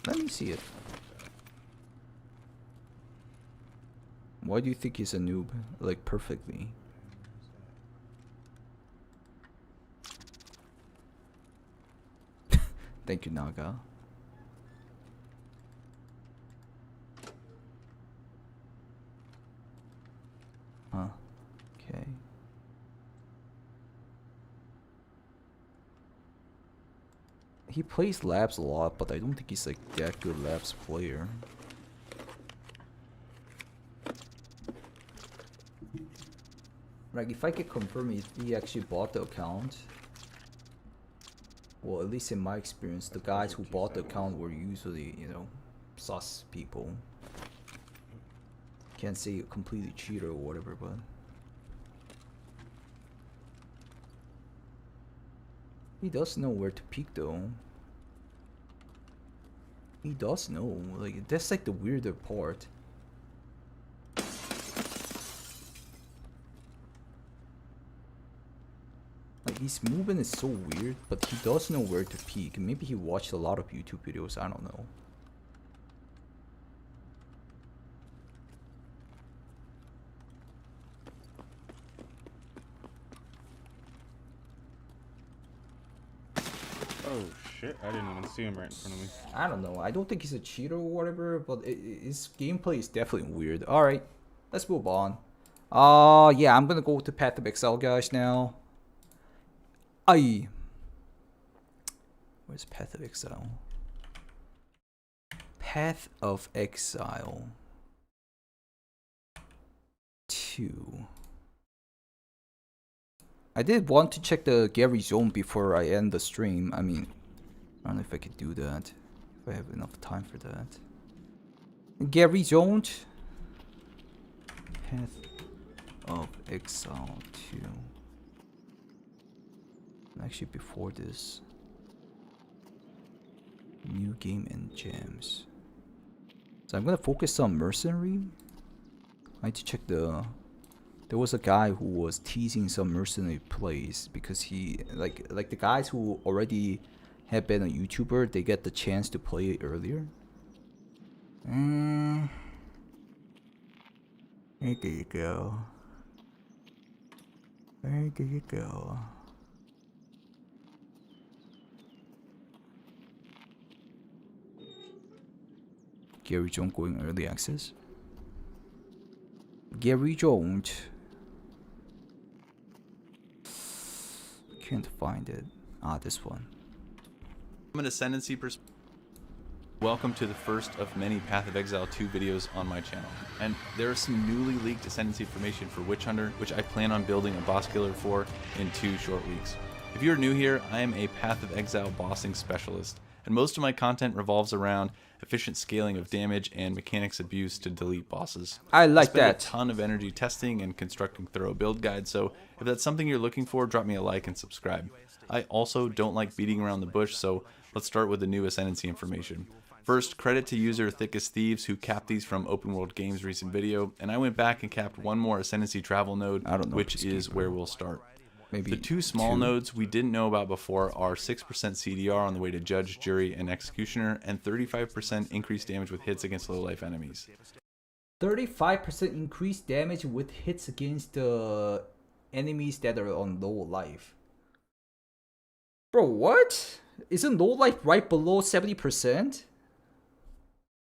that? Let me see it. Why do you think he's a noob? Like, perfectly. Thank you, Naga. Huh. Okay. He plays labs a lot, but I don't think he's like that good labs player. Like, if I could confirm if he actually bought the account, well, at least in my experience, the guys who bought the account were usually, you know, sus people. Can't say completely cheater or whatever, but... He does know where to peek, though. He does know. Like, that's like the weirder part. Like, his movement is so weird, but he does know where to peek. Maybe he watched a lot of YouTube videos, I don't know. Oh shit, I didn't even see him right in front of me. I don't know. I don't think he's a cheater or whatever, but his gameplay is definitely weird. Alright, let's move on. Yeah, I'm gonna go to Path of Exile, guys, now. Aye. Where's Path of Exile? Path of Exile 2. I did want to check the Gary Zone before I end the stream. I mean, I don't know if I could do that. If I have enough time for that. Gary Zone. Path of Exile 2. Actually, before this, new game and gems. So I'm gonna focus on mercenary. I need to check the. There was a guy who was teasing some mercenary plays because he like the guys who already have been a YouTuber, they get the chance to play it earlier. There you go. Where did you go? Gary Jones going early access? Gary Jones. Can't find it. Ah, this one. From an ascendancy perspective, welcome to the first of many Path of Exile 2 videos on my channel. And there is some newly leaked ascendancy information for Witch Hunter, which I plan on building a boss killer for in 2 short weeks. If you're new here, I am a Path of Exile bossing specialist, and most of my content revolves around efficient scaling of damage and mechanics abuse to delete bosses. I like spend that. a ton of energy testing and constructing thorough build guides, so if that's something you're looking for, drop me a like and subscribe. I also don't like beating around the bush, so let's start with the new ascendancy information. First, credit to user Thickest Thieves who capped these from Open World Games' recent video, and I went back and capped one more ascendancy travel node, which is where we'll start. Maybe the 2 small nodes we didn't know about before are 6% CDR on the way to Judge, Jury, and Executioner, and 35% increased damage with hits against low-life enemies. 35% increased damage with hits against the enemies that are on low life. Bro, what? Isn't low life right below 70%?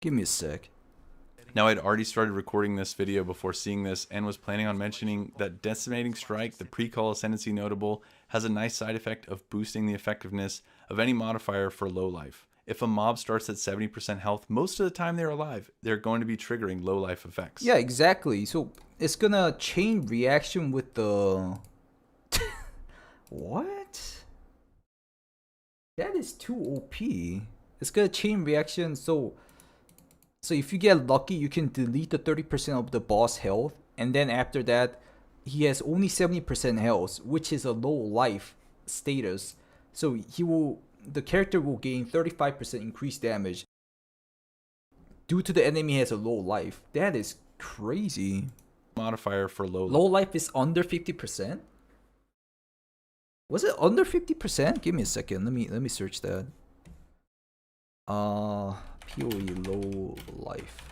Give me a sec. Now, I'd already started recording this video before seeing this and was planning on mentioning that Decimating Strike, the pre-call ascendancy notable, has a nice side effect of boosting the effectiveness of any modifier for low life. If a mob starts at 70% health, most of the time they're alive, they're going to be triggering low life effects. Yeah, exactly. So it's gonna chain reaction with the... What? That is too OP. It's gonna chain reaction, so if you get lucky, you can delete the 30% of the boss health, and then after that, he has only 70% health, which is a low life status. So the character will gain 35% increased damage due to the enemy has a low life. That is crazy. Modifier for low life is under 50%? Was it under 50%? Give me a second. Let me search that. POE low life.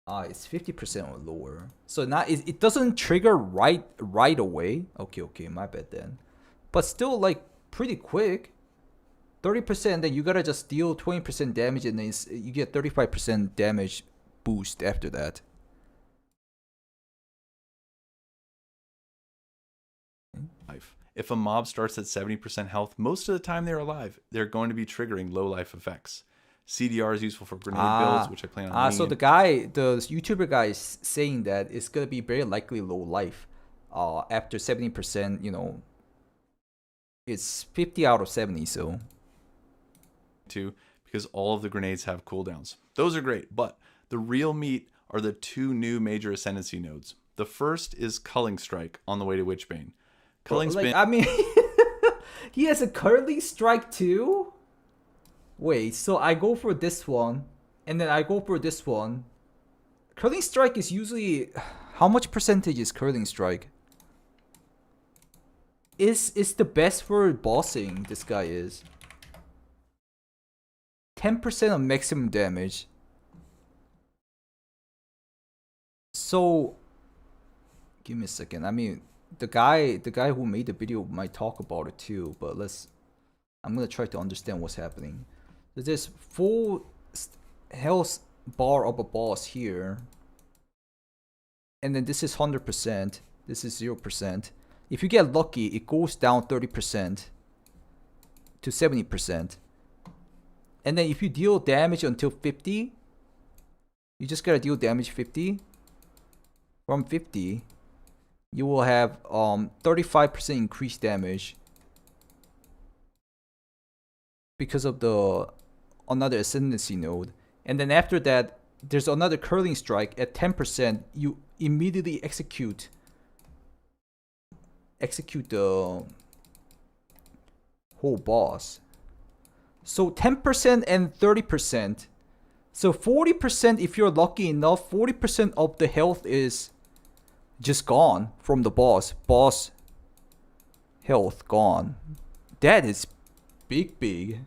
It's 50% or lower. So now it doesn't trigger right away. Okay, my bad then. But still like pretty quick. 30%, then you gotta just deal 20% damage, and then you get 35% damage boost after that. If a mob starts at 70% health, most of the time they're alive. They're going to be triggering low life effects. CDR is useful for grenade builds, which I plan on so the YouTuber guy is saying that it's gonna be very likely low life. After 70%, you know, it's 50 out of 70, so. Too, because all of the grenades have cooldowns. Those are great, but the real meat are the 2 new major ascendancy nodes. The first is Culling Strike on the way to Witchbane. I mean, he has a curling strike too? Wait, so I go for this one, and then I go for this one. Curling strike is usually... How much percentage is curling strike? Is the best for bossing, this guy is. 10% of maximum damage. So... Give me a second. I mean... The guy who made the video might talk about it too, but I'm gonna try to understand what's happening. So there's full health bar of a boss here, and then this is 100%, this is 0%. If you get lucky, it goes down 30% to 70%, and then if you deal damage until 50, you just gotta deal damage 50. From 50, you will have 35% increased damage because of the another ascendancy node, and then after that there's another curling strike at 10%. immediately execute the whole boss. So 10% and 30%. So 40%, if you're lucky enough, 40% of the health is just gone from the boss. Boss health gone. That is big.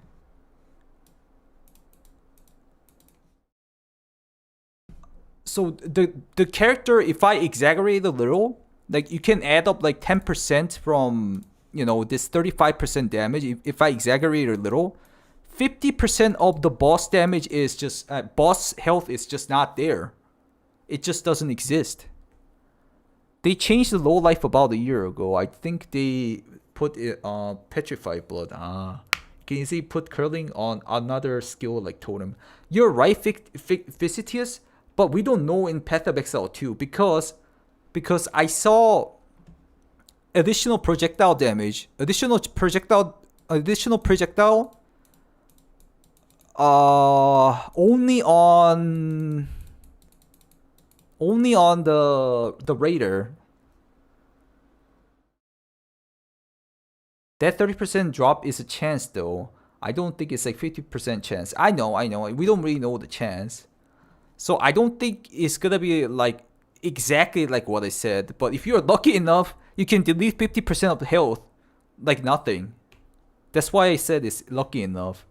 So the character, if I exaggerate a little, like you can add up like 10% from, you know, this 35% damage. If I exaggerate a little, 50% of the boss damage is just boss health is just not there. It just doesn't exist. They changed the low life about a year ago. I think they put it petrified blood. Can you see put curling on another skill like totem? You're right, Ficitius, but we don't know in Path of Exile 2 because I saw additional projectile damage, additional projectile only on the raider. That 30% drop is a chance though. I don't think it's like 50% chance. I know. We don't really know the chance. So I don't think it's gonna be like exactly like what I said. But if you're lucky enough, you can delete 50% of the health like nothing. That's why I said it's lucky enough.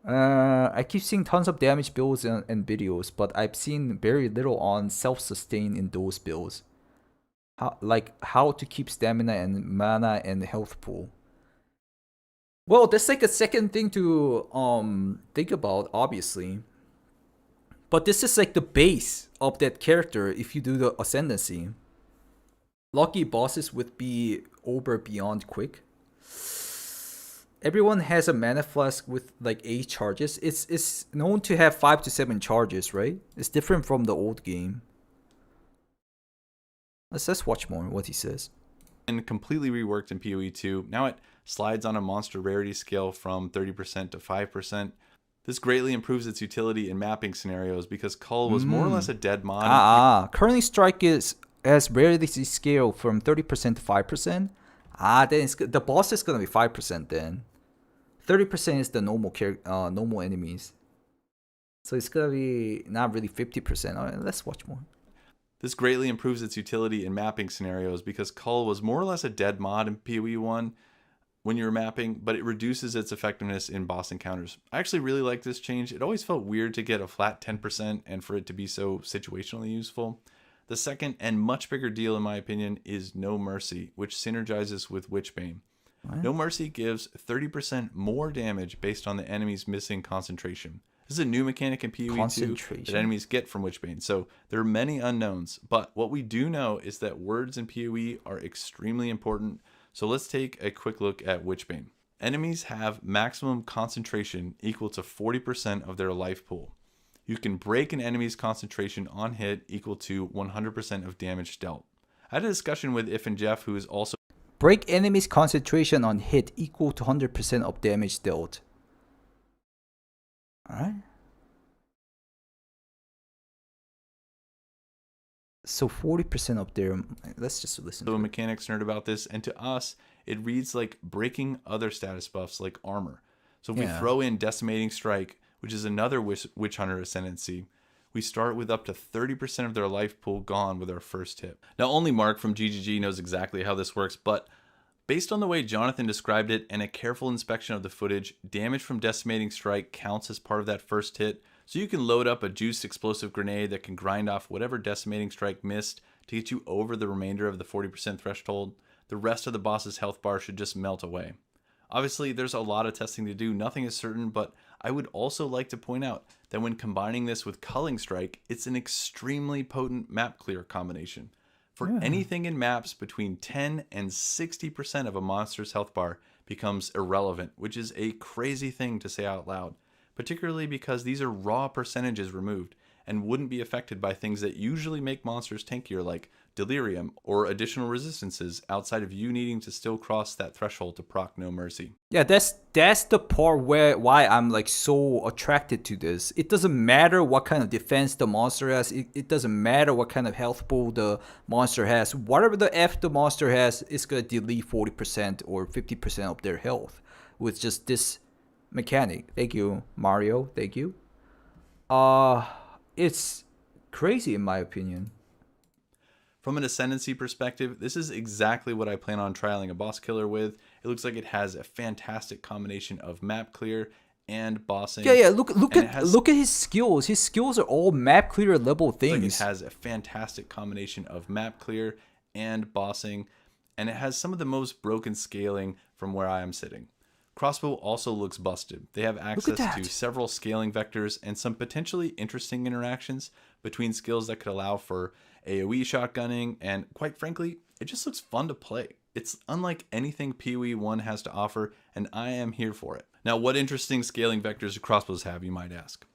I keep seeing tons of damage builds and videos, but I've seen very little on self-sustain in those builds. How to keep stamina and mana and health pool. Well, that's like a second thing to think about, obviously. But this is like the base of that character if you do the ascendancy. Lucky bosses would be over beyond quick. Everyone has a mana flask with like 8 charges. It's known to have 5 to 7 charges, right? It's different from the old game. Let's watch more what he says. And completely reworked in PoE 2. Now it slides on a monster rarity scale from 30% to 5%. This greatly improves its utility in mapping scenarios because Cull was more or less a dead mod. Currently Strike has rarity scale from 30% to 5%. Then the boss is gonna be 5% then. 30% is the normal enemies. So it's gonna be not really 50%. All right, let's watch more. This greatly improves its utility in mapping scenarios because Cull was more or less a dead mod in PoE 1 when you were mapping, but it reduces its effectiveness in boss encounters. I actually really like this change. It always felt weird to get a flat 10% and for it to be so situationally useful. The second and much bigger deal in my opinion is No Mercy, which synergizes with Witchbane. What? No Mercy gives 30% more damage based on the enemy's missing concentration. This is a new mechanic in PoE 2 that enemies get from Witchbane, so there are many unknowns, but what we do know is that words in PoE are extremely important, so let's take a quick look at Witchbane. Enemies have maximum concentration equal to 40% of their life pool. You can break an enemy's concentration on hit equal to 100% of damage dealt. I had a discussion with If and Jeff, who is also... Break enemy's concentration on hit equal to 100% of damage dealt. Alright. So 40% up there. Let's just listen to a mechanics nerd about this, and to us, it reads like breaking other status buffs like armor. So if we throw in Decimating Strike, which is another Witch Hunter Ascendancy, we start with up to 30% of their life pool gone with our first hit. Now, only Mark from GGG knows exactly how this works, but based on the way Jonathan described it and a careful inspection of the footage, damage from Decimating Strike counts as part of that first hit, so you can load up a juiced explosive grenade that can grind off whatever Decimating Strike missed to get you over the remainder of the 40% threshold. The rest of the boss's health bar should just melt away. Obviously, there's a lot of testing to do, nothing is certain, but I would also like to point out that when combining this with Culling Strike, it's an extremely potent map clear combination. For anything in maps, between 10 and 60% of a monster's health bar becomes irrelevant, which is a crazy thing to say out loud, particularly because these are raw percentages removed, and wouldn't be affected by things that usually make monsters tankier like delirium or additional resistances outside of you needing to still cross that threshold to proc No Mercy. Yeah, that's the part why I'm like so attracted to this. It doesn't matter what kind of defense the monster has. It doesn't matter what kind of health pool the monster has. Whatever the F the monster has, it's gonna delete 40% or 50% of their health with just this mechanic. Thank you, Mario. Thank you. It's crazy in my opinion. From an Ascendancy perspective, this is exactly what I plan on trialing a boss killer with. It looks like it has a fantastic combination of map clear and bossing. Yeah. Look at his skills. His skills are all map clear level things. Like it has a fantastic combination of map clear and bossing, and it has some of the most broken scaling from where I am sitting. Crossbow also looks busted. They have access to several scaling vectors and some potentially interesting interactions between skills that could allow for AoE shotgunning, and quite frankly, it just looks fun to play. It's unlike anything POE 1 has to offer, and I am here for it. Now, what interesting scaling vectors do crossbows have, you might ask?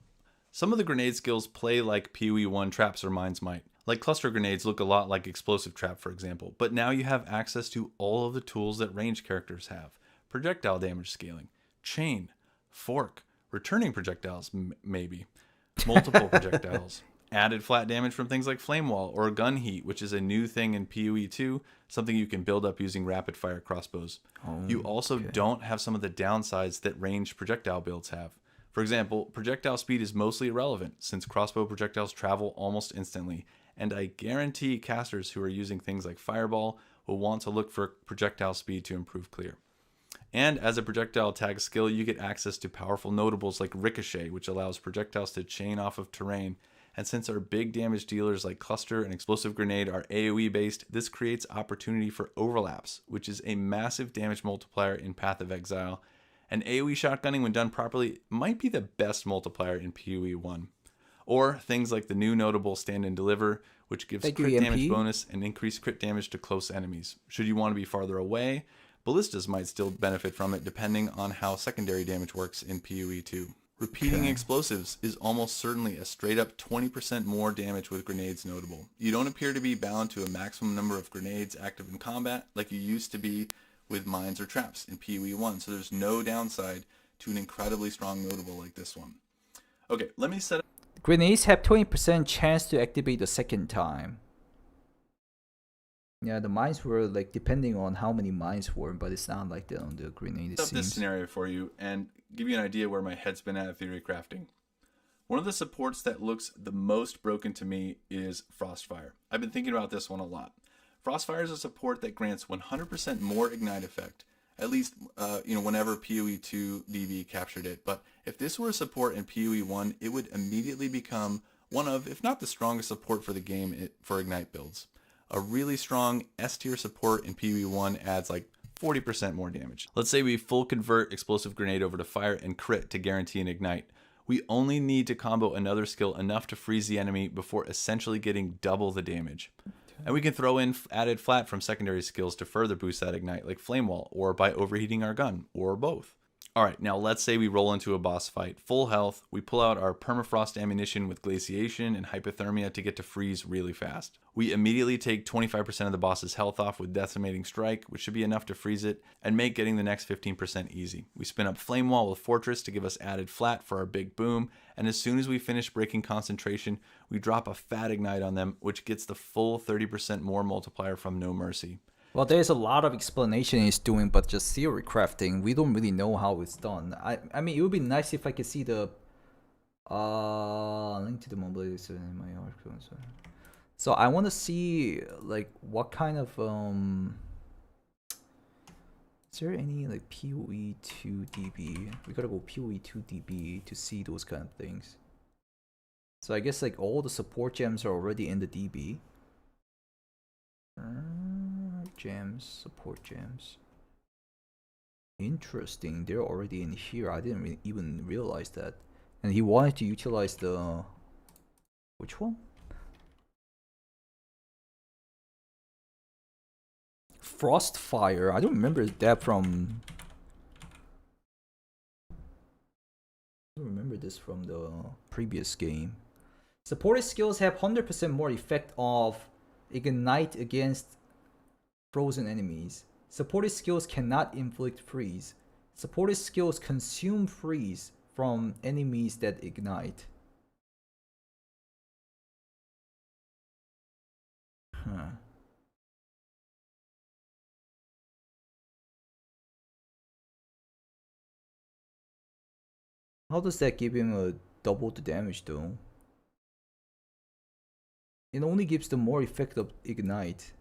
Some of the grenade skills play like POE 1 traps or mines might. Like cluster grenades look a lot like explosive trap, for example, but now you have access to all of the tools that range characters have. Projectile damage scaling, chain, fork, returning projectiles, maybe, multiple projectiles, added flat damage from things like flame wall or gun heat, which is a new thing in PoE 2, something you can build up using rapid fire crossbows. You also don't have some of the downsides that ranged projectile builds have. For example, projectile speed is mostly irrelevant since crossbow projectiles travel almost instantly, and I guarantee casters who are using things like fireball will want to look for projectile speed to improve clear. And as a projectile tag skill, you get access to powerful notables like Ricochet, which allows projectiles to chain off of terrain. And since our big damage dealers like Cluster and Explosive Grenade are AoE based, this creates opportunity for overlaps, which is a massive damage multiplier in Path of Exile. And AoE shotgunning, when done properly, might be the best multiplier in PoE 1. Or things like the new notable Stand and Deliver, which gives crit damage bonus and increased crit damage to close enemies. Should you want to be farther away, ballistas might still benefit from it depending on how secondary damage works in PoE 2. Repeating explosives is almost certainly a straight up 20% more damage with grenades notable. You don't appear to be bound to a maximum number of grenades active in combat like you used to be with mines or traps in PoE 1, so there's no downside to an incredibly strong notable like this one. Okay, let me set up. Grenades have 20% chance to activate the second time. Yeah, the mines were like depending on how many mines were, but it's not like that on the grenade. Set up this scenario for you and give you an idea where my head's been at theory crafting. One of the supports that looks the most broken to me is Frostfire. I've been thinking about this one a lot. Frostfire is a support that grants 100% more ignite effect, at least whenever PoE 2 DB captured it. But if this were a support in PoE 1, it would immediately become one of, if not the strongest support for the game for ignite builds. A really strong S tier support in PoE 1 adds like 40% more damage. Let's say we full convert Explosive Grenade over to fire and crit to guarantee an ignite. We only need to combo another skill enough to freeze the enemy before essentially getting double the damage. And we can throw in added flat from secondary skills to further boost that ignite, like Flame Wall, or by overheating our gun, or both. Alright, now let's say we roll into a boss fight, full health, we pull out our permafrost ammunition with glaciation and hypothermia to get to freeze really fast. We immediately take 25% of the boss's health off with Decimating Strike, which should be enough to freeze it, and make getting the next 15% easy. We spin up Flame Wall with Fortress to give us added flat for our big boom, and as soon as we finish breaking concentration, we drop a fat ignite on them, which gets the full 30% more multiplier from No Mercy. Well, there's a lot of explanation he's doing, but just theory crafting, we don't really know how it's done. I mean, it would be nice if I could see the link to the mobility in my article. So I want to see like what kind of is there any like PoE 2 DB? We gotta go PoE 2 DB to see those kind of things. So I guess like all the support gems are already in the DB. Gems, support gems. Interesting, they're already in here. I didn't even realize that. And he wanted to utilize the... Which one? Frostfire. I don't remember that from... I don't remember this from the previous game. Supported skills have 100% more effect of ignite against frozen enemies. Supported skills cannot inflict freeze. Supported skills consume freeze from enemies that ignite. Huh. How does that give him a double the damage though? It only gives the more effect of ignite.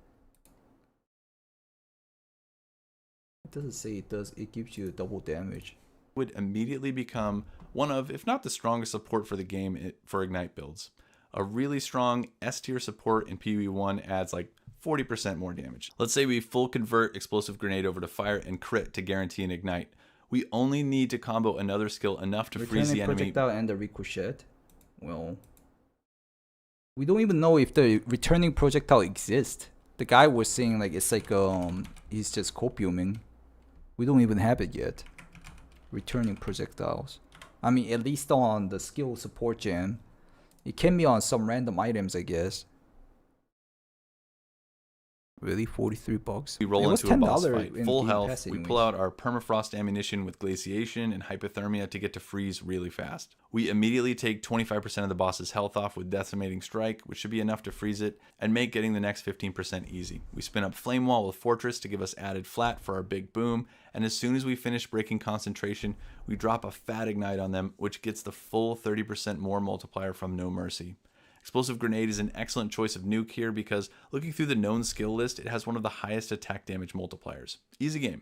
It doesn't say it does, it gives you double damage. Would immediately become one of, if not the strongest support for the game for Ignite builds. A really strong S tier support in POE 1 adds like 40% more damage. Let's say we full convert Explosive Grenade over to fire and crit to guarantee an Ignite. We only need to combo another skill enough to freeze the enemy. Projectile and the ricochet. Well, we don't even know if the returning projectile exists. The guy was saying like it's like he's just copiuming. We don't even have it yet. Returning projectiles. I mean, at least on the skill support gen. It can be on some random items, I guess. Really? 43 bucks? We roll into a boss fight, full health, we pull out our permafrost ammunition with glaciation and hypothermia to get to freeze really fast. We immediately take 25% of the boss's health off with decimating strike, which should be enough to freeze it, and make getting the next 15% easy. We spin up flame wall with fortress to give us added flat for our big boom, and as soon as we finish breaking concentration, we drop a fat ignite on them, which gets the full 30% more multiplier from No Mercy. Explosive Grenade is an excellent choice of nuke here because looking through the known skill list, it has one of the highest attack damage multipliers. Easy game.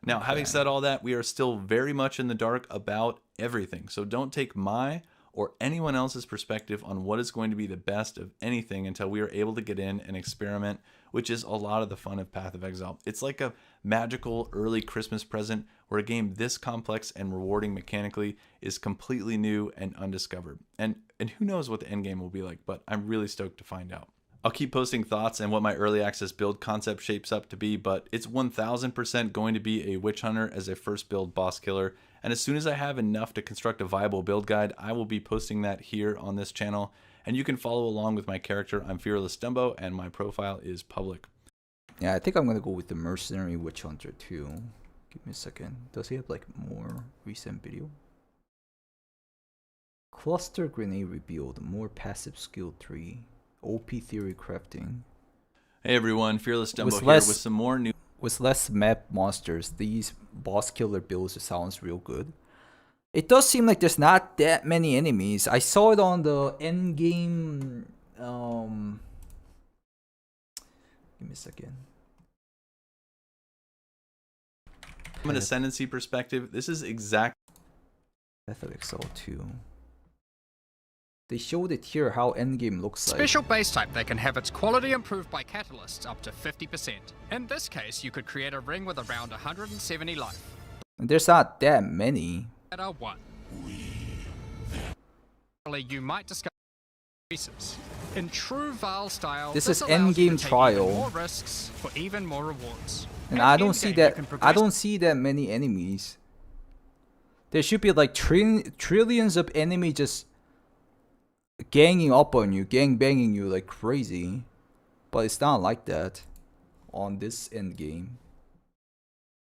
Now, having said all that, we are still very much in the dark about everything. So don't take my or anyone else's perspective on what is going to be the best of anything until we are able to get in and experiment, which is a lot of the fun of Path of Exile. It's like a magical early Christmas present where a game this complex and rewarding mechanically is completely new and undiscovered. And who knows what the end game will be like, but I'm really stoked to find out. I'll keep posting thoughts and what my early access build concept shapes up to be, but it's 1000% going to be a Witch Hunter as a first build boss killer. And as soon as I have enough to construct a viable build guide, I will be posting that here on this channel. And you can follow along with my character. I'm Fearless Dumbo and my profile is public. Yeah, I think I'm gonna go with the Mercenary Witch Hunter too. Give me a second. Does he have like more recent video? Cluster Grenade revealed, more passive skill 3. OP theory crafting. Hey everyone, Fearless Dumbo here with some more new... With less map monsters, these boss killer builds sounds real good. It does seem like there's not that many enemies. I saw it on the end game. Give me a second. From an ascendancy perspective, this is exact. Path of Exile 2. They showed it here how endgame looks like. Special base type that can have its quality improved by catalysts up to 50%. In this case, you could create a ring with around 170 life. And there's not that many. One. You might discover pieces. In true Val style, this is endgame trial. More risks for even more rewards. And I don't see that. I don't see that many enemies. There should be like trillions of enemies just ganging up on you, gang-banging you like crazy. But it's not like that on this end game.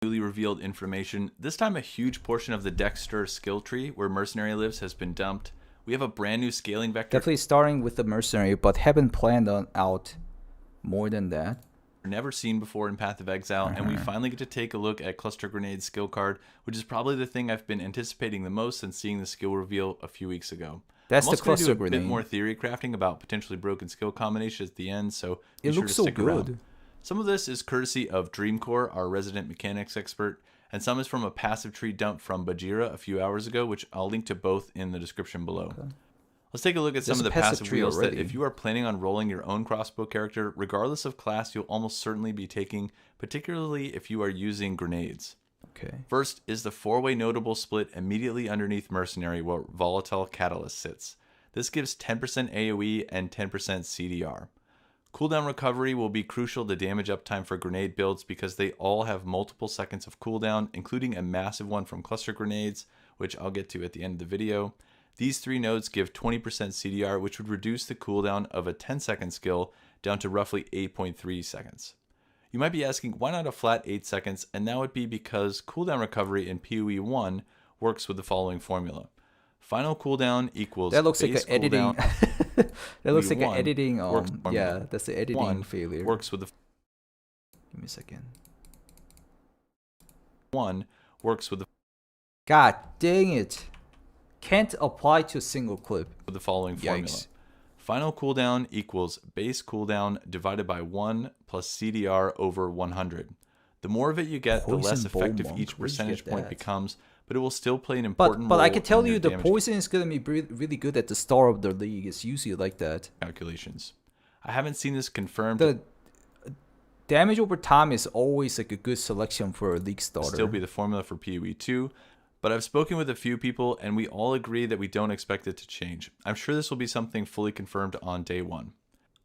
Newly revealed information. This time a huge portion of the Dexter skill tree where Mercenary lives has been dumped. We have a brand new scaling vector. Definitely starting with the Mercenary, but haven't planned on out more than that. Never seen before in Path of Exile, and we finally get to take a look at Cluster Grenade's skill card, which is probably the thing I've been anticipating the most since seeing the skill reveal a few weeks ago. That's I'm the Cluster do a Grenade. bit more theory crafting about potentially broken skill combinations at the end, so it looks so good. Around. Some of this is courtesy of Dreamcore, our resident mechanics expert, and some is from a passive tree dump from Bajira a few hours ago, which I'll link to both in the description below. Okay. Let's take a look at some of the passive wheels that if you are planning on rolling your own crossbow character, regardless of class, you'll almost certainly be taking, particularly if you are using grenades. Okay. First is the 4-way notable split immediately underneath Mercenary where Volatile Catalyst sits. This gives 10% AoE and 10% CDR. Cooldown recovery will be crucial to damage uptime for grenade builds because they all have multiple seconds of cooldown, including a massive one from cluster grenades, which I'll get to at the end of the video. These 3 nodes give 20% CDR, which would reduce the cooldown of a 10-second skill down to roughly 8.3 seconds. You might be asking, why not a flat 8 seconds? And that would be because cooldown recovery in POE 1 works with the following formula. Final cooldown equals that looks like base an editing. cooldown. That looks like an 1 editing. works Yeah, that's the editing 1 failure. Works with the. Give me a second. 1 works with the. God dang it! Can't apply to a single clip. With the following formula. Yikes. Final cooldown equals base cooldown divided by 1 plus CDR over 100. The more of it you get, the less effective each percentage point becomes, but it will still play an important role. But I can tell in you your the damage poison is going to be really good at the start of the league. It's usually like that. Calculations. I haven't seen this confirmed. The damage over time is always like a good selection for a league starter. Still be the formula for POE 2, but I've spoken with a few people and we all agree that we don't expect it to change. I'm sure this will be something fully confirmed on day 1.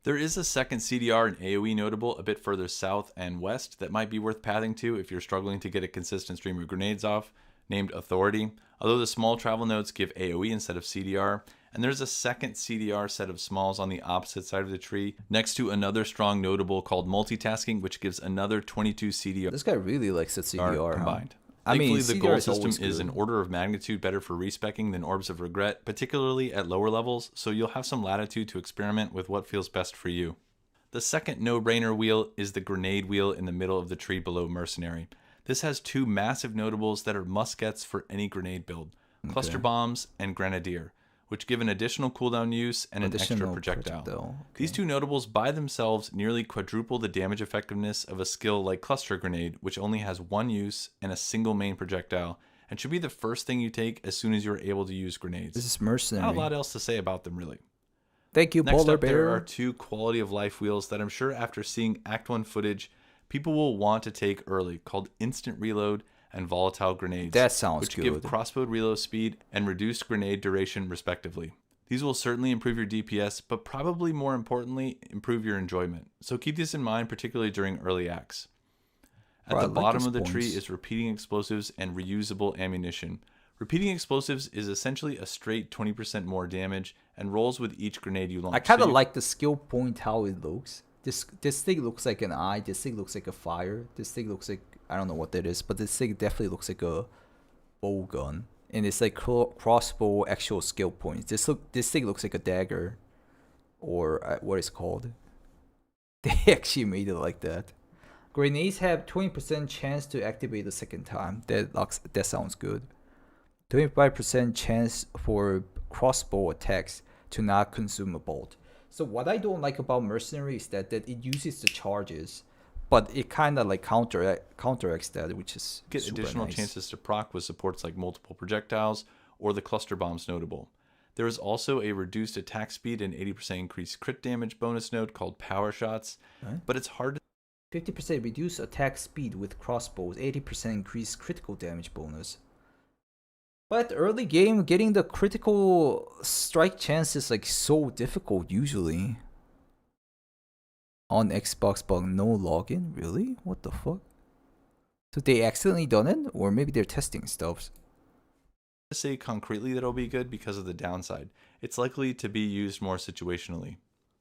There is a second CDR and AoE notable a bit further south and west that might be worth pathing to if you're struggling to get a consistent stream of grenades off, named Authority, although the small travel nodes give AoE instead of CDR, and there's a second CDR set of smalls on the opposite side of the tree, next to another strong notable called Multitasking, which gives another 22 CDR. This guy really likes the CDR combined. Huh? I mean, Thankfully, the CDR goal is system is an order of magnitude better for respecking than Orbs of Regret, particularly at lower levels, so you'll have some latitude to experiment with what feels best for you. The second no-brainer wheel is the grenade wheel in the middle of the tree below Mercenary. This has 2 massive notables that are must-gets for any grenade build, Cluster Bombs and Grenadier, which give an additional cooldown use and an extra projectile. Okay. These 2 notables by themselves nearly quadruple the damage effectiveness of a skill like Cluster Grenade, which only has 1 use and a single main projectile, and should be the first thing you take as soon as you're able to use grenades. This is Mercenary. Not a lot else to say about them, really. Thank you, Next Polar up, Bear. there are 2 quality of life wheels that I'm sure after seeing Act 1 footage, people will want to take early, called Instant Reload and Volatile Grenades. That sounds which good. give crossbow reload speed and reduced grenade duration respectively. These will certainly improve your DPS, but probably more importantly, improve your enjoyment. So keep this in mind, particularly during early acts. At the bottom of the tree is repeating explosives and reusable ammunition. Repeating explosives is essentially a straight 20% more damage and rolls with each grenade you launch. I kind of like the skill point, how it looks. This thing looks like an eye. This thing looks like a fire. This thing looks like, I don't know what that is, but this thing definitely looks like a bow gun. And it's like crossbow actual skill points. This thing looks like a dagger, or what is it called? They actually made it like that. Grenades have 20% chance to activate the second time. That sounds good. 25% chance for crossbow attacks to not consume a bolt. So what I don't like about Mercenary is that it uses the charges, but it kind of like counteracts that, which is get super additional nice. chances to proc with supports like multiple projectiles or the cluster bombs notable. There is also a reduced attack speed and 80% increased crit damage bonus node called Power Shots, but it's hard to 50% reduced attack speed with crossbows, 80% increased critical damage bonus. But early game, getting the critical strike chance is like so difficult usually. On Xbox, but no login? Really? What the fuck? So they accidentally done it? Or maybe they're testing stuff. to say concretely that it'll be good because of the downside. It's likely to be used more situationally.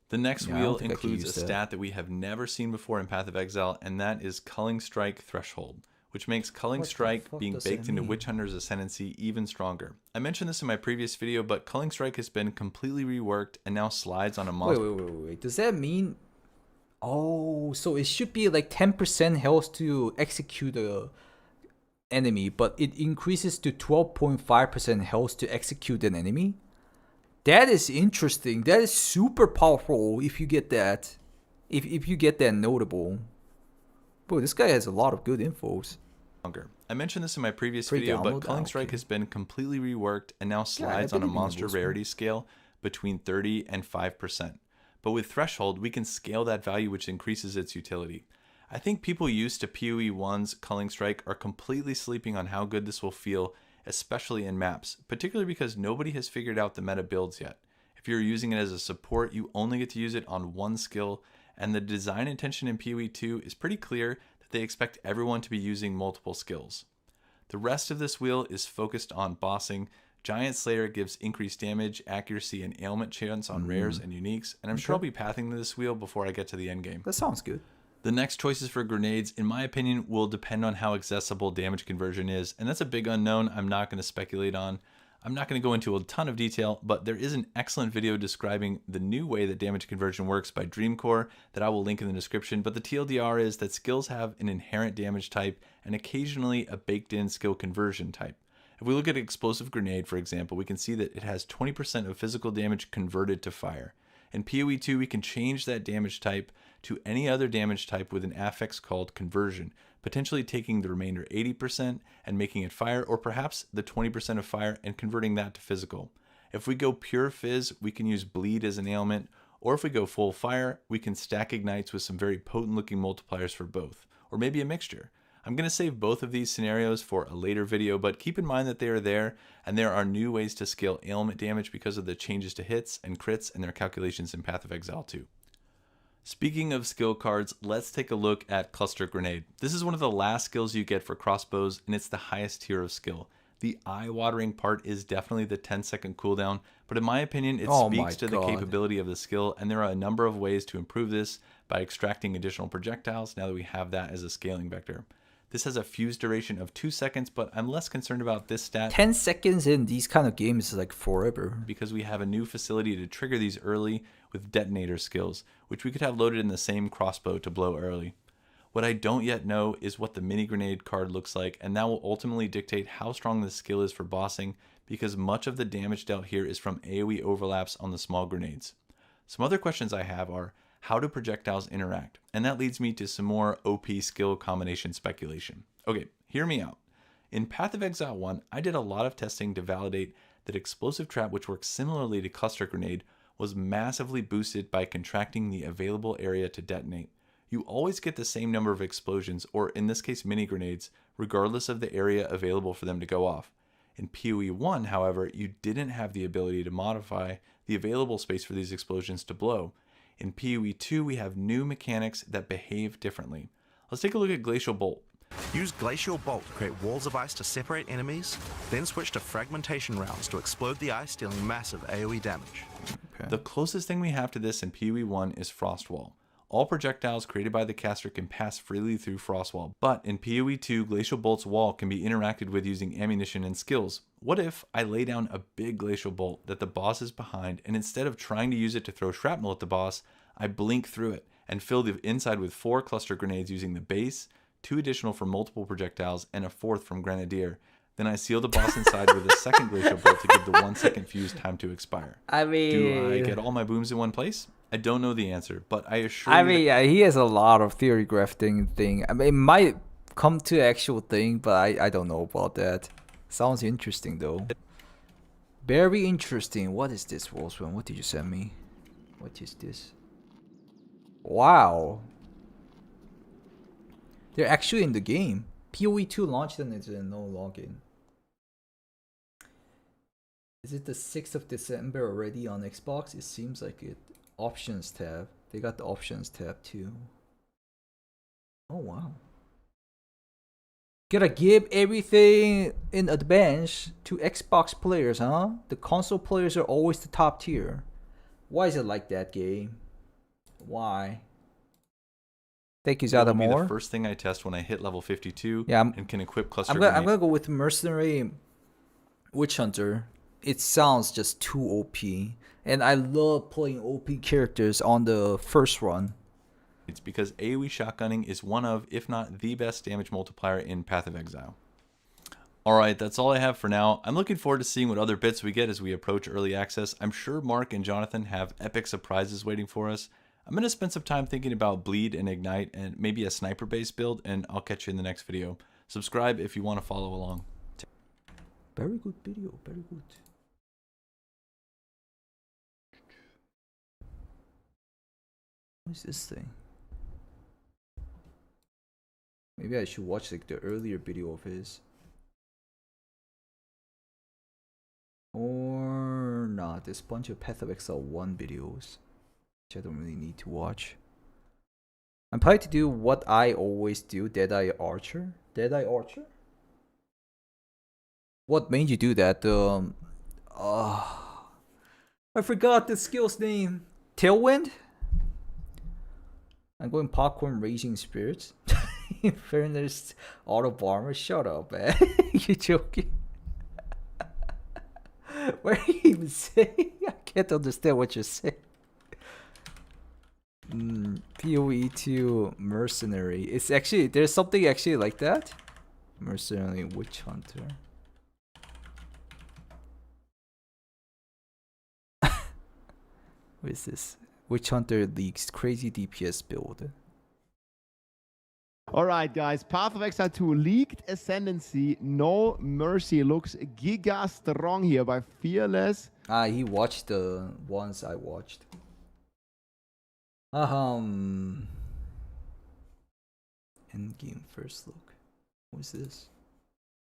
The next wheel includes a stat that we have never seen before in Path of Exile, and that is Culling Strike Threshold, which makes Culling Strike being baked into Witch Hunter's Ascendancy even stronger. I mentioned this in my previous video, but Culling Strike has been completely reworked and now slides on a monster. Wait. Does that mean... Oh, so it should be like 10% health to execute a enemy, but it increases to 12.5% health to execute an enemy? That is interesting. That is super powerful if you get that. If you get that notable. Boy, this guy has a lot of good infos. I mentioned this in my previous video, but Culling Strike has been completely reworked and now slides on a monster rarity scale between 30 and 5%. But with Threshold, we can scale that value, which increases its utility. I think people used to POE 1's Culling Strike are completely sleeping on how good this will feel, especially in maps, particularly because nobody has figured out the meta builds yet. If you're using it as a support, you only get to use it on one skill, and the design intention in POE 2 is pretty clear that they expect everyone to be using multiple skills. The rest of this wheel is focused on bossing, Giant Slayer gives increased damage, accuracy, and ailment chance on rares and uniques, and I'm sure I'll be pathing to this wheel before I get to the end game. That sounds good. The next choices for grenades, in my opinion, will depend on how accessible damage conversion is, and that's a big unknown I'm not going to speculate on. I'm not going to go into a ton of detail, but there is an excellent video describing the new way that damage conversion works by Dreamcore that I will link in the description, but the TLDR is that skills have an inherent damage type and occasionally a baked-in skill conversion type. If we look at Explosive Grenade, for example, we can see that it has 20% of physical damage converted to fire. In PoE 2, we can change that damage type to any other damage type with an affix called Conversion, potentially taking the remainder 80% and making it fire, or perhaps the 20% of fire and converting that to physical. If we go pure Fizz, we can use Bleed as an ailment, or if we go full fire, we can stack ignites with some very potent looking multipliers for both, or maybe a mixture. I'm going to save both of these scenarios for a later video, but keep in mind that they are there, and there are new ways to scale ailment damage because of the changes to hits and crits and their calculations in Path of Exile 2. Speaking of skill cards, let's take a look at Cluster Grenade. This is one of the last skills you get for crossbows, and it's the highest tier of skill. The eye-watering part is definitely the 10-second cooldown, but in my opinion, it speaks to the capability of the skill, and there are a number of ways to improve this by extracting additional projectiles now that we have that as a scaling vector. This has a fuse duration of 2 seconds, but I'm less concerned about this stat. 10 seconds in these kind of games is like forever. Because we have a new facility to trigger these early with detonator skills, which we could have loaded in the same crossbow to blow early. What I don't yet know is what the mini grenade card looks like, and that will ultimately dictate how strong the skill is for bossing, because much of the damage dealt here is from AoE overlaps on the small grenades. Some other questions I have are, how do projectiles interact? And that leads me to some more OP skill combination speculation. Okay, hear me out. In Path of Exile 1, I did a lot of testing to validate that Explosive Trap, which works similarly to Cluster Grenade, was massively boosted by contracting the available area to detonate. You always get the same number of explosions, or in this case mini grenades, regardless of the area available for them to go off. In PoE 1, however, you didn't have the ability to modify the available space for these explosions to blow. In PoE 2, we have new mechanics that behave differently. Let's take a look at Glacial Bolt. Use Glacial Bolt to create walls of ice to separate enemies, then switch to fragmentation rounds to explode the ice, dealing massive AoE damage. The closest thing we have to this in PoE 1 is Frostwall. All projectiles created by the caster can pass freely through Frostwall, but in PoE 2, Glacial Bolt's wall can be interacted with using ammunition and skills. What if I lay down a big Glacial Bolt that the boss is behind, and instead of trying to use it to throw shrapnel at the boss, I blink through it and fill the inside with 4 cluster grenades using the base, 2 additional for multiple projectiles, and a 4th from Grenadier. Then I seal the boss inside with a second Glacial Bolt to give the 1 second fuse time to expire. I mean, do I get all my booms in one place? I don't know the answer, but I assure I you. mean, yeah, he has a lot of theory crafting thing. I mean, it might come to actual thing, but I don't know about that. Sounds interesting though. Very interesting. What is this, Wolfsman? What did you send me? What is this? Wow. They're actually in the game. PoE 2 launched and it's no login. Is it the 6th of December already on Xbox? It seems like it. Options tab. They got the options tab too. Oh wow. Gotta give everything in advance to Xbox players, huh? The console players are always the top tier. Why is it like that, game? Why? Thank you, Zada More. more. The first thing I test when I hit level 52 yeah, and can equip cluster. I'm gonna go with Mercenary Witch Hunter. It sounds just too OP, and I love playing OP characters on the first run. It's because AoE shotgunning is one of, if not the best damage multiplier in Path of Exile. Alright, that's all I have for now. I'm looking forward to seeing what other bits we get as we approach early access. I'm sure Mark and Jonathan have epic surprises waiting for us. I'm going to spend some time thinking about Bleed and Ignite and maybe a sniper-based build, and I'll catch you in the next video. Subscribe if you want to follow along. Very good video, very good. What is this thing? Maybe I should watch like the earlier video of his. Or not, there's a bunch of Path of Exile 1 videos, which I don't really need to watch. I'm probably to do what I always do, Deadeye Archer? Deadeye Archer? What made you do that? Oh, I forgot the skill's name. Tailwind? I'm going popcorn raging spirits. Fairness, auto bomber. Shut up, man. You joking? What are you even saying? I can't understand what you're saying. POE 2 mercenary. It's actually, there's something actually like that. Mercenary witch hunter. What is this? Witch hunter leaks crazy DPS build. Alright guys, Path of Exile 2 leaked Ascendancy, No Mercy looks giga strong here by Fearless. He watched the ones I watched. Endgame first look. What's this?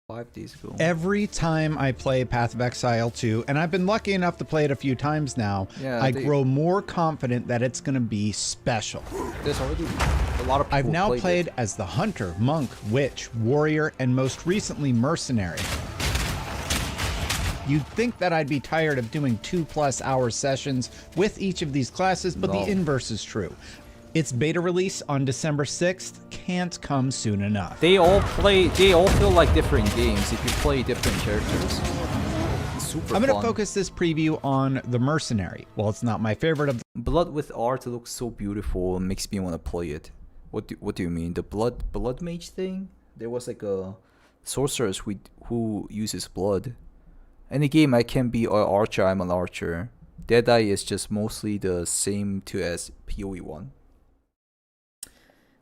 5 days ago. Every time I play Path of Exile 2, and I've been lucky enough to play it a few times now, I grow more confident that it's going to be special. There's already a lot of people I've now played it. as the Hunter, Monk, Witch, Warrior, and most recently Mercenary. You'd think that I'd be tired of doing 2+ hour sessions with each of these classes, but the inverse is true. Its beta release on December 6th can't come soon enough. They all feel like different games if you play different characters. It's super I'm fun. going to focus this preview on the Mercenary. While it's not my favorite of the Blood with art looks so beautiful and makes me want to play it. What do you mean? The blood mage thing? There was like a sorceress who uses blood. Any game I can be an archer, I'm an archer. Deadeye is just mostly the same as POE 1.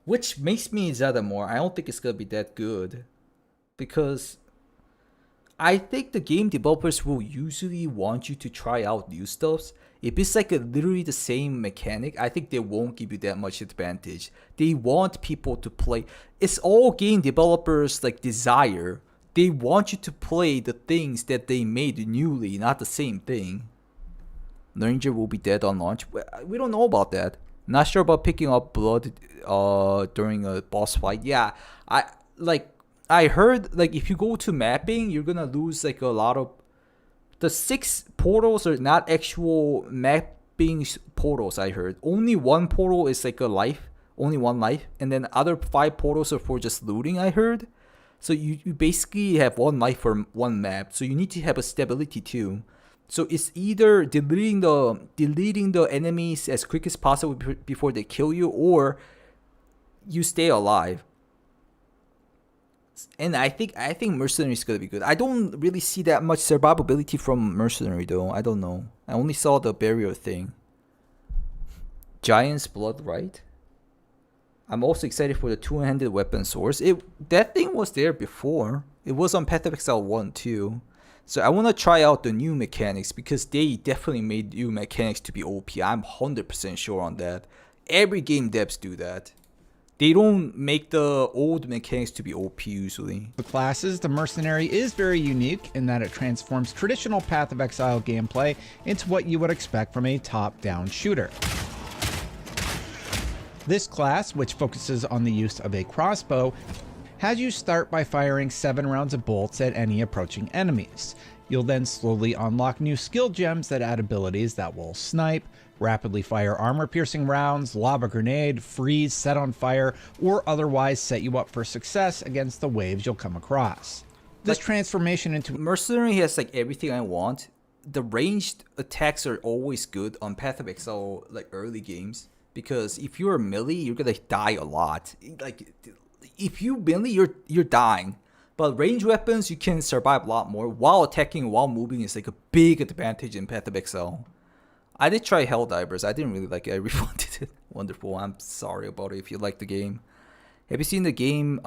Which makes me Zeta more. I don't think it's gonna be that good. Because I think the game developers will usually want you to try out new stuffs. If it's like literally the same mechanic, I think they won't give you that much advantage. They want people to play. It's all game developers like desire. They want you to play the things that they made newly, not the same thing. Ranger will be dead on launch. We don't know about that. Not sure about picking up blood during a boss fight. Yeah, I heard like if you go to mapping, you're gonna lose like a lot of the 6 portals are not actual mapping portals. I heard only 1 portal is like a life, only 1 life, and then other 5 portals are for just looting. I heard. So you basically have 1 life for 1 map. So you need to have a stability too. So it's either deleting the enemies as quick as possible before they kill you, or you stay alive. And I think Mercenary is gonna be good. I don't really see that much survivability from Mercenary though. I don't know. I only saw the barrier thing. Giant's Blood, right? I'm also excited for the 2-handed weapon source. That thing was there before. It was on Path of Exile 1 too. So I want to try out the new mechanics because they definitely made new mechanics to be OP. I'm 100% sure on that. Every game devs do that. They don't make the old mechanics to be OP usually. The classes, the Mercenary is very unique in that it transforms traditional Path of Exile gameplay into what you would expect from a top-down shooter. This class, which focuses on the use of a crossbow, has you start by firing 7 rounds of bolts at any approaching enemies. You'll then slowly unlock new skill gems that add abilities that will snipe, rapidly fire armor-piercing rounds, lob a grenade, freeze, set on fire, or otherwise set you up for success against the waves you'll come across. This transformation into Mercenary has like everything I want. The ranged attacks are always good on Path of Exile like early games because if you're a melee, you're gonna die a lot. Like if you melee, you're dying. But range weapons, you can survive a lot more. While attacking, while moving is like a big advantage in Path of Exile. I did try Helldivers. I didn't really like it. I refunded it. Wonderful. I'm sorry about it if you like the game. Have you seen the game?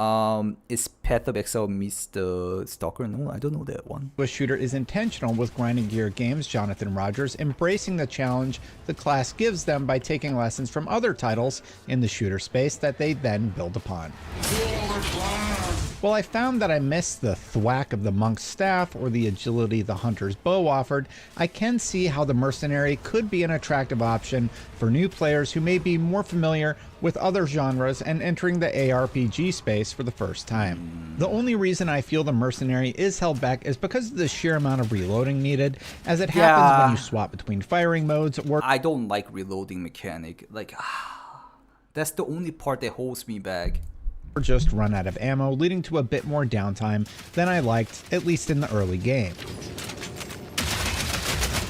Is Path of Exile meets the Stalker? No, I don't know that one. A shooter is intentional with Grinding Gear Games' Jonathan Rogers embracing the challenge the class gives them by taking lessons from other titles in the shooter space that they then build upon. While I found that I missed the thwack of the monk's staff or the agility the hunter's bow offered, I can see how the mercenary could be an attractive option for new players who may be more familiar with other genres and entering the ARPG space for the first time. The only reason I feel the mercenary is held back is because of the sheer amount of reloading needed, as it happens when you swap between firing modes or— I don't like reloading mechanic. Like, that's the only part that holds me back. Or just run out of ammo, leading to a bit more downtime than I liked, at least in the early game.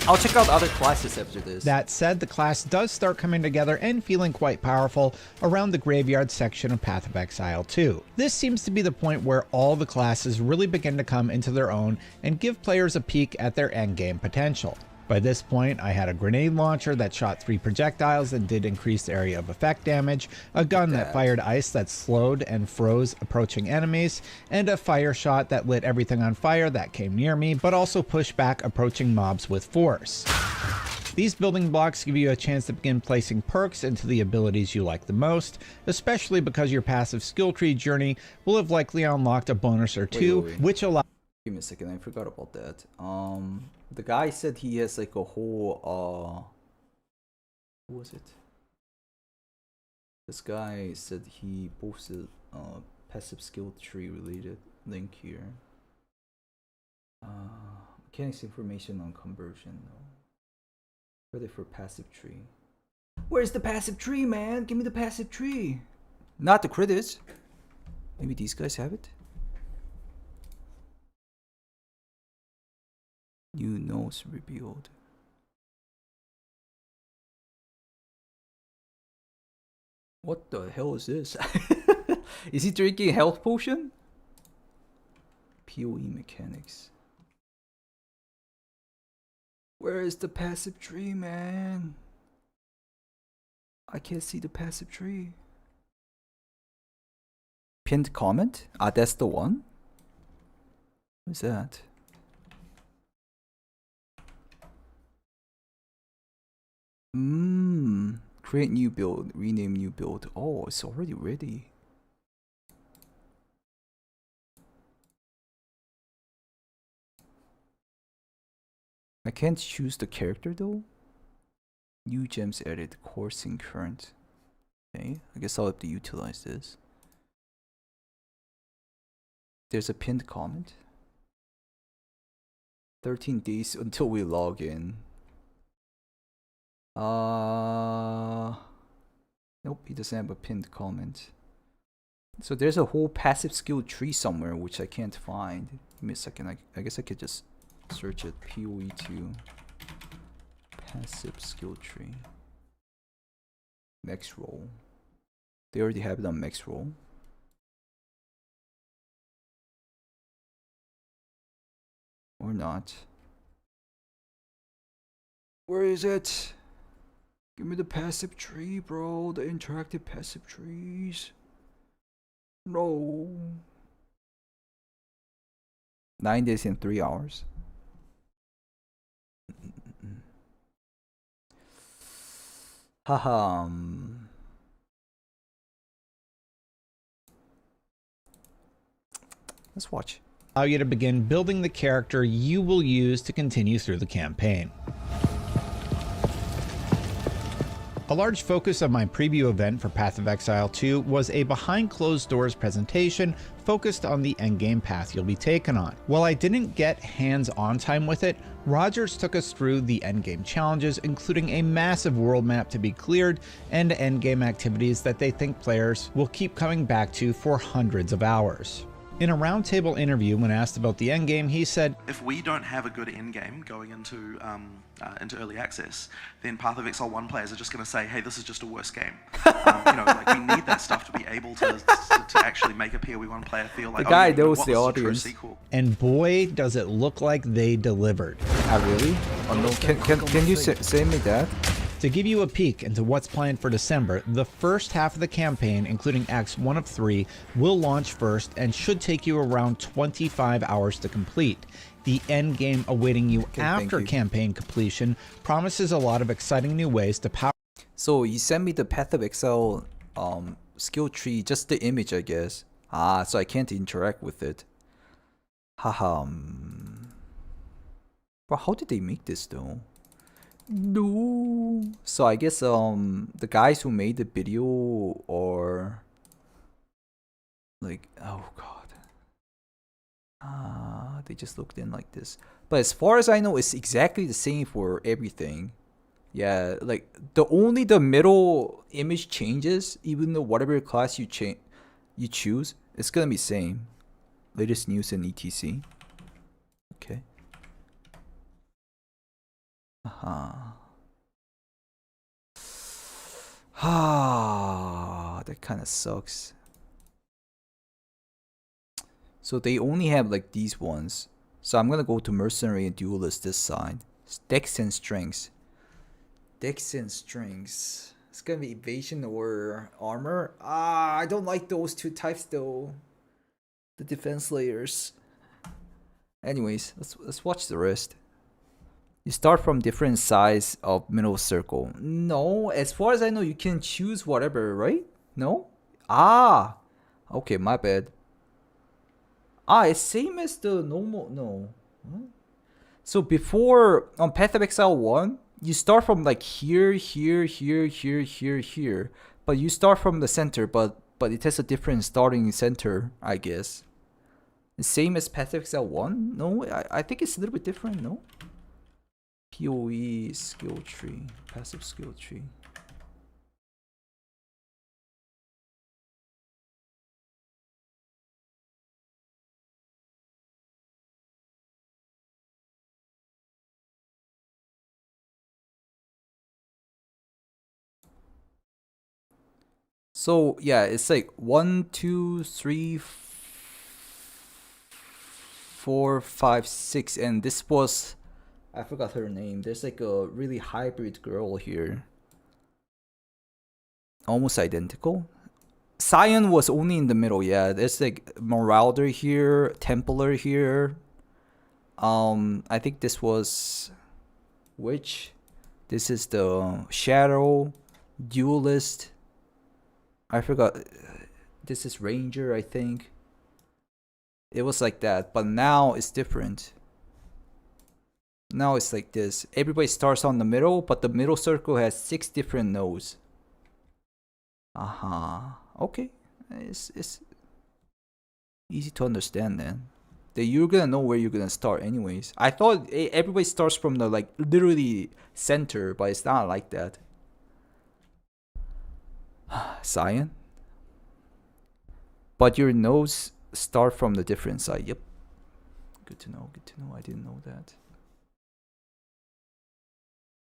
I'll check out other classes after this. That said, the class does start coming together and feeling quite powerful around the graveyard section of Path of Exile 2. This seems to be the point where all the classes really begin to come into their own and give players a peek at their endgame potential. By this point, I had a grenade launcher that shot 3 projectiles and did increased area of effect damage, a gun that fired ice that slowed and froze approaching enemies, and a fire shot that lit everything on fire that came near me, but also pushed back approaching mobs with force. These building blocks give you a chance to begin placing perks into the abilities you like the most, especially because your passive skill tree journey will have likely unlocked a bonus or two, which allow— Give me a second, I forgot about that. The guy said he has like a whole, who was it? This guy said he posted passive skill tree related link here. Mechanics information on conversion though. Ready for passive tree. Where's the passive tree, man? Give me the passive tree. Not the credits. Maybe these guys have it? New nose revealed. What the hell is this? Is he drinking a health potion? POE mechanics. Where is the passive tree, man? I can't see the passive tree. Pinned comment? Ah, that's the one? What's that? Create new build, rename new build. Oh, it's already ready. I can't choose the character though. New gems added, coursing current. Okay, I guess I'll have to utilize this. There's a pinned comment. 13 days until we log in. Nope, he doesn't have a pinned comment. So there's a whole passive skill tree somewhere which I can't find. Give me a second, I guess I could just search it. POE2 passive skill tree. Max roll. They already have it on max roll. Or not. Where is it? Give me the passive tree, bro. The interactive passive trees. No. 9 days and 3 hours. Haha. Let's watch. Allow you to begin building the character you will use to continue through the campaign. A large focus of my preview event for Path of Exile 2 was a behind closed doors presentation focused on the endgame path you'll be taken on. While I didn't get hands-on time with it, Rogers took us through the endgame challenges, including a massive world map to be cleared and endgame activities that they think players will keep coming back to for hundreds of hours. In a roundtable interview, when asked about the endgame, he said, "If we don't have a good endgame going into early access, then Path of Exile 1 players are just going to say, hey, this is just a worse game." Like we need that stuff to be able to actually make a POE 1 player feel like, the guy oh, knows the audience. And boy, does it look like they delivered. Ah, really? Oh, no. Can you say me that? To give you a peek into what's planned for December, the first half of the campaign, including Acts 1 of 3, will launch first and should take you around 25 hours to complete. The end game awaiting you after campaign completion promises a lot of exciting new ways to power. So he sent me the Path of Exile skill tree, just the image, I guess. Ah, so I can't interact with it. Haha. Bro, how did they make this though? No. So I guess the guys who made the video or like, oh god. They just looked in like this. But as far as I know, it's exactly the same for everything. Yeah, like the middle image changes, even though whatever class you choose, it's gonna be same. Latest news and etc. Okay. That kind of sucks. So they only have like these ones. So I'm gonna go to mercenary and duelist this side. Dex and strengths. Dex and strengths. It's gonna be evasion or armor. I don't like those two types though. The defense layers. Anyways, let's watch the rest. You start from different size of middle circle. No, as far as I know, you can choose whatever, right? No? Okay, my bad. It's same as the normal. No. Huh? So before on Path of Exile 1, you start from like here, but you start from the center, but it has a different starting center, I guess. The same as Path of Exile 1? No, I think it's a little bit different. No. POE skill tree, passive skill tree. So yeah, it's like 1, 2, 3, 4, 5, 6, and this was, I forgot her name. There's like a really hybrid girl here. Almost identical. Scion was only in the middle, yeah. There's like Marauder here, Templar here. I think this was Witch. This is the Shadow, Duelist. I forgot. This is Ranger, I think. It was like that, but now it's different. Now it's like this. Everybody starts on the middle, but the middle circle has 6 different nodes. Okay. It's easy to understand then. That you're gonna know where you're gonna start anyways. I thought everybody starts from the like literally center, but it's not like that. Scion. But your nodes start from the different side. Yep. Good to know. Good to know. I didn't know that.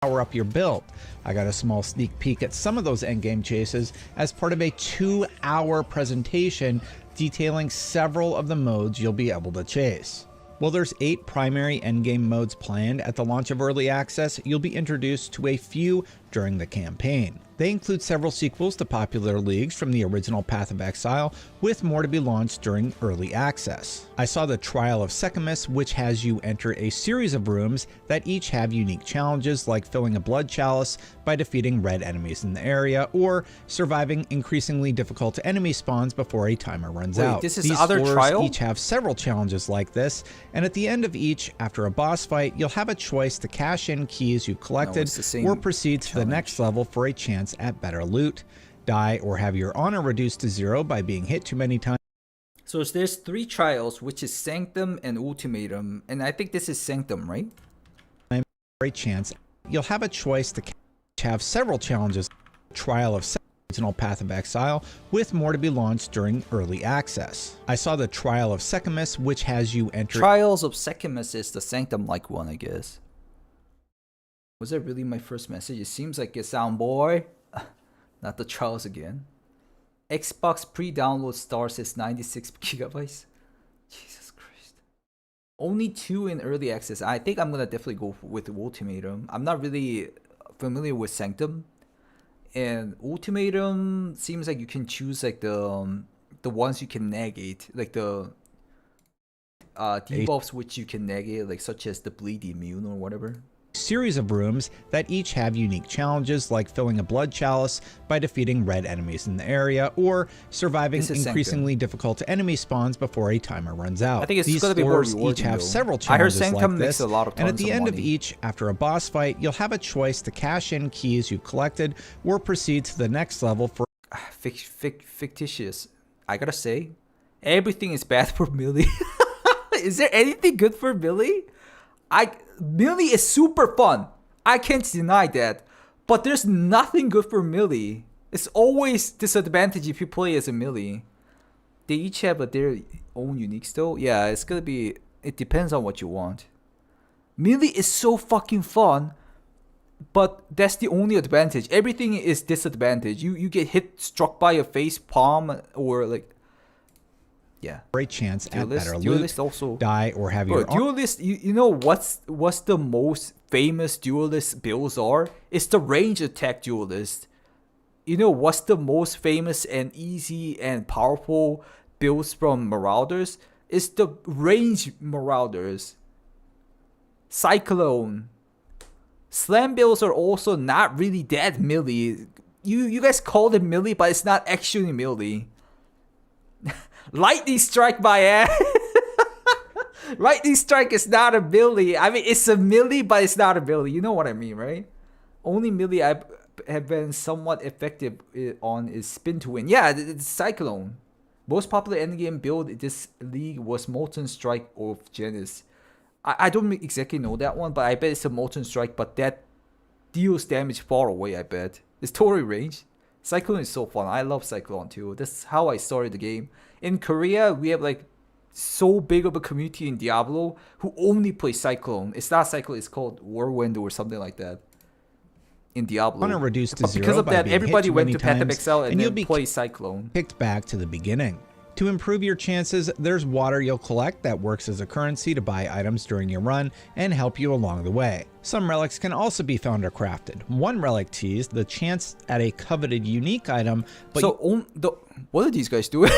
Power up your build. I got a small sneak peek at some of those endgame chases as part of a 2-hour presentation detailing several of the modes you'll be able to chase. While there's 8 primary endgame modes planned at the launch of Early Access, you'll be introduced to a few during the campaign. They include several sequels to popular leagues from the original Path of Exile, with more to be launched during Early Access. I saw the Trial of Secamus, which has you enter a series of rooms that each have unique challenges, like filling a blood chalice by defeating red enemies in the area, or surviving increasingly difficult enemy spawns before a timer runs out. This is These other floors trial? each have several challenges like this, and at the end of each, after a boss fight, you'll have a choice to cash in keys you collected or proceed to the next level for a chance at better loot, die, or have your honor reduced to 0 by being hit too many times. So there's 3 trials, which is Sanctum and Ultimatum, and I think this is Sanctum, right? For a chance, you'll have a choice to have several challenges. Trial of original Path of Exile, with more to be launched during Early Access. I saw the Trial of Secamus, which has you enter. Trials of Secamus is the Sanctum-like one, I guess. Was that really my first message? It seems like it, sound boy. Not the trials again. Xbox pre-download stars is 96 gigabytes. Jesus Christ. Only 2 in early access. I think I'm gonna definitely go with Ultimatum. I'm not really familiar with Sanctum. And Ultimatum seems like you can choose like the ones you can negate, like the debuffs which you can negate, like such as the bleed immune or whatever. series of rooms that each have unique challenges, like filling a blood chalice by defeating red enemies in the area, or surviving increasingly difficult enemy spawns before a timer runs out. I think it's These gonna be more floors each rewarding, have though. several I heard challenges like Sanctum makes this, a lot of and at tons the of end of money. each, after a boss fight, you'll have a choice to cash in keys you've collected or proceed to the next level for Fictitious. I gotta say, everything is bad for Millie. Is there anything good for Millie? Millie is super fun. I can't deny that. But there's nothing good for Millie. It's always disadvantage if you play as a Millie. They each have their own unique still. Yeah, it's gonna be. It depends on what you want. Millie is so fucking fun, but that's the only advantage. Everything is disadvantage. You get struck by a face palm or like. Yeah. Great chance at better Duelist loot, also. die, or have your Duelist, you know what's the most famous Duelist builds are? It's the range attack Duelist. You know what's the most famous and easy and powerful builds from Marauders? It's the range Marauders. Cyclone. Slam builds are also not really that melee. You guys call it melee, but it's not actually melee. Lightning strike my ass. Lightning strike is not a melee. I mean, it's a melee, but it's not a melee. You know what I mean, right? Only melee I have been somewhat effective on is spin to win. Yeah, it's Cyclone. Most popular endgame build in this league was Molten Strike of Genis. I don't exactly know that one, but I bet it's a Molten Strike, but that deals damage far away, I bet. It's totally range. Cyclone is so fun. I love Cyclone too. That's how I started the game. In Korea, we have like so big of a community in Diablo who only play Cyclone. It's not Cyclone, it's called Whirlwind or something like that. In Diablo. Honor reduced to But zero because of by that, being hit everybody too went many to Path of times, Exile and you'll then be play Cyclone. kicked back to the beginning. To improve your chances, there's water you'll collect that works as a currency to buy items during your run and help you along the way. Some relics can also be found or crafted. One relic teased the chance at a coveted unique item, but so what are these guys doing?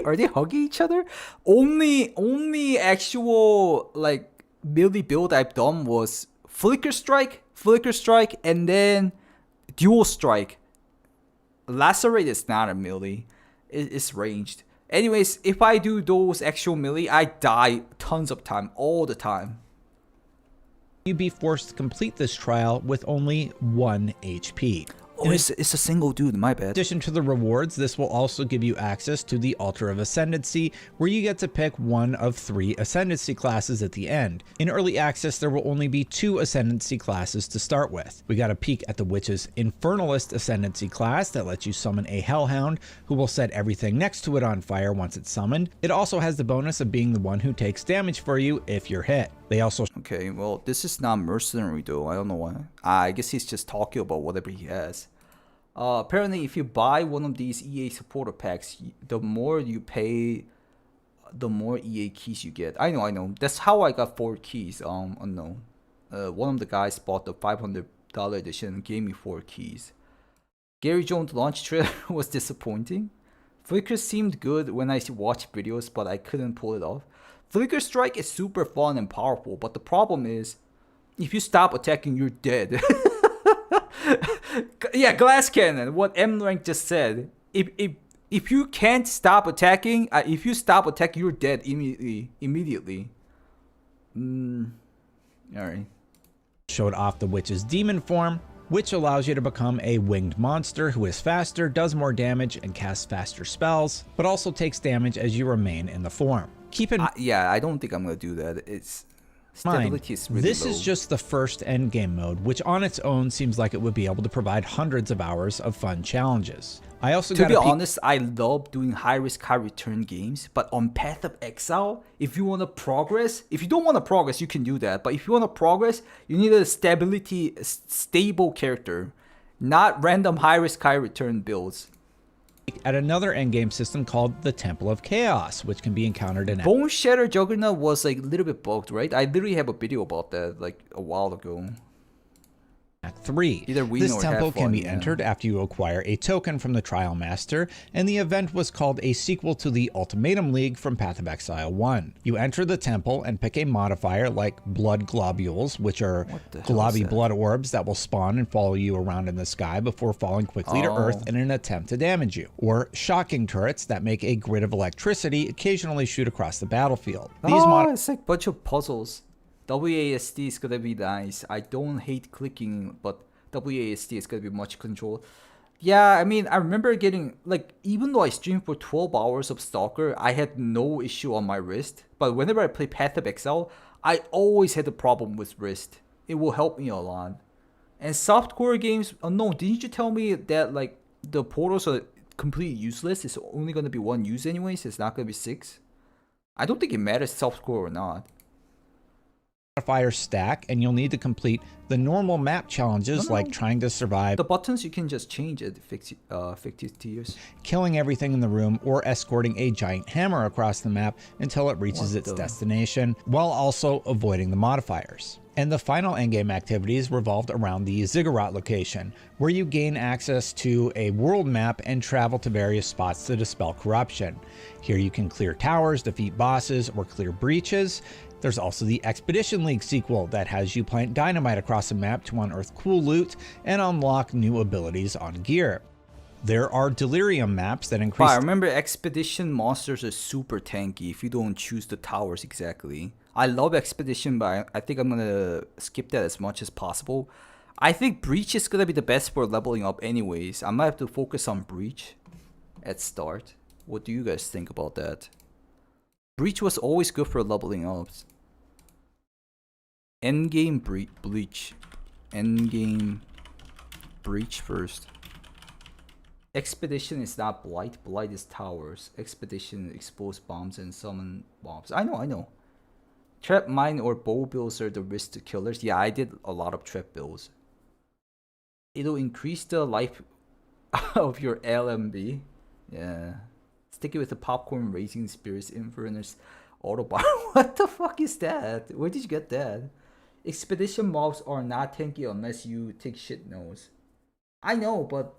Are they hugging each other? Only actual like melee build I've done was Flicker Strike, and then Dual Strike. Lacerate is not a melee. It's ranged. Anyways, if I do those actual melee, I die tons of time, all the time. you'd be forced to complete this trial with only 1 HP. Oh, it's a single dude, my bad. In addition to the rewards, this will also give you access to the Altar of Ascendancy, where you get to pick one of 3 Ascendancy classes at the end. In early access, there will only be 2 Ascendancy classes to start with. We got a peek at the Witch's Infernalist Ascendancy class that lets you summon a Hellhound, who will set everything next to it on fire once it's summoned. It also has the bonus of being the one who takes damage for you if you're hit. They also... Okay, well, this is not mercenary though. I don't know why. I guess he's just talking about whatever he has. Apparently, if you buy one of these EA supporter packs, the more you pay, the more EA keys you get. I know. That's how I got 4 keys. Unknown. One of the guys bought the $500 edition and gave me 4 keys. Gary Jones' launch trailer was disappointing. Flicker seemed good when I watched videos, but I couldn't pull it off. Flicker Strike is super fun and powerful, but the problem is, if you stop attacking, you're dead. Yeah, Glass Cannon, what M Rank just said. If you can't stop attacking, if you stop attacking, you're dead immediately. Alright. Showed off the Witch's demon form, which allows you to become a winged monster who is faster, does more damage, and casts faster spells, but also takes damage as you remain in the form. Keep in yeah, I don't think I'm gonna do that. It's stability is really this low. is just the first endgame mode, which on its own seems like it would be able to provide hundreds of hours of fun challenges. I also to be honest, I love doing high risk, high return games, but on Path of Exile, if you want to progress, if you don't want to progress, you can do that. But if you want to progress, you need a stable character, not random high risk, high return builds. At another endgame system called the Temple of Chaos, which can be encountered in Bone Shatter Juggernaut was like a little bit bugged, right? I literally have a video about that like a while ago. Act 3. Either win This or temple have fun, can be yeah. entered after you acquire a token from the Trial Master, and the event was called a sequel to the Ultimatum League from Path of Exile 1. You enter the temple and pick a modifier like Blood Globules, which are globby blood orbs that will spawn and follow you around in the sky before falling quickly to Earth in an attempt to damage you, or shocking turrets that make a grid of electricity occasionally shoot across the battlefield. These it's like a bunch of puzzles. WASD is gonna be nice. I don't hate clicking, but WASD is gonna be much control. Yeah, I mean, I remember getting, like, even though I streamed for 12 hours of Stalker, I had no issue on my wrist. But whenever I play Path of Exile, I always had a problem with wrist. It will help me a lot. And softcore games, no, didn't you tell me that, like, the portals are completely useless? It's only gonna be one use anyways, it's not gonna be 6? I don't think it matters softcore or not. Modifier stack, and you'll need to complete the normal map challenges like trying to survive the buttons. You can just change it, fictitious tiers, killing everything in the room, or escorting a giant hammer across the map until it reaches its destination, while also avoiding the modifiers. And the final endgame activities revolved around the Ziggurat location, where you gain access to a world map and travel to various spots to dispel corruption. Here you can clear towers, defeat bosses, or clear breaches. There's also the Expedition League sequel that has you plant dynamite across a map to unearth cool loot and unlock new abilities on gear. There are Delirium maps that increase... I remember Expedition monsters are super tanky if you don't choose the towers exactly. I love Expedition, but I think I'm gonna skip that as much as possible. I think Breach is gonna be the best for leveling up anyways. I might have to focus on Breach at start. What do you guys think about that? Breach was always good for leveling up. Endgame Breach. Endgame Breach first. Expedition is not Blight. Blight is towers. Expedition expose bombs and summon bombs. I know. Trap mine or bow builds are the risk killers. Yeah, I did a lot of trap builds. It'll increase the life of your LMB. Yeah. Stick it with the popcorn raising spirits infernus autobar. What the fuck is that? Where did you get that? Expedition mobs are not tanky unless you take shit nose. I know, but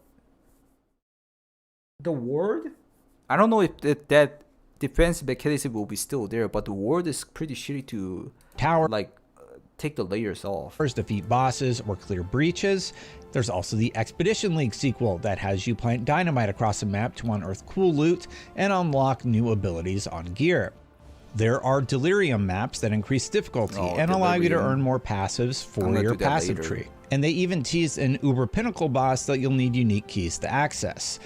the ward? I don't know if that defense mechanism will be still there, but the ward is pretty shitty to take the layers off. First, defeat bosses or clear breaches. There's also the Expedition League sequel that has you plant dynamite across a map to unearth cool loot and unlock new abilities on gear. There are Delirium maps that increase difficulty and allow you to earn more passives for your passive tree. And they even teased an Uber Pinnacle boss that you'll need unique keys to access.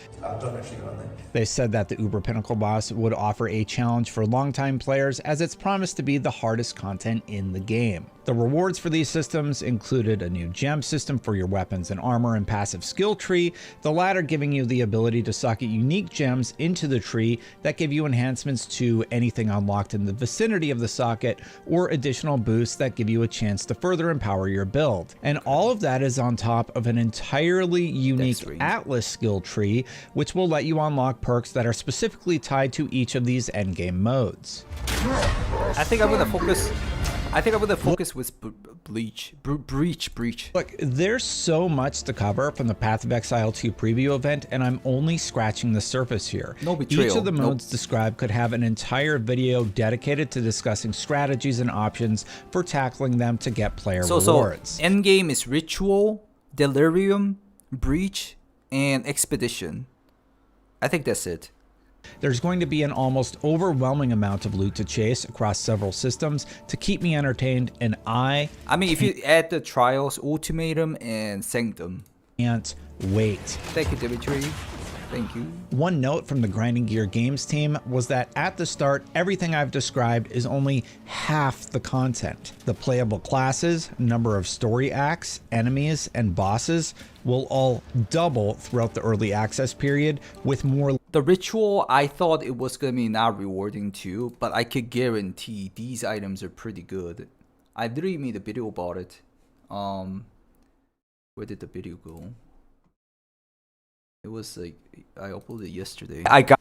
They said that the Uber Pinnacle boss would offer a challenge for longtime players, as it's promised to be the hardest content in the game. The rewards for these systems included a new gem system for your weapons and armor and passive skill tree, the latter giving you the ability to socket unique gems into the tree that give you enhancements to anything unlocked in the vicinity of the socket, or additional boosts that give you a chance to further empower your build. And all of that is on top of an entirely unique Atlas skill tree, which will let you unlock perks that are specifically tied to each of these endgame modes. I think I'm gonna focus with Breach. Look, there's so much to cover from the Path of Exile 2 preview event, and I'm only scratching the surface here. No betrayal. Each of the modes described could have an entire video dedicated to discussing strategies and options for tackling them to get player rewards. So endgame is Ritual, Delirium, Breach, and Expedition. I think that's it. There's going to be an almost overwhelming amount of loot to chase across several systems to keep me entertained, and I mean, if you add the Trials, Ultimatum, and Sanctum. Can't wait. Thank you, Dimitri. Thank you. One note from the Grinding Gear Games team was that at the start, everything I've described is only half the content. The playable classes, number of story acts, enemies, and bosses will all double throughout the early access period, with more. The Ritual, I thought it was going to be not rewarding too, but I could guarantee these items are pretty good. I literally made a video about it. Where did the video go? It was like, I uploaded it yesterday. I got,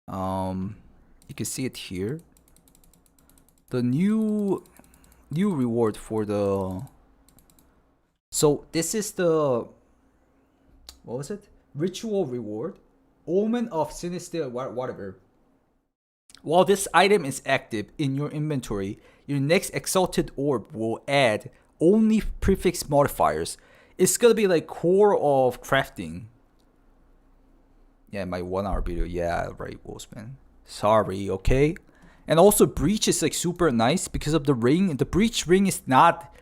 you can see it here. The new reward for the So this is the, what was it? Ritual reward, Omen of Sinister, whatever. While this item is active in your inventory, your next exalted orb will add only prefix modifiers. It's gonna be like core of crafting. Yeah, my 1 hour video. Yeah, right, Wolfsman. Sorry, okay? And also breach is like super nice because of the ring. The breach ring is not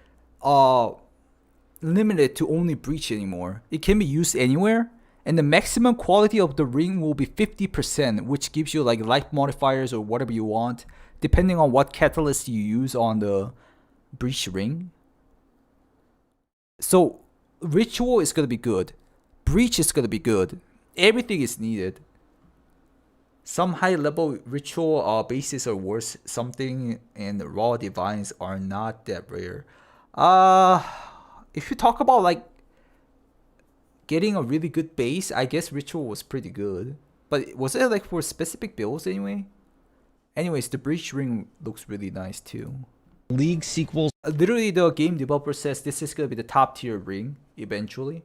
limited to only breach anymore. It can be used anywhere. And the maximum quality of the ring will be 50%, which gives you like life modifiers or whatever you want, depending on what catalyst you use on the breach ring. So ritual is gonna be good. Breach is gonna be good. Everything is needed. Some high level ritual bases are worth something, and raw divines are not that rare. If you talk about like getting a really good base, I guess ritual was pretty good. But was it like for specific builds anyway? Anyways, the breach ring looks really nice too. League sequels. Literally, the game developer says this is gonna be the top tier ring eventually.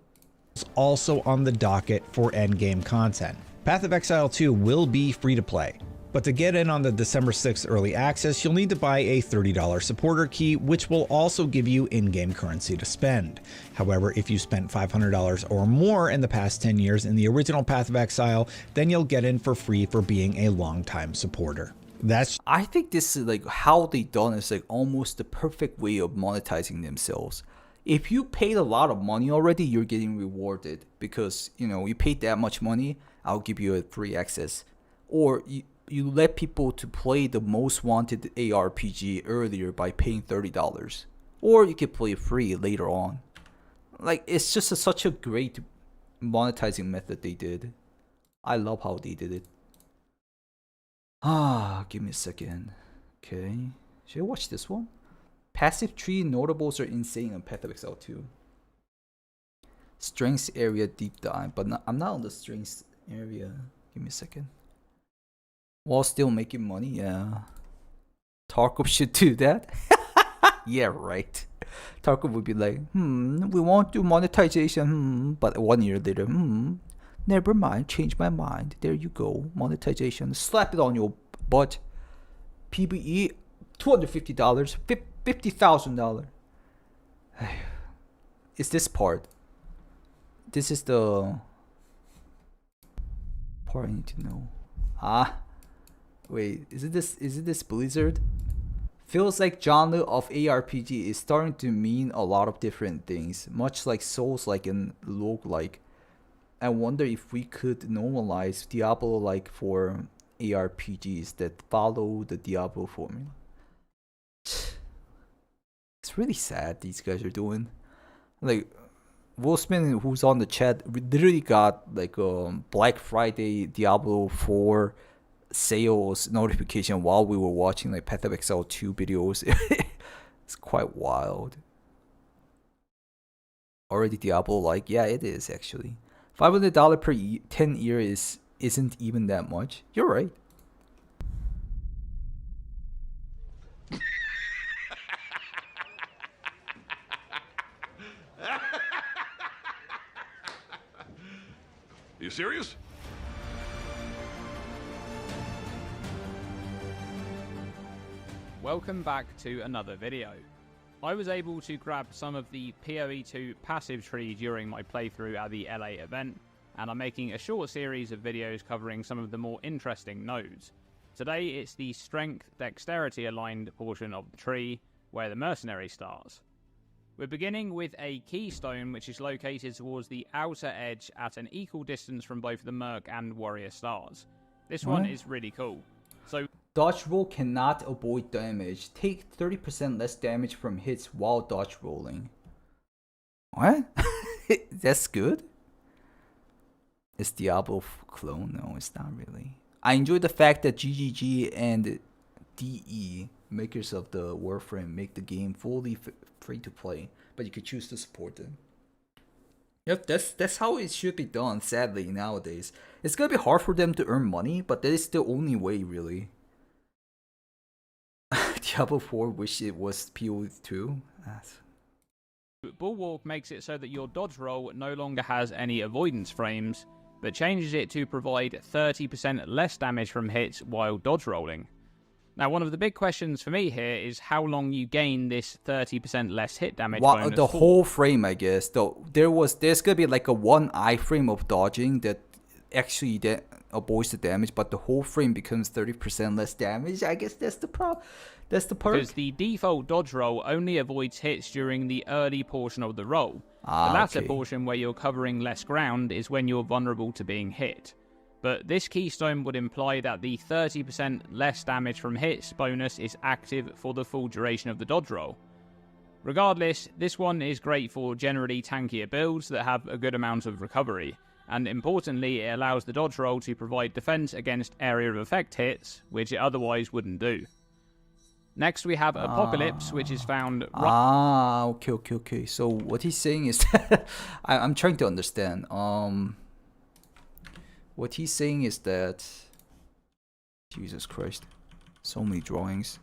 Also on the docket for endgame content. Path of Exile 2 will be free to play, but to get in on the December 6th early access, you'll need to buy a $30 supporter key, which will also give you in-game currency to spend. However, if you spent $500 or more in the past 10 years in the original Path of Exile, then you'll get in for free for being a long-time supporter. I think this is like how they done is like almost the perfect way of monetizing themselves. If you paid a lot of money already, you're getting rewarded because, you know, you paid that much money, I'll give you a free access. Or you let people to play the most wanted ARPG earlier by paying $30. Or you can play free later on. Like, it's just such a great monetizing method they did. I love how they did it. Give me a second. Okay. Should I watch this one? Passive tree notables are insane on Path of Exile 2. Strengths area deep dive, but I'm not on the strengths area. Give me a second. While still making money, yeah. Tarkov should do that. Yeah, right. Tarkov would be like, we won't do monetization, but 1 year later, never mind, change my mind. There you go, monetization. Slap it on your butt. PBE, $250, $50,000. It's this part. This is the part I need to know. Wait, is it this Blizzard? Feels like genre of ARPG is starting to mean a lot of different things, much like Souls-like and roguelike. I wonder if we could normalize Diablo-like for ARPGs that follow the Diablo formula. It's really sad these guys are doing. Like, Wolfsman, who's on the chat, literally got like a Black Friday Diablo 4 sales notification while we were watching like Path of Exile 2 videos. It's quite wild. Already Diablo like? Yeah, it is actually. $500 per 10 year isn't even that much. You're right. You serious? Welcome back to another video. I was able to grab some of the POE2 passive tree during my playthrough at the LA event, and I'm making a short series of videos covering some of the more interesting nodes. Today it's the strength dexterity aligned portion of the tree, where the mercenary starts. We're beginning with a keystone which is located towards the outer edge at an equal distance from both the Merc and Warrior stars. This one is really cool. So dodge roll cannot avoid damage. Take 30% less damage from hits while dodge rolling. What? That's good? It's Diablo clone? No, it's not really. I enjoy the fact that GGG and DE, makers of the Warframe, make the game fully free to play, but you could choose to support them. Yep, that's how it should be done, sadly, nowadays. It's gonna be hard for them to earn money, but that is the only way, really. Diablo 4 wish it was PO2. Bulwark makes it so that your dodge roll no longer has any avoidance frames, but changes it to provide 30% less damage from hits while dodge rolling. Now, one of the big questions for me here is how long you gain this 30% less hit damage bonus the for. whole frame, I guess. Though there's gonna be like a one iframe of dodging that actually avoids the damage, but the whole frame becomes 30% less damage. I guess that's the problem. That's the perk. Because the default dodge roll only avoids hits during the early portion of the roll. The latter portion, where you're covering less ground, is when you're vulnerable to being hit. But this keystone would imply that the 30% less damage from hits bonus is active for the full duration of the dodge roll. Regardless, this one is great for generally tankier builds that have a good amount of recovery, and importantly it allows the dodge roll to provide defense against area of effect hits, which it otherwise wouldn't do. Next we have Apocalypse, which is found okay. So what he's saying is that I'm trying to understand. What he's saying is that, Jesus Christ, so many drawings.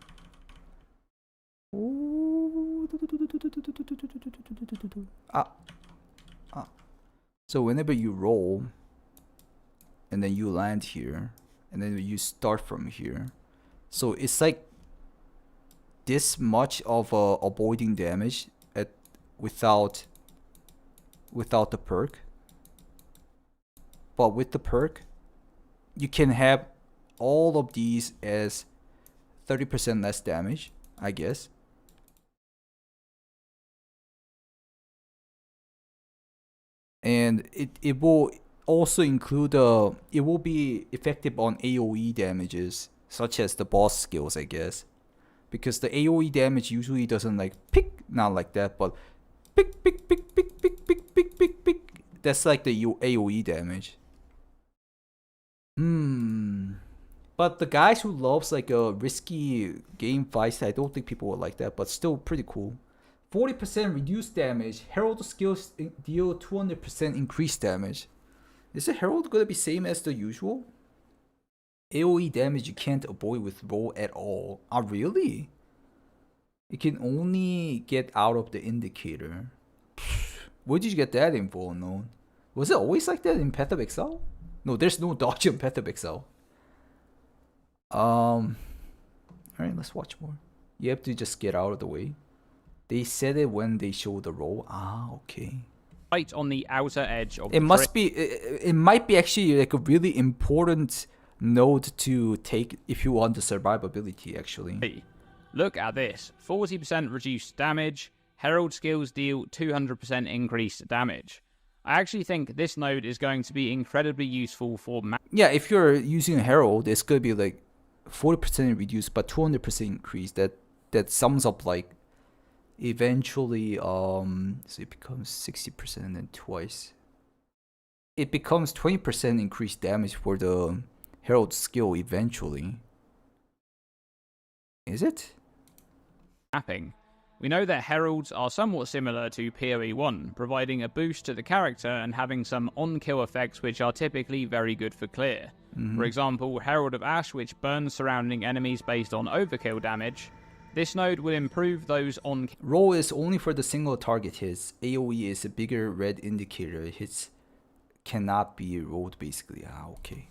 So whenever you roll, and then you land here, and then you start from here, so it's like this much of avoiding damage without the perk. But with the perk, you can have all of these as 30% less damage, I guess. And it will also include it will be effective on AoE damages, such as the boss skills, I guess. Because the AoE damage usually doesn't like pick, not like that, but pick. That's like the AoE damage. But the guys who loves like a risky game fights, I don't think people would like that, but still pretty cool. 40% reduced damage. Herald skills deal 200% increased damage. Is the Herald gonna be same as the usual? AoE damage you can't avoid with roll at all. Ah, really? You can only get out of the indicator. Where did you get that info unknown? Was it always like that in Path of Exile? No, there's no dodge in Path of Exile. Alright, let's watch more. You have to just get out of the way. They said it when they showed the roll. Ah, okay. Right on the outer edge of it must be it might be actually like a really important node to take if you want the survivability actually. Look at this. 40% reduced damage. Herald skills deal 200% increased damage. I actually think this node is going to be incredibly useful for yeah, if you're using a Herald, it's going to be like 40% reduced but 200% increased. That sums up like eventually so it becomes 60% and then twice. It becomes 20% increased damage for the Herald skill eventually. Is it? Mapping. We know that Heralds are somewhat similar to PoE 1, providing a boost to the character and having some on-kill effects which are typically very good for clear. For example, Herald of Ash, which burns surrounding enemies based on overkill damage. This node will improve those on... Roll is only for the single target hits. AoE is a bigger red indicator. Hits cannot be rolled basically. Ah, okay.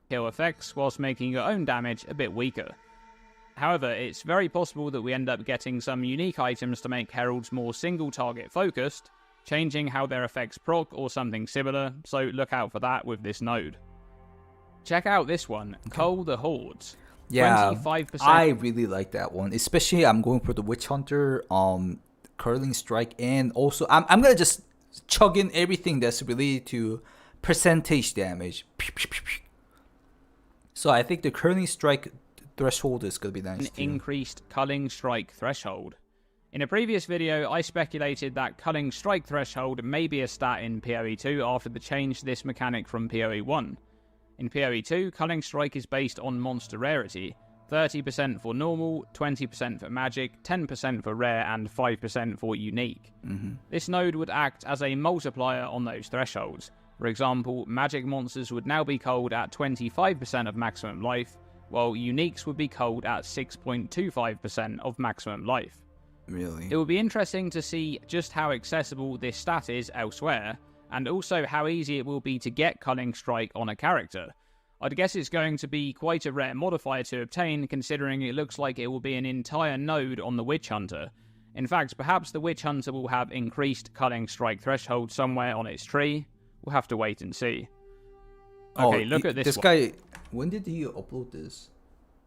Kill effects whilst making your own damage a bit weaker. However, it's very possible that we end up getting some unique items to make Heralds more single target focused, changing how their effects proc or something similar, so look out for that with this node. Check out this one, Cull the Hordes. Yeah, 25%. I really like that one. Especially I'm going for the Witch Hunter, Curling Strike, and also I'm gonna just chug in everything that's related to percentage damage. So I think the Curling Strike threshold is gonna be nice too. Increased Culling Strike threshold. In a previous video, I speculated that Culling Strike threshold may be a stat in PoE 2 after the change to this mechanic from PoE 1. In PoE 2, Culling Strike is based on monster rarity, 30% for normal, 20% for magic, 10% for rare, and 5% for unique. This node would act as a multiplier on those thresholds. For example, magic monsters would now be culled at 25% of maximum life, while uniques would be culled at 6.25% of maximum life. Really? It will be interesting to see just how accessible this stat is elsewhere, and also how easy it will be to get Cunning Strike on a character. I'd guess it's going to be quite a rare modifier to obtain, considering it looks like it will be an entire node on the Witch Hunter. In fact, perhaps the Witch Hunter will have increased Cunning Strike threshold somewhere on its tree. We'll have to wait and see. Okay, look at this one. guy, when did he upload this?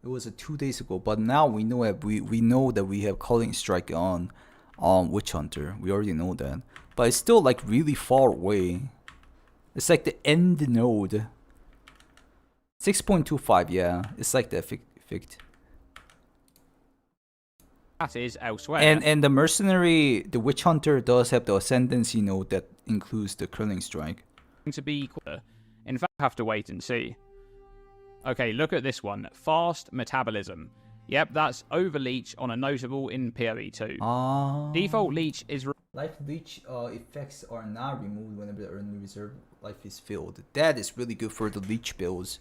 It was 2 days ago, but now we know it. We know that we have Cunning Strike on Witch Hunter. We already know that. But it's still like really far away. It's like the end node. 6.25, yeah. It's like the fict. That is elsewhere. And the mercenary, the Witch Hunter does have the ascendancy node that includes the Cunning Strike. To be in fact, have to wait and see. Okay, look at this one. Fast metabolism. Yep, that's overleech on a notable in PoE 2. Default leech is... Life leech effects are not removed whenever the earned reserve life is filled. That is really good for the leech builds.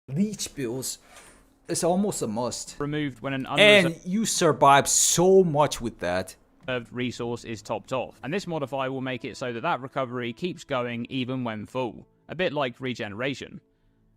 Leech builds is almost a must. Removed when an and you survive so much with that. Resource is topped off. And this modifier will make it so that that recovery keeps going even when full. A bit like regeneration.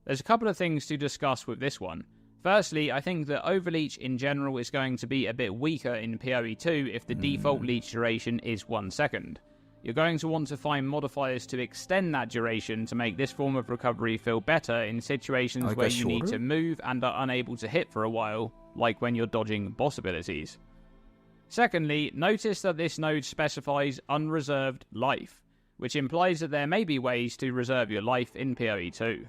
There's a couple of things to discuss with this one. Firstly, I think that Overleech in general is going to be a bit weaker in PoE 2 if the default leech duration is 1 second. You're going to want to find modifiers to extend that duration to make this form of recovery feel better in situations where you need to move and are unable to hit for a while, like when you're dodging boss abilities. Secondly, notice that this node specifies unreserved life, which implies that there may be ways to reserve your life in PoE 2.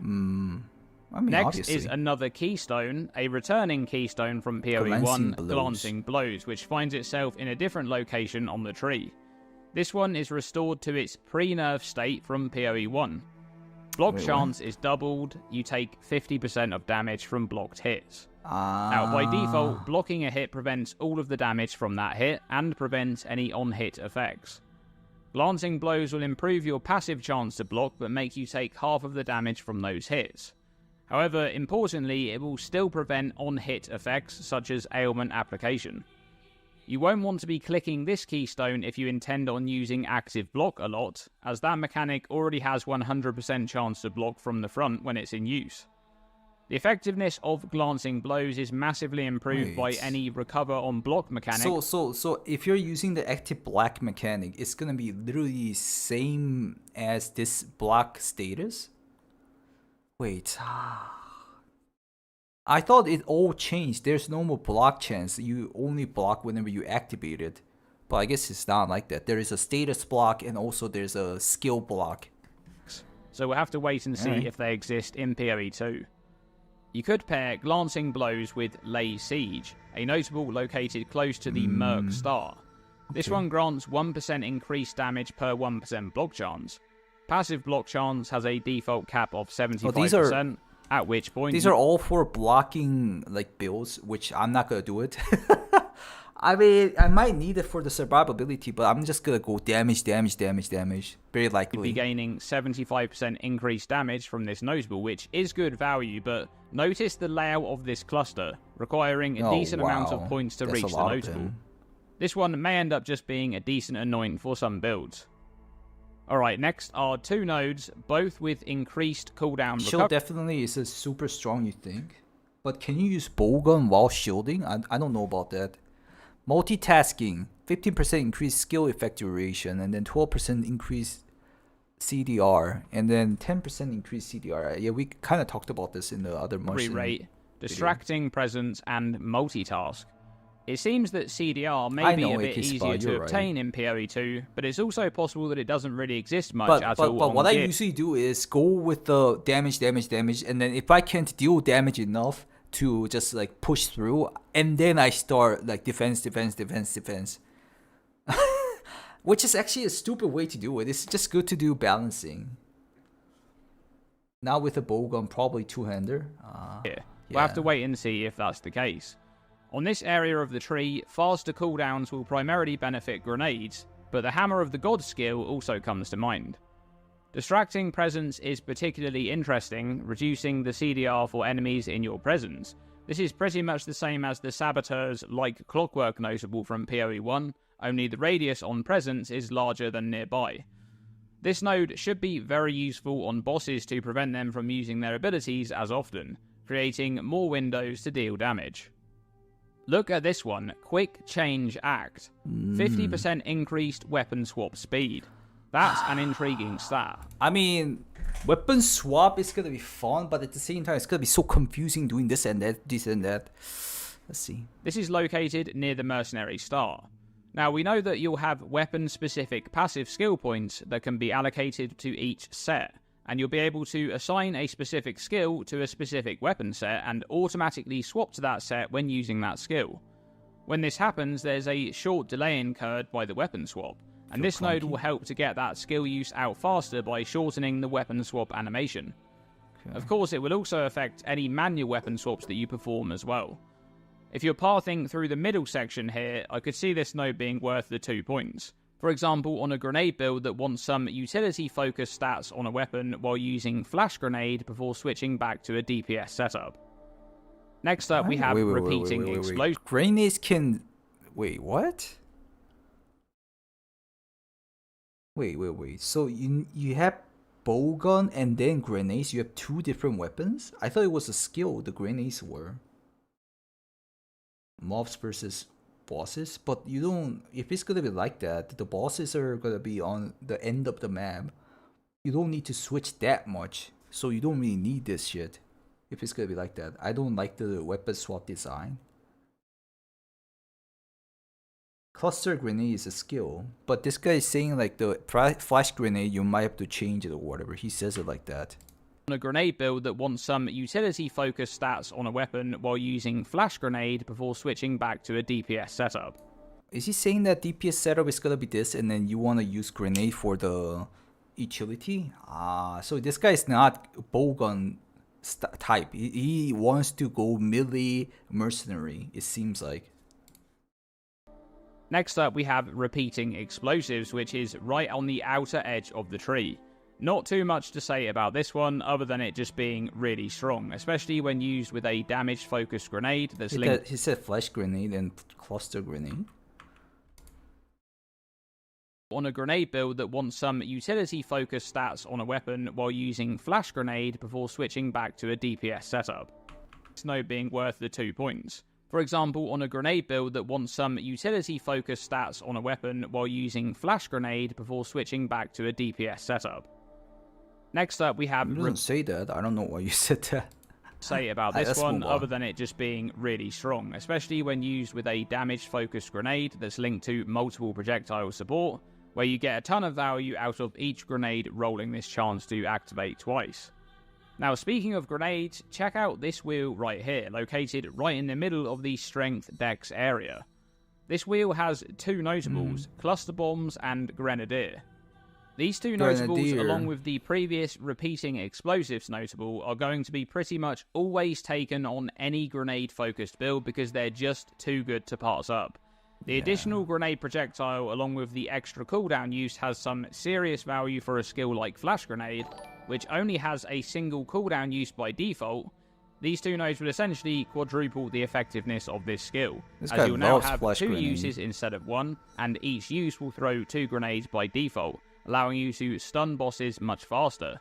I mean, next obviously. is another keystone, a returning keystone from PoE 1, Glancing Blows, which finds itself in a different location on the tree. This one is restored to its pre-nerf state from PoE 1. Block chance is doubled, you take 50% of damage from blocked hits. Now, by default, blocking a hit prevents all of the damage from that hit, and prevents any on-hit effects. Glancing Blows will improve your passive chance to block, but make you take half of the damage from those hits. However, importantly, it will still prevent on-hit effects, such as ailment application. You won't want to be clicking this keystone if you intend on using active block a lot, as that mechanic already has 100% chance to block from the front when it's in use. The effectiveness of Glancing Blows is massively improved by any recover on block mechanic. So if you're using the active block mechanic, it's gonna be literally same as this block status? Wait, I thought it all changed. There's no more block chance. You only block whenever you activate it. But I guess it's not like that. There is a status block and also there's a skill block. So we'll have to wait and see if they exist in PoE 2. You could pair Glancing Blows with Lay Siege, a notable located close to the Merc star. This one grants 1% increased damage per 1% block chance. Passive block chance has a default cap of 75%, at which point... These are all for blocking like builds, which I'm not going to do it. I mean, I might need it for the survivability, but I'm just going to go damage. Very likely. You'd be gaining 75% increased damage from this notable, which is good value, but notice the layout of this cluster, requiring a decent amount of points to reach the notable. This one may end up just being a decent anoint for some builds. Alright, next are two nodes, both with increased cooldown. Shield definitely is super strong, you think? But can you use bowgun while shielding? I don't know about that. Multitasking, 15% increased skill effect duration, and then 12% increased CDR, and then 10% increased CDR. Yeah, we kind of talked about this in the other Martian rate, distracting presence, and multitask. It seems that CDR may be a bit easier to obtain in PoE 2, but it's also possible that it doesn't really exist much at all. But what I usually do is go with the damage, and then if I can't deal damage enough to just like push through, and then I start like defense. Which is actually a stupid way to do it. It's just good to do balancing. Now with a bowgun, probably two-hander. We'll have to wait and see if that's the case. On this area of the tree, faster cooldowns will primarily benefit grenades, but the Hammer of the Gods skill also comes to mind. Distracting Presence is particularly interesting, reducing the CDR for enemies in your presence, This is pretty much the same as the Saboteur's like clockwork notable from POE 1, only the radius on presence is larger than nearby. This node should be very useful on bosses to prevent them from using their abilities as often, creating more windows to deal damage. Look at this one, Quick Change Act. 50% increased weapon swap speed. That's an intriguing stat. I mean, weapon swap is gonna be fun, but at the same time, it's gonna be so confusing doing this and that, this and that. Let's see. This is located near the Mercenary Star. Now, we know that you'll have weapon-specific passive skill points that can be allocated to each set, and you'll be able to assign a specific skill to a specific weapon set and automatically swap to that set when using that skill. When this happens, there's a short delay incurred by the weapon swap, and this node will help to get that skill use out faster by shortening the weapon swap animation. Of course, it will also affect any manual weapon swaps that you perform as well. If you're pathing through the middle section here, I could see this node being worth the 2 points. For example, on a grenade build that wants some utility-focused stats on a weapon while using flash grenade before switching back to a DPS setup. Next up, we have repeating explosions. Grenades can... Wait, what? Wait. So you have bowgun and then grenades? You have 2 different weapons? I thought it was a skill the grenades were. Mobs versus bosses, but you don't. If it's gonna be like that, the bosses are gonna be on the end of the map. You don't need to switch that much, so you don't really need this shit. If it's gonna be like that, I don't like the weapon swap design. Cluster grenade is a skill, but this guy is saying like the flash grenade you might have to change it or whatever. He says it like that. On a grenade build that wants some utility-focused stats on a weapon while using flash grenade before switching back to a DPS setup. Is he saying that DPS setup is gonna be this and then you wanna use grenade for the utility? So this guy is not bowgun type. He wants to go melee mercenary, it seems like. Next up, we have repeating explosives, which is right on the outer edge of the tree. Not too much to say about this one, other than it just being really strong, especially when used with a damage-focused grenade that's linked... He said flash grenade and cluster grenade. On a grenade build that wants some utility-focused stats on a weapon while using flash grenade before switching back to a DPS setup. This node being worth the 2 points. For example, on a grenade build that wants some utility-focused stats on a weapon while using flash grenade before switching back to a DPS setup. Next up, we have... You didn't say that. I don't know why you said that. Say about this one, other than it just being really strong, especially when used with a damage-focused grenade that's linked to multiple projectile support, where you get a ton of value out of each grenade rolling this chance to activate twice. Now, speaking of grenades, check out this wheel right here, located right in the middle of the strength dex area. This wheel has 2 notables, cluster bombs and grenadier. These 2 notables, along with the previous repeating explosives notable, are going to be pretty much always taken on any grenade-focused build because they're just too good to pass up. The additional grenade projectile, along with the extra cooldown use, has some serious value for a skill like flash grenade, which only has a single cooldown use by default. These 2 nodes would essentially quadruple the effectiveness of this skill, as you'll now have 2 uses instead of 1, and each use will throw 2 grenades by default, allowing you to stun bosses much faster.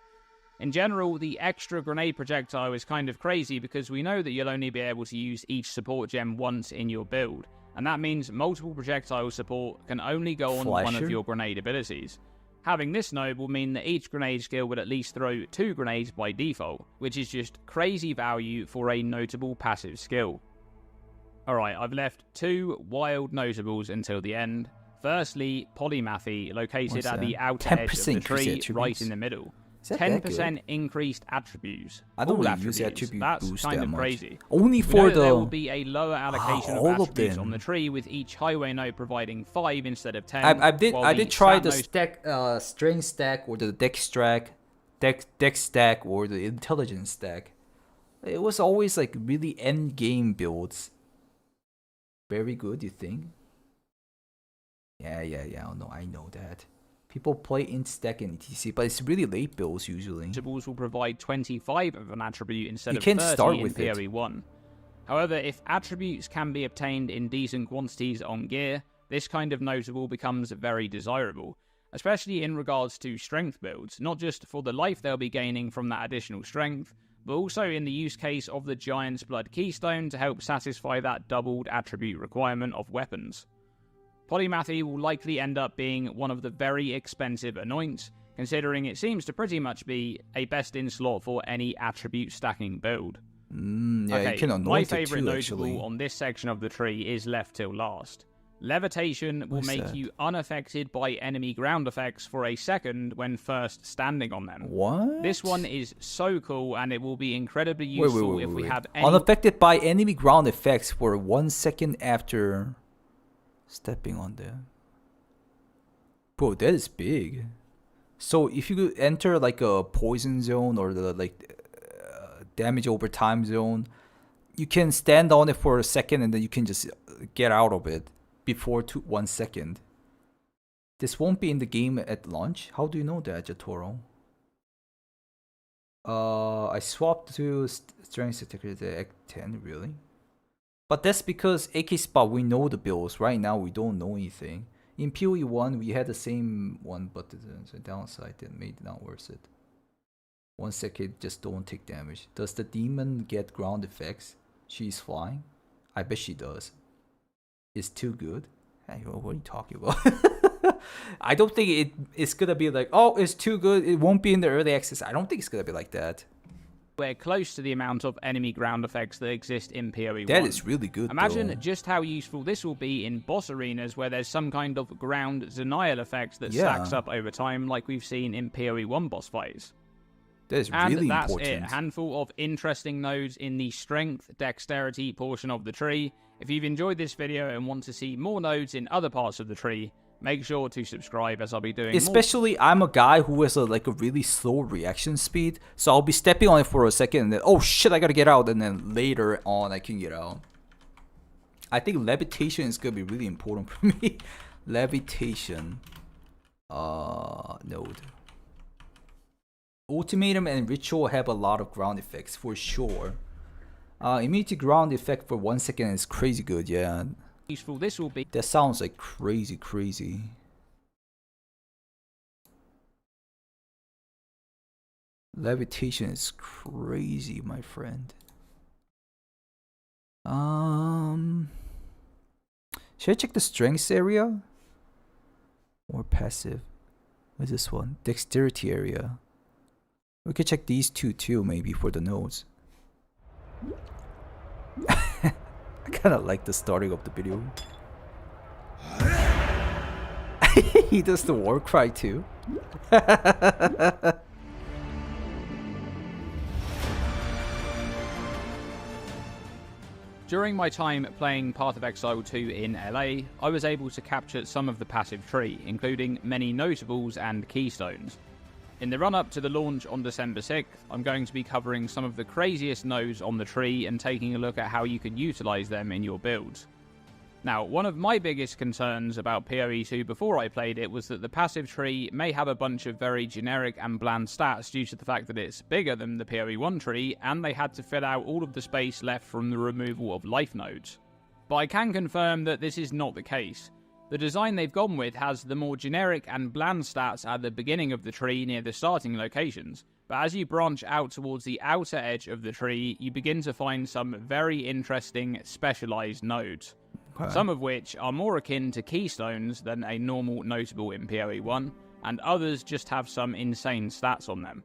In general, the extra grenade projectile is kind of crazy because we know that you'll only be able to use each support gem once in your build, and that means multiple projectile support can only go on one of your grenade abilities. Having this node will mean that each grenade skill would at least throw 2 grenades by default, which is just crazy value for a notable passive skill. Alright, I've left 2 wild notables until the end. Firstly, Polymathy, located at the outer edge of the tree, right in the middle. 10% increased attributes. I don't really use attribute That's boost kind that of much. crazy. Only for the... There will be a lower allocation of all attributes of on the tree, with each highway node providing 5 instead of 10. I did try the node... stack, strength stack or the dex stack, dex stack or the intelligence stack. It was always like really end game builds. Very good, you think? Yeah. I know that. People play int stack and etc, but it's really late builds usually. Will provide 25 of an attribute instead of 30 in POE 1. However, if attributes can be obtained in decent quantities on gear, this kind of notable becomes very desirable, especially in regards to strength builds, not just for the life they'll be gaining from that additional strength, but also in the use case of the Giant's Blood Keystone to help satisfy that doubled attribute requirement of weapons. Polymathy will likely end up being one of the very expensive anoints, considering it seems to pretty much be a best-in slot for any attribute stacking build. Yeah, Okay, you can anoint my it favourite too, notable actually. on this section of the tree is left till last. Levitation will What's make that? you unaffected by enemy ground effects for a second when first standing on them. What? This one is so cool, and it will be incredibly useful if we have any... Unaffected by enemy ground effects for 1 second after stepping on them. Bro, that is big. So if you enter like a poison zone or the damage over time zone, you can stand on it for a second and then you can just get out of it before 1 second. This won't be in the game at launch. How do you know that, Jatoro? I swapped to strength security Act 10, really? But that's because AK Spot, we know the builds. Right now, we don't know anything. In POE 1, we had the same one, but the downside that made it not worth it. 1 second, just don't take damage. Does the demon get ground effects? She's flying? I bet she does. It's too good? Hey, what are you talking about? I don't think it's gonna be like, oh, it's too good, it won't be in the early access. I don't think it's gonna be like that. We're close to the amount of enemy ground effects that exist in PoE 1. That is really good, Imagine though. just how useful this will be in boss arenas where there's some kind of ground denial effect that Yeah. stacks up over time like we've seen in PoE 1 boss fights. That is And really that's important. it. A handful of interesting nodes in the strength, dexterity portion of the tree. If you've enjoyed this video and want to see more nodes in other parts of the tree, make sure to subscribe as I'll be doing more. Especially, I'm a guy who has a really slow reaction speed, so I'll be stepping on it for a second and then, oh shit, I gotta get out, and then later on I can get out. I think levitation is gonna be really important for me. Levitation. Node. Ultimatum and Ritual have a lot of ground effects for sure. Immunity ground effect for 1 second is crazy good, yeah. Useful this will be. That sounds like crazy. Levitation is crazy, my friend. Should I check the strengths area? Or passive? What's this one? Dexterity area. We could check these two too, maybe, for the nodes. I kind of like the starting of the video. He does the war cry too. During my time playing Path of Exile 2 in LA, I was able to capture some of the passive tree, including many notables and keystones. In the run-up to the launch on December 6th, I'm going to be covering some of the craziest nodes on the tree and taking a look at how you can utilize them in your builds. Now, one of my biggest concerns about PoE 2 before I played it was that the passive tree may have a bunch of very generic and bland stats due to the fact that it's bigger than the PoE 1 tree, and they had to fill out all of the space left from the removal of life nodes. But I can confirm that this is not the case. The design they've gone with has the more generic and bland stats at the beginning of the tree near the starting locations, but as you branch out towards the outer edge of the tree, you begin to find some very interesting specialized nodes. Okay. Some of which are more akin to keystones than a normal notable in PoE 1, and others just have some insane stats on them.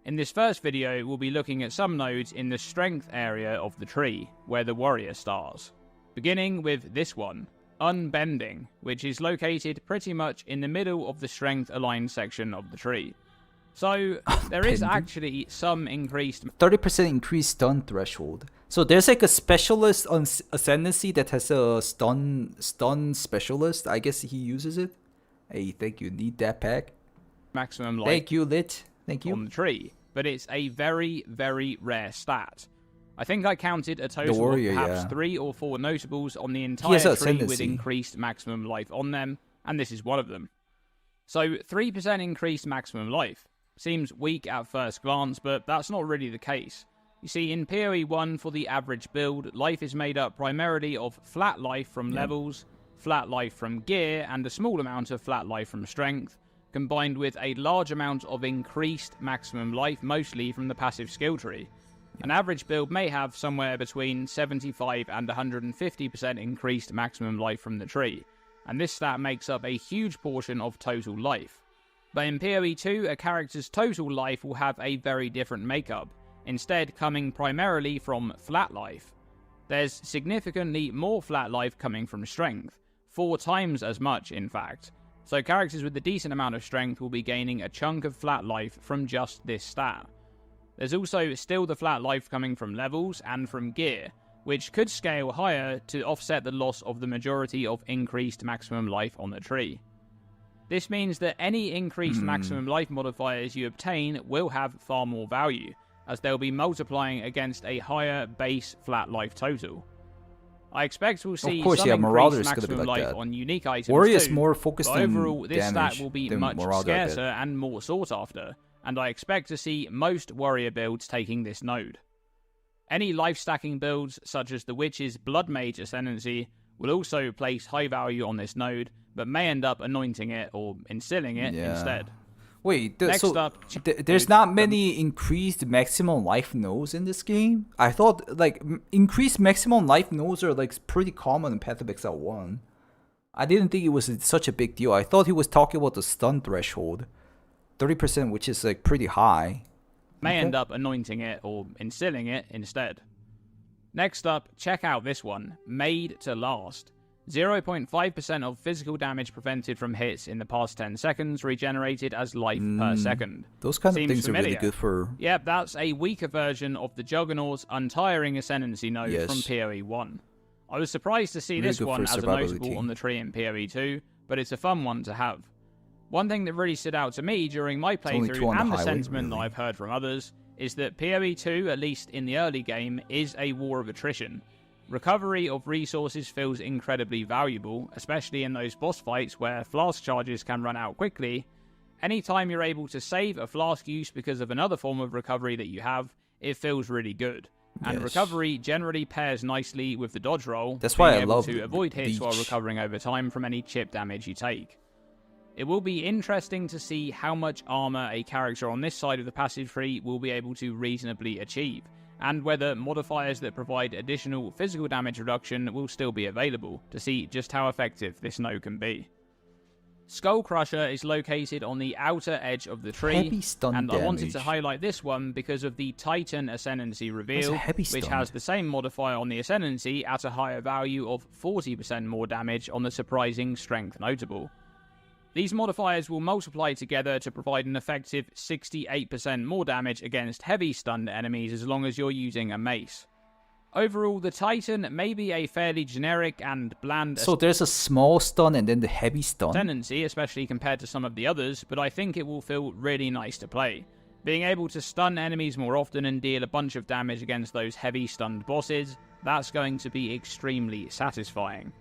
In this first video, we'll be looking at some nodes in the strength area of the tree, where the warrior starts. Beginning with this one, Unbending, which is located pretty much in the middle of the strength aligned section of the tree. So, there is actually some increased 30% increased stun threshold. So there's like a specialist on Ascendancy that has a stun specialist. I guess he uses it. Hey, thank you. Need that pack. maximum life Thank you, Lit. Thank you. on the tree, but it's a very, very rare stat. I think I counted a total warrior, of perhaps yeah. 3 or 4 notables on the has entire a tree with ascendancy. increased maximum life on them, and this is one of them. So 3% increased maximum life. Seems weak at first glance, but that's not really the case. You see, in PoE 1, for the average build, life is made up primarily of flat life from levels, flat life from gear, and a small amount of flat life from strength, combined with a large amount of increased maximum life, mostly from the passive skill tree. An average build may have somewhere between 75 and 150% increased maximum life from the tree, and this stat makes up a huge portion of total life. But in PoE 2, a character's total life will have a very different makeup, instead coming primarily from flat life. There's significantly more flat life coming from strength, 4 times as much in fact, so characters with a decent amount of strength will be gaining a chunk of flat life from just this stat. There's also still the flat life coming from levels and from gear, which could scale higher to offset the loss of the majority of increased maximum life on the tree. This means that any increased maximum life modifiers you obtain will have far more value, as they'll be multiplying against a higher base flat life total. I expect we'll see some increased maximum life on unique items Warrior is too, more focused but on overall this damage stat will be than much Marauder, I bet. scarcer and more sought after, and I expect to see most warrior builds taking this node. Any life stacking builds, such as the Witch's Blood Mage Ascendancy, will also place high value on this node, but may end up anointing it or instilling it instead. Wait, Next up, there's not many increased maximum life nodes in this game? I thought, like, increased maximum life nodes are, like, pretty common in Path of Exile 1. I didn't think it was such a big deal. I thought he was talking about the stun threshold. 30%, which is, like, pretty high. May end up anointing it or instilling it instead. Next up, check out this one, Made to Last. 0.5% of physical damage prevented from hits in the past 10 seconds regenerated as life per second. Those kind Seems of things familiar. are really good for... Yep, that's a weaker version of the Juggernaut's Untiring Ascendancy node Yes. from PoE 1. I was surprised to see Really this good one for as a notable survivability. on the tree in PoE 2, but it's a fun one to have. One thing that really stood out to me during my only 2 playthrough on the and the highway, sentiment that I've heard from others is that PoE 2, at least in the early game, is a war of attrition. Recovery of resources feels incredibly valuable, especially in those boss fights where flask charges can run out quickly. Anytime you're able to save a flask use because of another form of recovery that you have, it feels really good. And Yes. recovery generally pairs nicely with the dodge roll, That's being why I able love to avoid hits while Leech. recovering over time from any chip damage you take. It will be interesting to see how much armor a character on this side of the passive tree will be able to reasonably achieve, and whether modifiers that provide additional physical damage reduction will still be available, to see just how effective this node can be. Skull Crusher is located on the outer edge of the tree, Heavy stun and I wanted damage. to highlight this one because of the Titan Ascendancy reveal, heavy which stun. has the same modifier on the Ascendancy at a higher value of 40% more damage on the surprising Strength notable. These modifiers will multiply together to provide an effective 68% more damage against heavy stunned enemies as long as you're using a mace. Overall, the Titan may be a fairly generic and bland So there's a small stun and then the heavy stun? tendency, especially compared to some of the others, but I think it will feel really nice to play. Being able to stun enemies more often and deal a bunch of damage against those heavy stunned bosses, that's going to be extremely satisfying.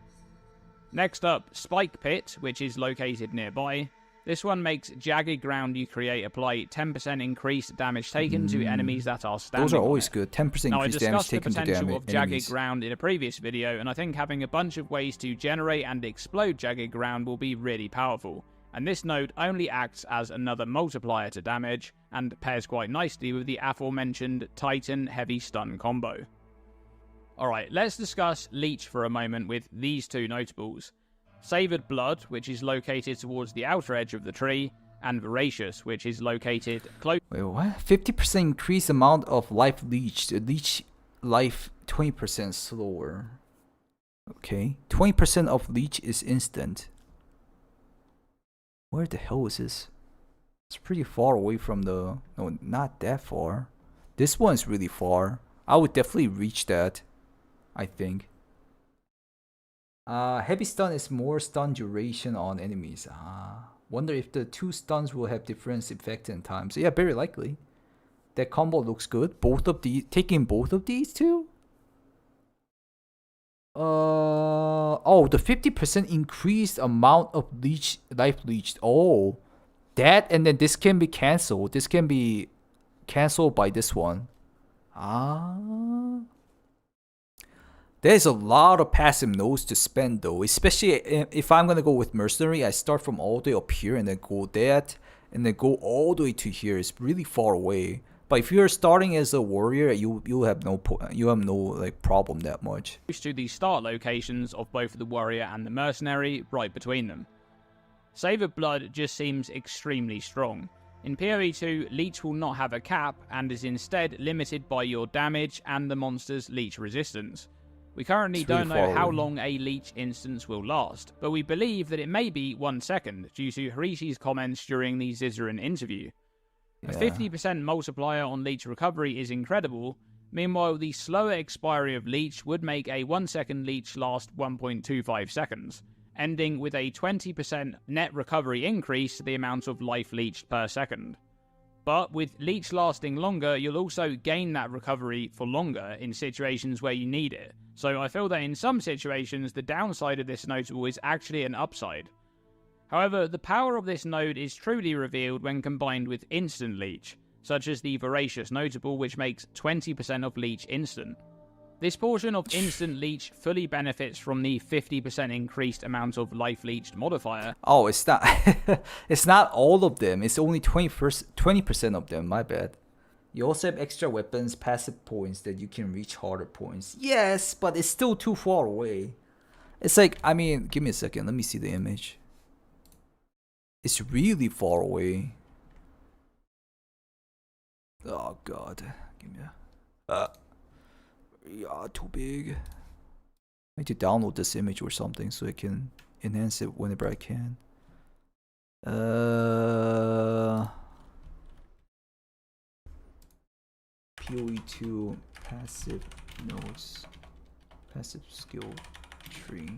Next up, Spike Pit, which is located nearby. This one makes jagged ground you create apply 10% increased damage taken to enemies that are standing Those are on always it. good. 10% Now, I increased damage discussed the taken to potential of jagged enemies. ground in a previous video, and I think having a bunch of ways to generate and explode jagged ground will be really powerful. And this node only acts as another multiplier to damage, and pairs quite nicely with the aforementioned Titan Heavy Stun combo. Alright, let's discuss Leech for a moment with these two notables. Savoured Blood, which is located towards the outer edge of the tree, and Voracious, which is located close. Wait, what? 50% increased amount of life leached. Leech life 20% slower. Okay. 20% of leech is instant. Where the hell is this? It's pretty far away from the... No, not that far. This one's really far. I would definitely reach that, I think. Heavy stun is more stun duration on enemies. Wonder if the two stuns will have different effects and time. So yeah, very likely. That combo looks good. Both of these, taking both of these two? Oh, the 50% increased amount of life leached. Oh, that, and then this can be cancelled. This can be cancelled by this one. Ah. There's a lot of passive nodes to spend though, especially if I'm gonna go with mercenary. I start from all the way up here and then go that and then go all the way to here. It's really far away. But if you're starting as a warrior, you have no like problem that much. To the start locations of both the warrior and the mercenary, right between them. Save of Blood just seems extremely strong. In PoE 2, Leech will not have a cap and is instead limited by your damage and the monster's leech resistance. We currently don't know how long a leech instance will last, but we believe that it may be 1 second due to Harishi's comments during the Zizaran interview. A 50% multiplier on leech recovery is incredible. Meanwhile, the slower expiry of leech would make a 1 second leech last 1.25 seconds, ending with a 20% net recovery increase to the amount of life leeched per second. But with leech lasting longer, you'll also gain that recovery for longer in situations where you need it. So I feel that in some situations, the downside of this notable is actually an upside. However, the power of this node is truly revealed when combined with instant leech, such as the Voracious notable, which makes 20% of leech instant. This portion of instant leech fully benefits from the 50% increased amount of life leeched modifier. Oh, it's not it's not all of them. It's only 20% of them, my bad. You also have extra weapons, passive points that you can reach harder points. Yes, but it's still too far away. It's like, I mean, give me a second. Let me see the image. It's really far away. Oh god. Give me a... yeah, too big. I need to download this image or something so I can enhance it whenever I can. POE 2 passive nodes. Passive skill tree.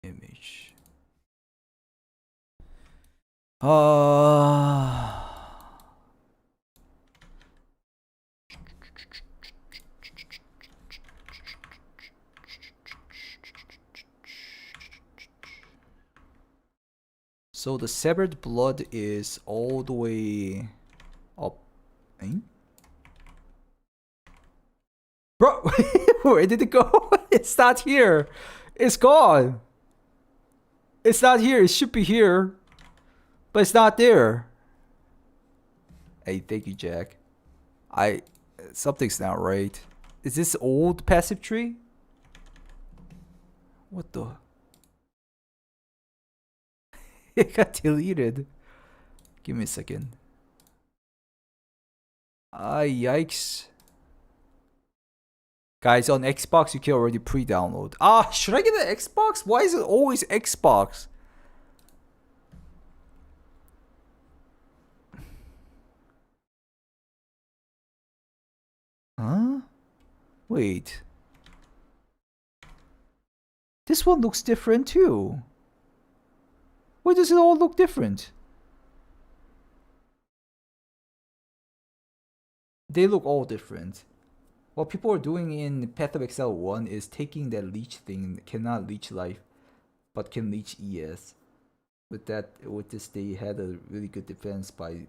Image. So the severed blood is all the way up. Eh? Bro, where did it go? It's not here. It's gone. It's not here. It should be here. But it's not there. Hey, thank you, Jack. Something's not right. Is this old passive tree? What the? It got deleted. Give me a second. Yikes. Guys, on Xbox, you can already pre-download. Should I get an Xbox? Why is it always Xbox? Huh? Wait. This one looks different too. Why does it all look different? They look all different. What people are doing in Path of Exile 1 is taking that leech thing, cannot leech life, but can leech ES. With this, they had a really good defense by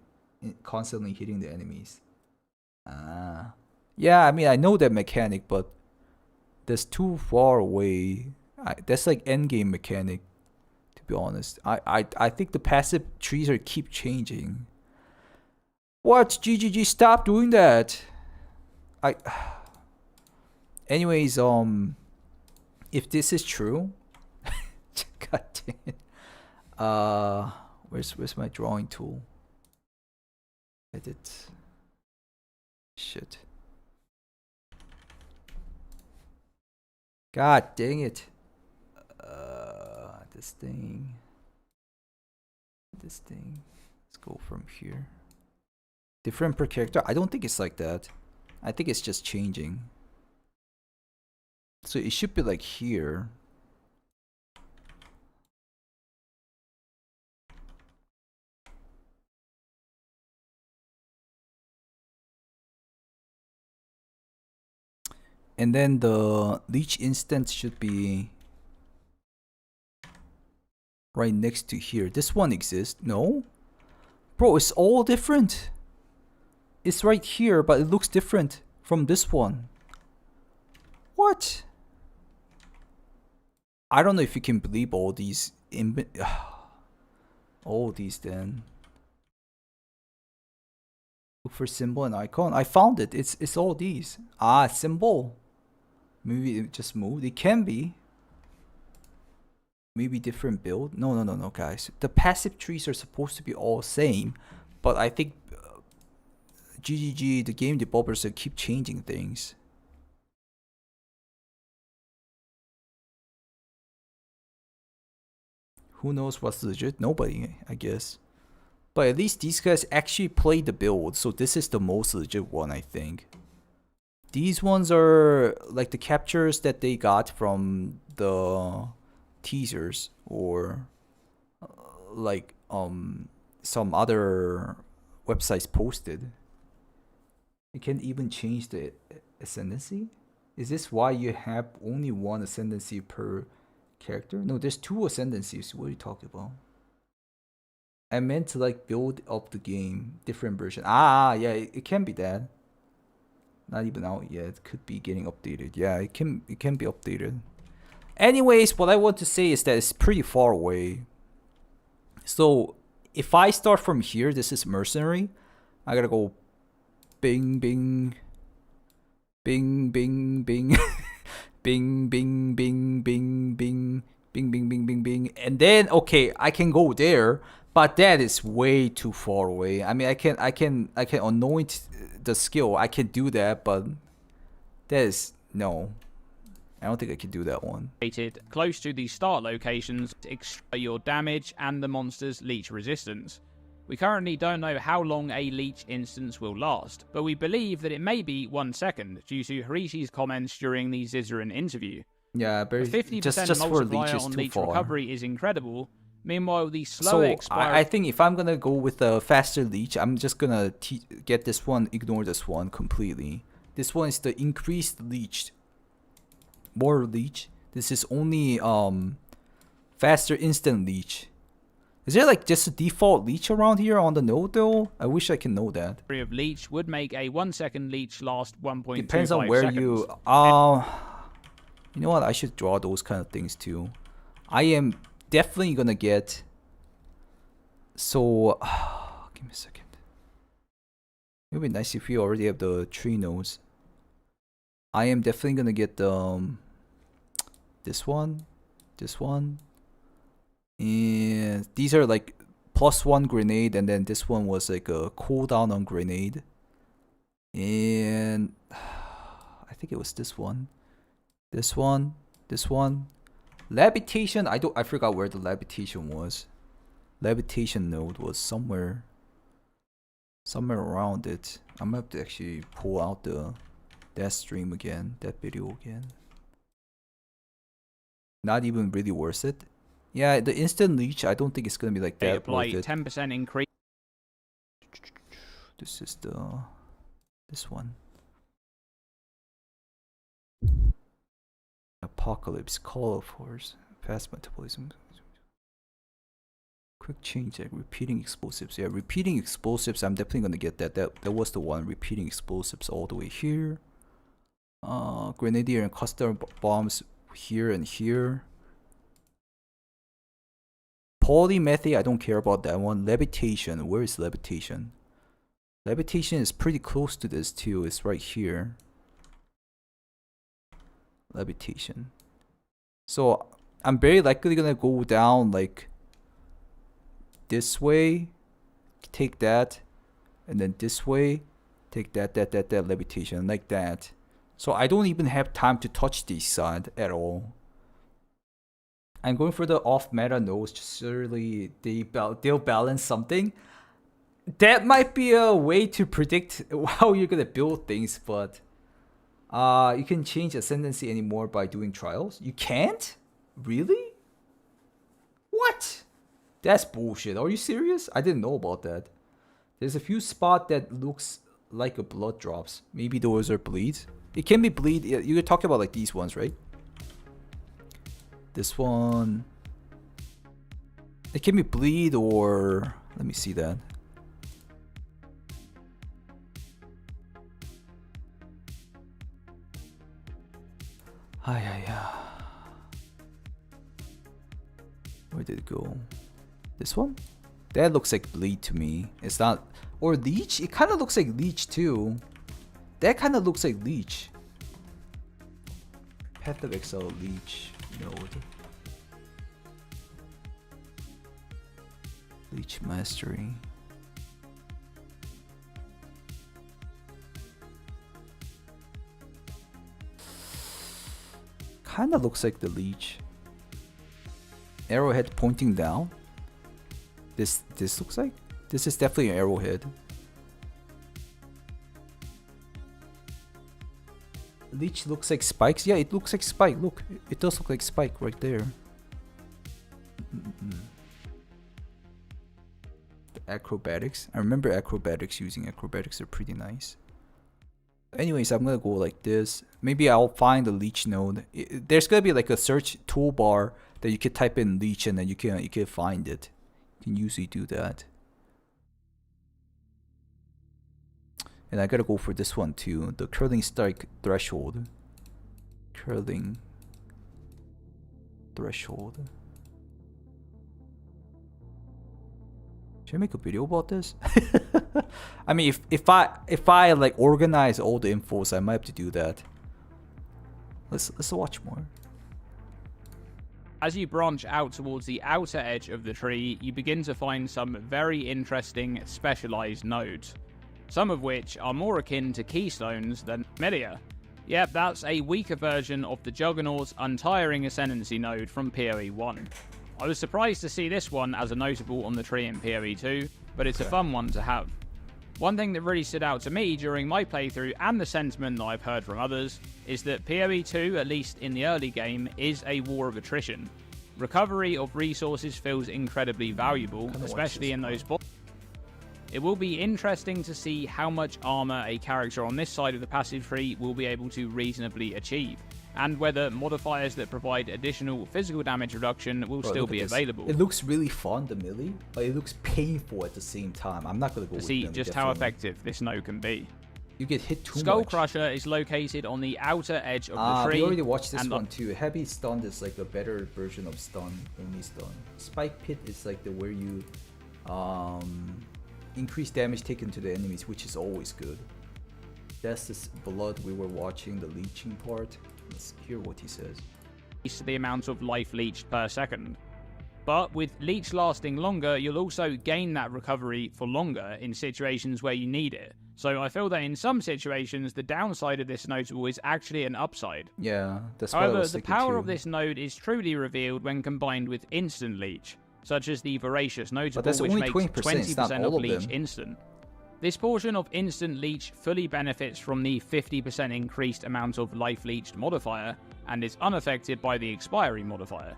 constantly hitting the enemies. Yeah, I mean, I know that mechanic, but that's too far away. That's like endgame mechanic, to be honest. I think the passive trees keep changing. What? GGG, stop doing that. Anyways, if this is true, god damn it. Where's my drawing tool? Edit. Shit. God dang it. This thing. Let's go from here. Different per character? I don't think it's like that. I think it's just changing. So it should be like here. And then the leech instance should be right next to here. This one exists. No? Bro, it's all different. it's right here, but it looks different from this one. What? I don't know if you can believe all these all these then. Look for symbol and icon. I found it. It's all these. Ah, symbol. Maybe it just moved. It can be. Maybe different build. No, guys. The passive trees are supposed to be all same, but I think GGG, the game developers keep changing things. Who knows what's legit? Nobody, I guess. But at least these guys actually play the build, so this is the most legit one, I think. These ones are like the captures that they got from the teasers, or like some other websites posted. You can't even change the ascendancy. Is this why you have only one ascendancy per character? No, there's two ascendancies. What are you talking about? I meant to like build up the game, different version. Ah, yeah, it can be that. Not even out yet. It could be getting updated. Yeah, it can be updated. Anyways, what I want to say is that it's pretty far away. So if I start from here, this is mercenary. I gotta go bing bing bing bing bing bing bing bing bing bing bing bing bing bing bing, and then okay, I can go there, but that is way too far away. I mean, I can anoint the skill. I can do that, but that is no. I don't think I can do that one. Close to the start locations to extra your damage and the monster's leech resistance. We currently don't know how long a leech instance will last, but we believe that it may be 1 second due to Harishi's comments during the Zizaran interview. Yeah, but 50% just for multiplier leech is on too leech far. recovery is incredible. Meanwhile, the slower So expiry... I think if I'm gonna go with the faster leech, I'm just gonna get this one, ignore this one completely. This one is the increased leech. More leech. This is only faster instant leech. Is there like just a default leech around here on the node though? I wish I can know that. of leech would make a 1 second leech last 1.25 Depends on where seconds. you you know what, I should draw those kind of things too. I am definitely gonna get, so give me a second. It would be nice if we already have the tree nodes. I am definitely gonna get this one, and these are like +1 grenade, and then this one was like a cooldown on grenade, and I think it was this one. Levitation, I forgot where the levitation was. Levitation node was somewhere around it. I'm gonna have to actually pull out that stream again, that video again. Not even really worth it. Yeah, the instant leech, I don't think it's gonna be like They that apply worth it. 10% increase. This is this one. Apocalypse, Call of Force, fast metabolism, quick change, like repeating explosives. Yeah, repeating explosives, I'm definitely gonna get that. That was the one, repeating explosives all the way here. Grenadier and cluster bombs here and here. Polymethy, I don't care about that one. Levitation, where is levitation? Levitation is pretty close to this too. It's right here. Levitation. So I'm very likely gonna go down like this way, take that, and then this way, take that levitation, like that. So I don't even have time to touch this side at all. I'm going for the off meta nodes. Just surely they'll balance something. That might be a way to predict how you're gonna build things, but you can change ascendancy anymore by doing trials. You can't? Really? What? That's bullshit. Are you serious? I didn't know about that. There's a few spots that looks like a blood drops. Maybe those are bleeds. It can be bleed. You're talking about like these ones, right? This one. It can be bleed, or let me see that. Where did it go? This one? That looks like bleed to me. It's not. Or leech? It kind of looks like leech too. That kind of looks like leech. Path of Exile leech node. Leech mastery. Kind of looks like the leech. Arrowhead pointing down. This looks like. This is definitely an arrowhead. Leech looks like spikes. Yeah, it looks like spike. Look, it does look like spike right there. The acrobatics. I remember acrobatics. Using acrobatics are pretty nice. Anyways, I'm gonna go like this. Maybe I'll find the leech node. There's gonna be like a search toolbar that you can type in leech and then you can find it. You can usually do that. And I gotta go for this one too. The curling strike threshold. Curling threshold. Should I make a video about this? I mean, if I like organize all the infos, I might have to do that. Let's watch more. As you branch out towards the outer edge of the tree, you begin to find some very interesting specialized nodes, some of which are more akin to keystones than media. Yep, that's a weaker version of the Juggernaut's untiring ascendancy node from PoE 1. I was surprised to see this one as a notable on the tree in PoE 2, but it's a fun one to have. One thing that really stood out to me during my playthrough, and the sentiment that I've heard from others, is that PoE 2, at least in the early game, is a war of attrition. Recovery of resources feels incredibly valuable, especially in those bosses. It will be interesting to see how much armor a character on this side of the passive tree will be able to reasonably achieve, and whether modifiers that provide additional physical damage reduction will still be available. It looks really fun, the melee, but it looks painful at the same time. I'm not gonna go to see just how effective this node can be. You get hit too Skull much. Crusher is located on the outer edge of the tree. We already watched this one too. Heavy stun is like a better version of stun, only stun. Spike Pit is like the where you increase damage taken to the enemies, which is always good. That's this blood we were watching, the leeching part. Let's hear what he says. The amount of life leached per second. But with leech lasting longer, you'll also gain that recovery for longer in situations where you need it. So I feel that in some situations, the downside of this notable is actually an upside. Yeah, that's what I However, was the thinking power too. of this node is truly revealed when combined with instant leech, such as the Voracious notable, that's which only makes 20%, it's not 20% all of of leech them. instant. This portion of instant leech fully benefits from the 50% increased amount of life leeched modifier, and is unaffected by the expiry modifier.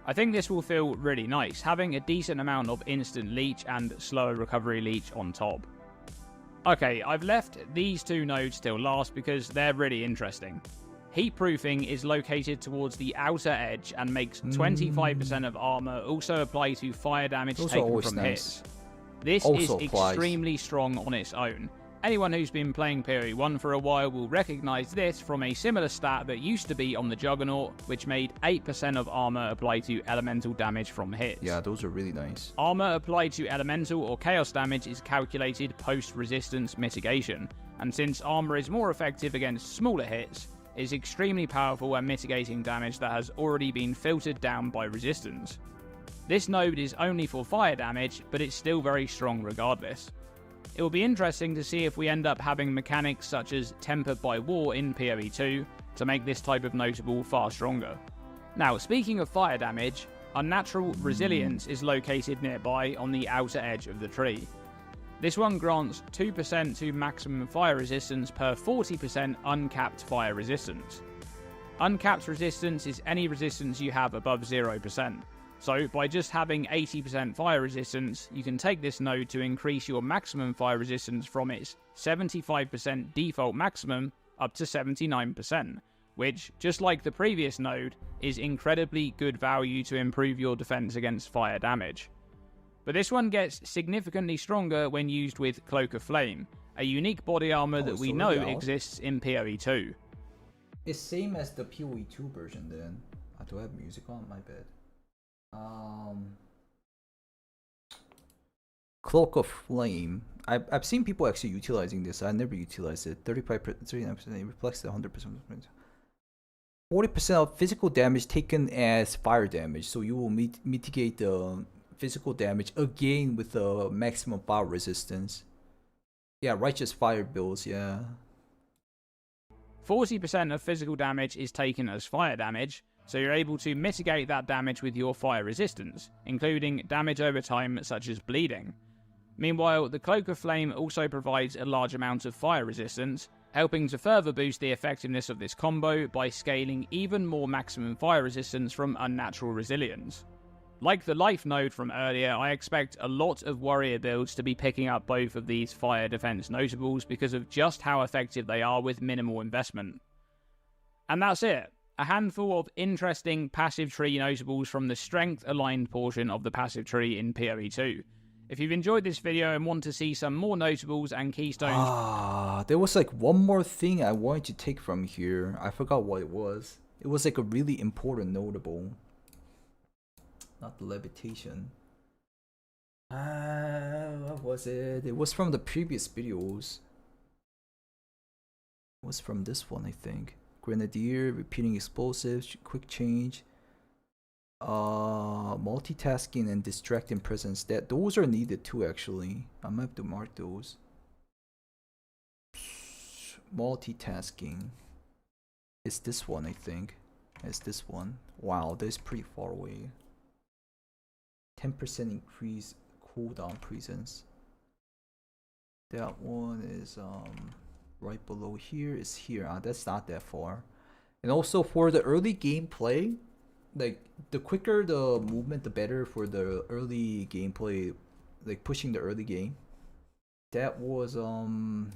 I think this will feel really nice, having a decent amount of instant leech and slower recovery leech on top. Okay, I've left these two nodes till last because they're really interesting. Heat proofing is located towards the outer edge and makes 25% of armor also apply to fire damage Those are taken always from nice. hits. This Also is applies. extremely strong on its own. Anyone who's been playing PoE 1 for a while will recognize this from a similar stat that used to be on the Juggernaut, which made 8% of armor apply to elemental damage from hits. Yeah, those are really nice. Armor applied to elemental or chaos damage is calculated post-resistance mitigation, and since armor is more effective against smaller hits, it is extremely powerful at mitigating damage that has already been filtered down by resistance. This node is only for fire damage, but it's still very strong regardless. It will be interesting to see if we end up having mechanics such as Tempered by War in PoE 2 to make this type of notable far stronger. Now, speaking of fire damage, Unnatural Resilience is located nearby on the outer edge of the tree. This one grants 2% to maximum fire resistance per 40% uncapped fire resistance. Uncapped resistance is any resistance you have above 0%. So, by just having 80% fire resistance, you can take this node to increase your maximum fire resistance from its 75% default maximum up to 79%, which, just like the previous node, is incredibly good value to improve your defense against fire damage. But this one gets significantly stronger when used with Cloak of Flame, a unique body armor that we know exists in PoE 2. It's same as the POE 2 version then. Do I have music on? My bad. Cloak of Flame. I've seen people actually utilizing this. I never utilized it. 39%. It reflects the 100%. 40% of physical damage taken as fire damage. So you will mitigate the physical damage again with the maximum fire resistance. Yeah, righteous fire builds. Yeah. 40% of physical damage is taken as fire damage, so you're able to mitigate that damage with your fire resistance, including damage over time such as bleeding. Meanwhile, the Cloak of Flame also provides a large amount of fire resistance, helping to further boost the effectiveness of this combo by scaling even more maximum fire resistance from Unnatural Resilience. Like the life node from earlier, I expect a lot of warrior builds to be picking up both of these fire defense notables because of just how effective they are with minimal investment. And that's it. A handful of interesting passive tree notables from the strength aligned portion of the passive tree in PoE 2. If you've enjoyed this video and want to see some more notables and keystones... There was like one more thing I wanted to take from here. I forgot what it was. It was like a really important notable. Not the levitation. What was it? It was from the previous videos. It was from this one, I think. Grenadier, repeating explosives, quick change, multitasking and distracting presence. Those are needed too, actually. I might have to mark those. Multitasking. It's this one, I think. It's this one. Wow, that's pretty far away. 10% increase cooldown presence. That one is right below here. Is here. That's not that far. And also for the early gameplay, like the quicker the movement, the better for the early gameplay, like pushing the early game. That was from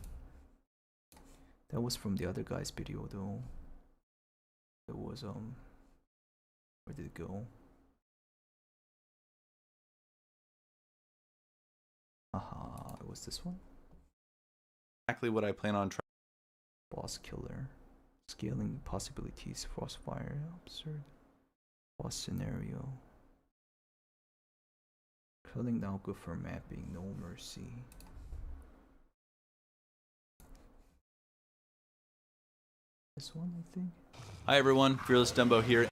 the other guy's video though. It was where did it go? It was this one. Exactly what I plan on trying. Boss killer. Scaling possibilities. Frostfire. Absurd. Boss scenario. Killing now good for mapping. No mercy. This one, I think. Hi everyone, Fearless Dumbo here.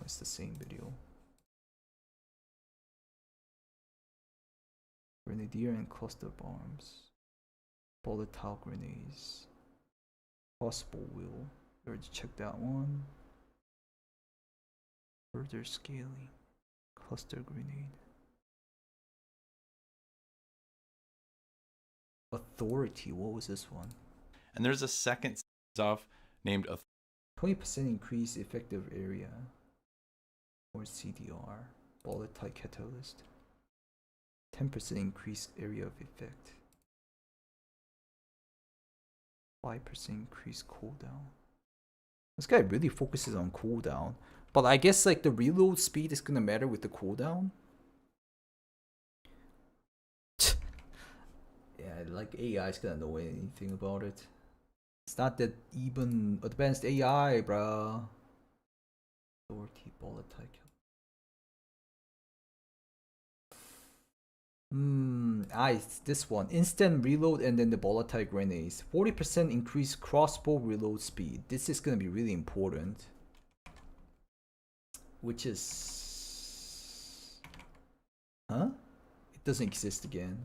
It's the same video. Grenadier and cluster bombs. Volatile grenades. Possible wheel. We already checked that one. Further scaling. Cluster grenade. Authority. What was this one? And there's a second off named 20% increase effective area. Or CDR. Volatile catalyst. 10% increase area of effect. 5% increase cooldown. This guy really focuses on cooldown. But I guess like the reload speed is gonna matter with the cooldown. Yeah, like AI is gonna know anything about it. It's not that even advanced AI, bruh. Authority, volatile. It's this one. Instant reload and then the volatile grenades. 40% increase crossbow reload speed. This is gonna be really important. Which is... Huh? It doesn't exist again.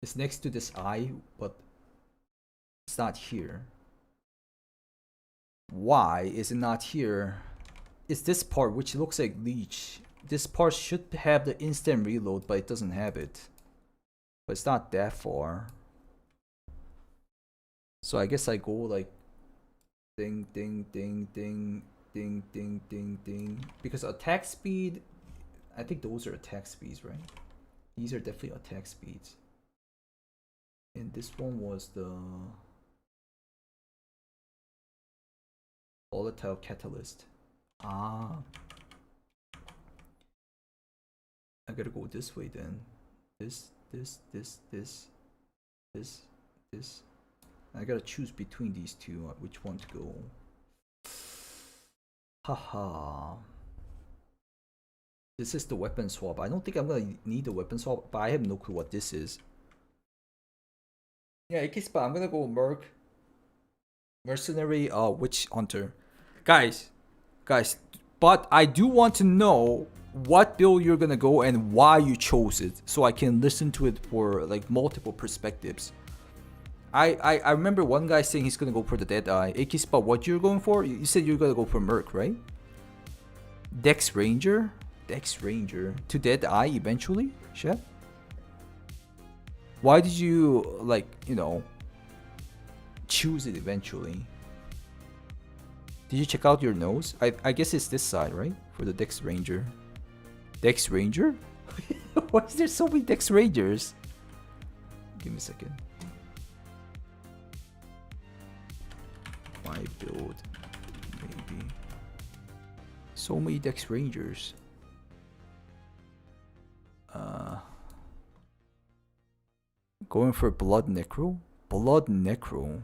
It's next to this eye, but it's not here. Why is it not here? It's this part which looks like leech. This part should have the instant reload, but it doesn't have it. But it's not that far. So I guess I go like ding ding ding ding ding ding ding ding. Because attack speed, I think those are attack speeds, right? These are definitely attack speeds. And this one was the volatile catalyst. I gotta go this way then. This. I gotta choose between these two, which one to go. Haha. This is the weapon swap. I don't think I'm gonna need the weapon swap, but I have no clue what this is. Yeah, Ikispa, I'm gonna go Mercenary, Witch Hunter. Guys, but I do want to know what build you're gonna go and why you chose it, so I can listen to it for like multiple perspectives. I remember one guy saying he's gonna go for the Deadeye. Ikispa, what you're going for? You said you're gonna go for Merc, right? Dex Ranger to Deadeye eventually, Chef? Why did you, like, you know, choose it eventually? Did you check out your nose? I guess it's this side, right? For the Dex Ranger. Dex Ranger? Why is there so many Dex Rangers? Give me a second. My build, maybe. So many Dex Rangers. Going for Blood Necro? Blood Necro.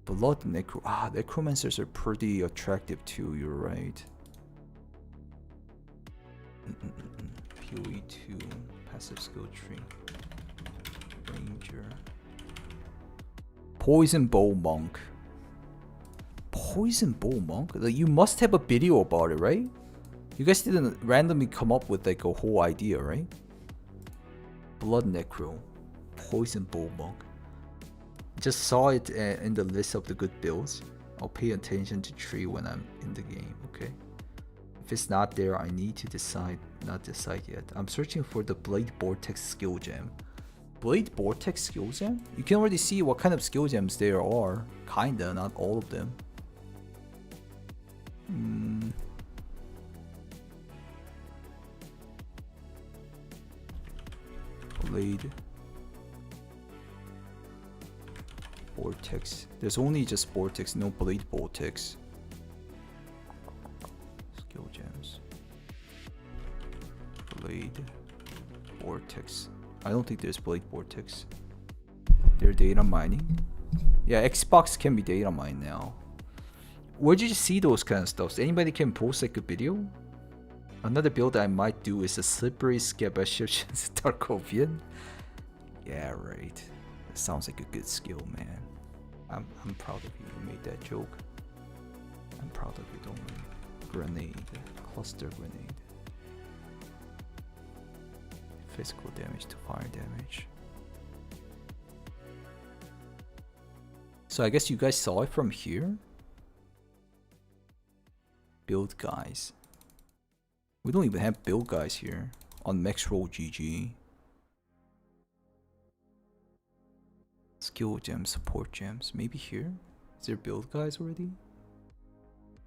Blood Necro. Ah, Necromancers are pretty attractive too, you're right. POE 2, passive skill tree. Ranger. Poison Bow Monk. Poison Bow Monk? Like, you must have a video about it, right? You guys didn't randomly come up with like a whole idea, right? Blood Necro. Poison Bow Monk. Just saw it in the list of the good builds. I'll pay attention to tree when I'm in the game, okay? If it's not there, I need to decide. Not decide yet. I'm searching for the Blade Vortex skill gem. Blade Vortex skill gem? You can already see what kind of skill gems there are. Kinda, not all of them. Blade Vortex. There's only just Vortex, no Blade Vortex. Skill gems. Blade Vortex. I don't think there's Blade Vortex. They're data mining. Yeah, Xbox can be data mined now. Where did you see those kind of stuff? Anybody can post like a video? Another build I might do is a Slippery Scabashiv's Tarkovian. Yeah, right. That sounds like a good skill, man. I'm proud of you. You made that joke. I'm proud of you, don't worry. Grenade. Cluster grenade. Physical damage to fire damage. So I guess you guys saw it from here? Build guys. We don't even have build guys here on Maxroll GG. Skill gems, support gems. Maybe here? Is there build guys already?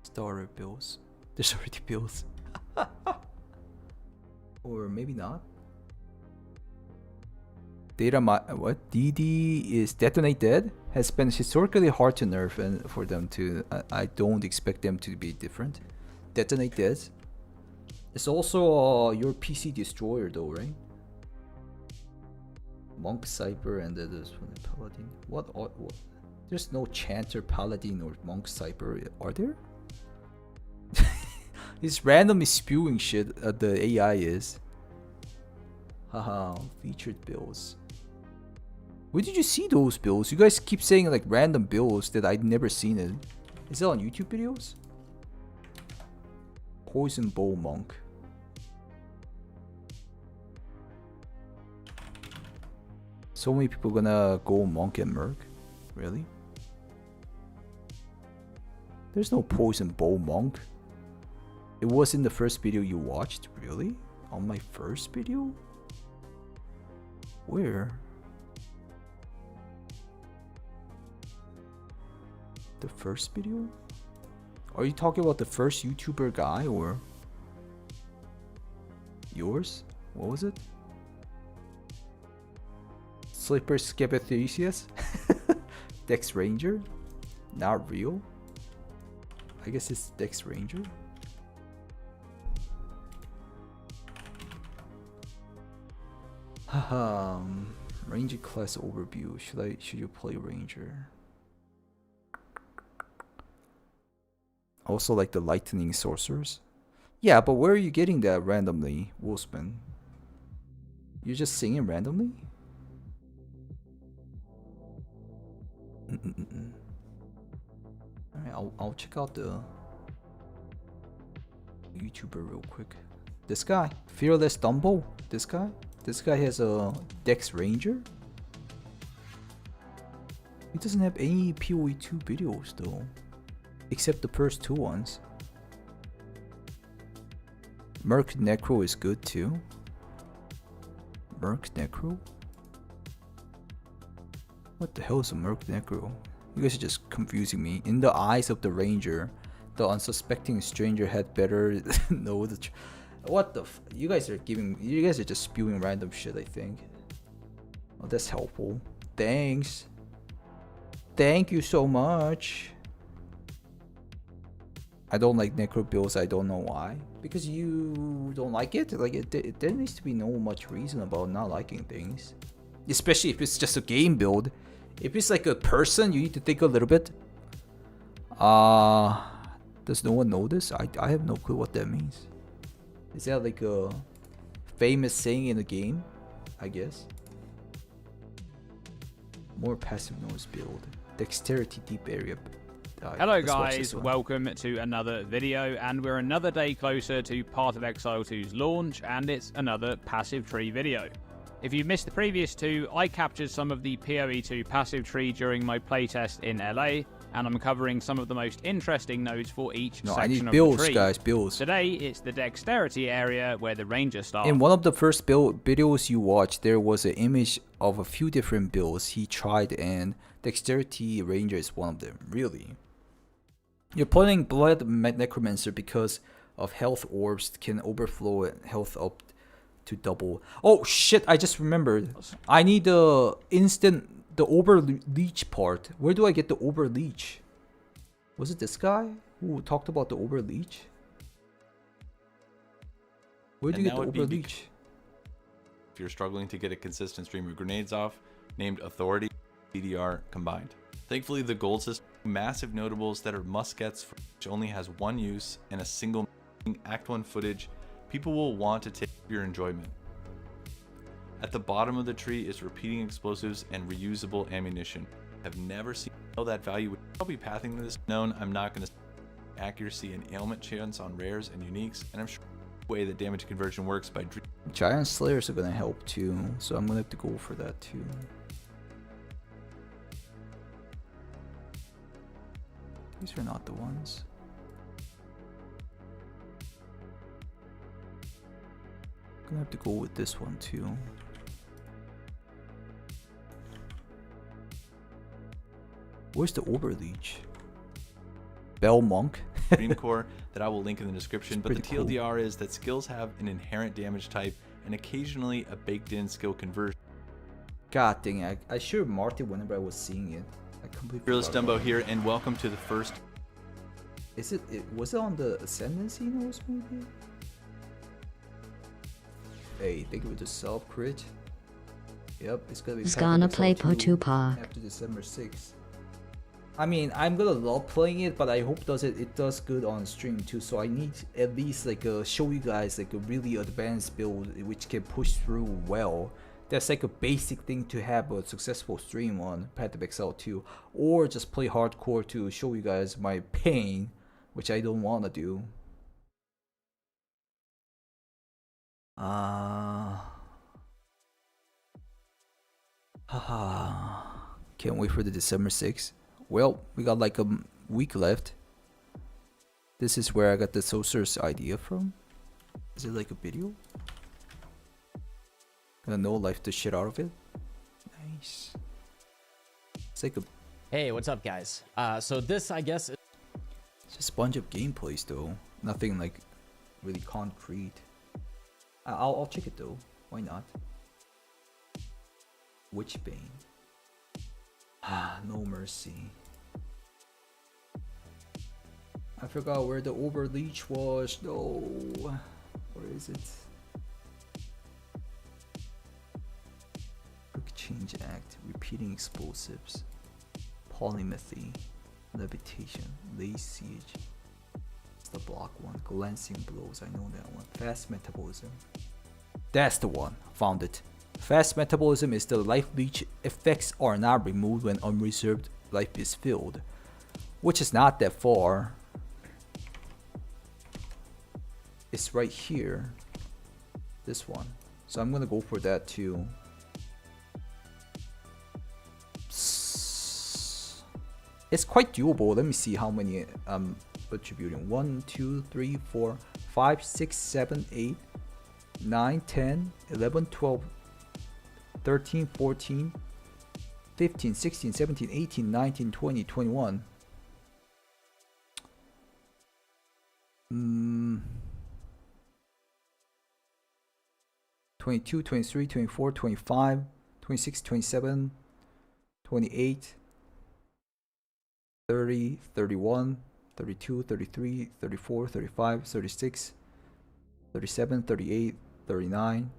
Starter builds. There's already builds. Or maybe not. What? DD is Detonate Dead? Has been historically hard to nerf, and for them to... I don't expect them to be different. Detonate Dead. It's also your PC destroyer though, right? Monk Cyber and there's one Paladin. What? There's no Chanter, Paladin, or Monk Cyber, are there? It's randomly spewing shit. The AI is. Haha, featured builds. Where did you see those builds? You guys keep saying like random builds that I'd never seen it. Is it on YouTube videos? Poison Bow Monk. So many people gonna go Monk and Merc? Really? There's no Poison Bow Monk. It was in the first video you watched? Really? On my first video? Where? The first video? Are you talking about the first YouTuber guy or yours? What was it? Slipper Scabathesius? Dex Ranger? Not real? I guess it's Dex Ranger. Ranger class overview. Should you play Ranger? Also like the lightning sorcerers? Yeah, but where are you getting that randomly, Wolfsman? You're just singing randomly? Alright, I'll check out the YouTuber real quick. This guy, Fearless Dumbo. This guy has a Dex Ranger. He doesn't have any POE 2 videos though, except the first 2 ones. Merc Necro is good too. Merc Necro? What the hell is a Merc Necro? You guys are just confusing me. In the eyes of the Ranger, the unsuspecting stranger had better know the what the you guys are just spewing random shit, I think. Oh, that's helpful. Thanks. Thank you so much. I don't like necro builds. I don't know why. Because you don't like it? Like there needs to be no much reason about not liking things. Especially if it's just a game build. If it's like a person, you need to think a little bit. Does no one know this? I have no clue what that means. Is that like a famous saying in the game? I guess. More passive noise build. Dexterity deep area. Hello guys, welcome to another video, and we're another day closer to Path of Exile 2's launch, and it's another passive tree video. If you missed the previous 2, I captured some of the POE 2 passive tree during my playtest in LA, and I'm covering some of the most interesting nodes for each section of the tree. Guys, builds. Today, it's the dexterity area where the ranger starts. In one of the first build videos you watched, there was an image of a few different builds he tried, and dexterity ranger is one of them. Really. You're playing Blood Necromancer because of health orbs can overflow and health up to double. Oh shit, I just remembered. I need the overleech part. Where do I get the overleech? Was it this guy who talked about the overleech? Where do you get the overleech? If you're struggling to get a consistent stream of grenades off, named Authority, CDR combined. Thankfully, the gold system, massive notables that are muskets, which only has one use and a single Act 1 footage, people will want to take your enjoyment. At the bottom of the tree is repeating explosives and reusable ammunition. I've never seen that value. I'll be pathing this known. I'm not going to accuracy and ailment chance on rares and uniques, and I'm sure the way that damage conversion works by Giant Slayers are going to help too, so I'm going to have to go for that too. These are not the ones. I'm gonna have to go with this one too. Where's the overleech? Bell Monk? Dream Core that I will link in the description, but the TLDR is that skills have an inherent damage type and occasionally a baked-in skill conversion. God dang it, I should have marked it whenever I was seeing it. I completely Fearless Dumbo here, and welcome to the first. Was it on the Ascendancy notes maybe? Hey, thank you for the sub crit. Yep, it's gonna be. He's gonna play POE Park after December 6th. I mean, I'm gonna love playing it, but I hope it does good on stream too. So I need at least like show you guys like a really advanced build which can push through well. That's like a basic thing to have a successful stream on Path of Exile 2, or just play hardcore to show you guys my pain, which I don't want to do. Can't wait for the December 6th. Well, we got like a week left. This is where I got the Sorcerer's idea from. Is it like a video? Gonna no life the shit out of it. Nice. It's like a. Hey, what's up, guys? So this, I guess, is it's just a bunch of gameplays though. Nothing like really concrete. I'll check it though. Why not? Witchbane. No mercy. I forgot where the overleech was. No. Where is it? Change Act, repeating explosives, polymethy, levitation, lazy siege. It's the block one. Glancing blows, I know that one. Fast metabolism. That's the one. Found it. Fast metabolism is the life leech effects are not removed when unreserved life is filled, which is not that far. It's right here. This one. So I'm gonna go for that too. It's quite doable. Let me see how many I'm attributing. 1, 2, 3, 4, 5, 6, 7, 8, 9, 10, 11, 12, 13, 14, 15, 16, 17, 18, 19, 20, 21. 22, 23, 24, 25, 26, 27, 28, 30, 31, 32, 33, 34, 35, 36, 37, 38, 39,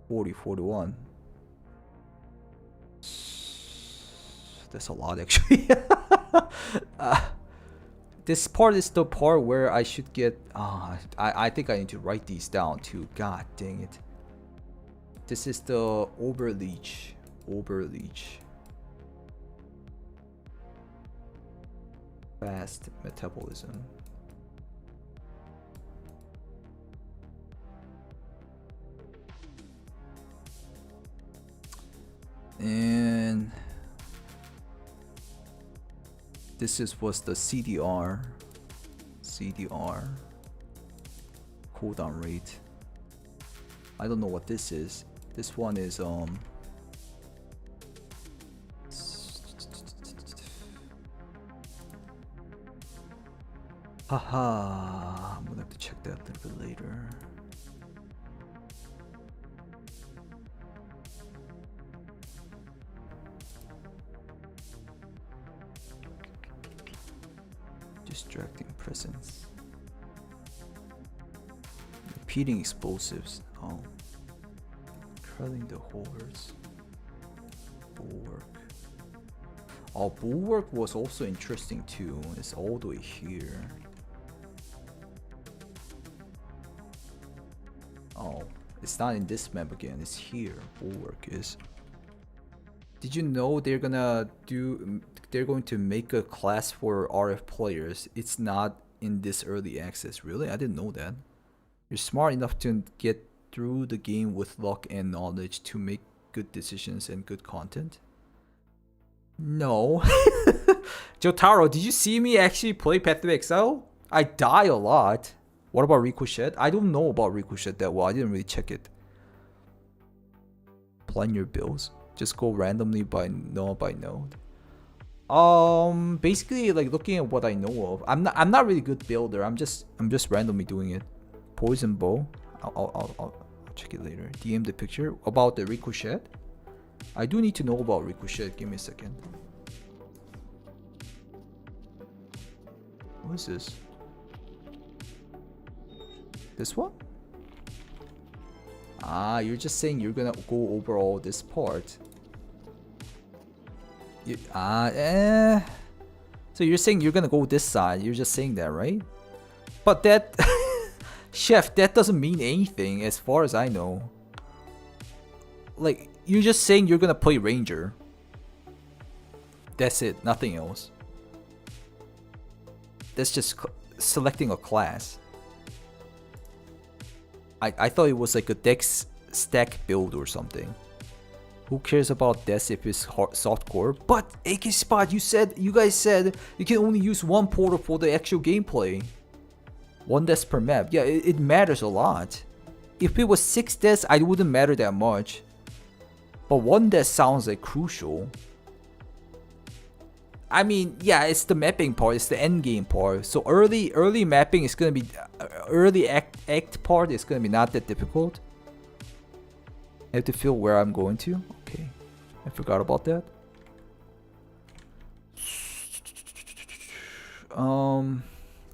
40, 41. That's a lot actually. This part is the part where I should get... I think I need to write these down too. God dang it. This is the overleach. Overleach. Fast metabolism. And this was the CDR cooldown rate. I don't know what this is. This one is haha, I'm gonna have to check that a little bit later. Distracting presence. Repeating explosives. Oh. Curling the horse. Bulwark. Oh, Bulwark was also interesting too. It's all the way here. Oh, it's not in this map again. It's here. Bulwark is. Did you know they're going to make a class for RF players? It's not in this early access. Really? I didn't know that. You're smart enough to get through the game with luck and knowledge to make good decisions and good content? No. Jotaro, did you see me actually play Path of Exile? I die a lot. What about Ricochet? I don't know about Ricochet that well. I didn't really check it. Plan your builds. Just go randomly by node. Basically like looking at what I know of. I'm not really good builder. I'm just randomly doing it. Poison bow. I'll check it later. DM the picture about the Ricochet. I do need to know about Ricochet. Give me a second. What is this? This one? Ah, you're just saying you're gonna go over all this part. So you're saying you're gonna go this side. You're just saying that, right? But that... Chef, that doesn't mean anything as far as I know. Like, you're just saying you're gonna play Ranger. That's it, nothing else. That's just selecting a class. I thought it was like a dex stack build or something. Who cares about this if it's softcore? But AK Spot, you guys said you can only use one portal for the actual gameplay. One death per map. Yeah, it matters a lot. If it was 6 deaths, it wouldn't matter that much. But 1 death sounds like crucial. I mean, yeah, it's the mapping part, it's the end game part. So early mapping is gonna be early act part is gonna be not that difficult. I have to feel where I'm going to. Okay, I forgot about that.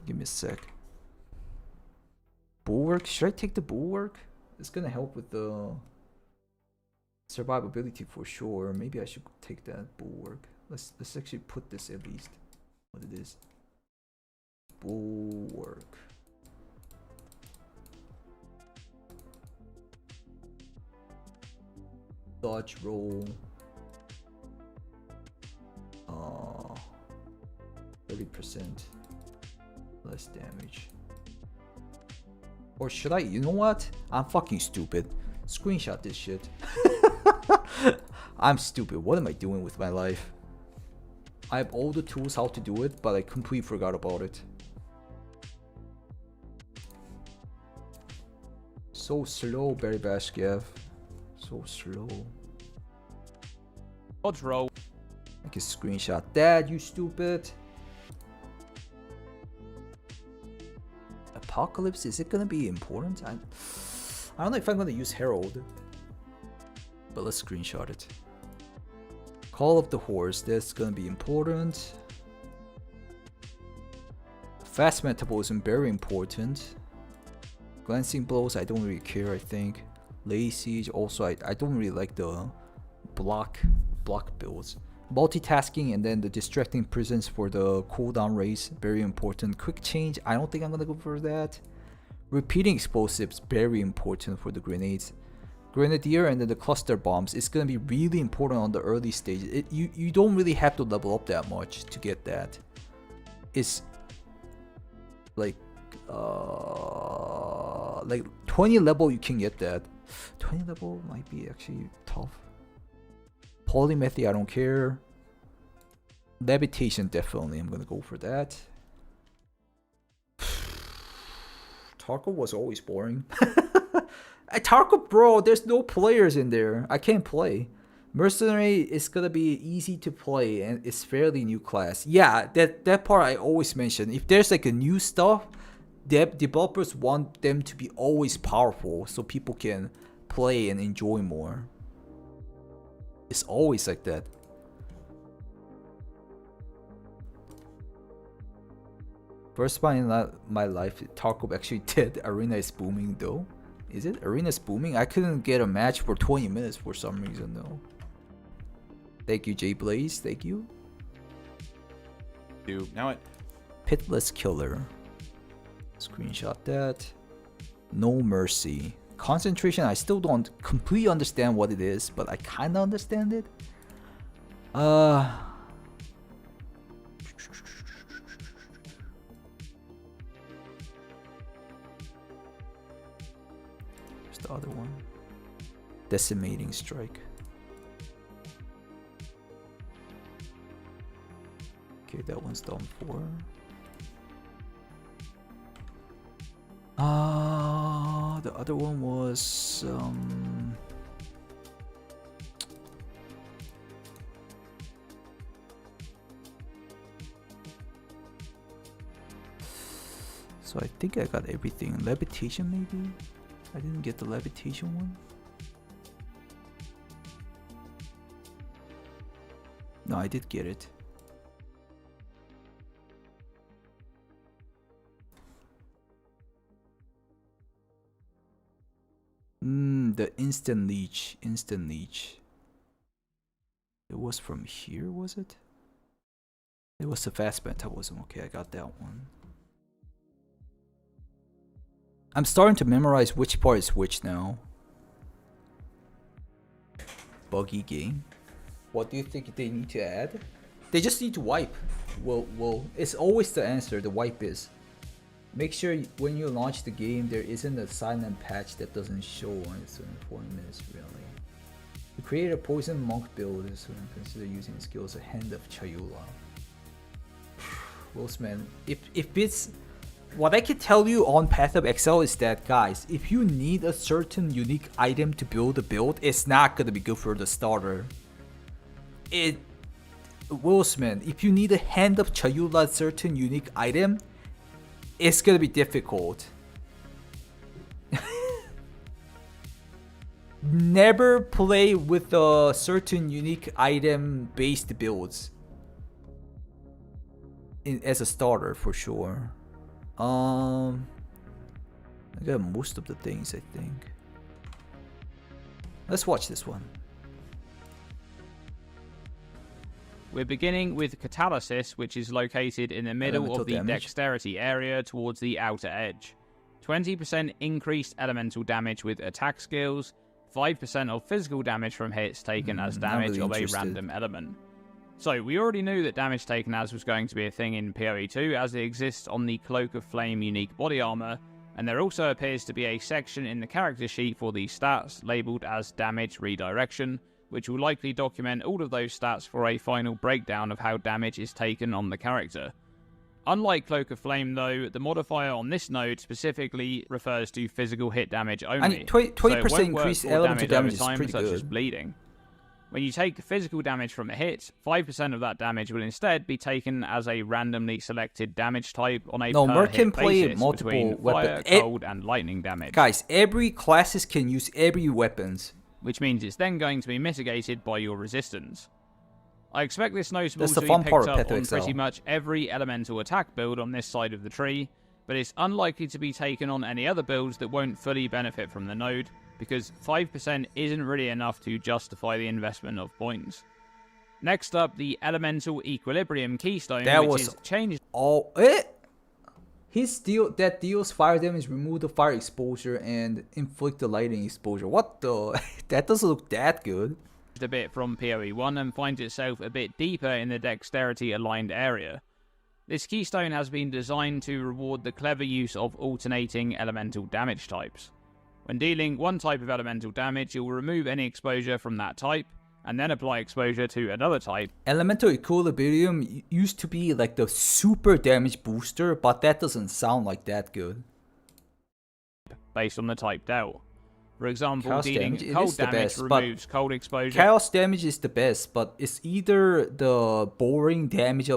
Give me a sec. Bulwark. Should I take the Bulwark? It's gonna help with the Survivability for sure. Maybe I should take that bulwark. Let's actually put this at least. What it is. Bulwark. Dodge roll. 30% less damage. Or should I? You know what? I'm fucking stupid. Screenshot this shit. I'm stupid. What am I doing with my life? I have all the tools how to do it, but I completely forgot about it. So slow, Barry Bashkev. So slow. Dodge roll. I can screenshot that, you stupid. Apocalypse, is it gonna be important? I don't know if I'm gonna use Herald. But let's screenshot it. Call of the Horse, that's gonna be important. Fast metabolism, very important. Glancing blows, I don't really care, I think. Lazy Siege, also I don't really like the block builds. Multitasking and then the distracting presence for the cooldown race, very important. Quick change, I don't think I'm gonna go for that. Repeating explosives, very important for the grenades. Grenadier and then the cluster bombs, it's gonna be really important on the early stage. You don't really have to level up that much to get that. It's like 20 level you can get that. 20 level might be actually tough. Polymethy, I don't care. Levitation, definitely, I'm gonna go for that. Tarkov was always boring. Tarkov, bro, there's no players in there. I can't play. Mercenary is gonna be easy to play and it's fairly new class. Yeah, that part I always mention. If there's like a new stuff, developers want them to be always powerful so people can play and enjoy more. It's always like that. First time in my life, Tarkov actually did. Arena is booming though. Is it? Arena is booming? I couldn't get a match for 20 minutes for some reason though. Thank you, J Blaze. Thank you. Now it. Pitless Killer. Screenshot that. No Mercy. Concentration, I still don't completely understand what it is, but I kind of understand it. Where's the other one? Decimating Strike. Okay, that one's done for. The other one was so I think I got everything. Levitation maybe? I didn't get the levitation one. No, I did get it. The instant leech. It was from here, was it? It was the fast metabolism. Okay, I got that one. I'm starting to memorize which part is which now. Buggy game. What do you think they need to add? They just need to wipe. Well, it's always the answer. The wipe is. Make sure when you launch the game, there isn't a silent patch that doesn't show on it's in 40 minutes really. To create a poison monk build, so consider using skills a Hand of Chayula. Wolfsman, if it's what I can tell you on Path of Exile is that, guys, if you need a certain unique item to build a build, it's not gonna be good for the starter. Wolfsman, if you need a Hand of Chayula certain unique item, it's gonna be difficult. Never play with a certain unique item based builds as a starter for sure. I got most of the things I think. Let's watch this one. We're beginning with Catalysis, which is located in the middle Elemental of the damage. dexterity area towards the outer edge. 20% increased elemental damage with attack skills, 5% of physical damage from hits taken as not damage really of a interested. random element. So, we already knew that damage taken as was going to be a thing in PoE 2, as it exists on the Cloak of Flame unique body armor, and there also appears to be a section in the character sheet for these stats labelled as Damage Redirection, which will likely document all of those stats for a final breakdown of how damage is taken on the character. Unlike Cloak of Flame though, the modifier on this node specifically refers to physical hit damage only. I mean, 20% so it won't increased work for elemental damage over is time, pretty such as good. bleeding. When you take physical damage from a hit, 5% of that damage will instead be taken as a randomly selected damage type on a No, per Merc can hit play basis multiple between weapons. fire, cold, and lightning damage. Guys, every classes can use every weapons. Which means it's then going to be mitigated by your resistance. I expect this notable That's to the be fun picked part of up Path on XL. pretty much every elemental attack build on this side of the tree, but it's unlikely to be taken on any other builds that won't fully benefit from the node, because 5% isn't really enough to justify the investment of points. Next up, the Elemental Equilibrium Keystone, That which was is changed. That deals fire damage, remove the fire exposure, and inflict the lightning exposure. What the? That doesn't look that good. A bit from PoE 1 and finds itself a bit deeper in the dexterity aligned area. This keystone has been designed to reward the clever use of alternating elemental damage types. When dealing one type of elemental damage, you'll remove any exposure from that type, and then apply exposure to another type. Elemental Equilibrium used to be like the super damage booster, but that doesn't sound like that good. Based on the type dealt. For example, Chaos dealing damage, it cold is the damage best, but removes cold exposure. Chaos damage is the best, but it's either the boring damage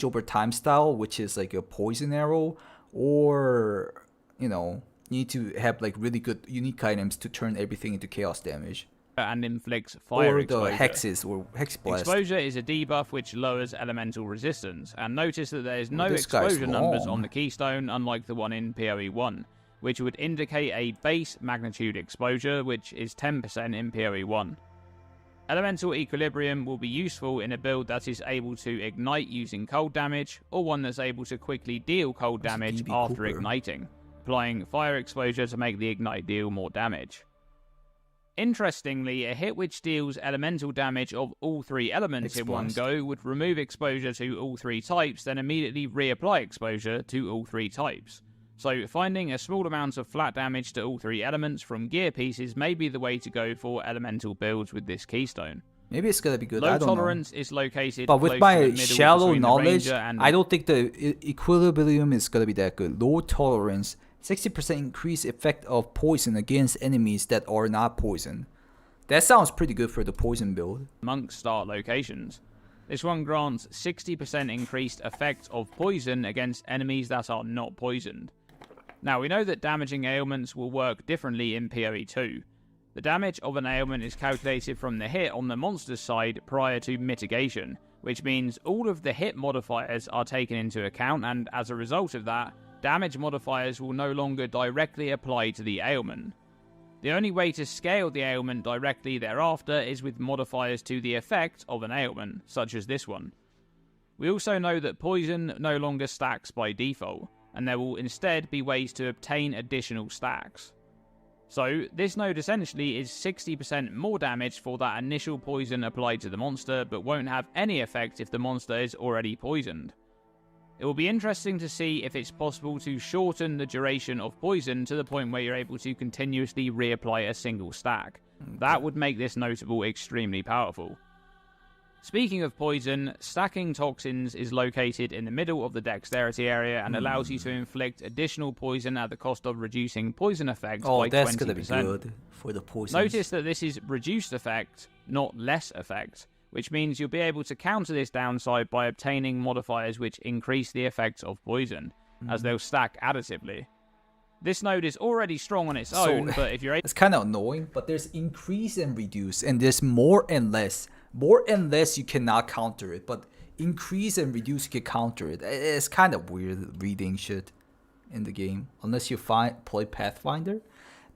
over time style, which is like a poison arrow, or you know, you need to have like really good unique items to turn everything into chaos damage. And inflicts fire or exposure. the hexes or hex blast. Exposure is a debuff which lowers elemental resistance, and notice that there is no this guy's exposure numbers long. on the keystone, unlike the one in PoE 1, which would indicate a base magnitude exposure, which is 10% in PoE 1. Elemental Equilibrium will be useful in a build that is able to ignite using cold damage, or one that's able to quickly deal cold damage after igniting, applying fire exposure to make the ignite deal more damage. Interestingly, a hit which deals elemental damage of all three elements in one go would remove exposure to all three types, then immediately reapply exposure to all three types. So finding a small amount of flat damage to all three elements from gear pieces may be the way to go for elemental builds with this keystone. Maybe it's gonna be good. Low I don't tolerance know. is located But with close to my the middle shallow between the knowledge, Ranger and I don't think the Equilibrium is gonna be that good. Low tolerance, 60% increased effect of poison against enemies that are not poison. That sounds pretty good for the poison build. Monk start locations. This one grants 60% increased effect of poison against enemies that are not poisoned. Now, we know that damaging ailments will work differently in PoE 2. The damage of an ailment is calculated from the hit on the monster's side prior to mitigation, which means all of the hit modifiers are taken into account, and as a result of that, damage modifiers will no longer directly apply to the ailment. The only way to scale the ailment directly thereafter is with modifiers to the effect of an ailment, such as this one. We also know that poison no longer stacks by default, and there will instead be ways to obtain additional stacks. So, this node essentially is 60% more damage for that initial poison applied to the monster, but won't have any effect if the monster is already poisoned. It will be interesting to see if it's possible to shorten the duration of poison to the point where you're able to continuously reapply a single stack. That would make this notable extremely powerful. Speaking of poison, stacking toxins is located in the middle of the dexterity area and allows you to inflict additional poison at the cost of reducing poison effects by 20%. That's gonna be good for the poison. Notice that this is reduced effect, not less effect, which means you'll be able to counter this downside by obtaining modifiers which increase the effects of poison, as they'll stack additively. This node is already strong on its own, but if you're able... It's kind of annoying, but there's increase and reduce, and there's more and less. More and less you cannot counter it, but increase and reduce you can counter it. It's kind of weird reading shit in the game, unless you play Pathfinder.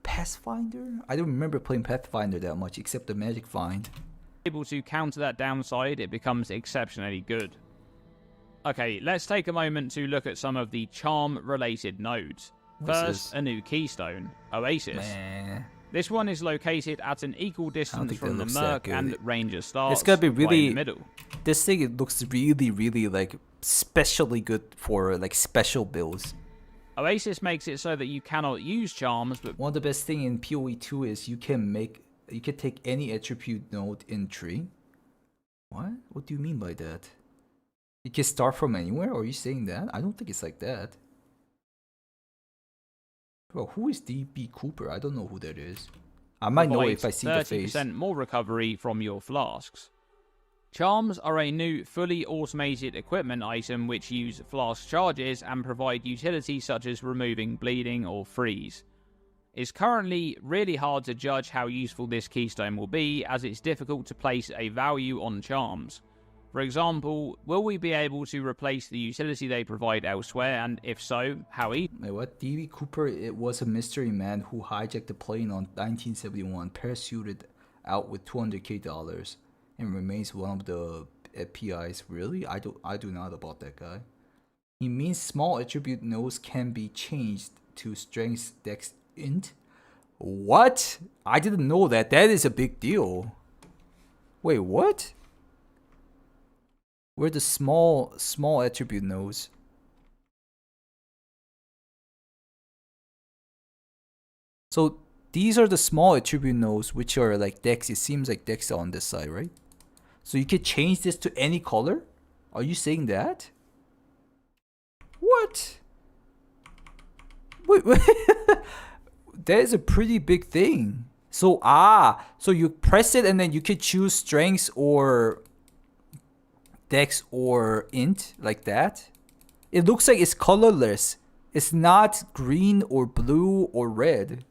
Pathfinder? I don't remember playing Pathfinder that much, except the Magic Find. able to counter that downside, it becomes exceptionally good. Okay, let's take a moment to look at some of the charm-related nodes. What's First, this? a new keystone, Oasis. Meh. This one is located at an equal distance think from that the looks that Merc good. and Ranger stars, It's gotta be really. right in the middle. This thing, it looks really like specially good for like special builds. Oasis makes it so that you cannot use charms, but One of the best thing in POE 2 is you can take any attribute node in tree. What? What do you mean by that? You can start from anywhere? Are you saying that? I don't think it's like that. Bro, who is DB Cooper? I don't know who that is. I might know if I see the face. 30% more recovery from your flasks. Charms are a new, fully automated equipment item which use flask charges and provide utility such as removing bleeding or freeze. It's currently really hard to judge how useful this keystone will be, as it's difficult to place a value on charms. For example, will we be able to replace the utility they provide elsewhere, and if so, how easy? Wait, what? DB Cooper, it was a mystery man who hijacked a plane on 1971, parachuted out with $200K, and remains one of the PIs. Really? I do not about that guy. He means small attribute nodes can be changed to strength dex int. What? I didn't know that. That is a big deal. Wait, what? Where the small attribute nodes? So these are the small attribute nodes which are like dex. It seems like dex are on this side, right? So you can change this to any color? Are you saying that? What? Wait. That is a pretty big thing. So so you press it and then you can choose strengths or dex or int like that. It looks like it's colorless. It's not green or blue or red.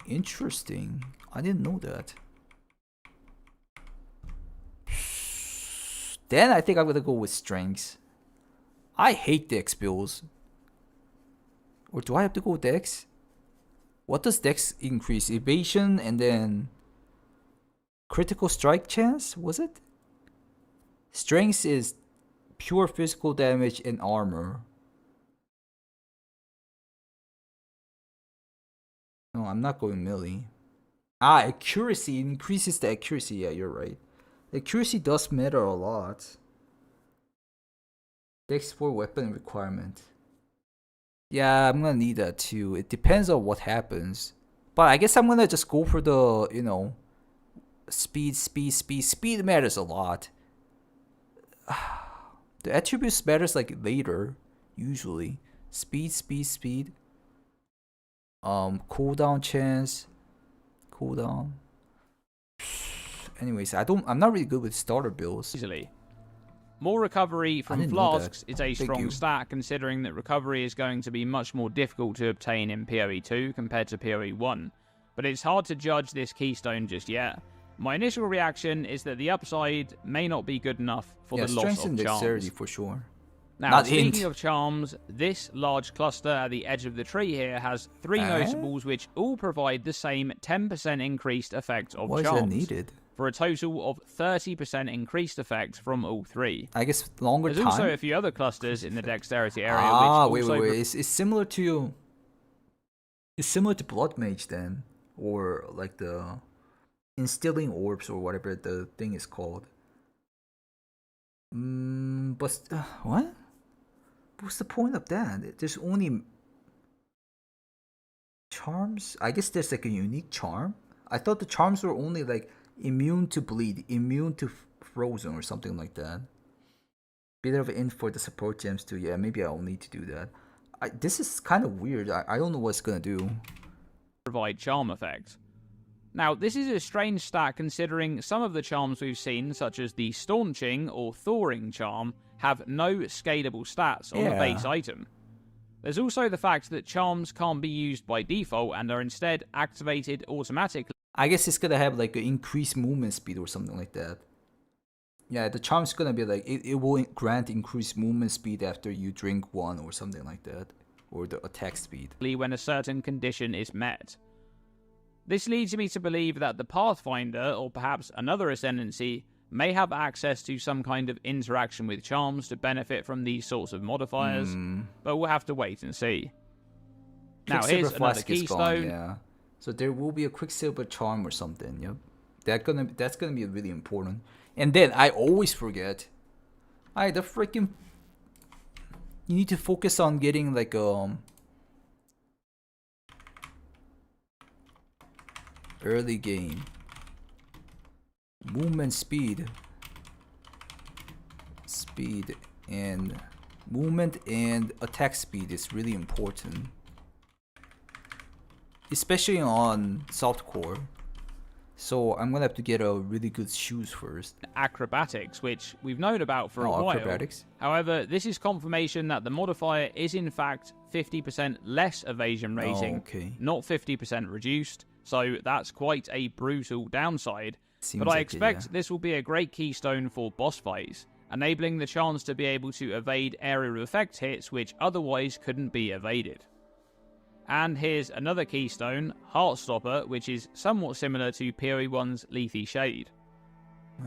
Interesting. I didn't know that. Then I think I'm gonna go with strengths. I hate dex builds. Or do I have to go with dex? What does dex increase? Evasion and then critical strike chance, was it? Strength is pure physical damage and armor. No, I'm not going melee. Accuracy increases the accuracy. Yeah, you're right. Accuracy does matter a lot. Dex for weapon requirement. Yeah, I'm gonna need that too. It depends on what happens. But I guess I'm gonna just go for the, speed. Speed matters a lot. The attributes matters like later, usually. Speed. Cooldown chance. Cooldown. Anyways, I'm not really good with starter builds. Easily. More recovery from flasks is a strong you. stat, considering that recovery is going to be much more difficult to obtain in PoE 2 compared to PoE 1. But it's hard to judge this keystone just yet. My initial reaction is that the upside may not be good enough for the loss strength and of dexterity charms. for sure. Now, Not speaking int. of charms, this large cluster at the edge of the tree here has three notables which all provide the same 10% increased effect of Why charms. is that needed? For a total of 30% increased effect from all three. I guess longer There's time. also a few other clusters in the dexterity area which wait. also It's similar to Blood Mage then, or like the instilling orbs or whatever the thing is called. But what? What's the point of that? There's only charms. I guess there's like a unique charm. I thought the charms were only like immune to bleed, immune to frozen or something like that. Bit of int for the support gems too. Yeah, maybe I'll need to do that. This is kind of weird. I don't know what it's gonna do. Provide charm effect. Now, this is a strange stat considering some of the charms we've seen, such as the Staunching or Thawing charm, have no scalable stats on the base item. There's also the fact that charms can't be used by default and are instead activated automatically. I guess it's gonna have like an increased movement speed or something like that. Yeah, the charm's gonna be like, it will grant increased movement speed after you drink one or something like that. Or the attack speed. When a certain condition is met. This leads me to believe that the Pathfinder, or perhaps another Ascendancy, may have access to some kind of interaction with charms to benefit from these sorts of modifiers, but we'll have to wait and see. Now Quicksilver here's another Flask is gone, keystone. yeah. So there will be a Quicksilver charm or something. Yep, that's gonna be really important. And then I always forget. The freaking. You need to focus on getting like early game movement speed and movement and attack speed is really important, especially on softcore. So I'm gonna have to get a really good shoes first. Acrobatics, which we've known about for a while. Acrobatics. However, this is confirmation that the modifier is in fact 50% less evasion rating, not 50% reduced. So that's quite a brutal downside. But I expect this will be a great keystone for boss fights, enabling the chance to be able to evade area of effect hits which otherwise couldn't be evaded. And here's another keystone, Heartstopper, which is somewhat similar to POE 1's Lethe Shade.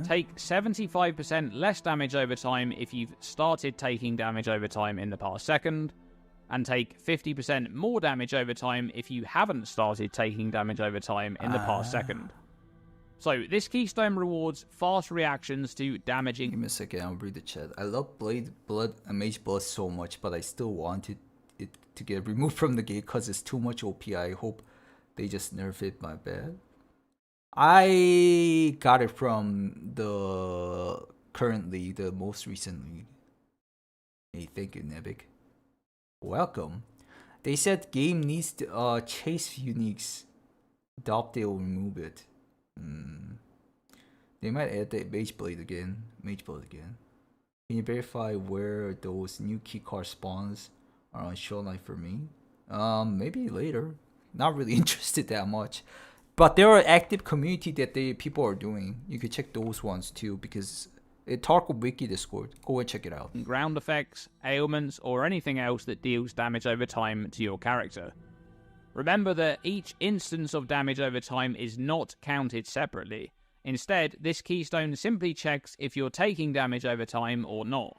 Take 75% less damage over time if you've started taking damage over time in the past second, and take 50% more damage over time if you haven't started taking damage over time in the past second. So this keystone rewards fast reactions to damaging... Give me a second, I'll read the chat. I love Blood and Mage Blood so much, but I still wanted it to get removed from the game because it's too much OP. I hope they just nerf it, my bad. I got it from the most recent league. Hey, thank you, Nebik. Welcome. They said game needs to chase uniques. Doubt they'll remove it. They might add the Mage Blade again. Can you verify where those new keycard spawns are on Showline for me? Maybe later. Not really interested that much. But there are active community that people are doing. You could check those ones too, because Tarkov Wiki Discord. Go and check it out. Ground effects, ailments, or anything else that deals damage over time to your character. Remember that each instance of damage over time is not counted separately. Instead, this keystone simply checks if you're taking damage over time or not.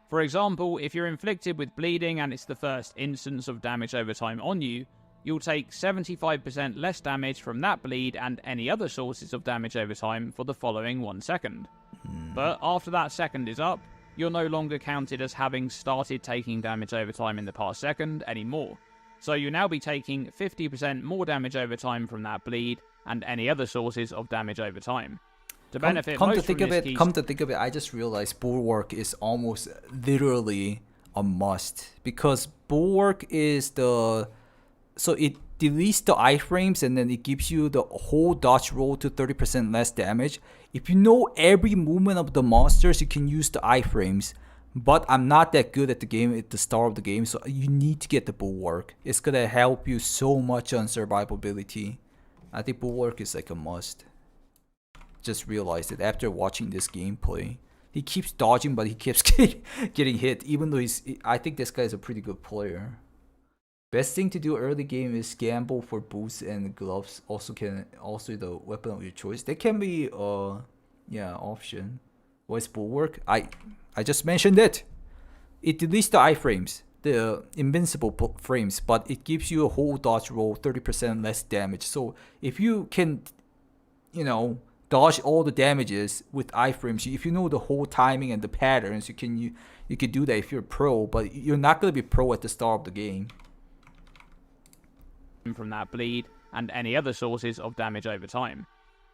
For example, if you're inflicted with bleeding and it's the first instance of damage over time on you, you'll take 75% less damage from that bleed and any other sources of damage over time for the following 1 second. But after that second is up, you're no longer counted as having started taking damage over time in the past second anymore. So you'll now be taking 50% more damage over time from that bleed and any other sources of damage over time. To benefit come to think of it, I just realized Bulwark is almost literally a must, because Bulwark is so it deletes the iframes and then it gives you the whole dodge roll to 30% less damage. If you know every movement of the monsters, you can use the iframes. But I'm not that good at the game at the start of the game, so you need to get the Bulwark. It's gonna help you so much on survivability. I think Bulwark is like a must. Just realized it after watching this gameplay. He keeps dodging, but he keeps getting hit, even though I think this guy is a pretty good player. Best thing to do early game is gamble for boots and gloves. Also the weapon of your choice. That can be option. What's Bulwark? I just mentioned it. It deletes the iframes, the invincible frames, but it gives you a whole dodge roll, 30% less damage. So if you can, dodge all the damages with iframes, if you know the whole timing and the patterns, you can do that if you're pro. But you're not gonna be pro at the start of the game. From that bleed and any other sources of damage over time.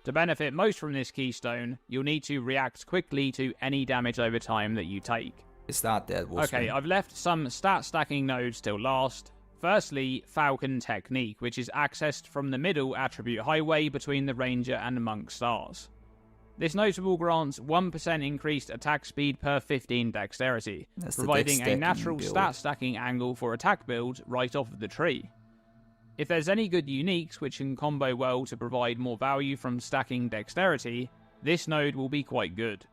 To benefit most from this keystone, you'll need to react quickly to any damage over time that you take. It's not that. Okay, I've left some stat stacking nodes till last. Firstly, Falcon Technique, which is accessed from the middle attribute highway between the Ranger and Monk stars. This notable grants 1% increased attack speed per 15 dexterity, providing a natural stat stacking angle for attack builds right off of the tree. If there's any good uniques which can combo well to provide more value from stacking dexterity, this node will be quite good.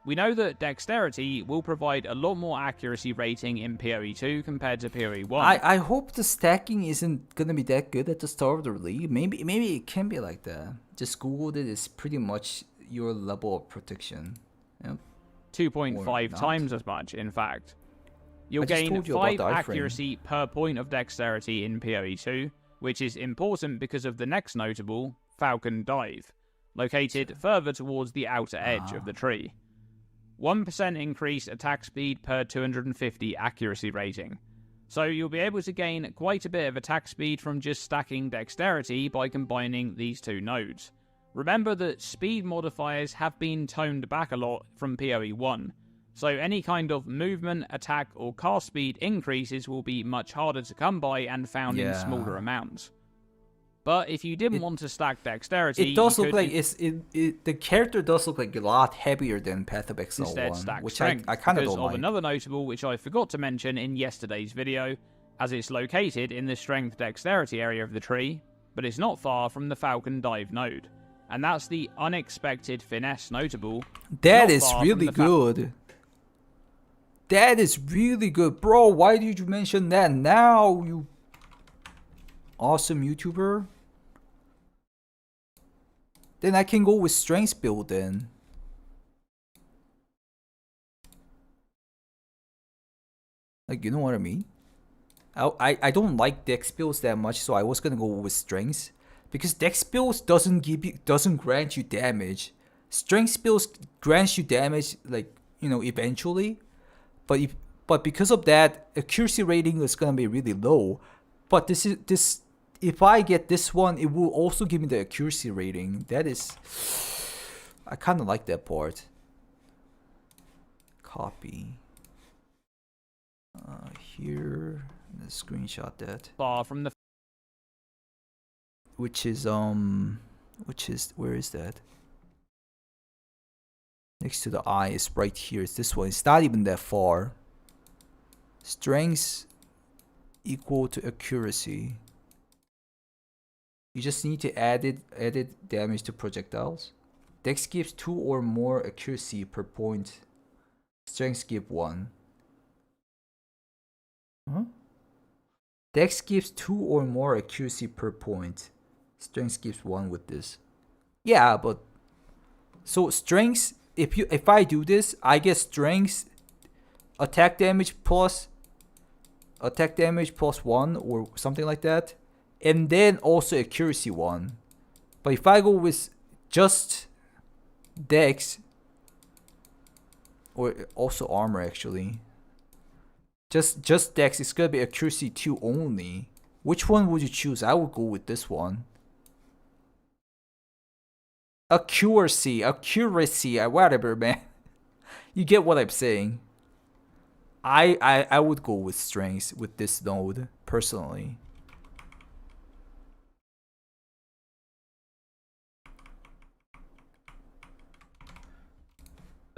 We know that dexterity will provide a lot more accuracy rating in PoE 2 compared to PoE 1. I hope the stacking isn't gonna be that good at the start of the league. Maybe it can be like that. Just Googled it. It's pretty much your level of protection. Yep. 2.5 times as much, in fact. You'll I just gain told you about 5 the iframe. accuracy per point of dexterity in PoE 2, which is important because of the next notable, Falcon Dive, located further towards the outer edge of the tree. 1% increase attack speed per 250 accuracy rating. So you'll be able to gain quite a bit of attack speed from just stacking dexterity by combining these two nodes. Remember that speed modifiers have been toned back a lot from PoE 1, so any kind of movement, attack, or cast speed increases will be much harder to come by and found in smaller amounts. But if you didn't want to stack dexterity, It does you look could like the character does look like a lot heavier than Path of Exile instead 1, stack which strength I kind of because don't of like. another notable which I forgot to mention in yesterday's video, as it's located in the strength dexterity area of the tree, but it's not far from the Falcon Dive node, and that's the unexpected finesse notable. That not is far from really the good. That is really good, bro. Why did you mention that now, you awesome YouTuber? Then I can go with strength build then. Like, you know what I mean? I don't like dex builds that much, so I was gonna go with strengths. Because dex builds doesn't grant you damage. Strength builds grants you damage, like, you know, eventually. But because of that, accuracy rating is gonna be really low. But this if I get this one, it will also give me the accuracy rating. That is, I kind of like that part. Copy. Here, let's screenshot that. Far from the Which is where is that? Next to the eye is right here. It's this one. It's not even that far. Strength equal to accuracy. You just need to add damage to projectiles. Dex gives 2 or more accuracy per point. Strength give 1. Huh? Dex gives 2 or more accuracy per point. Strength gives 1 with this. Yeah, but so strength, if I do this, I get strength, attack damage plus 1 or something like that, and then also accuracy 1. But if I go with just dex, or also armor actually, just dex, it's gonna be accuracy 2 only. Which one would you choose? I would go with this one. Accuracy, whatever, man. You get what I'm saying. I would go with strength with this node personally.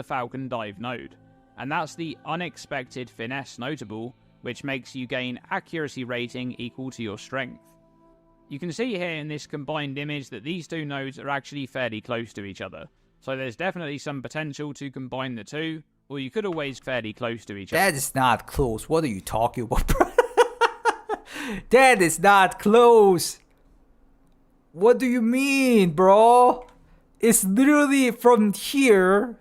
the Falcon Dive node, and that's the unexpected finesse notable, which makes you gain accuracy rating equal to your strength. You can see here in this combined image that these two nodes are actually fairly close to each other, so there's definitely some potential to combine the two, or you could always fairly close to each other. That is not close. What are you talking about, bro? That is not close. What do you mean, bro? It's literally from here.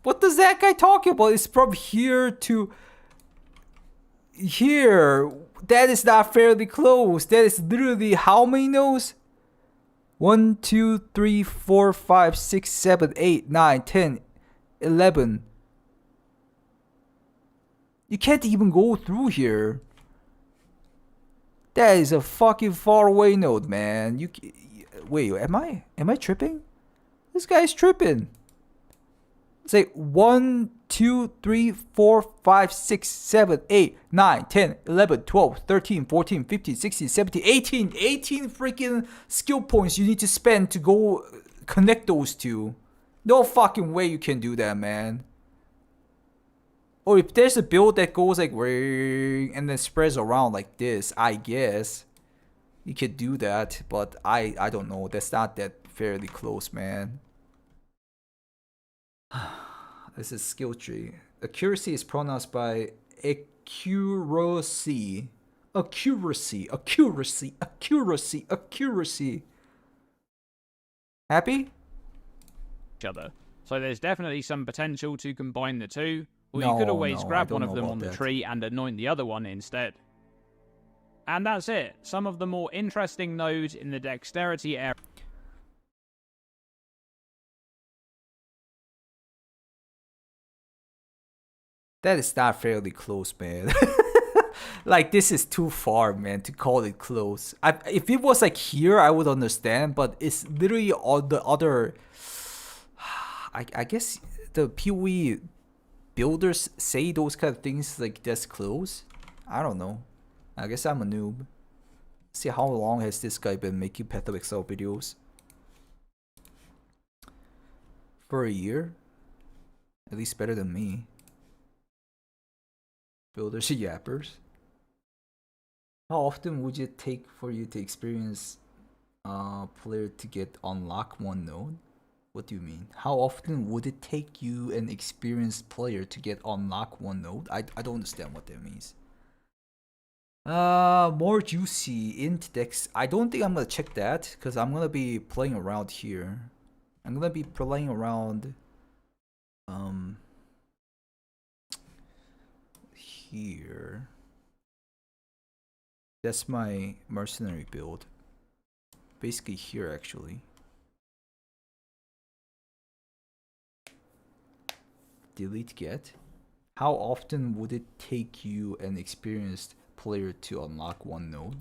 What does that guy talking about? It's from here to here. That is not fairly close. That is literally how many nodes? 1, 2, 3, 4, 5, 6, 7, 8, 9, 10, 11. You can't even go through here. That is a fucking far away node, man. You wait, am I tripping? This guy's tripping. It's like 1, 2, 3, 4, 5, 6, 7, 8, 9, 10, 11, 12, 13, 14, 15, 16, 17, 18. 18 freaking skill points you need to spend to go connect those two. No fucking way you can do that, man. Or if there's a build that goes like and then spreads around like this, I guess you could do that, but I don't know. That's not that fairly close, man. This is skill tree. Accuracy is pronounced by accuracy. Accuracy. Accuracy. Accuracy. Accuracy. Happy? Each other. So there's definitely some potential to combine the two, or No, you could always no, I grab don't one of know them about on the that. tree and anoint the other one instead. And that's it. Some of the more interesting nodes in the dexterity area. That is not fairly close, man. Like, this is too far, man, to call it close. If it was like here, I would understand, but it's literally all the other... I guess the POE builders say those kind of things like that's close. I don't know. I guess I'm a noob. See, how long has this guy been making Path of Exile videos? For a year? At least better than me. Builders yappers. How often would it take for you to experience player to get unlock one node? What do you mean? How often would it take you an experienced player to get unlock one node? I don't understand what that means. More juicy int dex. I don't think I'm gonna check that because I'm gonna be playing around here. I'm gonna be playing around here. That's my mercenary build. Basically here actually. Delete get. How often would it take you an experienced player to unlock one node?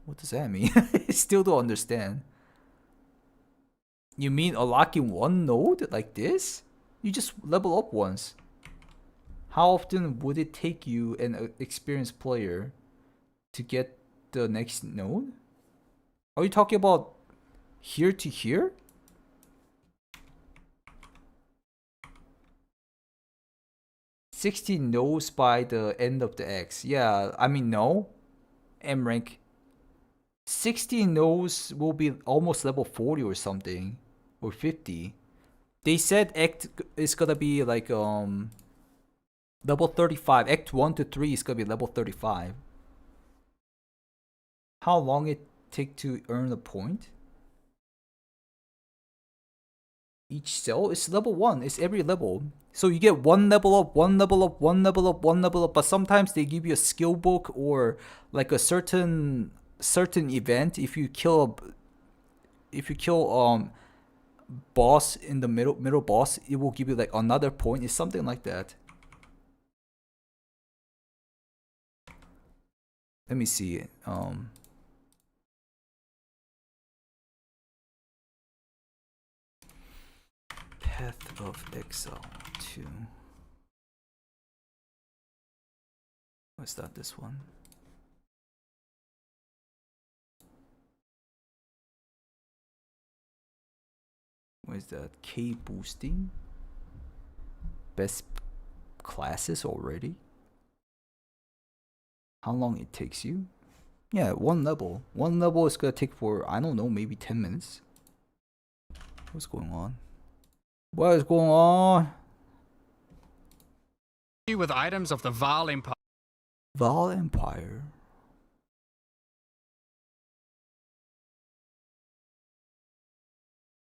What does that mean? I still don't understand. You mean unlocking one node like this? You just level up once. How often would it take you an experienced player to get the next node? Are you talking about here to here? $60 nodes by the end of the X. Yeah, I mean, no. M rank. 60 nodes will be almost level 40 or something. Or 50. They said Act is gonna be like level 35. Act 1 to 3 is gonna be level 35. How long it take to earn a point? Each cell is level 1. It's every level. So you get one level up, one level up, one level up, one level up. But sometimes they give you a skill book or like a certain event. If you kill boss in the middle boss, it will give you like another point. It's something like that. Let me see. Path of Exile 2. What's that? This one. What is that? K boosting? Best classes already? How long it takes you? Yeah, one level. One level is gonna take for, I don't know, maybe 10 minutes. What's going on? What is going on? With items of the Val Empire. Val Empire.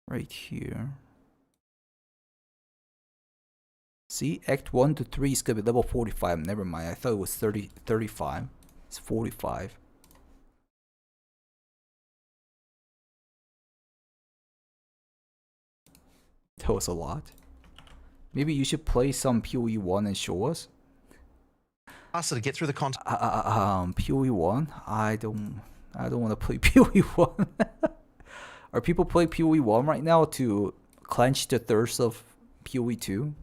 Right here. See, Act 1 to 3 is gonna be level 45. Never mind, I thought it was 35. It's 45. That was a lot. Maybe you should play some POE 1 and show us. Also, to get through the content. POE 1? I don't want to play POE 1. Are people playing POE 1 right now to quench the thirst of POE 2?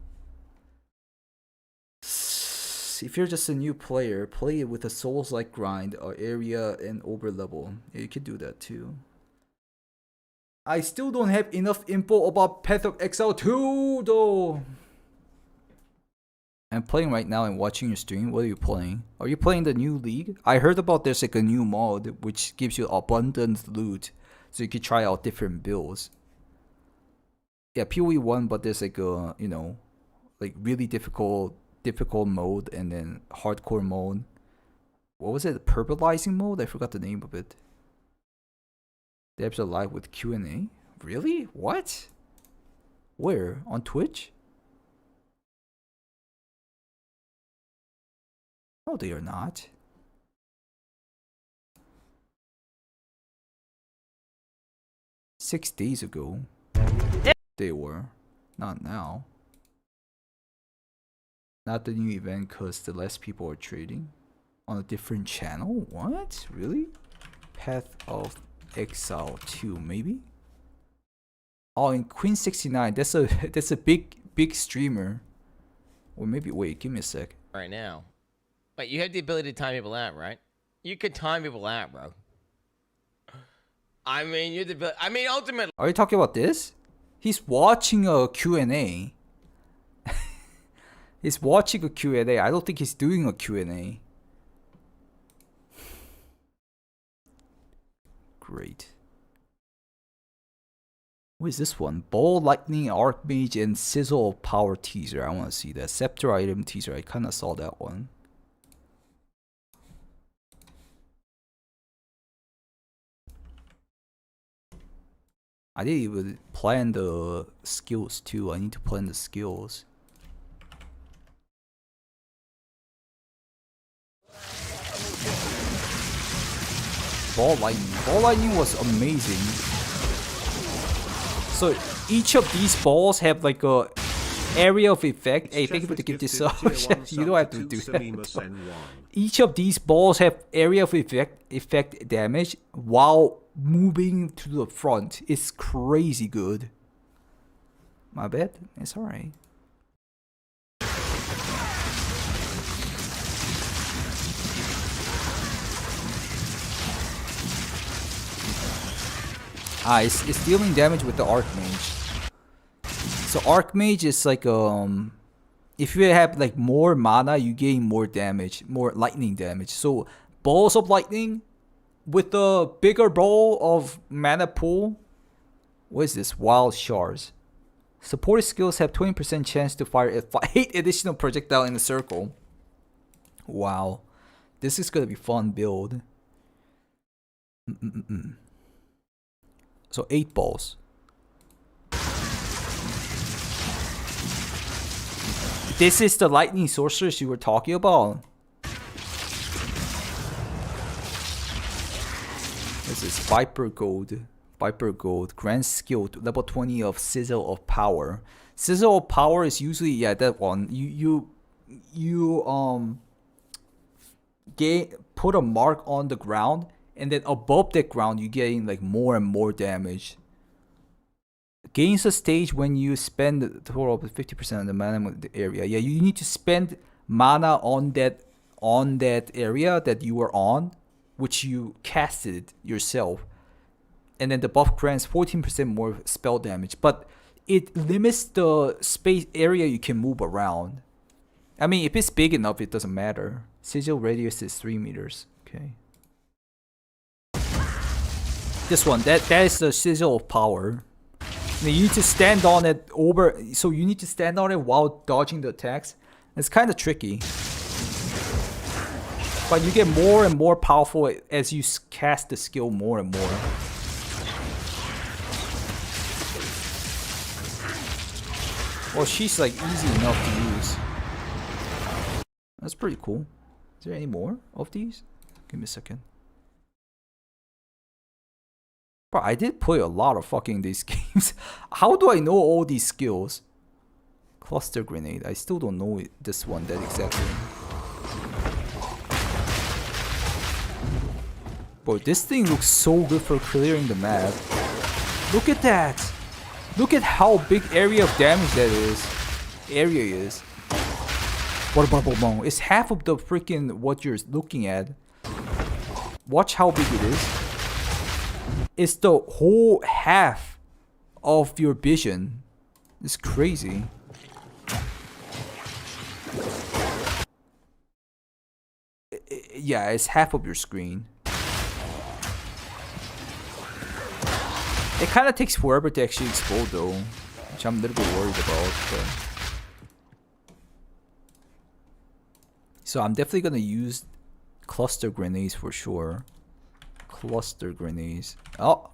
If you're just a new player, play it with a Souls-like grind or area and over level. Yeah, you could do that too. I still don't have enough info about Path of Exile 2 though. I'm playing right now and watching your stream. What are you playing? Are you playing the new league? I heard about there's like a new mod which gives you abundant loot. So you could try out different builds. Yeah, POE 1, but there's like a, you know, like really difficult mode and then hardcore mode. What was it? Purpleizing mode? I forgot the name of it. The episode live with Q&A? Really? What? Where? On Twitch? No, they are not. $6 days ago. They were. Not now. Not the new event because the less people are trading. On a different channel? What? Really? Path of Exile 2, maybe? Oh, in Queen 69. That's a big streamer. Or maybe wait, give me a sec. Right now. Wait, you have the ability to time people out, right? You could time people out, bro. I mean, ultimately. Are you talking about this? He's watching a Q&A. He's watching a Q&A. I don't think he's doing a Q&A. Great. What is this one? Ball, Lightning, Archmage, and Sizzle of Power teaser. I want to see that. Scepter item teaser. I kind of saw that one. I didn't even plan the skills too. I need to plan the skills. Ball lightning was amazing. So each of these balls have like a area of effect. Hey, thank you for giving this up. You don't have to do that. Each of these balls have area of effect damage while moving to the front. It's crazy good. My bad. It's alright. It's dealing damage with the Archmage. So Archmage is like if you have like more mana, you gain more damage, more lightning damage. So balls of lightning with the bigger ball of mana pool. What is this? Wild shards. Supported skills have 20% chance to fire 8 additional projectile in a circle. Wow, this is gonna be fun build. So 8 balls. This is the lightning sorceress you were talking about. This is Viper Gold. Viper Gold. Grand skill level 20 of Sizzle of Power. Sizzle of Power is usually, yeah, that one. You put a mark on the ground, and then above that ground you gain like more and more damage. Gains a stage when you spend a total of 50% of the mana of the area. Yeah, you need to spend mana on that area that you were on, which you casted yourself. And then the buff grants 14% more spell damage, but it limits the space area you can move around. I mean, if it's big enough, it doesn't matter. Sigil radius is 3 meters. Okay. This one, that is the Sigil of Power. You need to stand on it so you need to stand on it while dodging the attacks. It's kind of tricky. But you get more and more powerful as you cast the skill more and more. Well, she's like easy enough to use. That's pretty cool. Is there any more of these? Give me a second. Bro, I did play a lot of fucking these games. How do I know all these skills? Cluster grenade. I still don't know this one that exactly. Bro, this thing looks so good for clearing the map. Look at that. Look at how big area of damage that is. Area is. It's half of the freaking what you're looking at. Watch how big it is. It's the whole half of your vision. It's crazy. Yeah, it's half of your screen. It kind of takes forever to actually explode though. which I'm a little bit worried about. But... So I'm definitely gonna use cluster grenades for sure. Cluster grenades. Oh,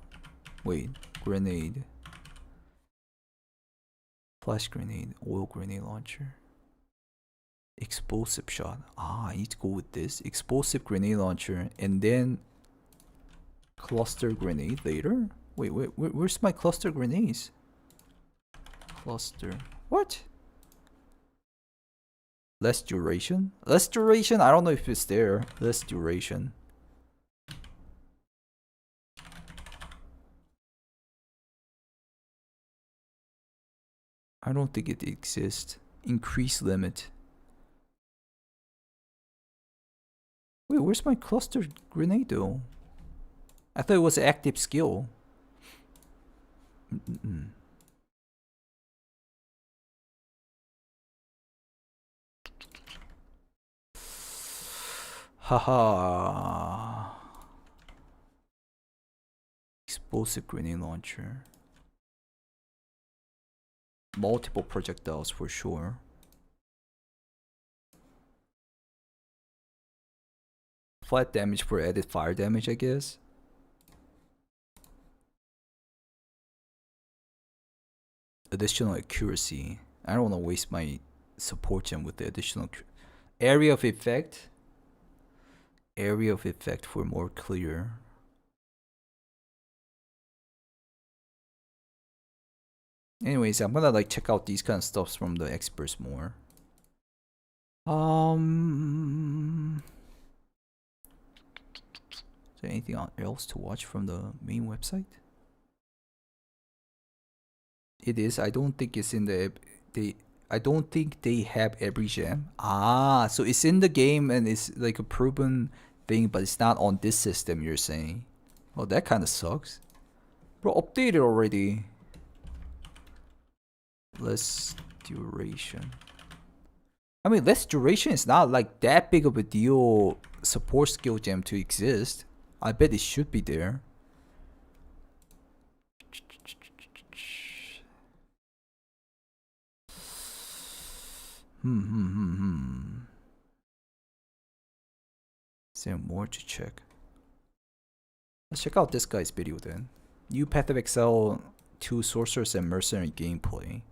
wait, grenade. Flash grenade, oil grenade launcher. Explosive shot. Ah, I need to go with this. Explosive grenade launcher and then cluster grenade later? Wait, where's my cluster grenades? Cluster. What? Less duration? Less duration? I don't know if it's there. Less duration. I don't think it exists. Increase limit. Wait, where's my cluster grenade though? I thought it was active skill. Haha. Explosive grenade launcher. Multiple projectiles for sure. Flat damage for added fire damage, I guess. Additional accuracy. I don't want to waste my support gem with the additional area of effect. Area of effect for more clear. Anyways, I'm gonna like check out these kind of stuffs from the experts more. Is there anything else to watch from the main website? It is. I don't think it's in the. I don't think they have every gem. Ah, so it's in the game and it's like a proven thing, but it's not on this system. You're saying? Oh, that kind of sucks. Bro, updated already. Less duration. I mean, less duration is not like that big of a deal. Support skill gem to exist. I bet it should be there. Is there more to check? Let's check out this guy's video then. New Path of Exile 2 Sorcerers and Mercenary gameplay.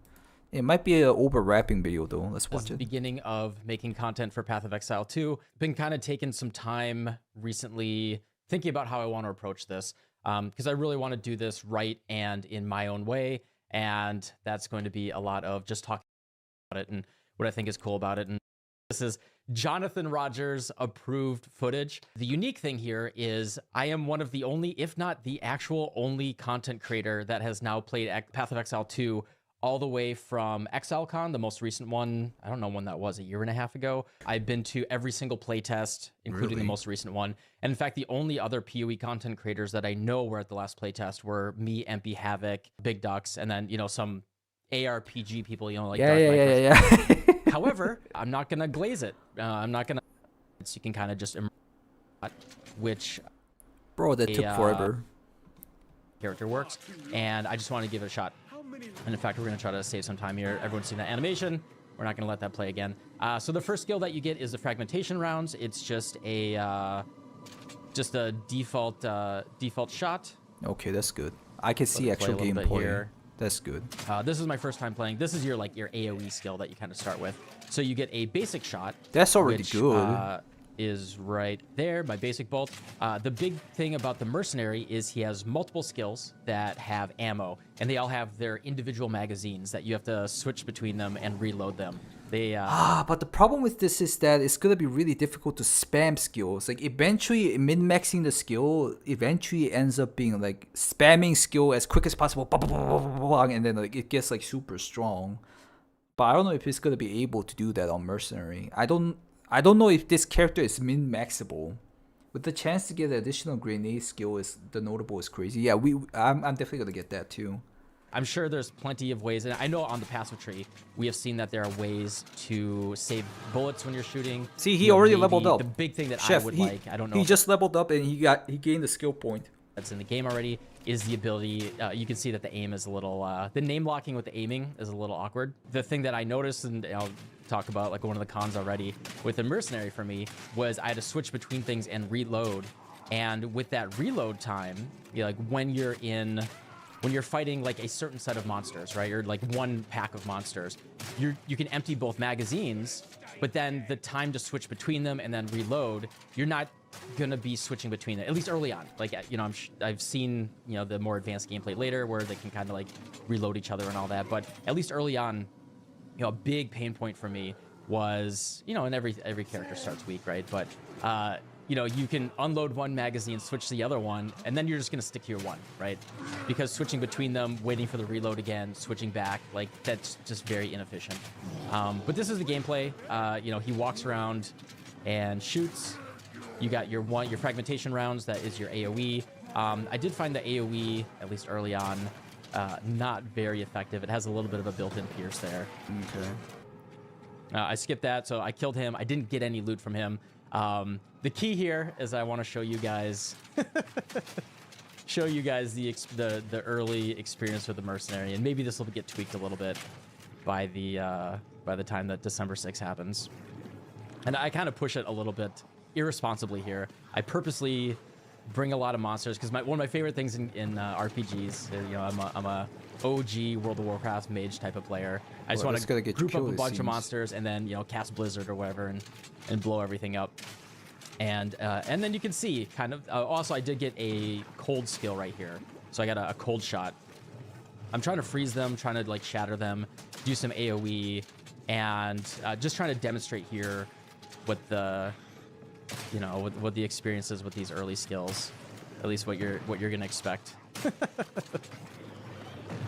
It might be an overlapping video though. Let's watch it. Beginning of making content for Path of Exile 2. Been kind of taking some time recently thinking about how I want to approach this. Because I really want to do this right and in my own way. And that's going to be a lot of just talking about it and what I think is cool about it. And this is Jonathan Rogers approved footage. The unique thing here is I am one of the only, if not the actual only content creator that has now played Path of Exile 2 all the way from ExileCon, the most recent one. I don't know when that was, a year and a half ago. I've been to every single playtest, including the most recent one. And in fact, the only other POE content creators that I know were at the last playtest were me, MP Havoc, Big Ducks, and then, you know, some ARPG people, you know, like yeah. However, I'm not gonna glaze it. I'm not gonna. So you can kind of just which. Bro, that took forever. Character works, and I just want to give it a shot. And in fact, we're gonna try to save some time here. Everyone's seen that animation. We're not gonna let that play again. So the first skill that you get is the fragmentation rounds. It's just a default shot. Okay, that's good. I can see actual gameplay. That's good. This is my first time playing. This is your AoE skill that you kind of start with. So you get a basic shot. That's already good. Is right there, my basic bolt. The big thing about the mercenary is he has multiple skills that have ammo, and they all have their individual magazines that you have to switch between them and reload them. They but the problem with this is that it's gonna be really difficult to spam skills. Like eventually min-maxing the skill eventually ends up being like spamming skill as quick as possible, and then like it gets like super strong. But I don't know if it's gonna be able to do that on mercenary. I don't know if this character is min-maxable. With the chance to get the additional grenade skill, is the notable is crazy. Yeah, I'm definitely gonna get that too. I'm sure there's plenty of ways, and I know on the passive tree we have seen that there are ways to save bullets when you're shooting. See, he already leveled up. The big thing that Chef, I would like, I don't know. He just leveled up and he gained the skill point. that's in the game already is the ability, you can see that the aim is a little, the name locking with the aiming is a little awkward. The thing that I noticed, and I'll talk about like one of the cons already with the mercenary for me, was I had to switch between things and reload. And with that reload time, like when you're fighting like a certain set of monsters, right? Or like one pack of monsters, you can empty both magazines, but then the time to switch between them and then reload, you're not gonna be switching between them, at least early on. Like, you know, I've seen, you know, the more advanced gameplay later where they can kind of like reload each other and all that, but at least early on, you know, a big pain point for me was, you know, and every character starts weak, right? But you know, you can unload one magazine, switch to the other one, and then you're just gonna stick to your one, right? Because switching between them, waiting for the reload again, switching back, like that's just very inefficient. But this is the gameplay. You know, he walks around and shoots. You got your fragmentation rounds, that is your AoE. I did find the AoE, at least early on, not very effective. It has a little bit of a built-in pierce there. Okay. I skipped that, so I killed him. I didn't get any loot from him. The key here is I want to show you guys the early experience with the mercenary, and maybe this will get tweaked a little bit by the time that December 6th happens. And I kind of push it a little bit irresponsibly here. I purposely bring a lot of monsters because one of my favorite things in RPGs, you know, I'm a OG World of Warcraft mage type of player. I just want to group up a bunch of monsters and then, you know, cast Blizzard or whatever and blow everything up. And then you can see kind of, also I did get a cold skill right here. So I got a cold shot. I'm trying to freeze them, trying to like shatter them, do some AoE, and just trying to demonstrate here what the, you know, what the experience is with these early skills. At least what you're gonna expect.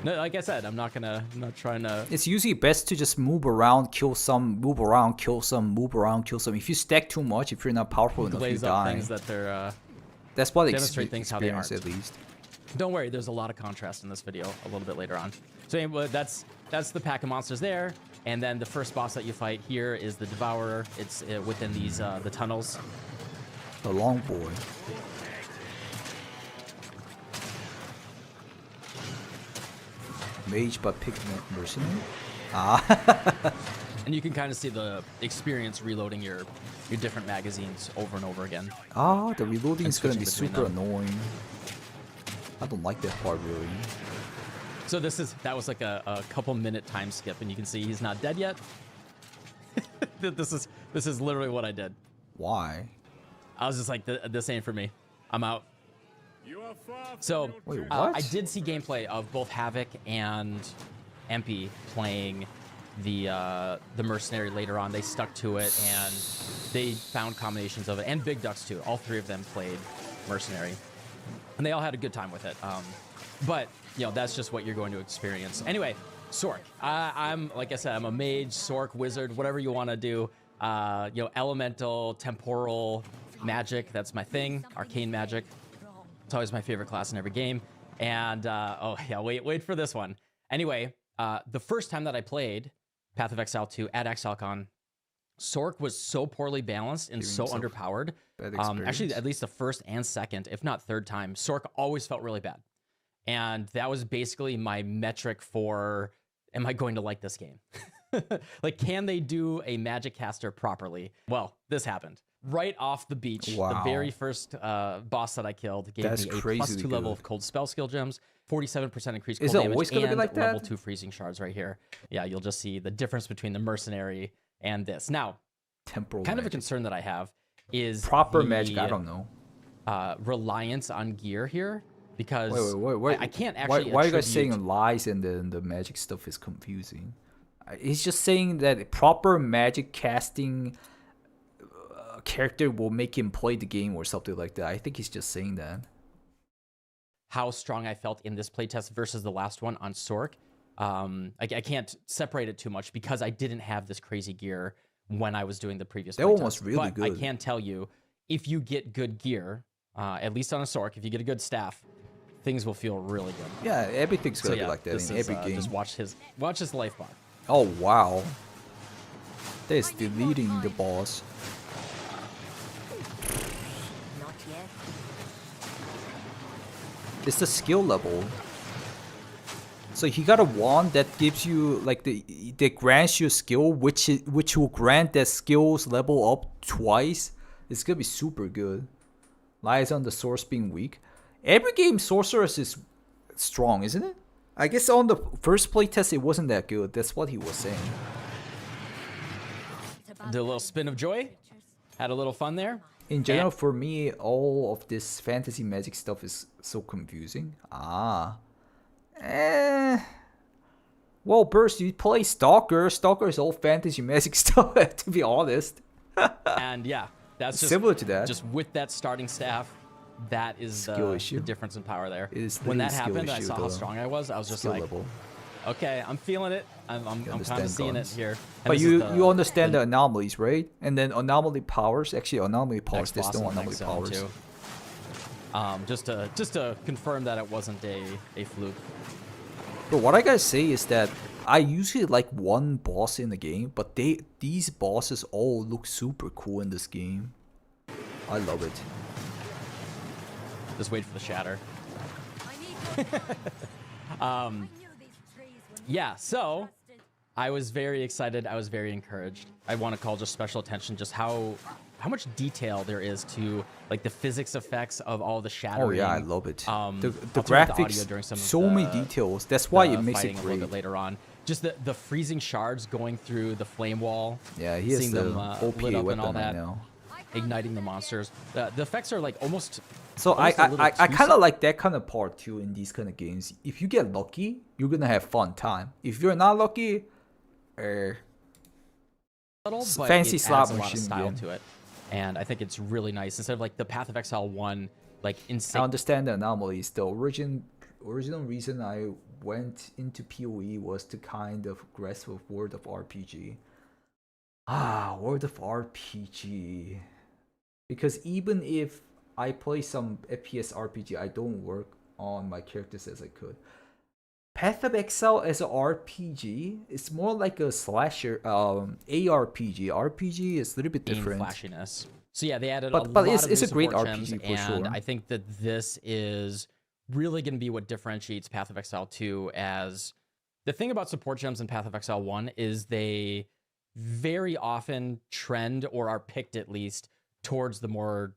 No, like I said, I'm not trying to. It's usually best to just move around, kill some, move around, kill some, move around, kill some. If you stack too much, if you're not powerful enough, you die. Things that they're. That's what demonstrate things how they aren't. At least. Don't worry, there's a lot of contrast in this video a little bit later on. So anyway, that's the pack of monsters there, and then the first boss that you fight here is the Devourer. It's within these the tunnels. The long boy. Mage but pick mercenary. And you can kind of see the experience reloading your different magazines over and over again. The reloading is gonna be super annoying. I don't like that part really. So that was like a couple minute time skip, and you can see he's not dead yet. This is literally what I did. Why? I was just like, this ain't for me. I'm out. So wait, what? I did see gameplay of both Havoc and MP playing the mercenary later on. They stuck to it and they found combinations of it, and Big Ducks too. All three of them played mercenary, and they all had a good time with it. But you know, that's just what you're going to experience. Anyway, Sork. I'm like I said, I'm a mage, Sork, wizard, whatever you want to do. You know, elemental, temporal magic. That's my thing. Arcane magic. It's always my favorite class in every game. And oh yeah, wait for this one. Anyway, the first time that I played Path of Exile 2 at ExileCon, Sork was so poorly balanced and so underpowered. Actually, at least the first and second, if not third time, Sork always felt really bad. And that was basically my metric for, am I going to like this game? Like, can they do a magic caster properly? Well, this happened. Right off the beach, the very first boss that I killed gave me a +2 level of cold spell skill gems, 47% increased cold damage, and level 2 freezing shards right here. Yeah, you'll just see the difference between the mercenary and this. Now, kind of a concern that I have is proper magic. I don't know. Reliance on gear here, because wait. I can't actually. Why are you guys saying lies and then the magic stuff is confusing? He's just saying that proper magic casting character will make him play the game or something like that. I think he's just saying that. How strong I felt in this playtest versus the last one on Sork. I can't separate it too much because I didn't have this crazy gear when I was doing the previous that one was really good. I can tell you, if you get good gear, at least on a Sork, if you get a good staff, things will feel really good. Yeah, everything's gonna be like that in every game. Just watch his life bar. Oh wow. That is deleting the boss. It's the skill level. So he got a wand that gives you like that grants you a skill which will grant that skill's level up twice. It's gonna be super good. Lies on the source being weak. Every game Sorceress is strong, isn't it? I guess on the first playtest it wasn't that good. That's what he was saying. Did a little spin of joy. Had a little fun there. In general, for me, all of this fantasy magic stuff is so confusing. Well, Burst, you play Stalker. Stalker is all fantasy magic stuff, to be honest. And yeah, that's just similar to that. Just with that starting staff, that is the difference in power there. When that happened, I saw how strong I was. I was just like, okay, I'm feeling it. I'm kind of seeing it here. And but you understand the anomalies, right? And then anomaly powers. Actually, anomaly powers. There's no anomaly powers. Too. Just to confirm that it wasn't a fluke. But what I gotta say is that I usually like one boss in the game, but these bosses all look super cool in this game. I love it. Just wait for the shatter. Yeah, so I was very excited. I was very encouraged. I want to call just special attention just how much detail there is to like the physics effects of all the shattering. Oh yeah, I love it. The the graphics, during some so of many details. That's why it makes it a great. little bit later on. Just the freezing shards going through the flame wall. Yeah, he has seeing the them OP lit up weapon and all right that, now. igniting the monsters. The effects are like almost. So I kind of like that kind of part too in these kind of games. If you get lucky, you're gonna have fun time. If you're not lucky, fancy slot adds a lot of machine style game. to it, and I think it's really nice. Instead of like the Path of Exile 1, like insane. I understand the anomalies. The original reason I went into POE was to kind of grasp with World of RPG. World of RPG. Because even if I play some FPS RPG, I don't work on my characters as I could. Path of Exile as an RPG, it's more like a slasher, ARPG. RPG is a little bit different. Flashiness. So yeah, they added but a lot it's, of it's new a great support RPG gems, for and sure. I think that this is really going to be what differentiates Path of Exile 2 as... The thing about support gems in Path of Exile 1 is they very often trend, or are picked at least, towards the more...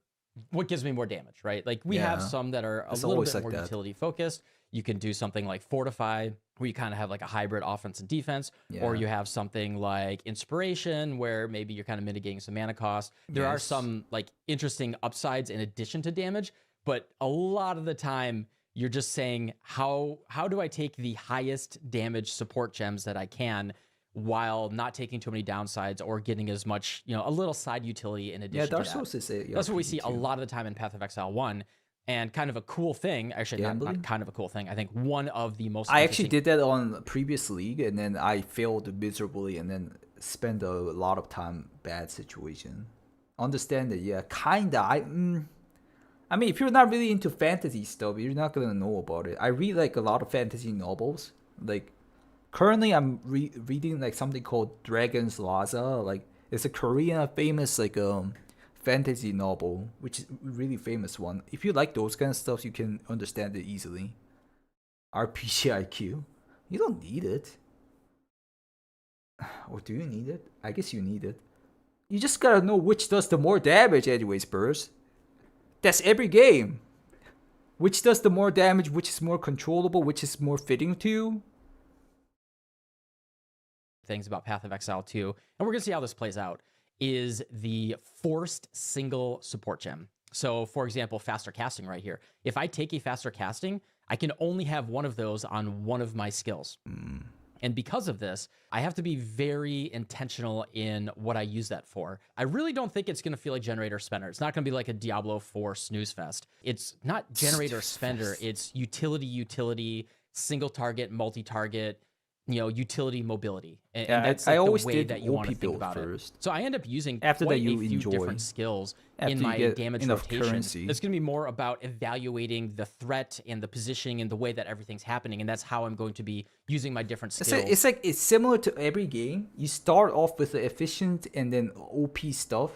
what gives me more damage, right? Like we have some that are a little bit more utility focused. You can do something like Fortify, where you kind of have like a hybrid offense and defense, or you have something like Inspiration, where maybe you're kind of mitigating some mana cost. There are some like interesting upsides in addition to damage, but a lot of the time you're just saying, how do I take the highest damage support gems that I can, while not taking too many downsides or getting as much, a little side utility in addition Dark to Souls is a That's what we see RPG a lot of the time in Path of Exile 1. And kind of a cool thing, actually not kind of a cool thing, I think one of the most I actually did that on previous league, and then I failed miserably, and then spent a lot of time bad situation. Understand it, yeah, kinda. I mean, if you're not really into fantasy stuff, you're not gonna know about it. I read like a lot of fantasy novels. Like currently, I'm reading like something called Dragon's Laza. Like it's a Korean famous like fantasy novel, which is a really famous one. If you like those kind of stuff, you can understand it easily. RPG IQ, you don't need it. Or do you need it? I guess you need it. You just gotta know which does the more damage anyways, Burst. That's every game. Which does the more damage, which is more controllable, which is more fitting to you. Things about Path of Exile 2, and we're gonna see how this plays out, is the forced single support gem. So for example, faster casting right here. If I take a faster casting, I can only have one of those on one of my skills. And because of this, I have to be very intentional in what I use that for. I really don't think it's going to feel like generator spender. It's not going to be like a Diablo 4 snooze fest. It's not generator spender. It's utility, single target, multi-target, utility mobility. And that's like I always the way did that you want to think build about first. it. So I end up using After quite that you a few enjoy. different skills After in you my get damage enough rotation. currency. It's going to be more about evaluating the threat and the positioning and the way that everything's happening. And that's how I'm going to be using my different skills. It's similar to every game. You start off with the efficient and then OP stuff.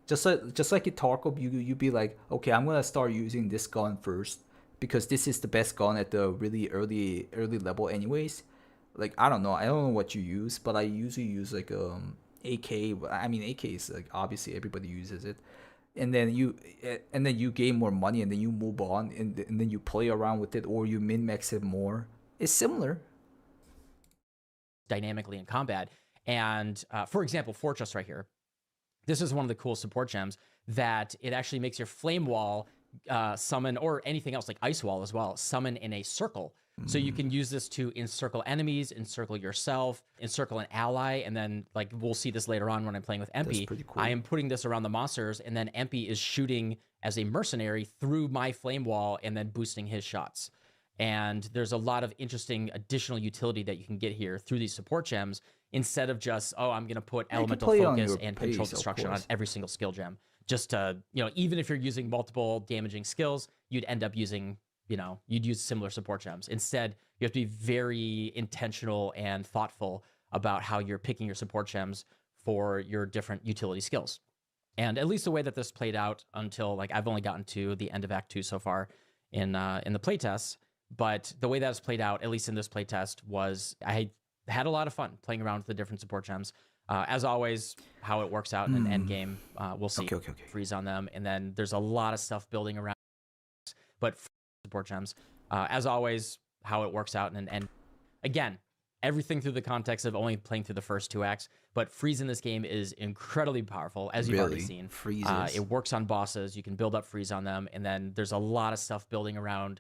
Just like in Tarkov, you be like, okay, I'm gonna start using this gun first. because this is the best gun at the really early level anyways. Like I don't know what you use, but I usually use like AK. I mean AK is like obviously everybody uses it, and then you gain more money, and then you move on, and then you play around with it, or you min max it more. It's similar dynamically in combat. And for example, Fortress right here, this is one of the cool support gems that it actually makes your flame wall summon, or anything else like ice wall as well, summon in a circle. So you can use this to encircle enemies, encircle yourself, encircle an ally, and then like we'll see this later on when I'm playing with MP. That's pretty cool. I am putting this around the monsters, and then MP is shooting as a mercenary through my flame wall and then boosting his shots. And there's a lot of interesting additional utility that you can get here through these support gems, instead of just, oh, I'm going to put elemental focus and control destruction on every single skill gem. Just to, you know, even if you're using multiple damaging skills, you'd end up using, you know, you'd use similar support gems. Instead, you have to be very intentional and thoughtful about how you're picking your support gems for your different utility skills. And at least the way that this played out until, like, I've only gotten to the end of Act 2 so far in the playtests, but the way that it's played out, at least in this playtest, was I had a lot of fun playing around with the different support gems. As always, how it works out in an end game, we'll see. Okay. Freeze on them, and then there's a lot of stuff building around, but support gems. As always, how it works out in an end. Again, everything through the context of only playing through the first 2 acts, but freeze in this game is incredibly powerful, as you've already seen. Freezes. It works on bosses. You can build up freeze on them, and then there's a lot of stuff building around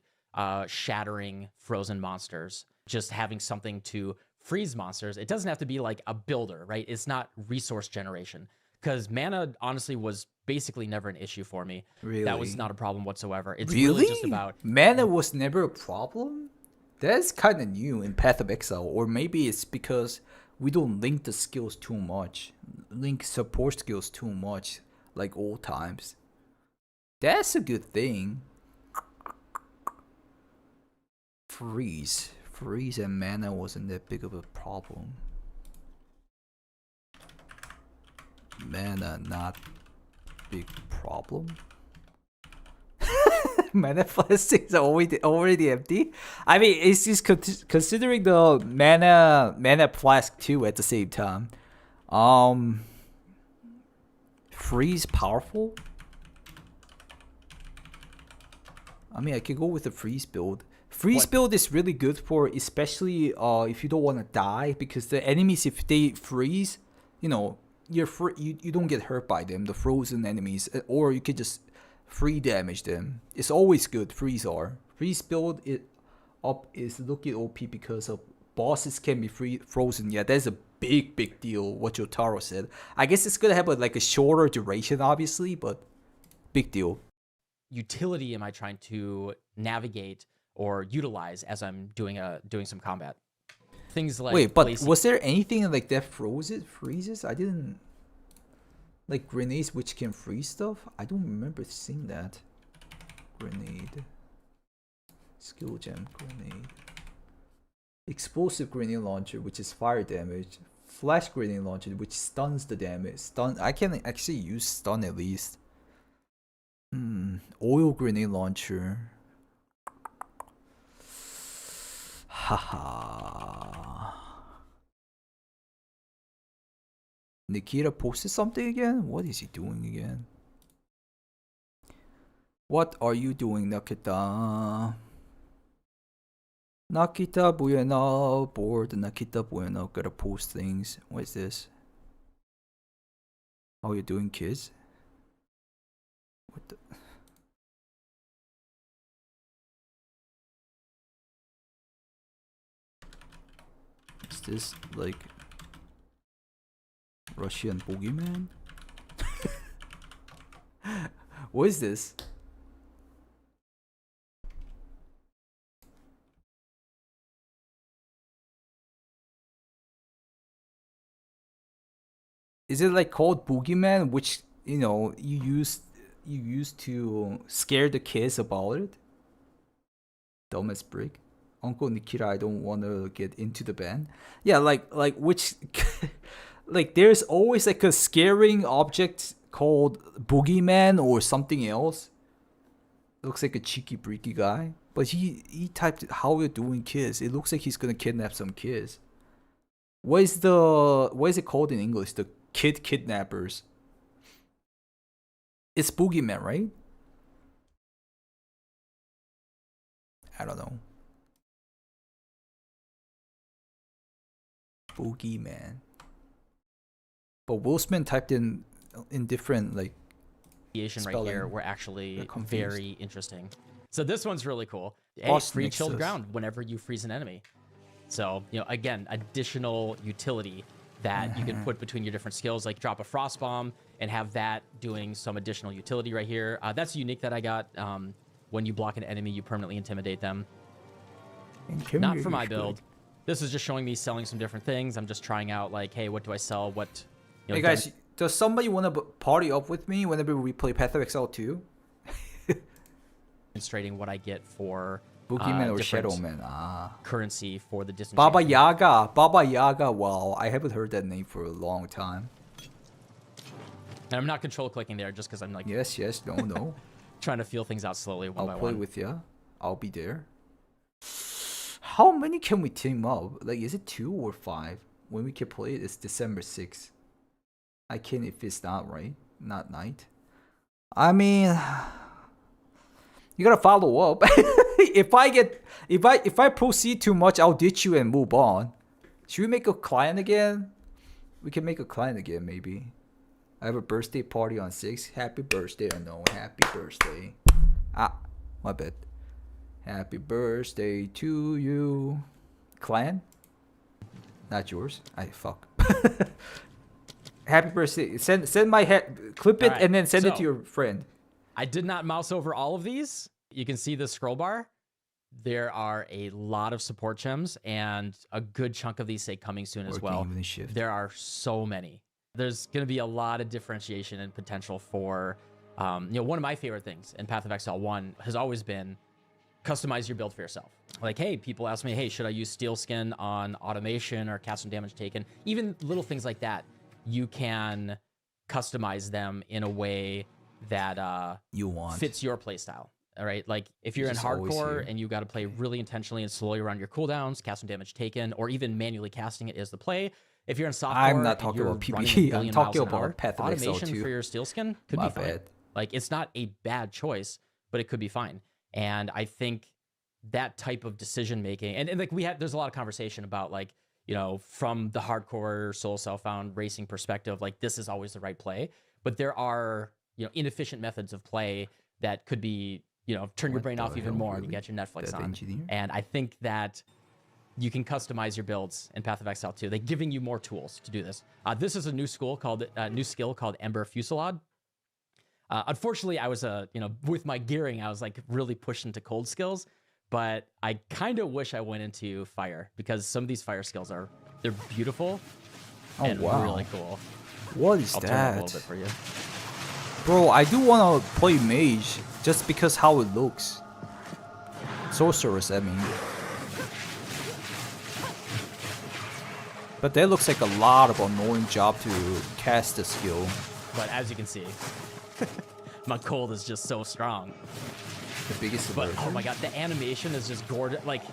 shattering frozen monsters. Just having something to freeze monsters. It doesn't have to be like a builder, right? It's not resource generation, because mana honestly was basically never an issue for me. Really? That was not a problem whatsoever. It's really just about mana was never a problem. That's kind of new in Path of Exile, or maybe it's because we don't link the skills too much, link support skills too much, like old times. That's a good thing. Freeze and mana wasn't that big of a problem. Mana not big problem. Mana plastics are already empty. I mean, it's just considering the mana flask too at the same time. Freeze powerful. I mean, I could go with the freeze build. Freeze build is really good for, especially if you don't want to die, because the enemies, if they freeze, you know, you don't get hurt by them, the frozen enemies, or you could just free damage them. It's always good. Freeze build is looking OP because of bosses can be frozen. Yeah, that's a big deal. What Jotaro said. I guess it's gonna have like a shorter duration, obviously, but big deal. Utility am I trying to navigate or utilize as I'm doing some combat? Things like wait, but was there anything like that freezes? I didn't like grenades which can freeze stuff. I don't remember seeing that. Grenade, skill gem grenade, explosive grenade launcher which is fire damage, flash grenade launcher which stuns the damage. I can actually use stun at least. Oil grenade launcher. Haha. Nikita posted something again? What is he doing again? What are you doing, Nakita? Nakita Bueno, bored. Nakita Bueno, gotta post things. What is this? How you doing, kids? What the? Is this like Russian boogeyman? What is this? Is it like called boogeyman, which you know you used to scare the kids about it? Dumbass brick. Uncle Nikita, I don't want to get into the band. Yeah, like which like there's always like a scaring object called boogeyman or something else. Looks like a cheeky breaky guy. But he typed how we're doing kids. It looks like he's gonna kidnap some kids. What is it called in English? The kid kidnappers. It's boogeyman, right? I don't know. Boogeyman. But Will Smith typed in different like right here were actually very interesting. So this one's really cool. Hey, Boss free chilled Nexus. ground whenever you freeze an enemy. So, you know, again, additional utility that you can put between your different skills, like drop a frost bomb and have that doing some additional utility right here. That's unique that I got. When you block an enemy, you permanently intimidate them. Not for my build. This is just showing me selling some different things. I'm just trying out like, hey, what do I sell? What? You know, hey guys, does somebody want to party up with me whenever we play Path of Exile 2? Demonstrating what I get for Boogeyman or different Shadowman? Currency for the distance. Baba Yaga. Baba Yaga. Wow, I haven't heard that name for a long time. And I'm not control clicking there just because I'm like Yes, no. trying to feel things out slowly one by I'll play one. with ya. I'll be there. How many can we team up? Like, is it 2 or 5? When we can play it, it's December 6th. I can if it's not right, not night. I mean, you gotta follow up. if I proceed too much, I'll ditch you and move on. Should we make a client again? We can make a client again, maybe. I have a birthday party on 6. Happy birthday, I know. Happy birthday. Ah, my bad. Happy birthday to you. Clan? Not yours. Fuck. Happy birthday. Send my head. Clip it All right, and then send it so to your friend. I did not mouse over all of these. You can see the scroll bar. There are a lot of support gems, and a good chunk of these say coming soon as well. There are so many. There's going to be a lot of differentiation and potential for, you know, one of my favorite things in Path of Exile 1 has always been customize your build for yourself. Like, hey, people ask me, hey, should I use steel skin on automation or cast some damage taken? Even little things like that, you can customize them in a way that you want fits your playstyle. All right, like if you're in Just always hardcore here. and you got to play really intentionally and slowly around your cooldowns, cast some damage taken, or even manually casting it is the play. If you're in softcore, I'm not and talking you're about running a PvE. I'm billion talking miles an hour, about Path of Exile automation 2. for your steel skin could My be fine. bad. Like, it's not a bad choice, but it could be fine. And I think that type of decision making, and like there's a lot of conversation about, like, you know, from the hardcore soul self-found racing perspective, like this is always the right play. But there are, you know, inefficient methods of play that could be, you know, turn your brain off even more and you get your Netflix on. And I think that you can customize your builds in Path of Exile 2. They're giving you more tools to do this. This is a new skill called Ember Fusillade. Unfortunately, I was you know, with my gearing, I was like really pushed into cold skills, but I kind of wish I went into fire because some of these fire skills they're beautiful and really cool. What is I'll turn it up a that? little bit for you. Bro, I do want to play mage just because how it looks. Sorceress, I mean. But that looks like a lot of annoying job to cast the skill. But as you can see, my cold is just so strong. The biggest But alert. oh my god, the animation is just gorgeous. Like,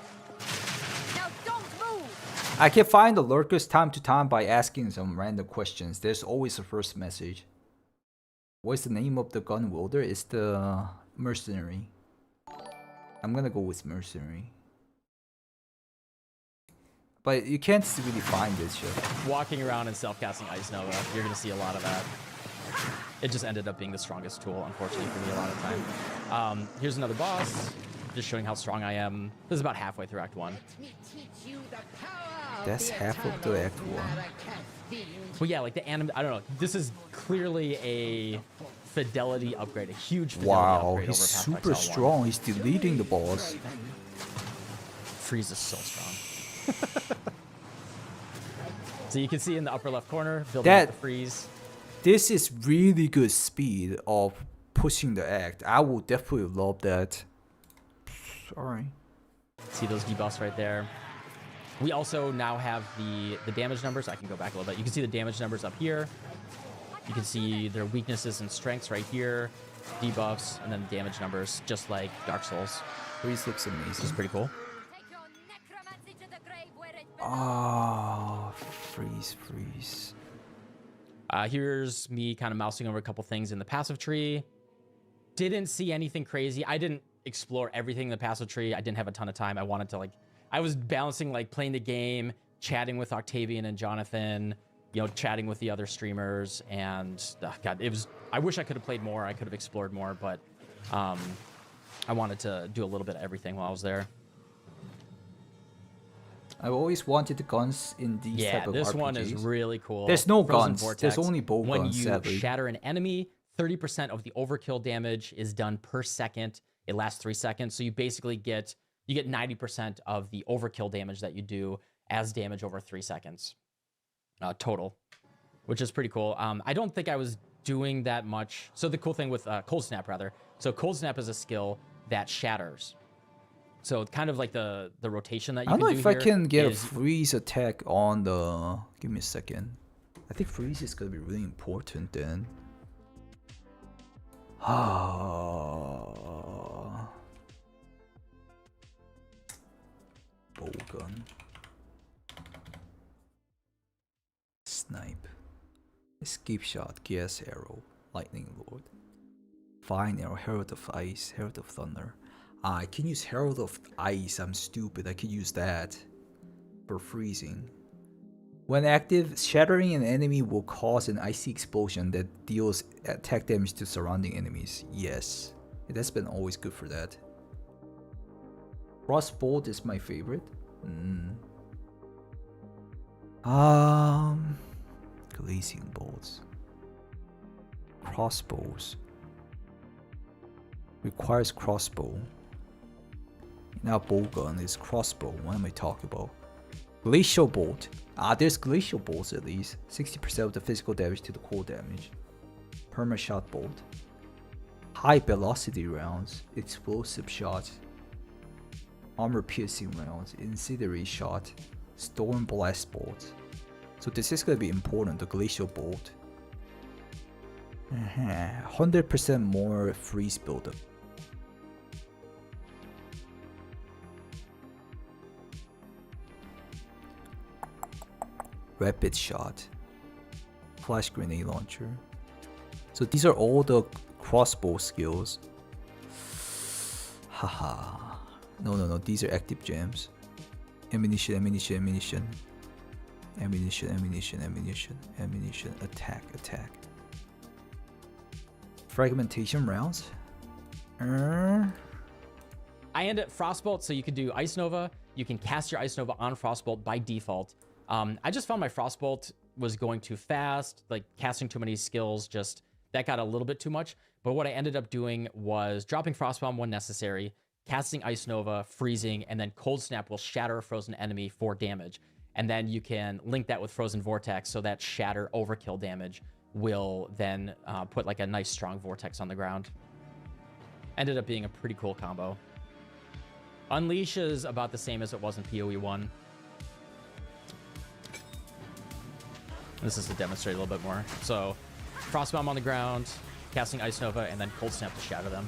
I can find the lurkers time to time by asking some random questions. There's always a first message. What's the name of the gun wielder? It's the mercenary. I'm gonna go with mercenary. But you can't really find this shit. walking around and self-casting Ice Nova, you're going to see a lot of that. It just ended up being the strongest tool, unfortunately, for me a lot of the time. Here's another boss, just showing how strong I am. This is about halfway through Act 1. That's half of the Act 1. Well, yeah, like the anime, I don't know. This is clearly a fidelity upgrade, a huge fidelity Wow, upgrade he's over Path of super Exile 1. strong. He's deleting the boss. Freeze is so strong. So you can see in the upper left corner, building up the freeze. This is really good speed of pushing the act. I will definitely love that. Sorry. See those debuffs right there. We also now have the damage numbers. I can go back a little bit. You can see the damage numbers up here. You can see their weaknesses and strengths right here. debuffs, and then damage numbers, just like Dark Souls. Freeze looks amazing. Which is pretty cool. Ah, freeze. Here's me kind of mousing over a couple things in the passive tree. Didn't see anything crazy. I didn't explore everything in the passive tree. I didn't have a ton of time. I wanted to I was balancing playing the game, chatting with Octavian and Jonathan, chatting with the other streamers, and God, I wish I could have played more. I could have explored more, but I wanted to do a little bit of everything while I was there. I've always wanted the guns in these type of RPGs. This one is really cool. There's no Frozen guns. Vortex. There's only bow when guns, you sadly. shatter an enemy, 30% of the overkill damage is done per second. It lasts 3 seconds, so you basically get 90% of the overkill damage that you do as damage over 3 seconds total, which is pretty cool. I don't think I was doing that much. So the cool thing with Cold Snap, rather. So Cold Snap is a skill that shatters. So kind of like the rotation that you can do. I don't know if I can get a is- freeze attack on the... Give me a second. I think freeze is going to be really important then. Bowgun. Snipe. Escape shot, gas arrow, lightning lord. Fine arrow, herald of ice, herald of thunder. I can use herald of ice. I'm stupid. I could use that for freezing. When active, shattering an enemy will cause an icy explosion that deals attack damage to surrounding enemies. Yes, that's been always good for that. Frostbolt is my favorite. Glazing bolts. Crossbows. Requires crossbow. Now bowgun is crossbow. What am I talking about? Glacial bolt. There's glacial bolts at least. 60% of the physical damage to the cold damage. Perma shot bolt. High velocity rounds. Explosive shot. Armor piercing rounds. Incendiary shot. Storm blast bolt. So this is gonna be important. The glacial bolt. 100% more freeze buildup. Rapid shot, flash grenade launcher. So these are all the crossbow skills. Haha. No. These are active gems. Ammunition. Attack. Fragmentation rounds. I end at Frostbolt, so you can do Ice Nova. You can cast your Ice Nova on Frostbolt by default. I just found my Frostbolt was going too fast, casting too many skills, that got a little bit too much. But what I ended up doing was dropping Frostbomb when necessary, casting Ice Nova, freezing, and then Cold Snap will shatter a frozen enemy for damage. And then you can link that with Frozen Vortex, so that shatter overkill damage will then put a nice strong vortex on the ground. Ended up being a pretty cool combo. Unleash is about the same as it was in POE 1. This is to demonstrate a little bit more. So, Frostbomb on the ground, casting Ice Nova, and then Cold Snap to shatter them.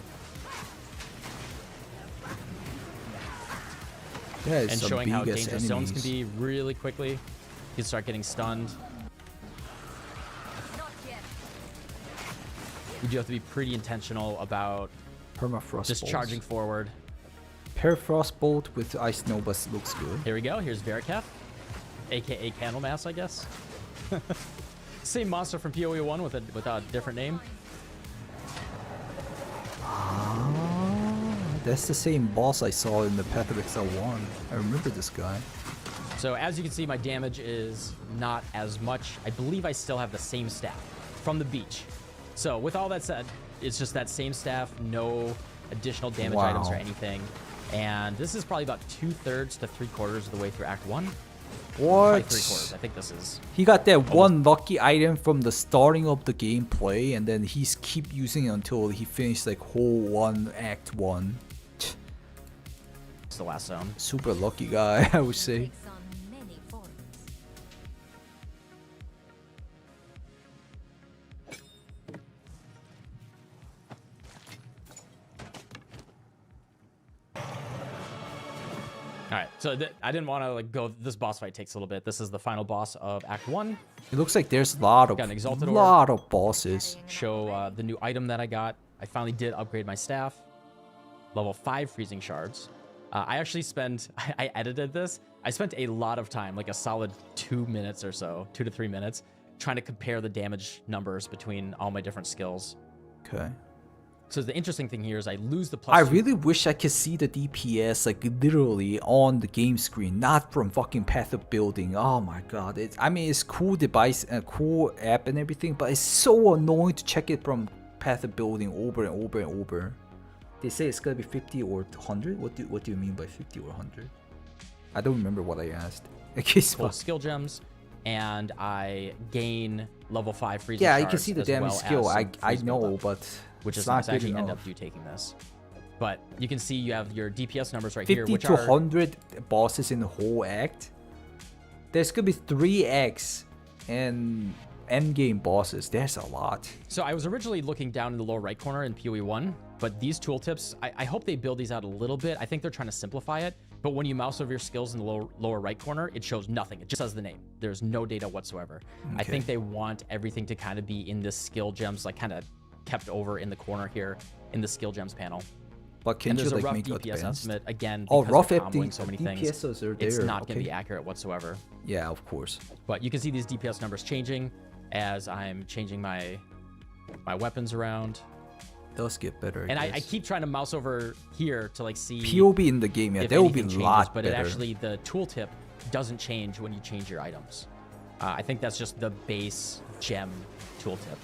Yeah, and showing how dangerous zones can be really quickly. You can start getting stunned. You do have to be pretty intentional about Permafrost just bolts. charging forward. Permafrost bolt with Ice Nova looks good. Here we go. Here's Veriketh, aka Candlemass, I guess. Same monster from POE 1 with a different name. That's the same boss I saw in the Path of Exile 1. I remember this guy. So as you can see, my damage is not as much. I believe I still have the same staff from the beach. So with all that said, it's just that same staff, no additional damage items or anything. And this is probably about 2/3 to 3/4 of the way through Act 1. What? 3/4. I think this is. He got that one lucky item from the starting of the gameplay, and then he's keep using it until he finished whole Act 1. It's the last zone. Super lucky guy, I would say. All right, so I didn't want to like go. This boss fight takes a little bit. This is the final boss of Act 1. It looks like there's a lot Got an exalted of bosses. Show the new item that I got. I finally did upgrade my staff. Level 5 freezing shards. I actually spent, I edited this. I spent a lot of time, like a solid 2 minutes or so, 2 to 3 minutes, trying to compare the damage numbers between all my different skills. Okay. So the interesting thing here is I lose the I really wish I could see the DPS like literally on the game screen, not from fucking Path of Building. Oh my god. I mean, it's cool device and cool app and everything, but it's so annoying to check it from Path of Building over and over and over. They say it's gonna be 50 or 100. What do you mean by 50 or 100? I don't remember what I asked. Full skill gems, and I gain level 5 freezing yeah, shards. You can see the damage skill. I know, but which it's is not nice. I good actually enough. end up taking this. But you can see you have your DPS numbers right 50 here, which to are 100 bosses in the whole act. There's gonna be 3 acts and endgame bosses. There's a lot. So I was originally looking down in the lower right corner in POE 1, but these tooltips, I hope they build these out a little bit. I think they're trying to simplify it. But when you mouse over your skills in the lower right corner, it shows nothing. It just says the name. There's no data whatsoever. I think they want everything to kind of be in the skill gems, like kind of kept over in the corner here in the skill gems panel. But can there's you a like rough make DPS estimate again oh, because rough they're comboing so many things. DPSs are there. It's not going to be accurate whatsoever. Yeah, of course. But you can see these DPS numbers changing as I'm changing my weapons around. Does get better. And I keep trying to mouse over here to like see POB in the game. Yeah, there will be a lot but better. It actually the tooltip doesn't change when you change your items. I think that's just the base gem tooltip.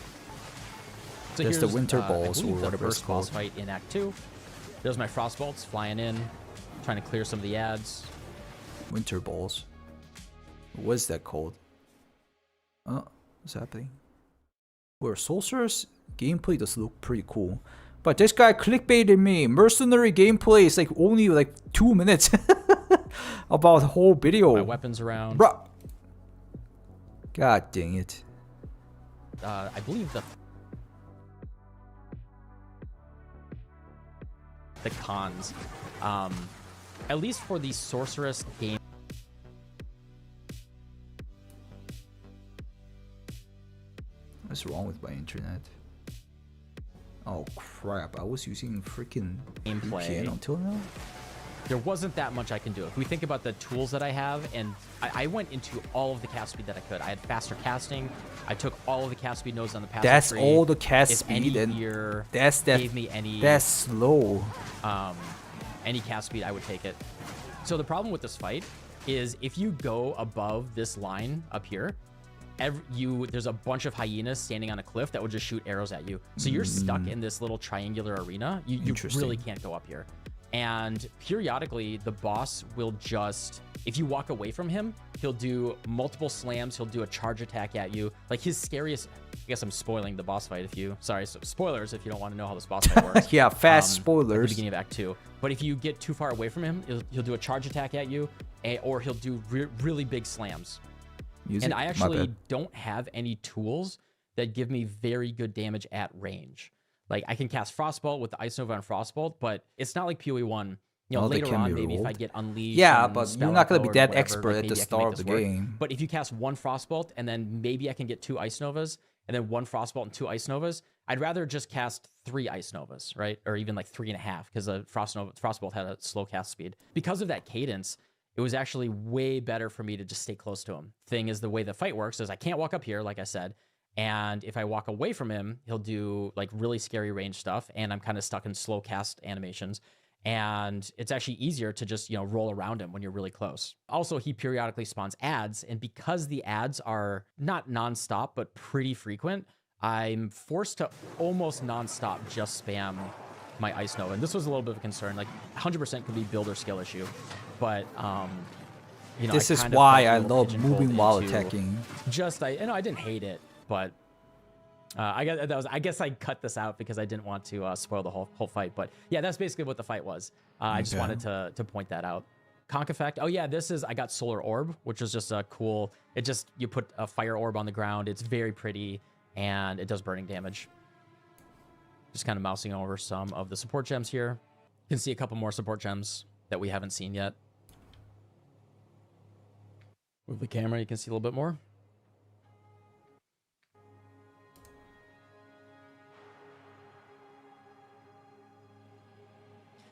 So there's the winter I balls or believe the whatever it's first boss called. fight in Act 2. There's my frost bolts flying in, trying to clear some of the ads. Winter balls. What is that called? Oh, what's happening? Where Sorcerer's gameplay does look pretty cool. But this guy clickbaited me. Mercenary gameplay is like only like 2 minutes. About the whole video. My weapons around. Bruh. God dang it. I believe the cons. At least for the Sorceress game. What's wrong with my internet? Oh crap, I was using freaking gameplay VPN until now? There wasn't that much I can do. If we think about the tools that I have, and I went into all of the cast speed that I could. I had faster casting. I took all of the cast speed nodes on the passive That's tree. all the cast if speed, any and gear gave me any. That's slow. Any cast speed, I would take it. So the problem with this fight is if you go above this line up here, there's a bunch of hyenas standing on a cliff that will just shoot arrows at you. So you're stuck in this little triangular arena. You really can't go up here. And periodically, the boss will just, if you walk away from him, he'll do multiple slams. He'll do a charge attack at you. Like his scariest, I guess I'm spoiling the boss fight so spoilers if you don't want to know how this boss fight works. Yeah, fast At spoilers. the beginning of Act 2. But if you get too far away from him, he'll do a charge attack at you, or he'll do really big slams. Music? And I My actually bad. don't have any tools that give me very good damage at range. Like I can cast Frostbolt with the Ice Nova and Frostbolt, but it's not like PoE 1. You know, Oh, they later can on, be maybe if I rolled. get Unleashed. Yeah, and but Spell you're not gonna be Echo or that whatever, expert like, at maybe the I can start make of the this work. game. But if you cast one Frostbolt and then maybe I can get 2 Ice Novas and then 1 Frostbolt and 2 Ice Novas, I'd rather just cast 3 Ice Novas, right? Or even like 3.5, because the Frostbolt had a slow cast speed. Because of that cadence, it was actually way better for me to just stay close to him. Thing is, the way the fight works is I can't walk up here, like I said. And if I walk away from him, he'll do like really scary range stuff. And I'm kind of stuck in slow cast animations. And it's actually easier to just, roll around him when you're really close. Also, he periodically spawns ads. And because the ads are not nonstop, but pretty frequent, I'm forced to almost nonstop just spam my Ice Nova. And this was a little bit of a concern. Like 100% could be build or skill issue. But, this I is kind of why felt a I little love pigeonholed moving while into attacking. I didn't hate it, but I guess I cut this out because I didn't want to spoil the whole fight. But yeah, that's basically what the fight was. I just wanted to point that out. Conk effect. Oh yeah, I got Solar Orb, which is just a cool. You put a fire orb on the ground. It's very pretty and it does burning damage. Just kind of mousing over some of the support gems here. You can see a couple more support gems that we haven't seen yet. Move the camera, you can see a little bit more.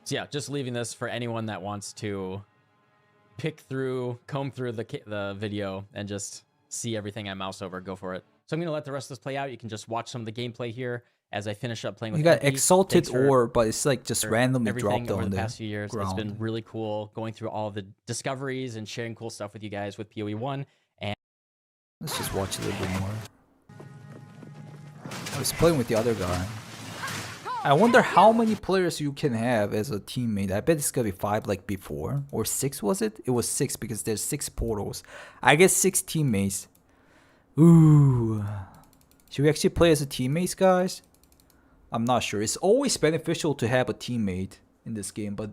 So yeah, just leaving this for anyone that wants to comb through the video and just see everything I mouse over. Go for it. So I'm going to let the rest of this play out. You can just watch some of the gameplay here as I finish up playing with You got Epi. exalted ore, but it's like just randomly everything dropped over on the the past few years. ground. It's been really cool going through all of the discoveries and sharing cool stuff with you guys with POE 1. And let's just watch a little bit more. I was playing with the other guy. I wonder how many players you can have as a teammate. I bet it's gonna be 5 like before. Or 6 was it? It was 6 because there's 6 portals. I guess 6 teammates. Ooh. Should we actually play as a teammates, guys? I'm not sure. It's always beneficial to have a teammate in this game, but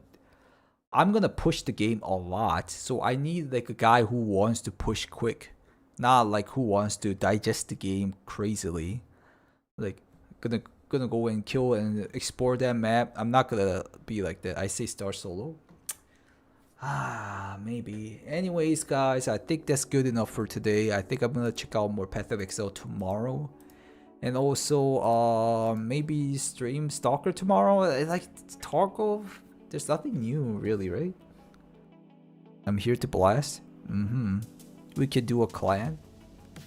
I'm gonna push the game a lot. So I need like a guy who wants to push quick. Not like who wants to digest the game crazily. Like gonna go and kill and explore that map. I'm not gonna be like that. I say start solo. Maybe. Anyways, guys, I think that's good enough for today. I think I'm gonna check out more Path of Exile tomorrow, and also maybe stream Stalker tomorrow. Like Tarkov, there's nothing new really, right? I'm here to blast. We could do a clan.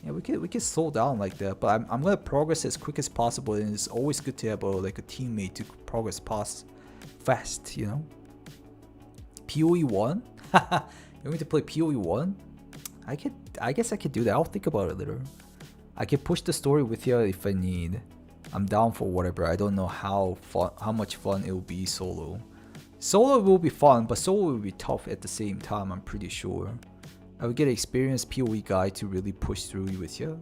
Yeah, we can slow down like that, but I'm gonna progress as quick as possible, and it's always good to have like a teammate to progress fast, you know. POE 1? You want me to play POE 1? I guess I could do that. I'll think about it later. I can push the story with you if I need. I'm down for whatever. I don't know how much fun it will be solo. Solo will be fun, but solo will be tough at the same time, I'm pretty sure. I would get an experienced POE guy to really push through with you.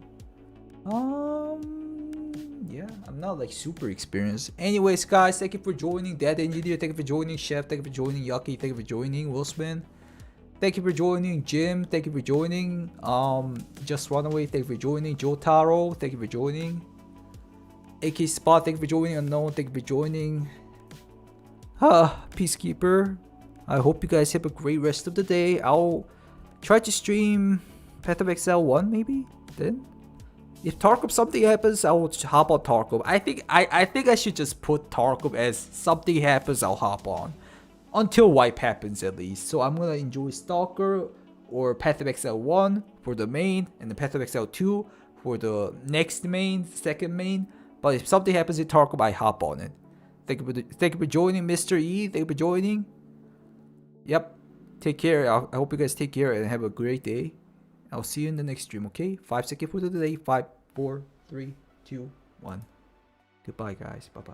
Yeah, I'm not like super experienced. Anyways, guys, thank you for joining Dad Engineer. Thank you for joining Chef. Thank you for joining Yucky. Thank you for joining Willsman. Thank you for joining Jim. Thank you for joining Just Runaway. Thank you for joining Jotaro. Thank you for joining AK Spot. Thank you for joining Unknown. Thank you for joining Peacekeeper. I hope you guys have a great rest of the day. I'll try to stream Path of Exile 1 maybe then. If Tarkov something happens, I will hop on Tarkov. I think I should just put Tarkov as something happens, I'll hop on. Until wipe happens at least. So I'm gonna enjoy Stalker or Path of Exile 1 for the main, and the Path of Exile 2 for the next main, second main. But if something happens in Tarkov, I hop on it. Thank you for joining, Mr. E. Thank you for joining. Yep. Take care. I hope you guys take care and have a great day. I'll see you in the next stream, okay? 5 seconds for the day. 5, 4, 3, 2, 1. Goodbye, guys. Bye-bye.